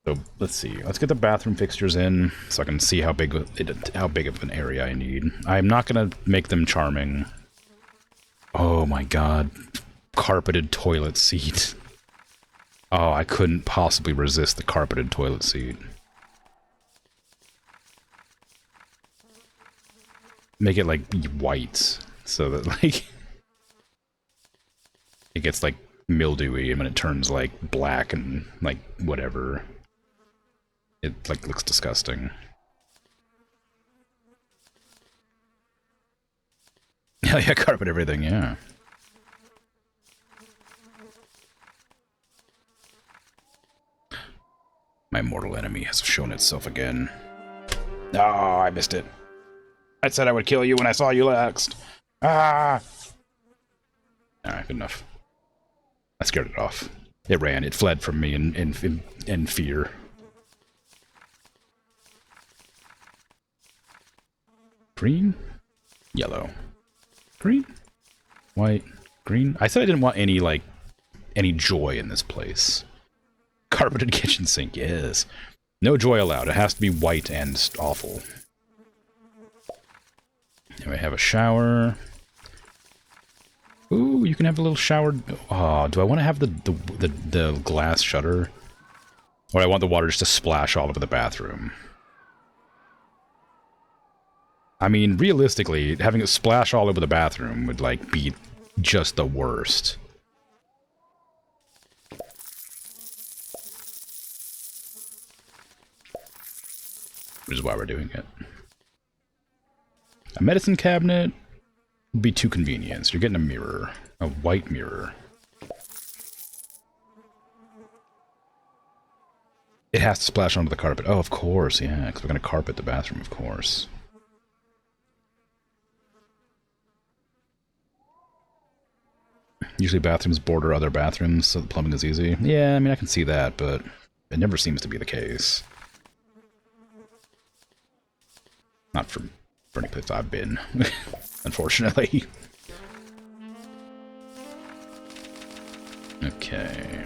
So, let's see. Let's get the bathroom fixtures in so I can see how big of an area I need. I'm not going to make them charming. Oh my god. Carpeted toilet seat. Oh, I couldn't possibly resist the carpeted toilet seat. Make it, like, white, so that, like, it gets, like, mildewy, and when it turns, like, black and, like, whatever, it, like, looks disgusting. Yeah, carpet everything, yeah. My mortal enemy has shown itself again. Oh, I missed it. I said I would kill you when I saw you last. Ah! Alright, good enough. I scared it off. It ran. It fled from me in fear. Green? Yellow. Green? White? Green? I said I didn't want any, like, any joy in this place. Carpeted kitchen sink, yes. No joy allowed. It has to be white and awful. Now we have a shower. Ooh, you can have a little shower. Oh, do I want to have the glass shutter? Or I want the water just to splash all over the bathroom? I mean, realistically, having it splash all over the bathroom would, like, be just the worst. Which is why we're doing it. A medicine cabinet would be too convenient. So you're getting a mirror. A white mirror. It has to splash onto the carpet. Oh, of course, yeah, because we're going to carpet the bathroom, of course. Usually bathrooms border other bathrooms, so the plumbing is easy. Yeah, I mean, I can see that, but it never seems to be the case. Not for For any place I've been, unfortunately. Okay.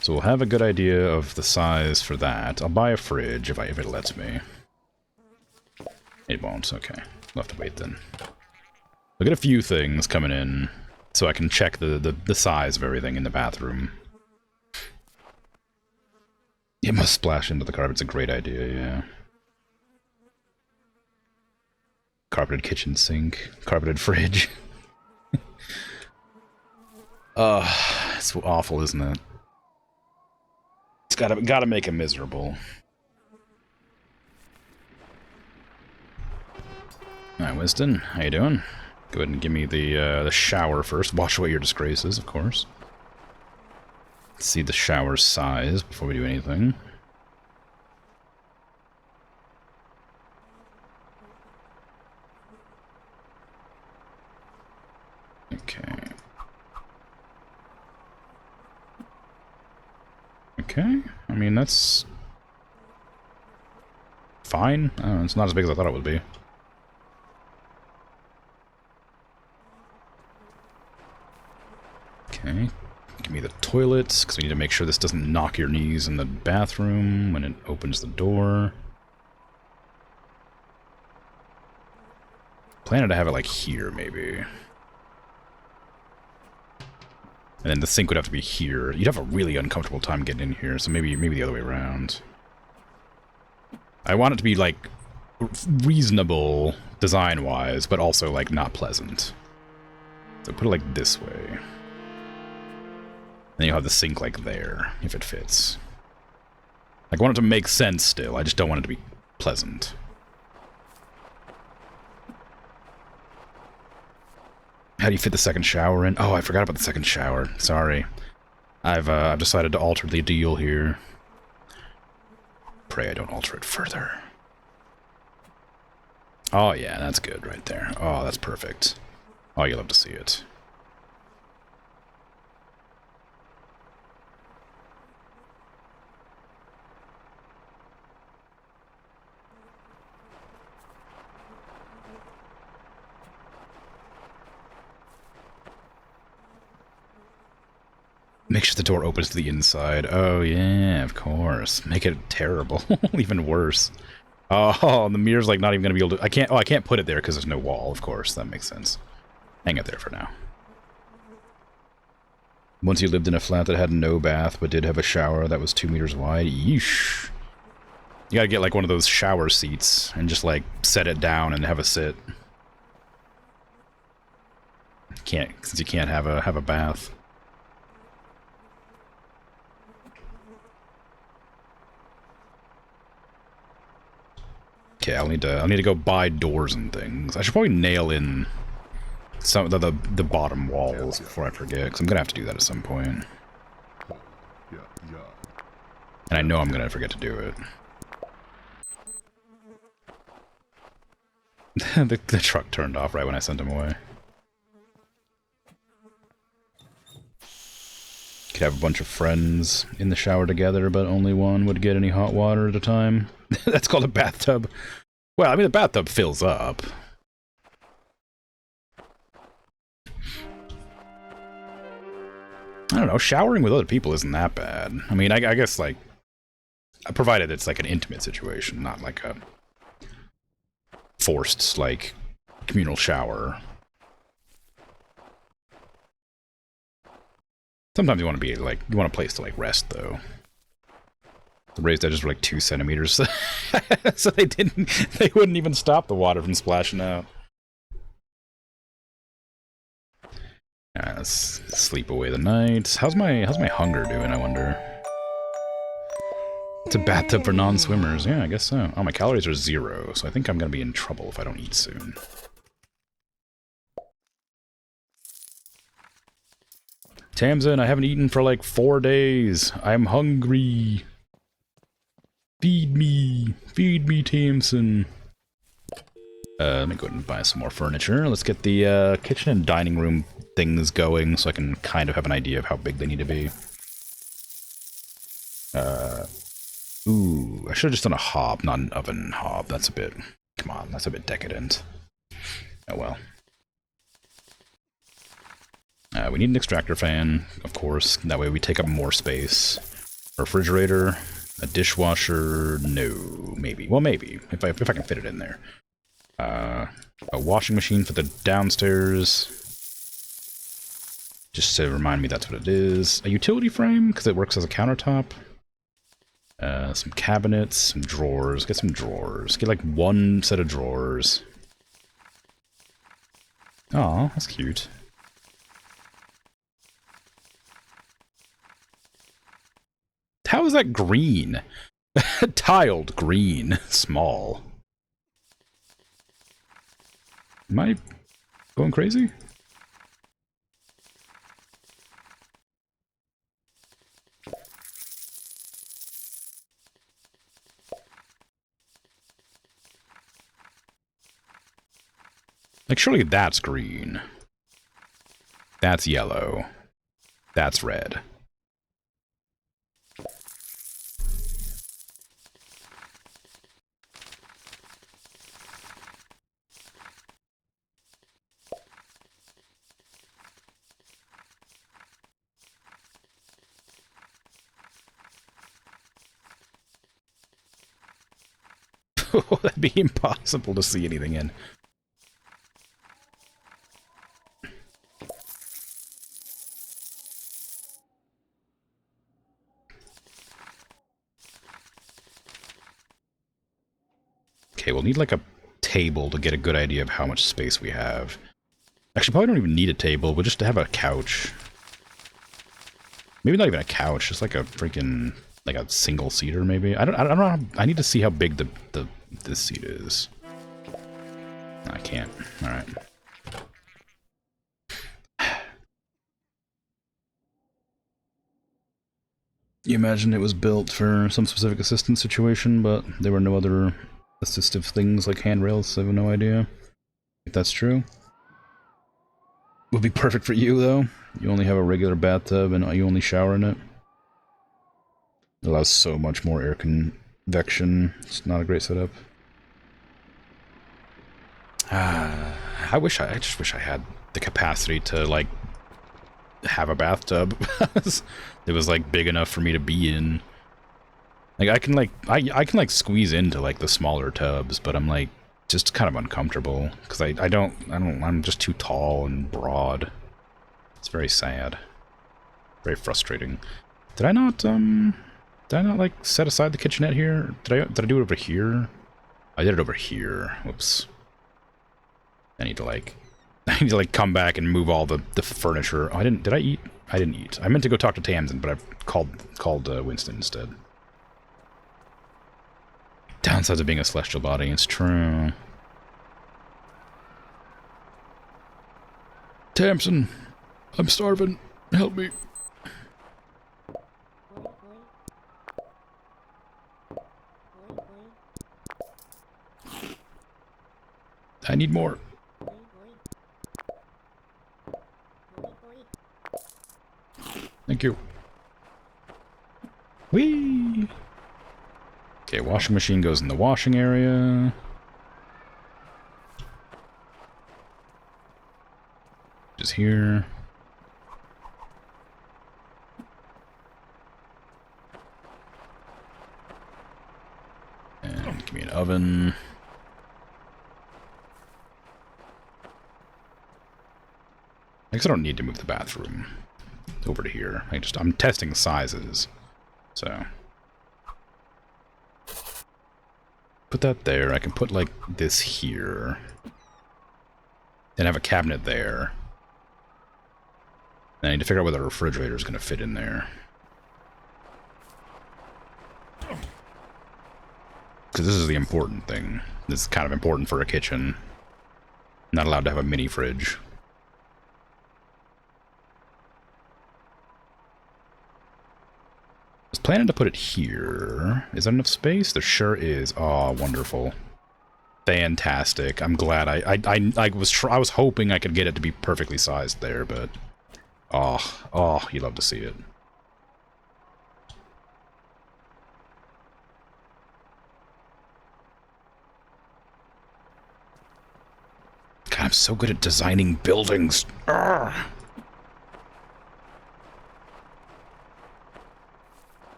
So we'll have a good idea of the size for that. I'll buy a fridge if it lets me. It won't, okay. We'll have to wait then. We'll get a few things coming in, so I can check the size of everything in the bathroom. It must splash into the carpet, it's a great idea, yeah. Carpeted kitchen sink, carpeted fridge. It's awful, isn't it? It's gotta make him miserable. Alright, Winston, how you doing? Go ahead and give me the shower first. Wash away your disgraces, of course. Let's see the shower size before we do anything. Okay. Okay, I mean, that's fine. It's not as big as I thought it would be. Okay, give me the toilets, because we need to make sure this doesn't knock your knees in the bathroom when it opens the door. Planning to have it, like, here, maybe. And then the sink would have to be here. You'd have a really uncomfortable time getting in here, so maybe the other way around. I want it to be, like, reasonable design-wise, but also, like, not pleasant. So put it, like, this way. Then you'll have the sink, like, there, if it fits. Like, I want it to make sense still, I just don't want it to be pleasant. How do you fit the second shower in? Oh, I forgot about the second shower. Sorry. I've decided to alter the deal here. Pray I don't alter it further. Oh yeah, that's good right there. Oh, that's perfect. Oh, you'll love to see it. Make sure the door opens to the inside. Oh, yeah, of course. Make it terrible. Even worse. Oh, the mirror's, like, not even going to be able to... I can't put it there because there's no wall, of course. That makes sense. Hang it there for now. Once you lived in a flat that had no bath, but did have a shower that was 2 meters wide. Yeesh. You gotta get, like, one of those shower seats and just, like, set it down and have a sit. Since you can't have a bath. Okay, I'll need to go buy doors and things. I should probably nail in some of the bottom walls before I forget, because I'm gonna have to do that at some point. And I know I'm gonna forget to do it. the truck turned off right when I sent him away. Could have a bunch of friends in the shower together, but only one would get any hot water at a time. That's called a bathtub. Well, I mean, the bathtub fills up. I don't know, showering with other people isn't that bad. I mean, I guess, like, provided it's, like, an intimate situation, not, like, a forced, like, communal shower. Sometimes you want to be, like, you want a place to, like, rest, though. The raised edges were, like, 2 centimeters, so they wouldn't even stop the water from splashing out. Alright, let's sleep away the night. How's my hunger doing, I wonder? It's a bathtub for non-swimmers. Yeah, I guess so. Oh, my calories are 0, so I think I'm gonna be in trouble if I don't eat soon. Tamsin, I haven't eaten for like 4 days. I'm hungry. Feed me, Tamsin. Let me go ahead and buy some more furniture. Let's get the kitchen and dining room things going so I can kind of have an idea of how big they need to be. Ooh, I should have just done a hob, not an oven hob. That's a bit Come on, that's a bit decadent. Oh well. We need an extractor fan, of course. That way we take up more space. A refrigerator, a dishwasher, no, maybe. Well, maybe, if I can fit it in there. A washing machine for the downstairs. Just to remind me that's what it is. A utility frame, because it works as a countertop. Some cabinets, some drawers. Get some drawers. Get like one set of drawers. Aw, that's cute. How is that green? Tiled green. Small. Am I going crazy? Like, surely that's green. That's yellow. That's red. That'd be impossible to see anything in. Okay, we'll need like a table to get a good idea of how much space we have. Actually, probably don't even need a table, but just to have a couch. Maybe not even a couch, just like a freaking, like a single seater maybe. I don't know. I need to see how big this seat is. I can't. All right. You imagine it was built for some specific assistance situation, but there were no other assistive things like handrails, so I have no idea if that's true. Would be perfect for you, though. You only have a regular bathtub and you only shower in it. It allows so much more air convection. It's not a great setup. I just wish I had the capacity to, like, have a bathtub. It was, like, big enough for me to be in. Like, I can, like, squeeze into, like, the smaller tubs, but I'm, like, just kind of uncomfortable. Because I'm just too tall and broad. It's very sad. Very frustrating. Did I not, like, set aside the kitchenette here? Did I do it over here? I did it over here. Whoops. I need to, like, come back and move all the furniture. Oh, did I eat? I didn't eat. I meant to go talk to Tamsin, but I called Winston instead. Downsides of being a celestial body, it's true. Tamsin, I'm starving. Help me. I need more. Thank you. Whee! Okay, washing machine goes in the washing area. Just here. And give me an oven. I guess I don't need to move the bathroom over to here. I'm testing sizes. So put that there. I can put like this here. Then have a cabinet there. I need to figure out where the refrigerator is going to fit in there. Because this is the important thing. This is kind of important for a kitchen. Not allowed to have a mini fridge. I was planning to put it here. Is there enough space? There sure is. Oh, wonderful. Fantastic. I'm glad I was hoping I could get it to be perfectly sized there, but oh, you love to see it. I'm so good at designing buildings. Urgh.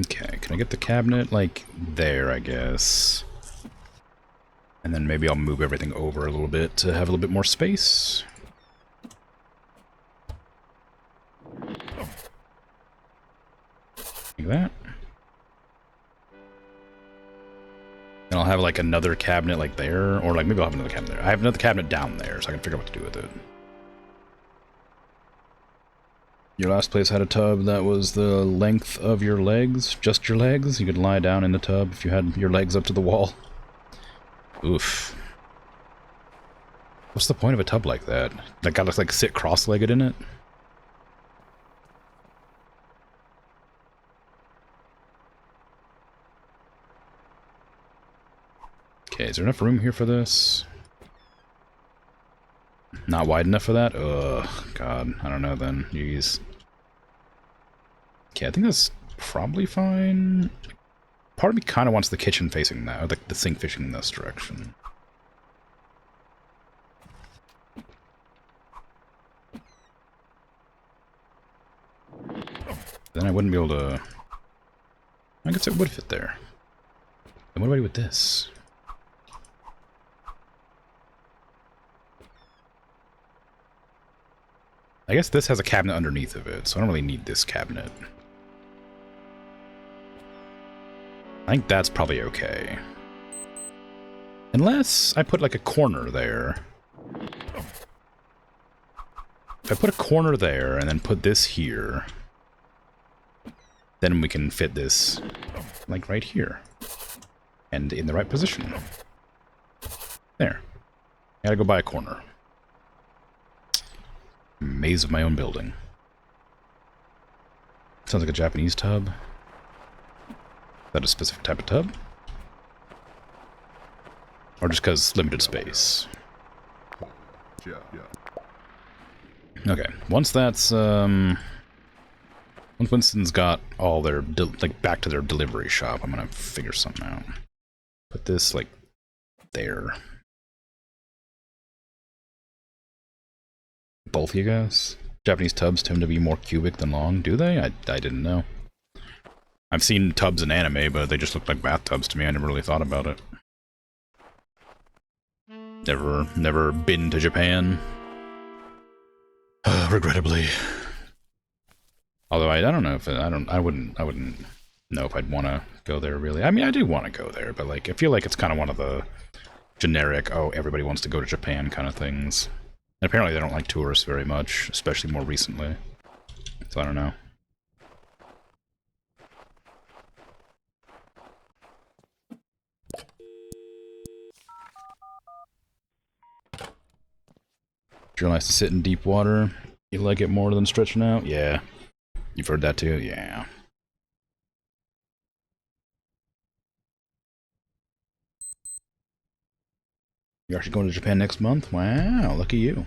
Okay, can I get the cabinet, like, there, I guess? And then maybe I'll move everything over a little bit to have a little bit more space. Like that. And I'll have, like, another cabinet, like, there. Or, like, maybe I'll have another cabinet there. I have another cabinet down there, so I can figure out what to do with it. Your last place had a tub that was the length of your legs? Just your legs? You could lie down in the tub if you had your legs up to the wall. Oof. What's the point of a tub like that? That guy looks like sit cross-legged in it? Okay, is there enough room here for this? Not wide enough for that? Ugh, God, I don't know then. Jeez. Okay, I think that's probably fine. Part of me kind of wants the kitchen facing that, or the sink facing this direction. Then I wouldn't be able to... I guess it would fit there. And what do I do with this? I guess this has a cabinet underneath of it, so I don't really need this cabinet. I think that's probably okay. Unless I put like a corner there. If I put a corner there and then put this here, then we can fit this like right here. And in the right position. There. I gotta go buy a corner. Maze of my own building. Sounds like a Japanese tub. Is that a specific type of tub? Or just because limited space? Okay, once that's, once Winston's got all their, like, back to their delivery shop, I'm gonna figure something out. Put this, like, there. Both you guys? Japanese tubs tend to be more cubic than long, do they? I didn't know. I've seen tubs in anime, but they just look like bathtubs to me. I never really thought about it. Never been to Japan. Regrettably. Although I don't know if I wouldn't know if I'd want to go there really. I mean, I do want to go there, but like I feel like it's kind of one of the generic, oh, everybody wants to go to Japan kind of things. And apparently they don't like tourists very much, especially more recently. So I don't know. Sure nice to sit in deep water. You like it more than stretching out? Yeah. You've heard that too? Yeah. You're actually going to Japan next month? Wow, lucky you.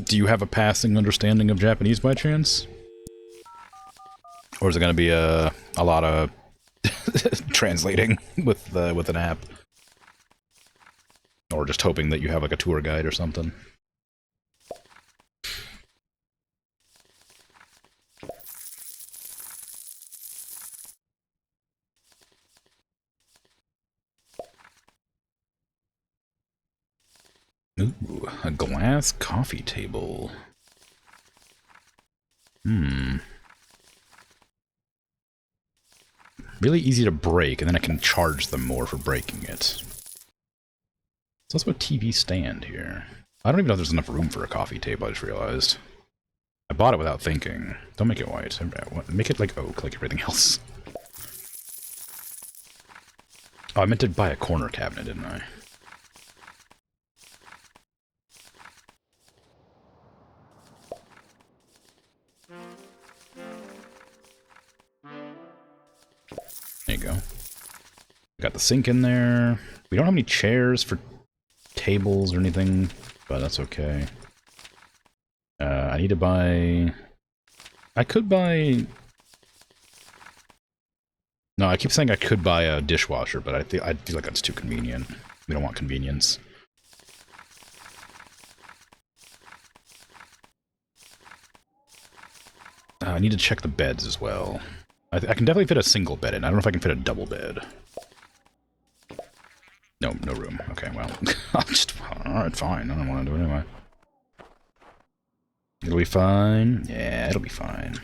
Do you have a passing understanding of Japanese by chance? Or is it going to be a lot of translating with an app? Or just hoping that you have like a tour guide or something? Ooh, a glass coffee table. Really easy to break, and then I can charge them more for breaking it. There's also a TV stand here. I don't even know if there's enough room for a coffee table, I just realized. I bought it without thinking. Don't make it white. Make it like oak, like everything else. Oh, I meant to buy a corner cabinet, didn't I? There you go. Got the sink in there. We don't have any chairs for tables or anything, but that's okay. I need to buy... I could buy No, I keep saying I could buy a dishwasher, but I feel like that's too convenient. We don't want convenience. I need to check the beds as well. I can definitely fit a single bed in. I don't know if I can fit a double bed. No, no room. Okay, well, I'll just... Alright, fine. I don't want to do it anyway. It'll be fine. Yeah, it'll be fine.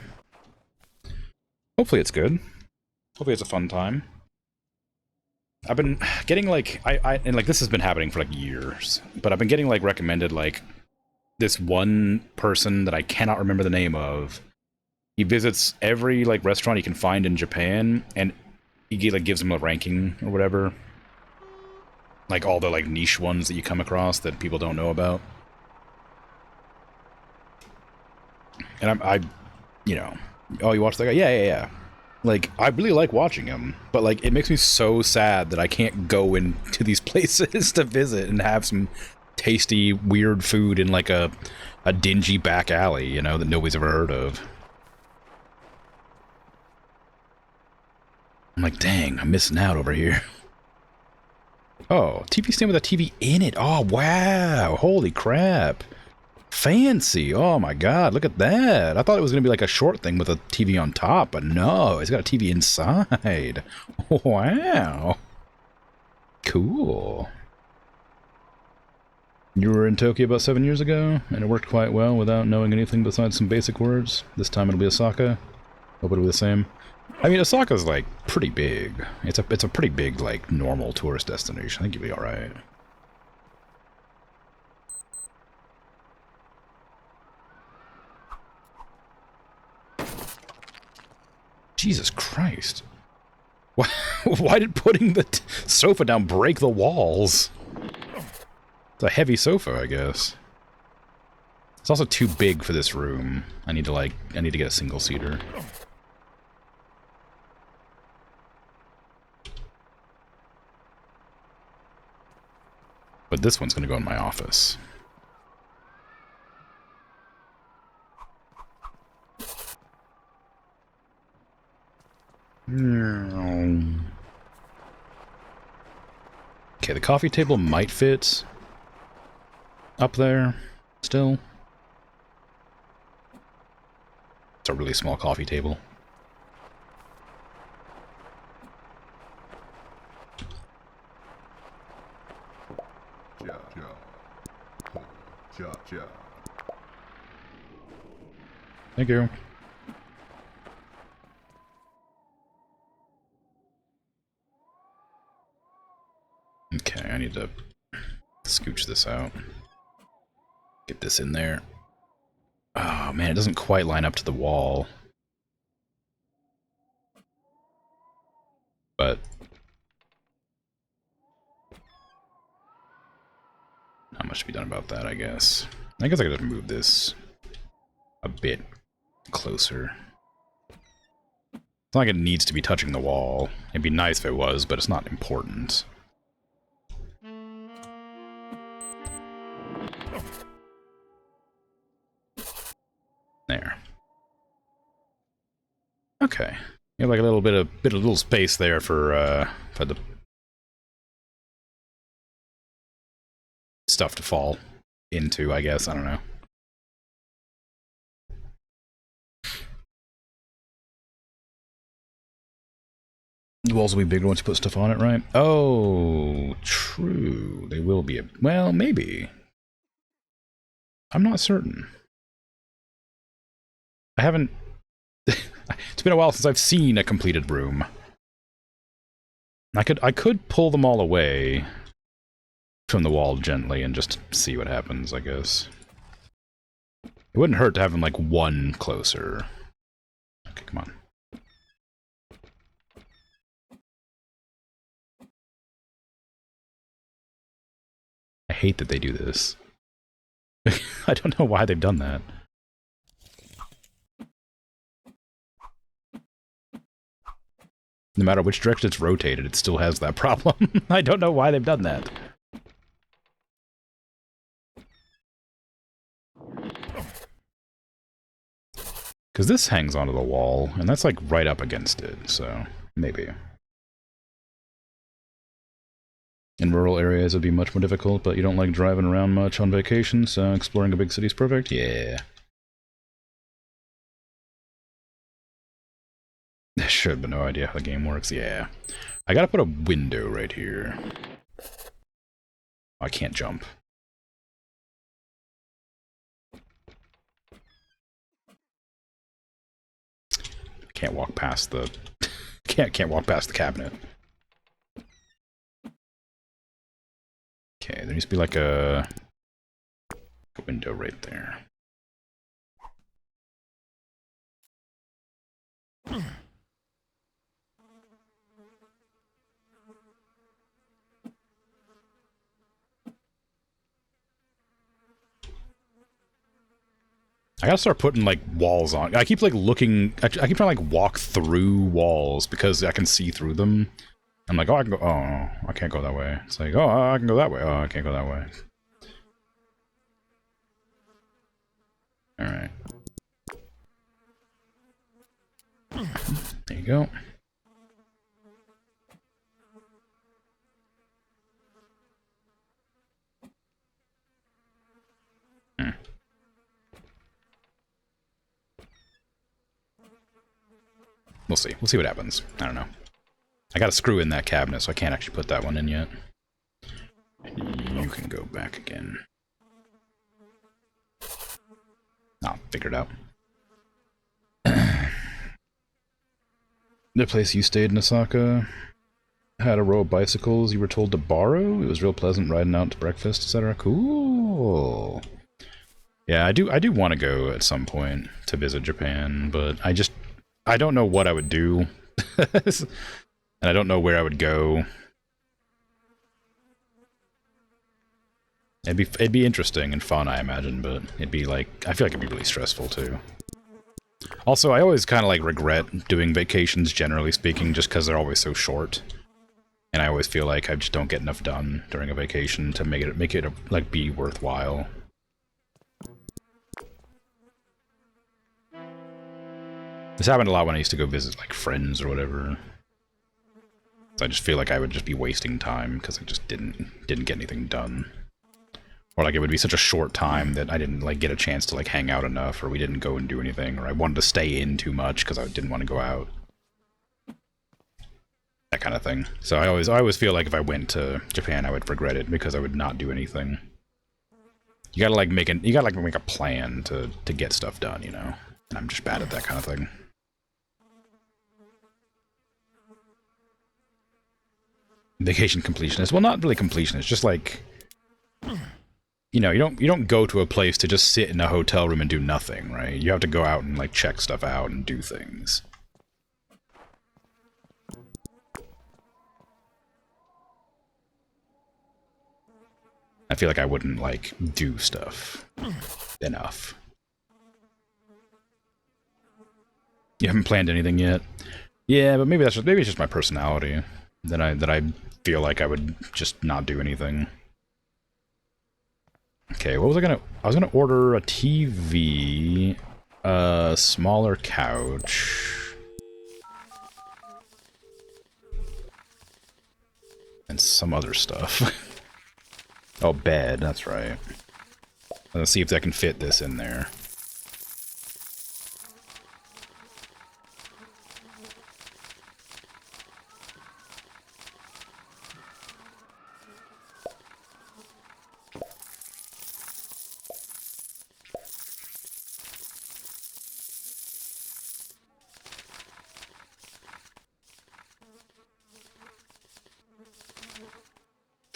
Hopefully it's good. Hopefully it's a fun time. I've been getting, like... and, like, this has been happening for, like, years. But I've been getting, like, recommended, like, this one person that I cannot remember the name of. He visits every, like, restaurant he can find in Japan, and he, like, gives them a ranking or whatever. Like, all the, like, niche ones that you come across that people don't know about. And I you know, oh, you watch that guy? Yeah. Like, I really like watching him, but, like, it makes me so sad that I can't go into these places to visit and have some tasty, weird food in, like, a dingy back alley, you know, that nobody's ever heard of. I'm like, dang, I'm missing out over here. Oh, TV stand with a TV in it. Oh, wow. Holy crap. Fancy. Oh my god, look at that. I thought it was going to be like a short thing with a TV on top, but no, it's got a TV inside. Wow. Cool. You were in Tokyo about 7 years ago, and it worked quite well without knowing anything besides some basic words. This time it'll be Osaka. Hope it'll be the same. I mean, Osaka's, like, pretty big. It's a pretty big, like, normal tourist destination. I think you'll be alright. Jesus Christ. Why did putting the sofa down break the walls? It's a heavy sofa, I guess. It's also too big for this room. I need to get a single-seater. But this one's gonna go in my office. Okay, the coffee table might fit up there still. It's a really small coffee table. Thank you. Okay, I need to scooch this out. Get this in there. Oh man, it doesn't quite line up to the wall. But not much to be done about that, I guess. I guess I could just move this a bit closer. It's not like it needs to be touching the wall. It'd be nice if it was, but it's not important. There. Okay. You have like a little bit of space there for the stuff to fall into, I guess. I don't know. The walls will be bigger once you put stuff on it, right? Oh, true. They will be. Well, maybe. I'm not certain. I haven't... It's been a while since I've seen a completed room. I could pull them all away from the wall gently and just see what happens, I guess. It wouldn't hurt to have them, like, one closer. Okay, come on. I hate that they do this. I don't know why they've done that. No matter which direction it's rotated, it still has that problem. I don't know why they've done that. Because this hangs onto the wall, and that's like right up against it, so... Maybe. In rural areas, it'd be much more difficult, but you don't like driving around much on vacation, so exploring a big city's perfect? Yeah. Should, but no idea how the game works. Yeah. I gotta put a window right here. I can't jump. Can't walk past the... can't walk past the cabinet. Okay, there needs to be like a window right there. I gotta start putting, like, walls on. I keep, like, looking... I keep trying to, like, walk through walls because I can see through them. I'm like, oh, I can go... Oh, I can't go that way. It's like, oh, I can go that way. Oh, I can't go that way. Alright. There you go. We'll see. We'll see what happens. I don't know. I gotta screw in that cabinet, so I can't actually put that one in yet. You can go back again. I'll figure it out. The place you stayed in Osaka had a row of bicycles you were told to borrow. It was real pleasant riding out to breakfast, etc. Cool. Yeah, I do want to go at some point to visit Japan, but I don't know what I would do. And I don't know where I would go. It'd be interesting and fun, I imagine, but it'd be like... I feel like it'd be really stressful, too. Also, I always kind of, like, regret doing vacations, generally speaking, just because they're always so short. And I always feel like I just don't get enough done during a vacation to make it like, be worthwhile. This happened a lot when I used to go visit, like, friends or whatever. So I just feel like I would just be wasting time, because I just didn't get anything done. Or, like, it would be such a short time that I didn't, like, get a chance to, like, hang out enough, or we didn't go and do anything, or I wanted to stay in too much because I didn't want to go out. That kind of thing. So I always feel like if I went to Japan, I would regret it, because I would not do anything. You gotta, like, make a plan to get stuff done, you know? And I'm just bad at that kind of thing. Vacation completionist. Well, not really completionist, just like... You know, you don't go to a place to just sit in a hotel room and do nothing, right? You have to go out and, like, check stuff out and do things. I feel like I wouldn't, like, do stuff enough. You haven't planned anything yet? Yeah, but maybe it's just my personality that I feel like I would just not do anything. Okay, what was I was gonna order a TV, a smaller couch, and some other stuff. Oh, bed, that's right. Let's see if I can fit this in there.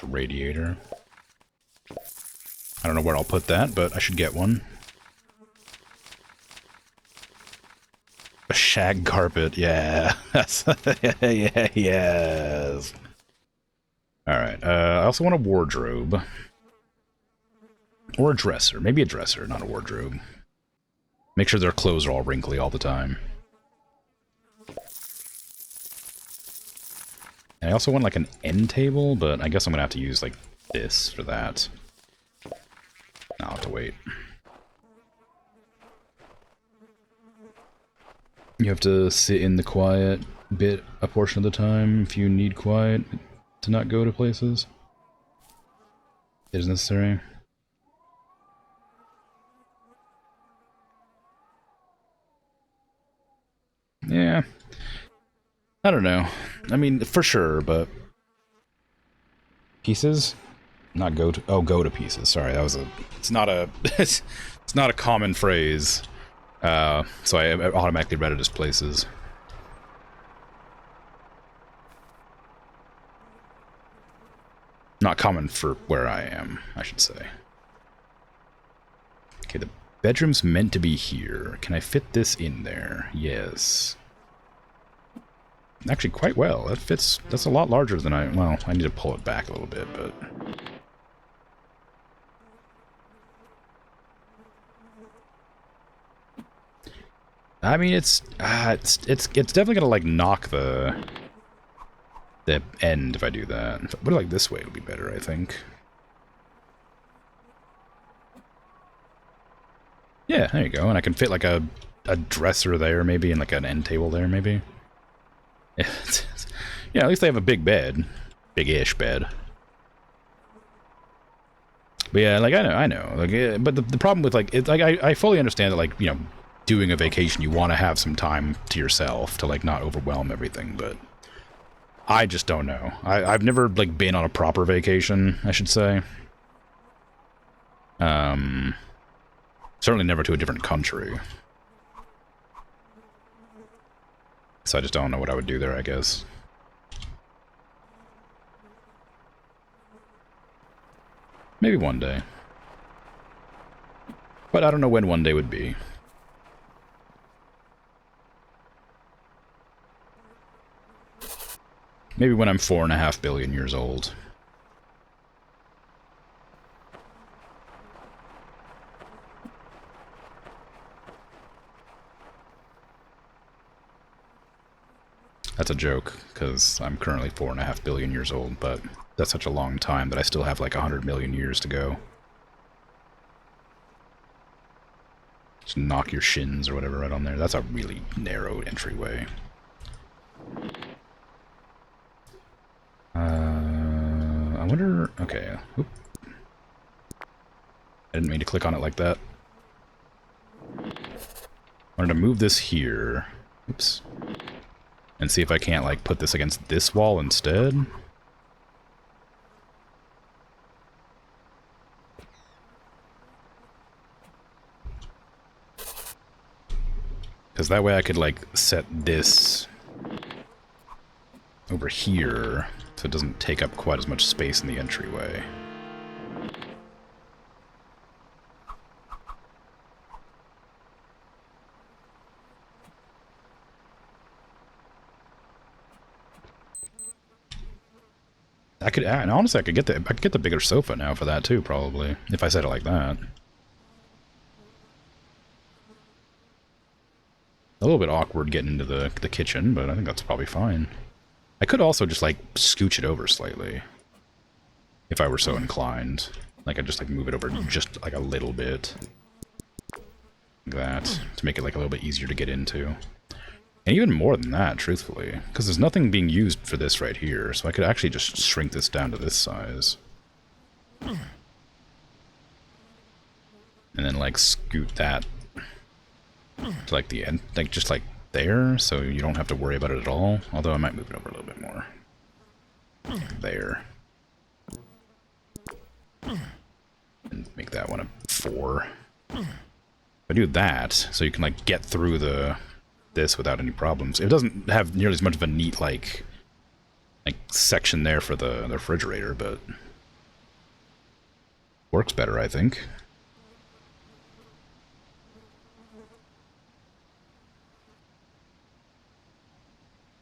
Radiator. I don't know where I'll put that, but I should get one. A shag carpet, yeah. Yeah, yes. Alright, I also want a wardrobe. Or a dresser. Maybe a dresser, not a wardrobe. Make sure their clothes are all wrinkly all the time. And I also want, like, an end table, but I guess I'm gonna have to use, like, this for that. I'll have to wait. You have to sit in the quiet bit a portion of the time if you need quiet to not go to places. It is necessary. Yeah. I don't know. I mean, for sure, but... Pieces? Not go to... Oh, go to pieces. Sorry, that was a... It's not a... it's not a common phrase. So I automatically read it as places. Not common for where I am, I should say. Okay, the bedroom's meant to be here. Can I fit this in there? Yes. Actually, quite well. That fits... That's a lot larger than I... Well, I need to pull it back a little bit, but... I mean, it's definitely gonna, like, knock the end if I do that. If I put it like this way, it'll be better, I think. Yeah, there you go. And I can fit, like, a dresser there, maybe, and, like, an end table there, maybe. Yeah, at least they have a big bed. Big-ish bed. But yeah, like, I know. Like, but the problem with, like, it's like, I fully understand that, like, you know, doing a vacation, you want to have some time to yourself to, like, not overwhelm everything, but I just don't know. I've never, like, been on a proper vacation, I should say. Certainly never to a different country. So I just don't know what I would do there, I guess. Maybe one day. But I don't know when one day would be. Maybe when I'm 4.5 billion years old. That's a joke, because I'm currently 4.5 billion years old, but that's such a long time that I still have like 100 million years to go. Just knock your shins or whatever right on there. That's a really narrow entryway. I wonder... Okay. Oop. I didn't mean to click on it like that. I wanted to move this here. Oops. And see if I can't, like, put this against this wall instead. Because that way I could, like, set this over here so it doesn't take up quite as much space in the entryway. I could, and honestly, I could get the bigger sofa now for that too, probably, if I said it like that. A little bit awkward getting into the kitchen, but I think that's probably fine. I could also just, like, scooch it over slightly, if I were so inclined. Like, I'd just, like, move it over just, like, a little bit. Like that, to make it, like, a little bit easier to get into. And even more than that, truthfully. Because there's nothing being used for this right here, so I could actually just shrink this down to this size. And then, like, scoot that to, like, the end, like, just, like, there, so you don't have to worry about it at all. Although I might move it over a little bit more. Like there. And make that one a 4. If I do that, so you can, like, get through this without any problems. It doesn't have nearly as much of a neat, like section there for the refrigerator, but works better, I think.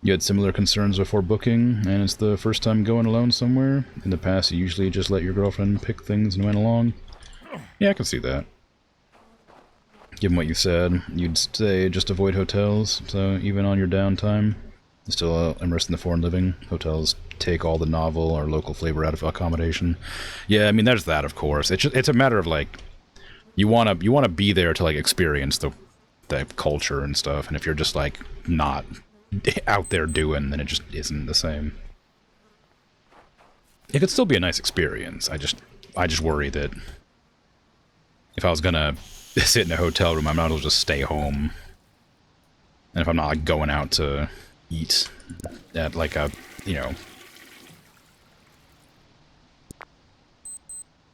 You had similar concerns before booking, and it's the first time going alone somewhere? In the past, you usually just let your girlfriend pick things and went along? Yeah, I can see that. Given what you said, you'd say just avoid hotels, so even on your downtime, you're still immersed in the foreign living. Hotels take all the novel or local flavor out of accommodation. Yeah, I mean, there's that, of course. It's a matter of, like, you wanna be there to, like, experience the the culture and stuff. And if you're just like not out there doing, then it just isn't the same. It could still be a nice experience. I just worry that if I was gonna sit in a hotel room, I might as well just stay home. And if I'm not like going out to eat at like a, you know,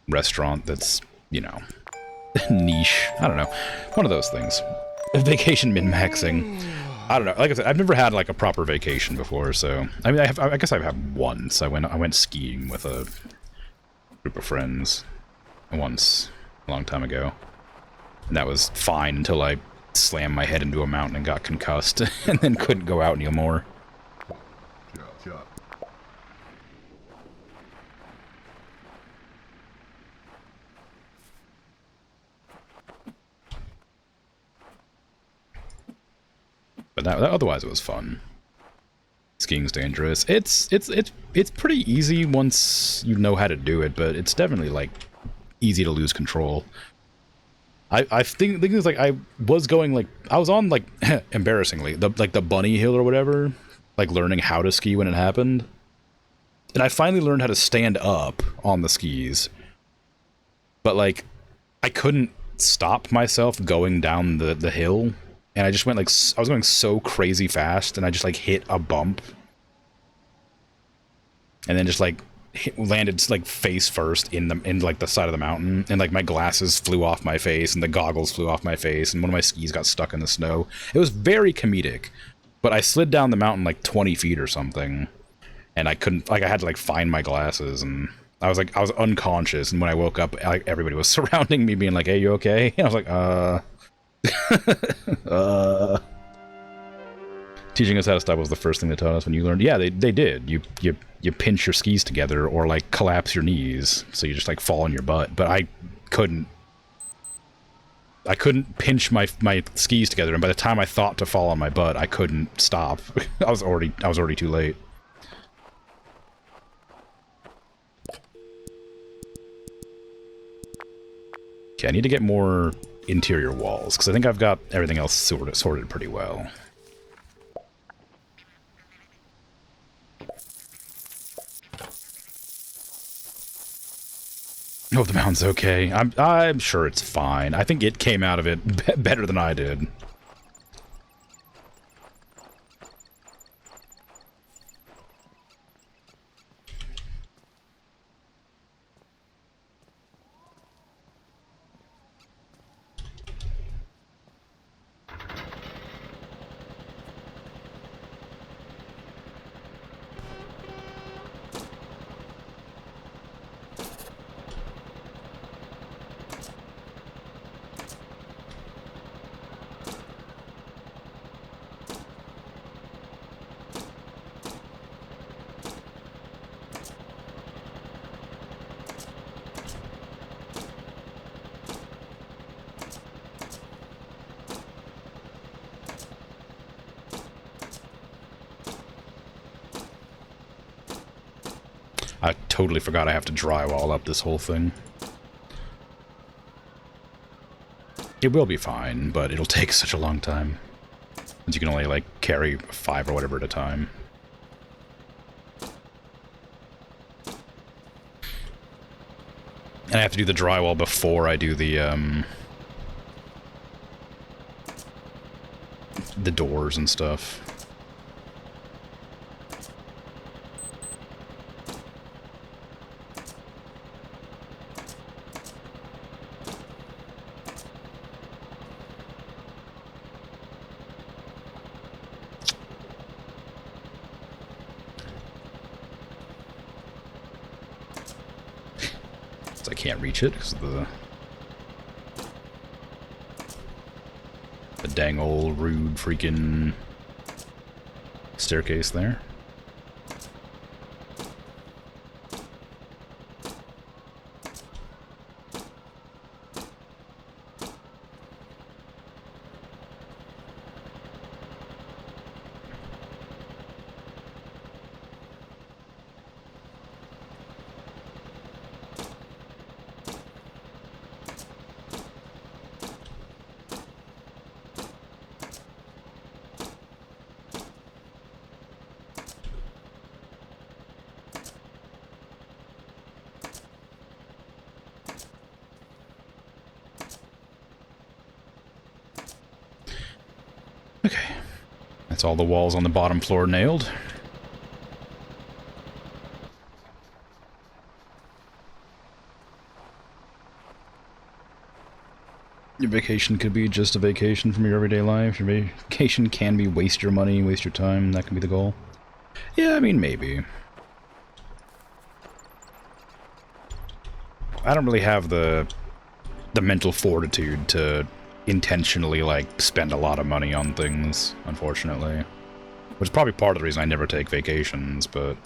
restaurant that's, you know, niche. I don't know. One of those things. Vacation min-maxing. I don't know. Like I said, I've never had like a proper vacation before, so I mean, I guess I've had once. I went skiing with a group of friends once a long time ago, and that was fine until I slammed my head into a mountain and got concussed, and then couldn't go out anymore. But that otherwise it was fun. Skiing's dangerous. It's pretty easy once you know how to do it, but it's definitely like easy to lose control. I think it's like I was going like I was on like embarrassingly the bunny hill or whatever, like learning how to ski when it happened. And I finally learned how to stand up on the skis. But like I couldn't stop myself going down the hill. And I just went like, I was going so crazy fast, and I just like hit a bump. And then just like landed like face first in like the side of the mountain. And like my glasses flew off my face, and the goggles flew off my face, and one of my skis got stuck in the snow. It was very comedic. But I slid down the mountain like 20 feet or something. And I couldn't, like I had to like find my glasses, and I was unconscious. And when I woke up, like everybody was surrounding me being like, hey, you okay? And I was like, Teaching us how to stop was the first thing they taught us when you learned. Yeah, they did. You pinch your skis together or like collapse your knees, so you just like fall on your butt. But I couldn't pinch my skis together, and by the time I thought to fall on my butt, I couldn't stop. I was already too late. Okay, I need to get more interior walls, because I think I've got everything else sorted pretty well. I hope the mountain's okay. I'm sure it's fine. I think it came out of it better than I did. I totally forgot I have to drywall up this whole thing. It will be fine, but it'll take such a long time. Since you can only, like, carry 5 or whatever at a time. And I have to do the drywall before I do the doors and stuff. I can't reach it because of the dang old rude freaking staircase there. Okay. That's all the walls on the bottom floor nailed. Your vacation could be just a vacation from your everyday life. Your vacation can be waste your money, waste your time. That can be the goal. Yeah, I mean, maybe. I don't really have the mental fortitude to intentionally, like, spend a lot of money on things, unfortunately. Which is probably part of the reason I never take vacations, but...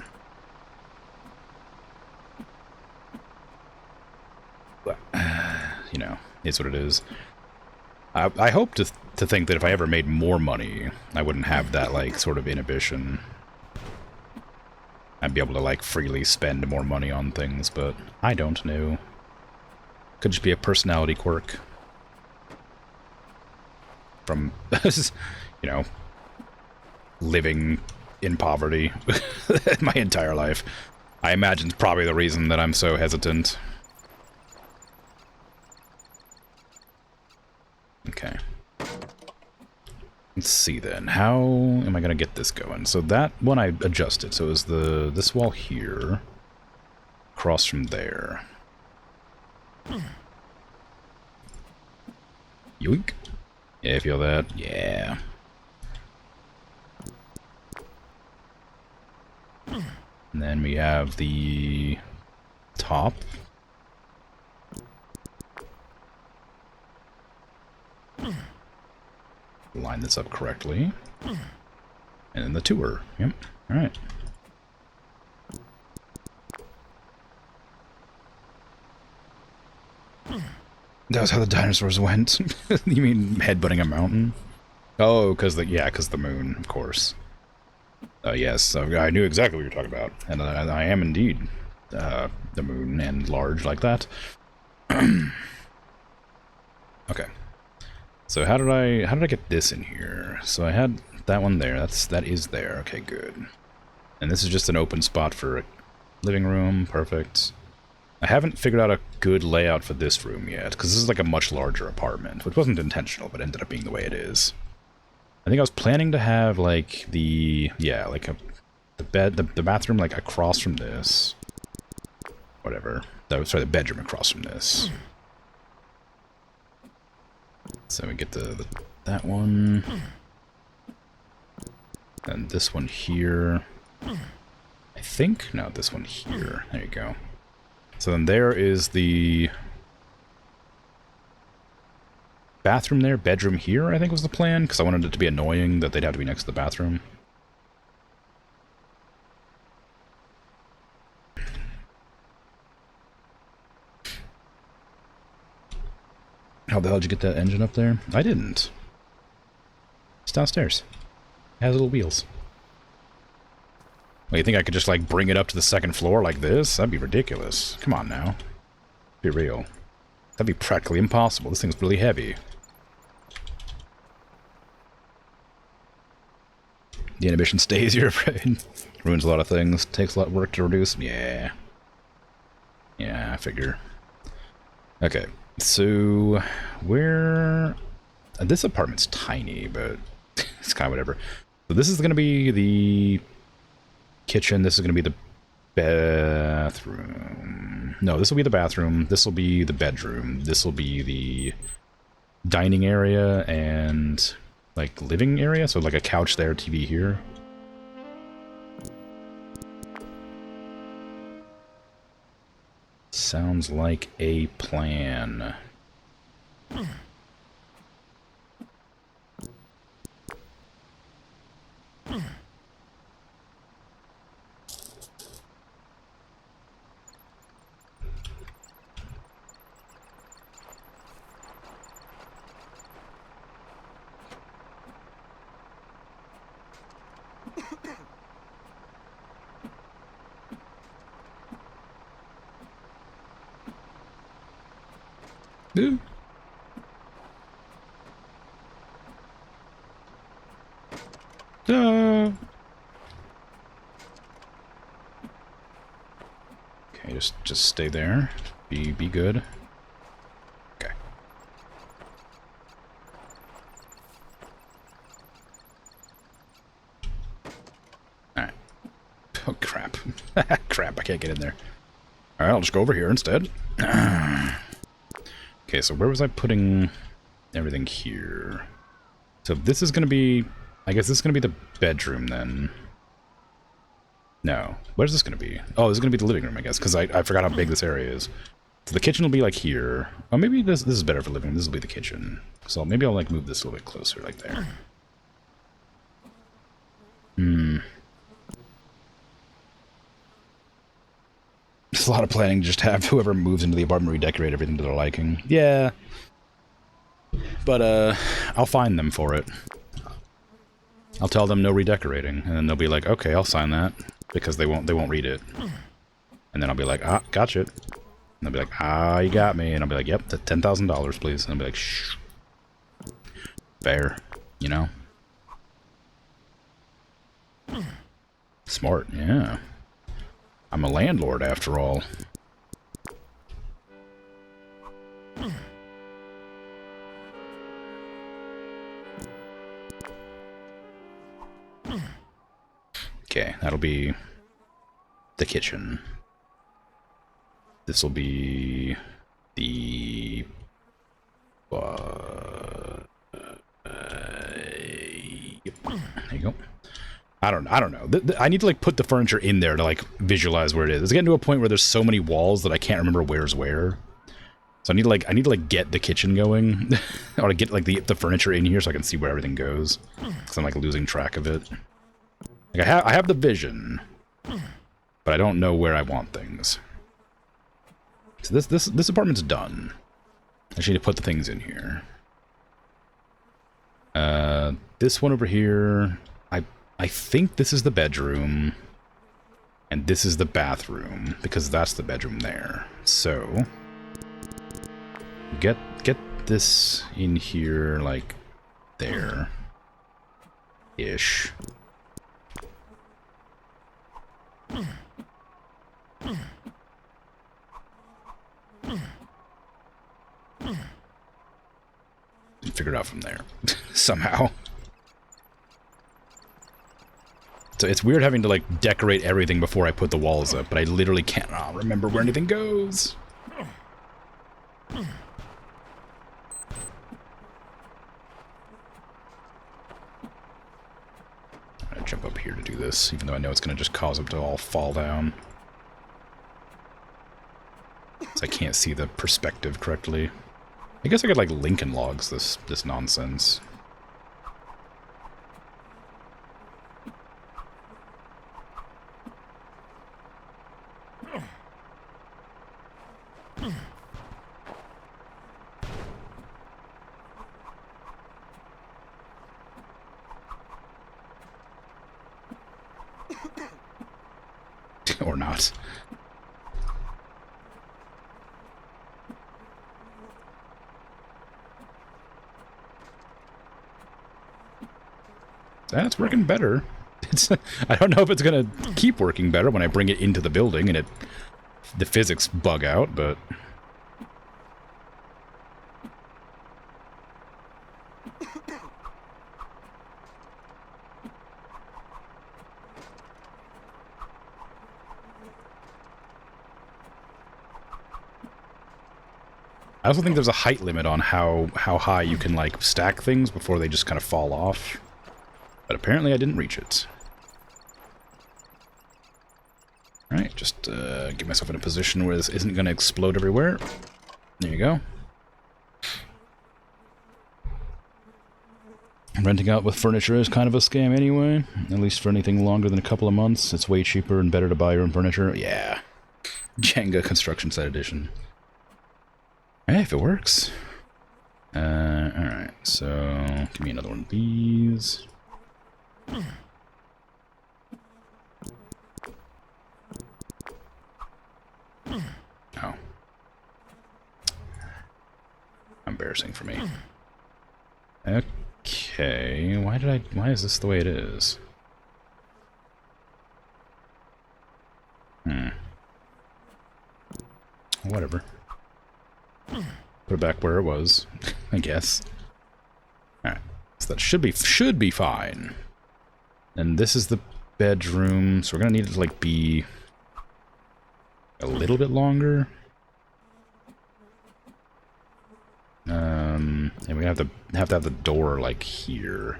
you know, it's what it is. I hope to think that if I ever made more money, I wouldn't have that, like, sort of inhibition. I'd be able to, like, freely spend more money on things, but I don't know. Could just be a personality quirk. From, you know, living in poverty my entire life. I imagine it's probably the reason that I'm so hesitant. Okay. Let's see then. How am I gonna get this going? So that one I adjusted. So it was this wall here, across from there. Yoink. Yeah, feel that? Yeah. And then we have the top. Line this up correctly. And then the tour. Yep. Alright. That was how the dinosaurs went. You mean headbutting a mountain? Oh, because the moon, of course. Yes, I knew exactly what you were talking about, and I am indeed the moon and large like that. Okay. So how did I get this in here? So I had that one there. That is there. Okay, good. And this is just an open spot for a living room. Perfect. I haven't figured out a good layout for this room yet, because this is like a much larger apartment, which wasn't intentional, but ended up being the way it is. I think I was planning to have like the bathroom like across from this. Whatever. Sorry, the bedroom across from this. So we get that one. And this one here. I think? No, this one here. There you go. So then there is the bathroom there, bedroom here, I think was the plan, because I wanted it to be annoying that they'd have to be next to the bathroom. How the hell did you get that engine up there? I didn't. It's downstairs. It has little wheels. Well, you think I could just, like, bring it up to the second floor like this? That'd be ridiculous. Come on now. Be real. That'd be practically impossible. This thing's really heavy. The inhibition stays, you're afraid. Ruins a lot of things. Takes a lot of work to reduce. Yeah. Yeah, I figure. Okay. So, where... this apartment's tiny, but it's kind of whatever. So this is going to be the kitchen. This is going to be the bathroom. No, this will be the bathroom. This will be the bedroom. This will be the dining area and, like, living area. So, like, a couch there, TV here. Sounds like a plan. Ooh. Okay, just stay there. Be good. Okay. Crap, I can't get in there. Alright, I'll just go over here instead. Okay, so where was I putting everything here? So this is going to be... I guess this is going to be the bedroom then. No. Where's this going to be? Oh, this is going to be the living room, I guess, because I forgot how big this area is. So the kitchen will be like here. Oh, maybe this is better for living room. This will be the kitchen. So maybe I'll like move this a little bit closer, like there. It's a lot of planning to just have whoever moves into the apartment redecorate everything to their liking. Yeah. But, I'll fine them for it. I'll tell them no redecorating, and then they'll be like, okay, I'll sign that, because they won't read it. And then I'll be like, ah, gotcha. And they'll be like, ah, you got me. And I'll be like, yep, $10,000, please. And I'll be like, shh. Fair, you know? Smart, yeah. I'm a landlord, after all. Okay, that'll be the kitchen. This will be the... Yep. There you go. I don't know. I need to like put the furniture in there to like visualize where it is. It's getting to a point where there's so many walls that I can't remember where's where. So I need to like get the kitchen going, or to get like the furniture in here so I can see where everything goes. Because I'm like losing track of it. Like I have the vision, but I don't know where I want things. So this apartment's done. I just need to put the things in here. This one over here, I think this is the bedroom, and this is the bathroom, because that's the bedroom there. So, get this in here, like, there-ish. Figure it out from there, somehow. So it's weird having to, like, decorate everything before I put the walls up, but I literally can't remember where anything goes. I'm gonna jump up here to do this, even though I know it's gonna just cause them to all fall down. So I can't see the perspective correctly. I guess I could, like, Lincoln logs this nonsense. Or not. That's working better. I don't know if it's gonna keep working better when I bring it into the building and the physics bug out, but... I also think there's a height limit on how high you can, like, stack things before they just kind of fall off. But apparently I didn't reach it. Alright, just get myself in a position where this isn't going to explode everywhere. There you go. Renting out with furniture is kind of a scam anyway. At least for anything longer than a couple of months. It's way cheaper and better to buy your own furniture. Yeah. Jenga Construction Site Edition. Hey, if it works. Alright, so give me another one of these. Oh. Embarrassing for me. Okay, why is this the way it is? Whatever. Put it back where it was, I guess. Alright, so that should be fine. And this is the bedroom, so we're gonna need it to like be a little bit longer. And we have to have the door like here.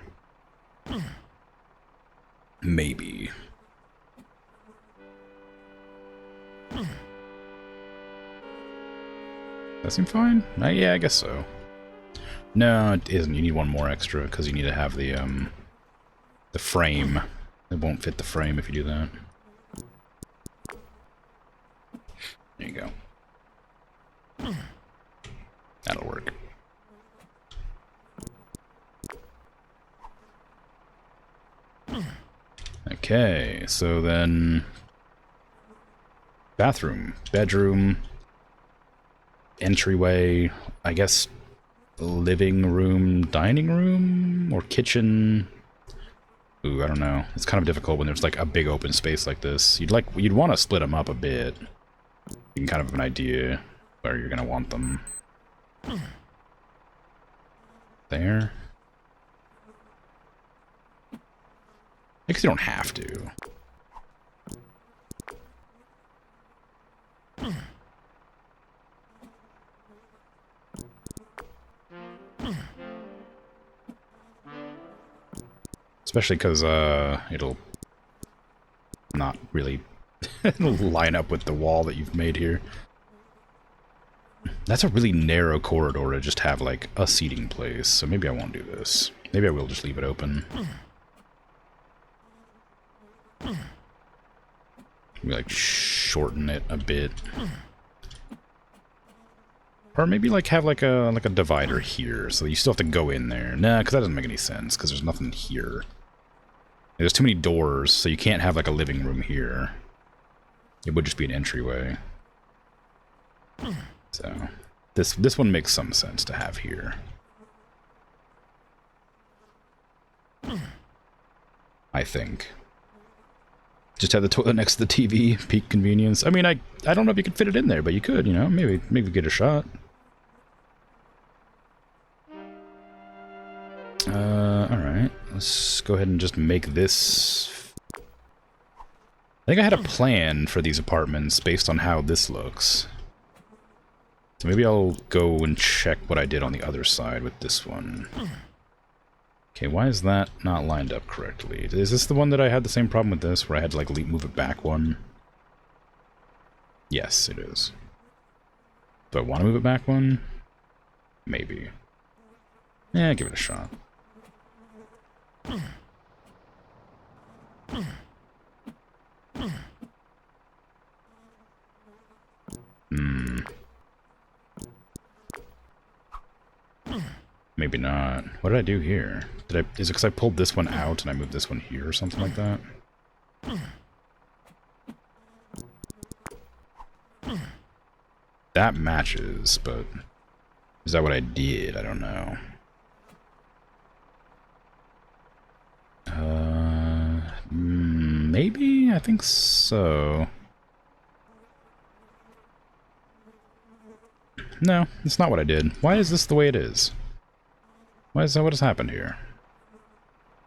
Maybe. That seem fine? Yeah, I guess so. No, it isn't. You need one more extra because you need to have the frame. It won't fit the frame if you do that. There you go. That'll work. Okay, so then bathroom, bedroom, entryway, I guess living room, dining room, or kitchen. Ooh, I don't know. It's kind of difficult when there's like a big open space like this. You'd want to split them up a bit. You can kind of have an idea where you're gonna want them. There. I guess you don't have to. Especially because it'll not really line up with the wall that you've made here. That's a really narrow corridor to just have like a seating place, so maybe I won't do this. Maybe I will just leave it open. Maybe like shorten it a bit. Or maybe like have like a divider here, so you still have to go in there. Nah, because that doesn't make any sense, because there's nothing here. There's too many doors, so you can't have like a living room here. It would just be an entryway. So this one makes some sense to have here. I think. Just have the toilet next to the TV, peak convenience. I mean, I don't know if you could fit it in there, but you could, you know, maybe get a shot. Alright, let's go ahead and just make this. I think I had a plan for these apartments based on how this looks. So maybe I'll go and check what I did on the other side with this one. Okay, why is that not lined up correctly? Is this the one that I had the same problem with this, where I had to like move it back one? Yes, it is. Do I want to move it back one? Maybe. Yeah, give it a shot. Maybe not. What did I do here? Is it because I pulled this one out and I moved this one here or something like that? That matches, but is that what I did? I don't know. Maybe? I think so. No, it's not what I did. Why is this the way it is? Why is that? What has happened here?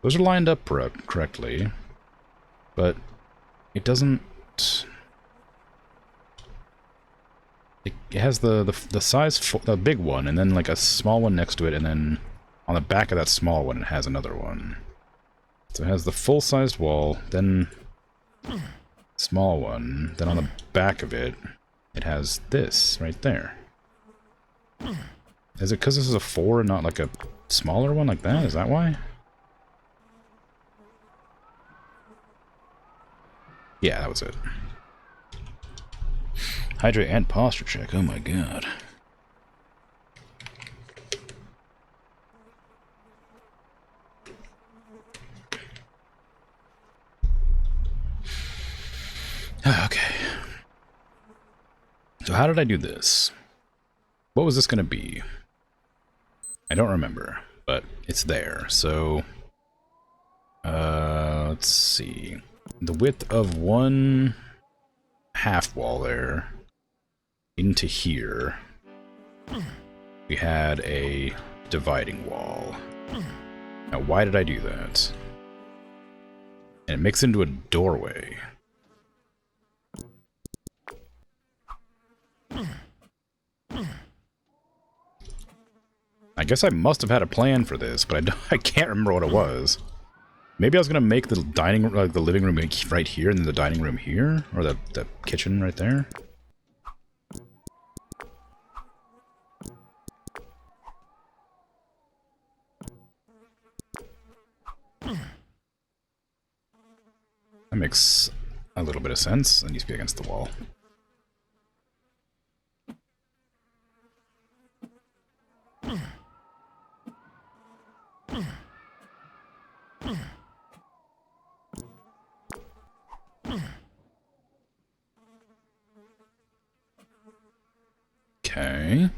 Those are lined up correctly, but it doesn't. It has the size, the big one, and then like a small one next to it, and then on the back of that small one, it has another one. So it has the full-sized wall, then small one, then on the back of it, it has this right there. Is it because this is a 4 and not like a smaller one like that? Is that why? Yeah, that was it. Hydrate and posture check. Oh my god. Okay. So how did I do this? What was this going to be? I don't remember, but it's there. So, let's see. The width of one half wall there into here, we had a dividing wall. Now, why did I do that? And it makes into a doorway. I guess I must have had a plan for this, but I can't remember what it was. Maybe I was gonna make the dining, like the living room right here, and then the dining room here, or the kitchen right there. That makes a little bit of sense. It needs to be against the wall. Okay.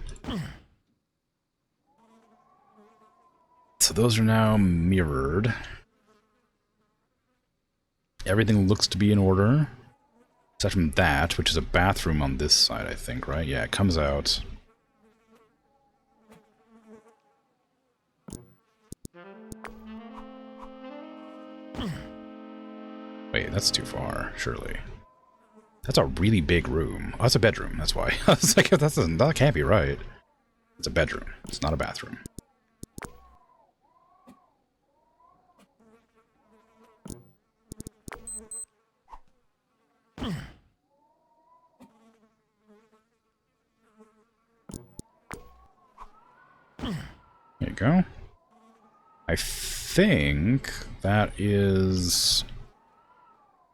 So those are now mirrored. Everything looks to be in order. Aside from that, which is a bathroom on this side, I think, right? Yeah, it comes out. Wait, that's too far, surely. That's a really big room. Oh, that's a bedroom, that's why. I was like, that can't be right. It's a bedroom. It's not a bathroom. There you go. I think that is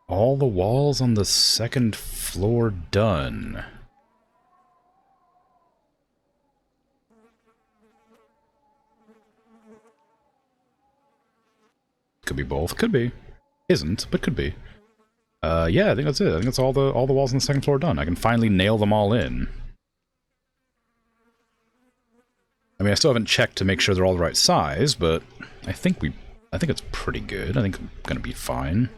all the walls on the second floor done. Could be both. Could be. Isn't, but could be. Yeah, I think that's it. I think that's all the walls on the second floor done. I can finally nail them all in. I mean, I still haven't checked to make sure they're all the right size, but I think it's pretty good. I think I'm gonna be fine.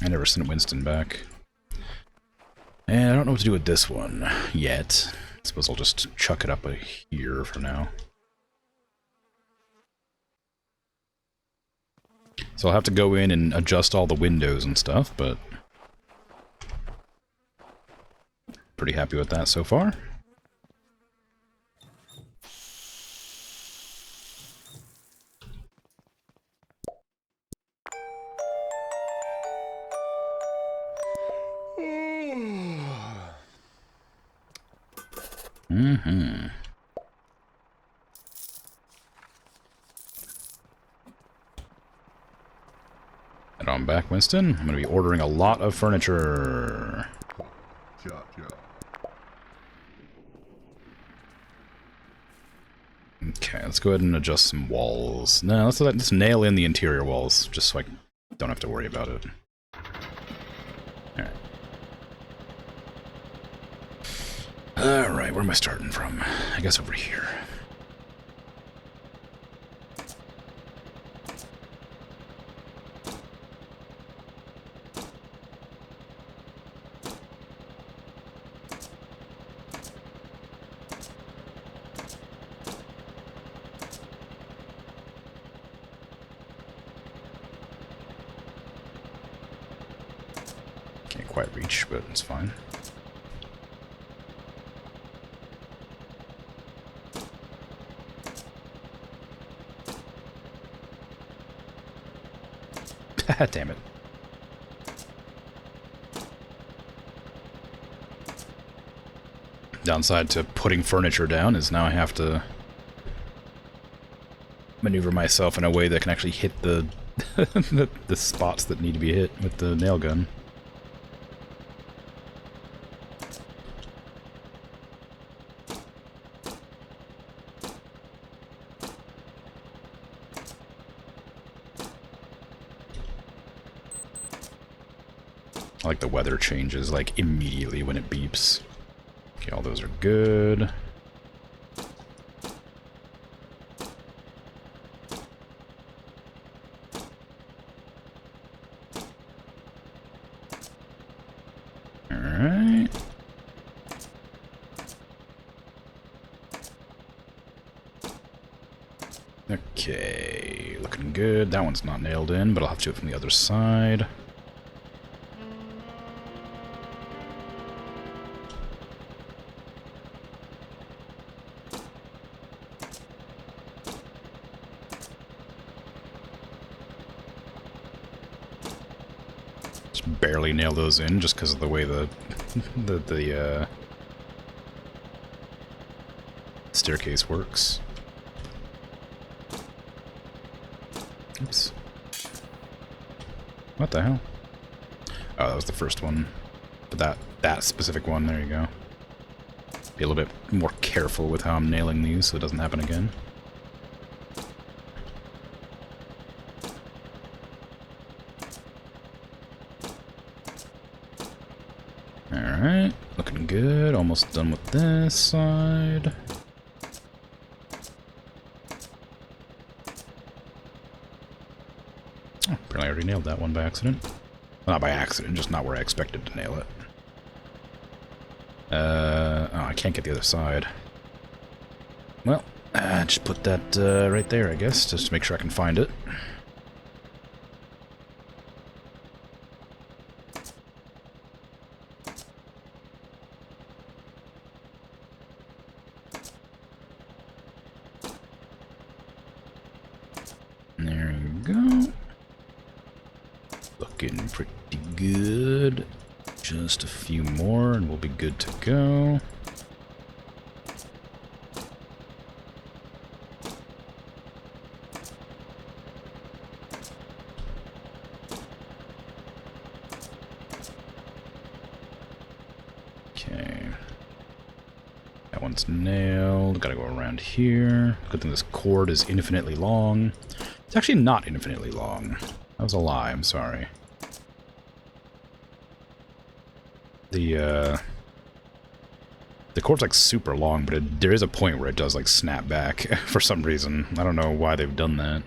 I never sent Winston back. And I don't know what to do with this one yet. I suppose I'll just chuck it up here for now. So I'll have to go in and adjust all the windows and stuff, but pretty happy with that so far. Mm-hmm. Head on back, Winston. I'm going to be ordering a lot of furniture. Okay, let's go ahead and adjust some walls. No, let's nail in the interior walls, just so I don't have to worry about it. Alright. Alright, where am I starting from? I guess over here. Can't quite reach, but it's fine. Damn it. Downside to putting furniture down is now I have to maneuver myself in a way that can actually hit the the spots that need to be hit with the nail gun. I like the weather changes like immediately when it beeps. Okay, all those are good. Alright. Okay, looking good. That one's not nailed in, but I'll have to do it from the other side. Just barely nail those in just because of the way the staircase works. Oops. What the hell? Oh, that was the first one. But that specific one, there you go. Be a little bit more careful with how I'm nailing these so it doesn't happen again. Alright, looking good. Almost done with this side. Oh, apparently I already nailed that one by accident. Well, not by accident, just not where I expected to nail it. Oh, I can't get the other side. Well, just put that right there, I guess, just to make sure I can find it. There we go. Looking pretty good. Just a few more and we'll be good to go. Okay. That one's nailed. Gotta go around here. Good thing this cord is infinitely long. It's actually not infinitely long. That was a lie, I'm sorry. The cord's like super long, but there is a point where it does like snap back for some reason. I don't know why they've done that.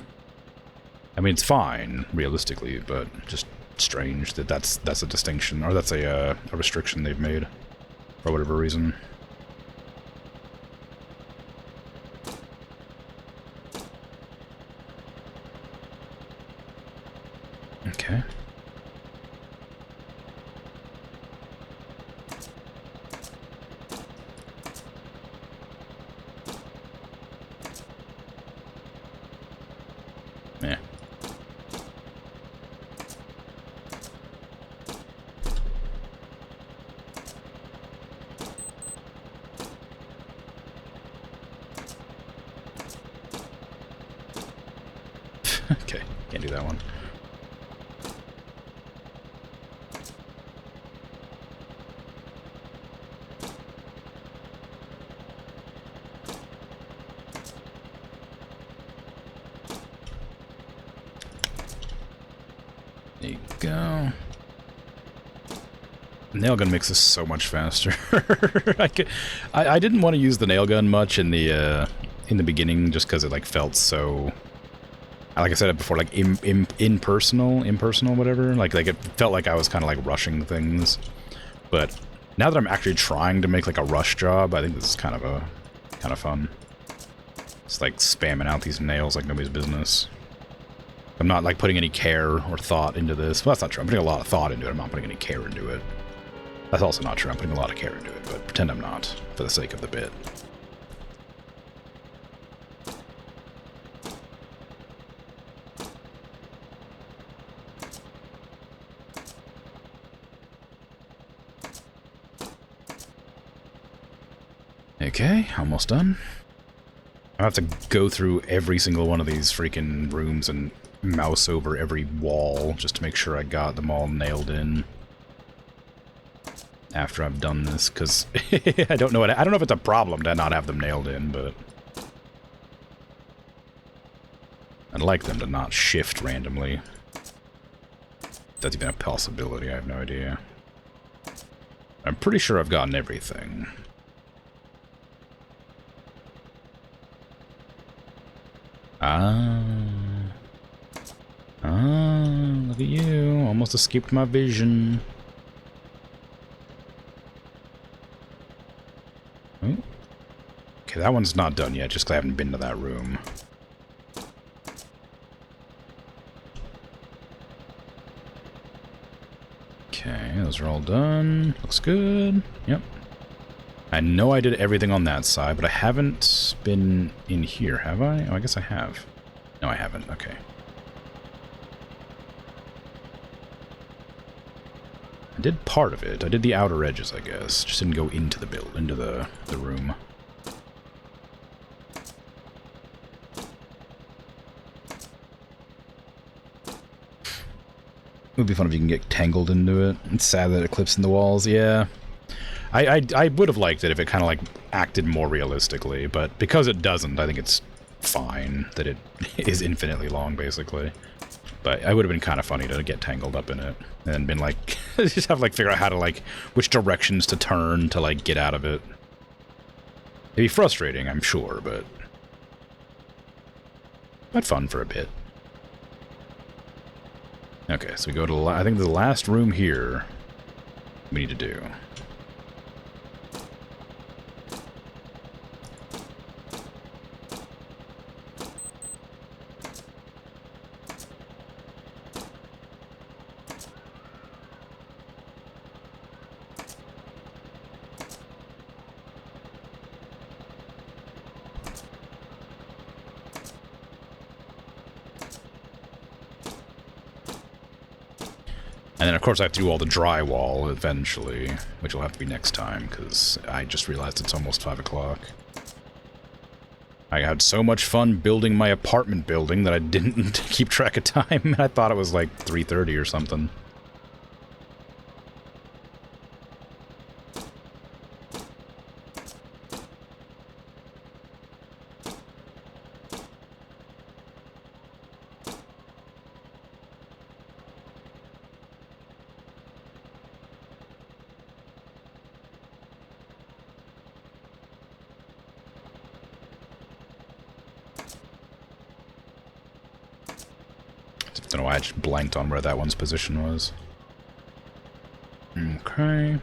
I mean, it's fine, realistically, but just strange that that's a distinction, or that's a restriction they've made for whatever reason. Okay. Yeah. Okay, can't do that one. There you go. Nail gun makes this so much faster. I didn't want to use the nail gun much in the beginning just because it like felt so, like I said it before, like impersonal, whatever. Like it felt like I was kind of like rushing things. But now that I'm actually trying to make like a rush job, I think this is kind of fun. It's like spamming out these nails like nobody's business. I'm not like putting any care or thought into this. Well, that's not true. I'm putting a lot of thought into it. I'm not putting any care into it. That's also not true. I'm putting a lot of care into it, but pretend I'm not for the sake of the bit. Okay, almost done. I have to go through every single one of these freaking rooms and mouse over every wall just to make sure I got them all nailed in after I've done this, because I don't know if it's a problem to not have them nailed in, but I'd like them to not shift randomly. If that's even a possibility, I have no idea. I'm pretty sure I've gotten everything. Look at you. Almost escaped my vision. Ooh. Okay, that one's not done yet, just 'cause I haven't been to that room. Okay, those are all done. Looks good. Yep. I know I did everything on that side, but I haven't been in here, have I? Oh, I guess I have. No, I haven't. Okay. I did part of it. I did the outer edges, I guess. Just didn't go into the build, into the room. It would be fun if you can get tangled into it. It's sad that it clips in the walls, yeah. I would have liked it if it kind of like acted more realistically, but because it doesn't, I think it's fine that it is infinitely long, basically. But I would have been kind of funny to get tangled up in it and been like, just have like figure out how to like, which directions to turn to like get out of it. It'd be frustrating, I'm sure, but fun for a bit. Okay, so we go to, I think the last room here we need to do. And then, of course, I have to do all the drywall eventually, which will have to be next time, because I just realized it's almost 5 o'clock. I had so much fun building my apartment building that I didn't keep track of time. I thought it was like 3:30 or something. Don't know why I just blanked on where that one's position was. Okay.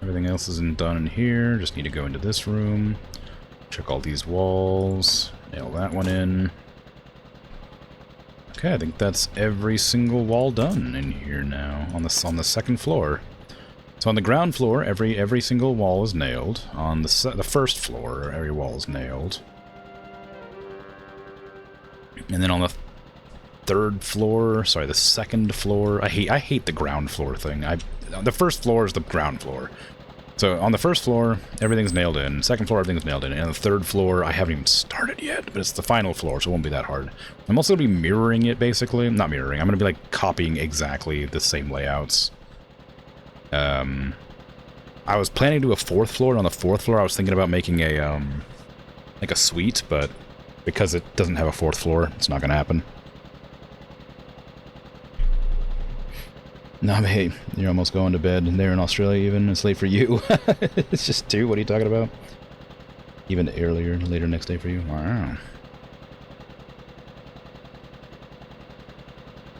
Everything else isn't done in here. Just need to go into this room. Check all these walls. Nail that one in. Okay, I think that's every single wall done in here now. On the second floor. So on the ground floor, every single wall is nailed. On the first floor, every wall is nailed. And then on the third floor, sorry, the second floor. I hate the ground floor thing. The first floor is the ground floor. So on the first floor, everything's nailed in. Second floor, everything's nailed in. And on the third floor, I haven't even started yet, but it's the final floor, so it won't be that hard. I'm also going to be mirroring it, basically. Not mirroring. I'm going to be like copying exactly the same layouts. I was planning to do a fourth floor, and on the fourth floor, I was thinking about making a like a suite, but because it doesn't have a fourth floor, it's not going to happen. No, hey, you're almost going to bed there in Australia even. It's late for you. It's just 2. What are you talking about? Even earlier, later next day for you? Wow.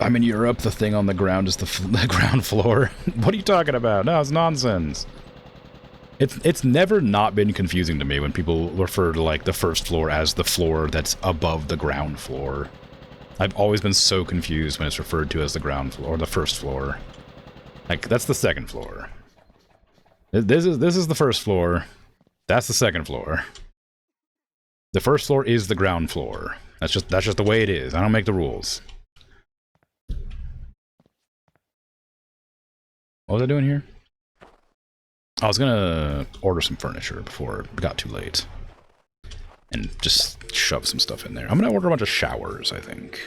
I'm in Europe. The thing on the ground is the ground floor. What are you talking about? No, it's nonsense. It's never not been confusing to me when people refer to like the first floor as the floor that's above the ground floor. I've always been so confused when it's referred to as the ground floor or the first floor. Like, that's the second floor. This is the first floor. That's the second floor. The first floor is the ground floor. That's just the way it is. I don't make the rules. What was I doing here? I was gonna order some furniture before it got too late. And just shove some stuff in there. I'm gonna order a bunch of showers, I think.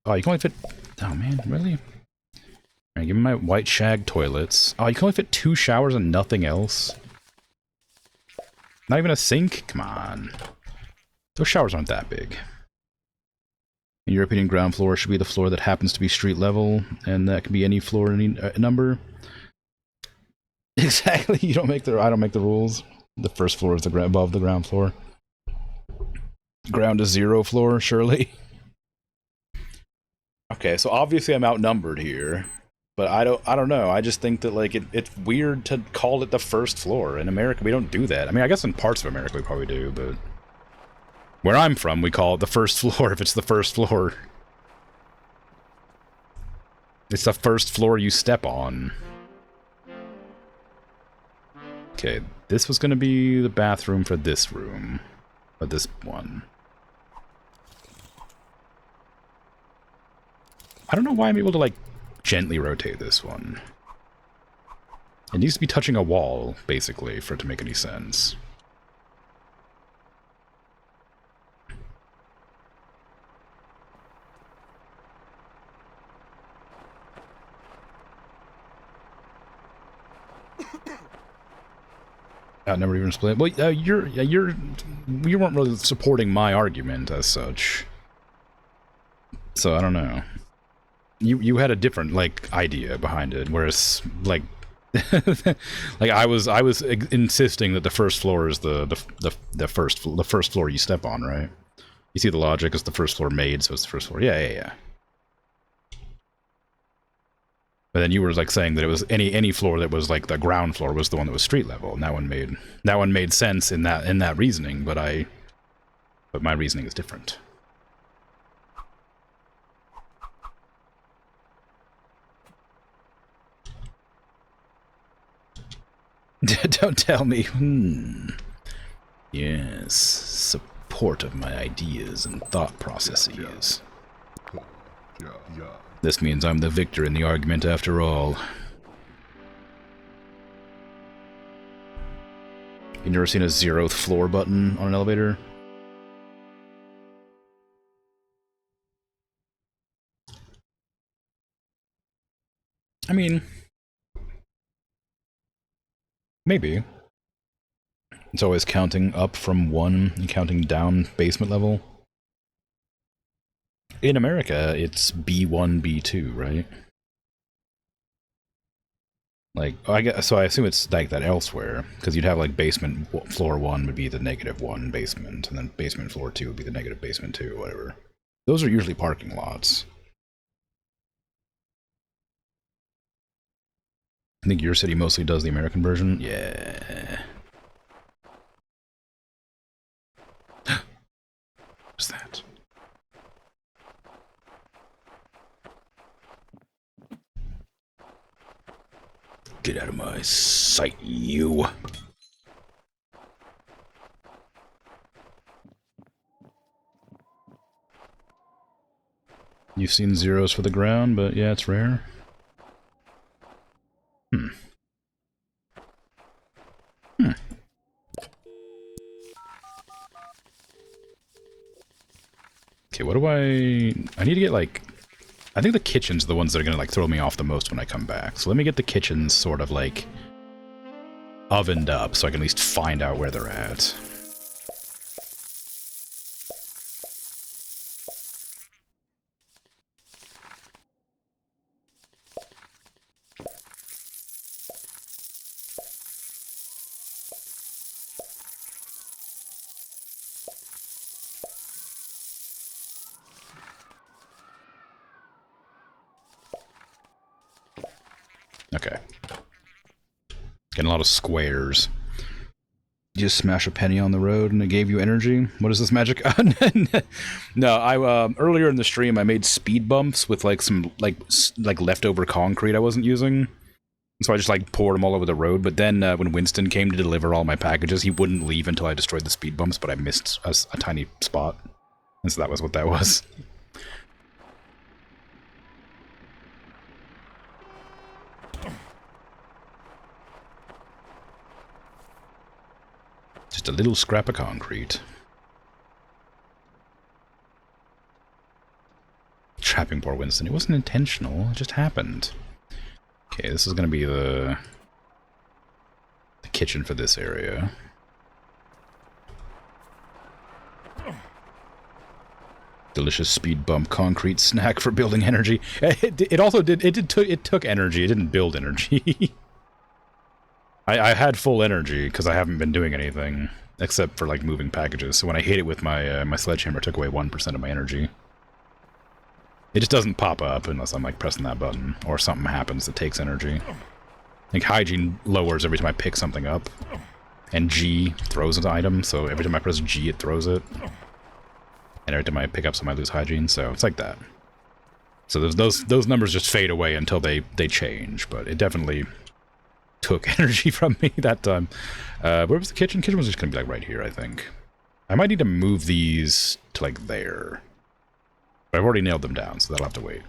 Oh, you can only fit... Oh, man, really? Alright, give me my white shag toilets. Oh, you can only fit 2 showers and nothing else? Not even a sink? Come on. Those showers aren't that big. In your opinion, ground floor should be the floor that happens to be street level, and that can be any floor, any number. Exactly. I don't make the rules. The first floor is above the ground floor. Ground is 0 floor, surely. Okay, so obviously I'm outnumbered here, But I don't know. I just think that like it's weird to call it the first floor. In America, we don't do that. I mean, I guess in parts of America we probably do, but where I'm from, we call it the first floor if it's the first floor. It's the first floor you step on. Okay, this was going to be the bathroom for this room. Or this one. I don't know why I'm able to, like, gently rotate this one. It needs to be touching a wall, basically, for it to make any sense. Never even split. Well, you weren't really supporting my argument as such. So I don't know. You had a different like idea behind it, whereas like like I was insisting that the first floor is the first floor you step on, right? You see the logic is the first floor made, so it's the first floor. Yeah. But then you were like saying that it was any floor that was like the ground floor was the one that was street level, and that one made sense in that reasoning, but my reasoning is different. Don't tell me. Yes, support of my ideas and thought processes. This means I'm the victor in the argument after all. You never seen a 0th floor button on an elevator? I mean, maybe. It's always counting up from 1 and counting down basement level. In America, it's B1, B2, right? Like, I guess, so I assume it's like that elsewhere, because you'd have like basement floor 1 would be the -1 basement, and then basement floor 2 would be the negative basement 2, or whatever. Those are usually parking lots. I think your city mostly does the American version. Yeah. What's that? Get out of my sight, you. You've seen 0s for the ground, but yeah, it's rare. Okay, what do I need to get, like... I think the kitchens are the ones that are gonna, like, throw me off the most when I come back. So let me get the kitchens sort of, like, ovened up so I can at least find out where they're at. Okay. Getting a lot of squares. You just smash a penny on the road and it gave you energy? What is this magic? No, I earlier in the stream I made speed bumps with like some like leftover concrete I wasn't using. So I just like poured them all over the road, but then when Winston came to deliver all my packages, he wouldn't leave until I destroyed the speed bumps, but I missed a tiny spot. And so that was what that was. Just a little scrap of concrete. Trapping poor Winston. It wasn't intentional, it just happened. Okay, this is gonna be the kitchen for this area. Delicious speed bump concrete snack for building energy. It took energy, it didn't build energy. I had full energy because I haven't been doing anything except for like moving packages. So when I hit it with my my sledgehammer, it took away 1% of my energy. It just doesn't pop up unless I'm like pressing that button or something happens that takes energy. Like hygiene lowers every time I pick something up, and G throws an item, so every time I press G it throws it. And every time I pick up something I lose hygiene, so it's like that. So those numbers just fade away until they change, but it definitely took energy from me that time. Where was the kitchen? Kitchen was just gonna be like right here, I think. I might need to move these to like there. But I've already nailed them down, so that'll have to wait.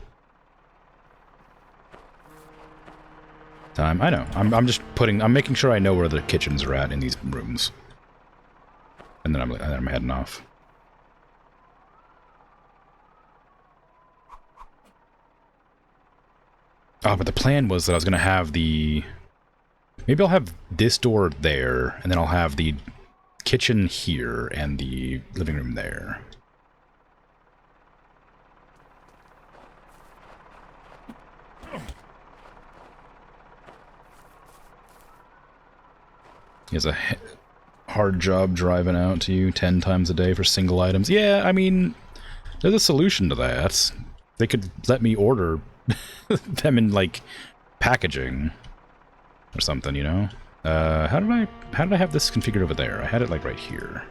Time, I know. I'm just I'm making sure I know where the kitchens are at in these rooms. And then I'm heading off. Oh, but the plan was that I was going to have the... Maybe I'll have this door there, and then I'll have the kitchen here and the living room there. He has a hard job driving out to you 10 times a day for single items. Yeah, I mean, there's a solution to that. They could let me order them in, like, packaging or something, you know? How did I have this configured over there? I had it, like, right here.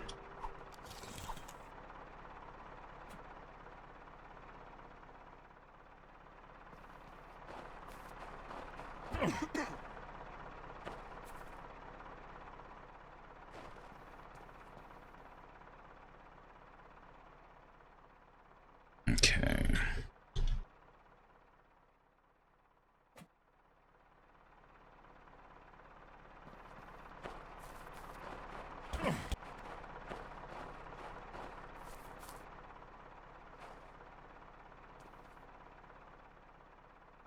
Okay.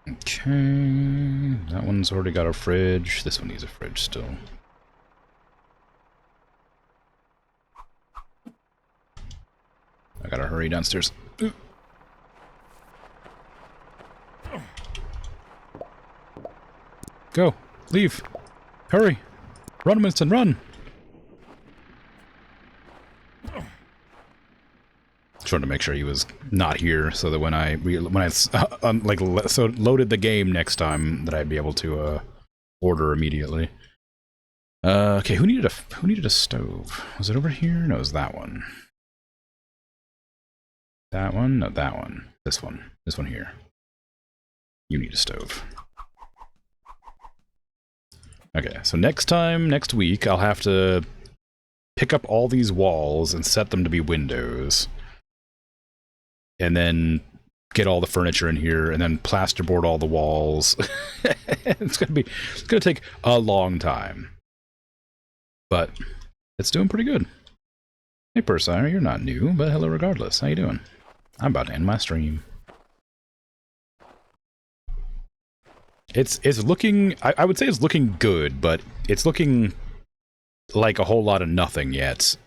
Okay, that one's already got a fridge. This one needs a fridge still. I gotta hurry downstairs. Ooh. Go! Leave! Hurry! Run, Winston, run! Trying to make sure he was not here, so that when I loaded the game next time, that I'd be able to order immediately. Okay, who needed a stove? Was it over here? No, it was that one. That one? No, that one. This one. This one here. You need a stove. Okay, so next week, I'll have to pick up all these walls and set them to be windows. And then get all the furniture in here, and then plasterboard all the walls. It's gonna take a long time. But it's doing pretty good. Hey Persire, you're not new, but hello regardless. How you doing? I'm about to end my stream. It's looking, I would say it's looking good, but it's looking like a whole lot of nothing yet.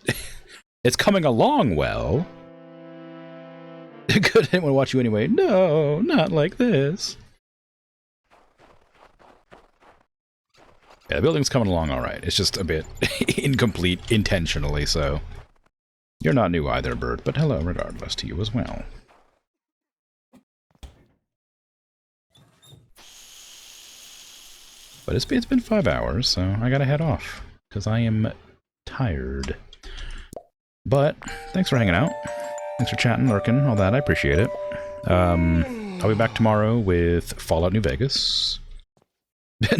It's coming along well. Good, I didn't want to watch you anyway. No, not like this. Yeah, the building's coming along alright. It's just a bit incomplete intentionally, so... You're not new either, Bird, but hello regardless to you as well. But it's been 5 hours, so I gotta head off, because I am tired. But, thanks for hanging out. Thanks for chatting, lurking, all that. I appreciate it. I'll be back tomorrow with Fallout New Vegas.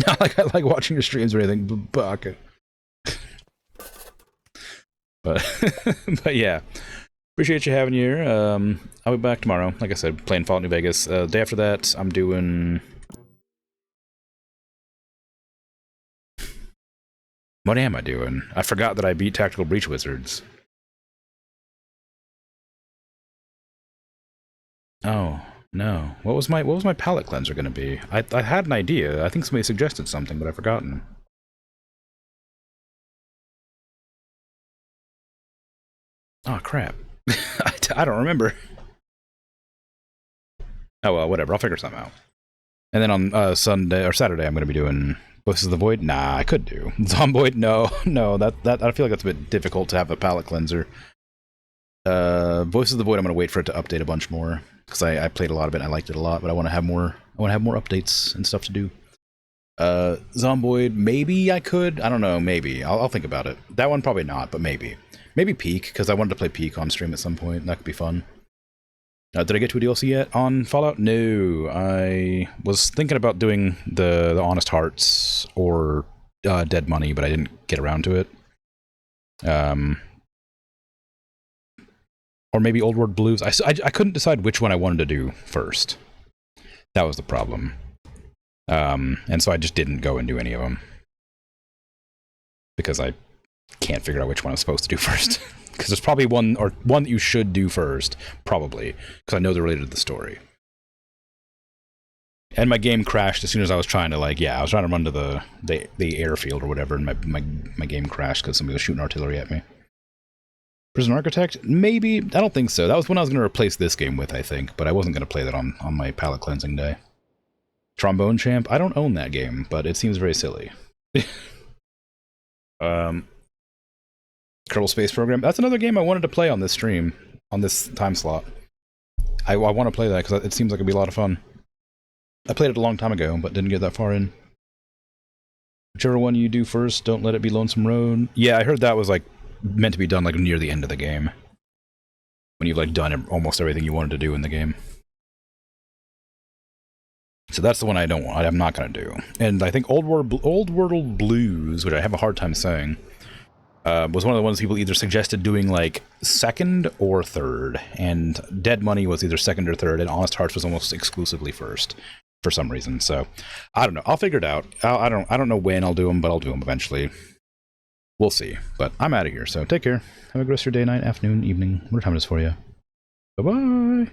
Not like I like watching your streams or anything, but but yeah. Appreciate you having you here. I'll be back tomorrow. Like I said, playing Fallout New Vegas. The day after that, I'm doing... What am I doing? I forgot that I beat Tactical Breach Wizards. Oh, no. What was my palette cleanser gonna be? I had an idea. I think somebody suggested something, but I've forgotten. Oh, crap. I don't remember. Oh, well, whatever. I'll figure something out. And then on Sunday, or Saturday, I'm gonna be doing Voices of the Void? Nah, I could do. Zomboid? No. That I feel like that's a bit difficult to have a palette cleanser. Voices of the Void, I'm gonna wait for it to update a bunch more. because I played a lot of it and I liked it a lot, but I want to have more updates and stuff to do. Zomboid, maybe I could. I don't know, maybe. I'll think about it. That one probably not, but maybe. Maybe Peak, because I wanted to play Peak on stream at some point. That could be fun. Did I get to a DLC yet on Fallout? No. I was thinking about doing the Honest Hearts or Dead Money, but I didn't get around to it. Or maybe Old World Blues. I couldn't decide which one I wanted to do first. That was the problem. And so I just didn't go and do any of them. Because I can't figure out which one I'm supposed to do first. Because there's probably one that you should do first. Probably. Because I know they're related to the story. And my game crashed as soon as I was trying to, like, I was trying to run to the airfield or whatever, and my game crashed because somebody was shooting artillery at me. Prison Architect? Maybe. I don't think so. That was when I was going to replace this game with, I think. But I wasn't going to play that on my palate cleansing day. Trombone Champ? I don't own that game, but it seems very silly. Kerbal Space Program? That's another game I wanted to play on this stream, on this time slot. I want to play that because it seems like it'd be a lot of fun. I played it a long time ago, but didn't get that far in. Whichever one you do first, don't let it be Lonesome Road. Yeah, I heard that was, like, meant to be done, like, near the end of the game. When you've, like, done almost everything you wanted to do in the game. So that's the one I don't want. I'm not going to do. And I think Old World Blues, which I have a hard time saying, was one of the ones people either suggested doing, like, second or third. And Dead Money was either second or third, and Honest Hearts was almost exclusively first for some reason. So I don't know. I'll figure it out. I don't know when I'll do them, but I'll do them eventually. We'll see. But I'm out of here. So take care. Have a good rest of your day, night, afternoon, evening, whatever time it is for you. Bye-bye.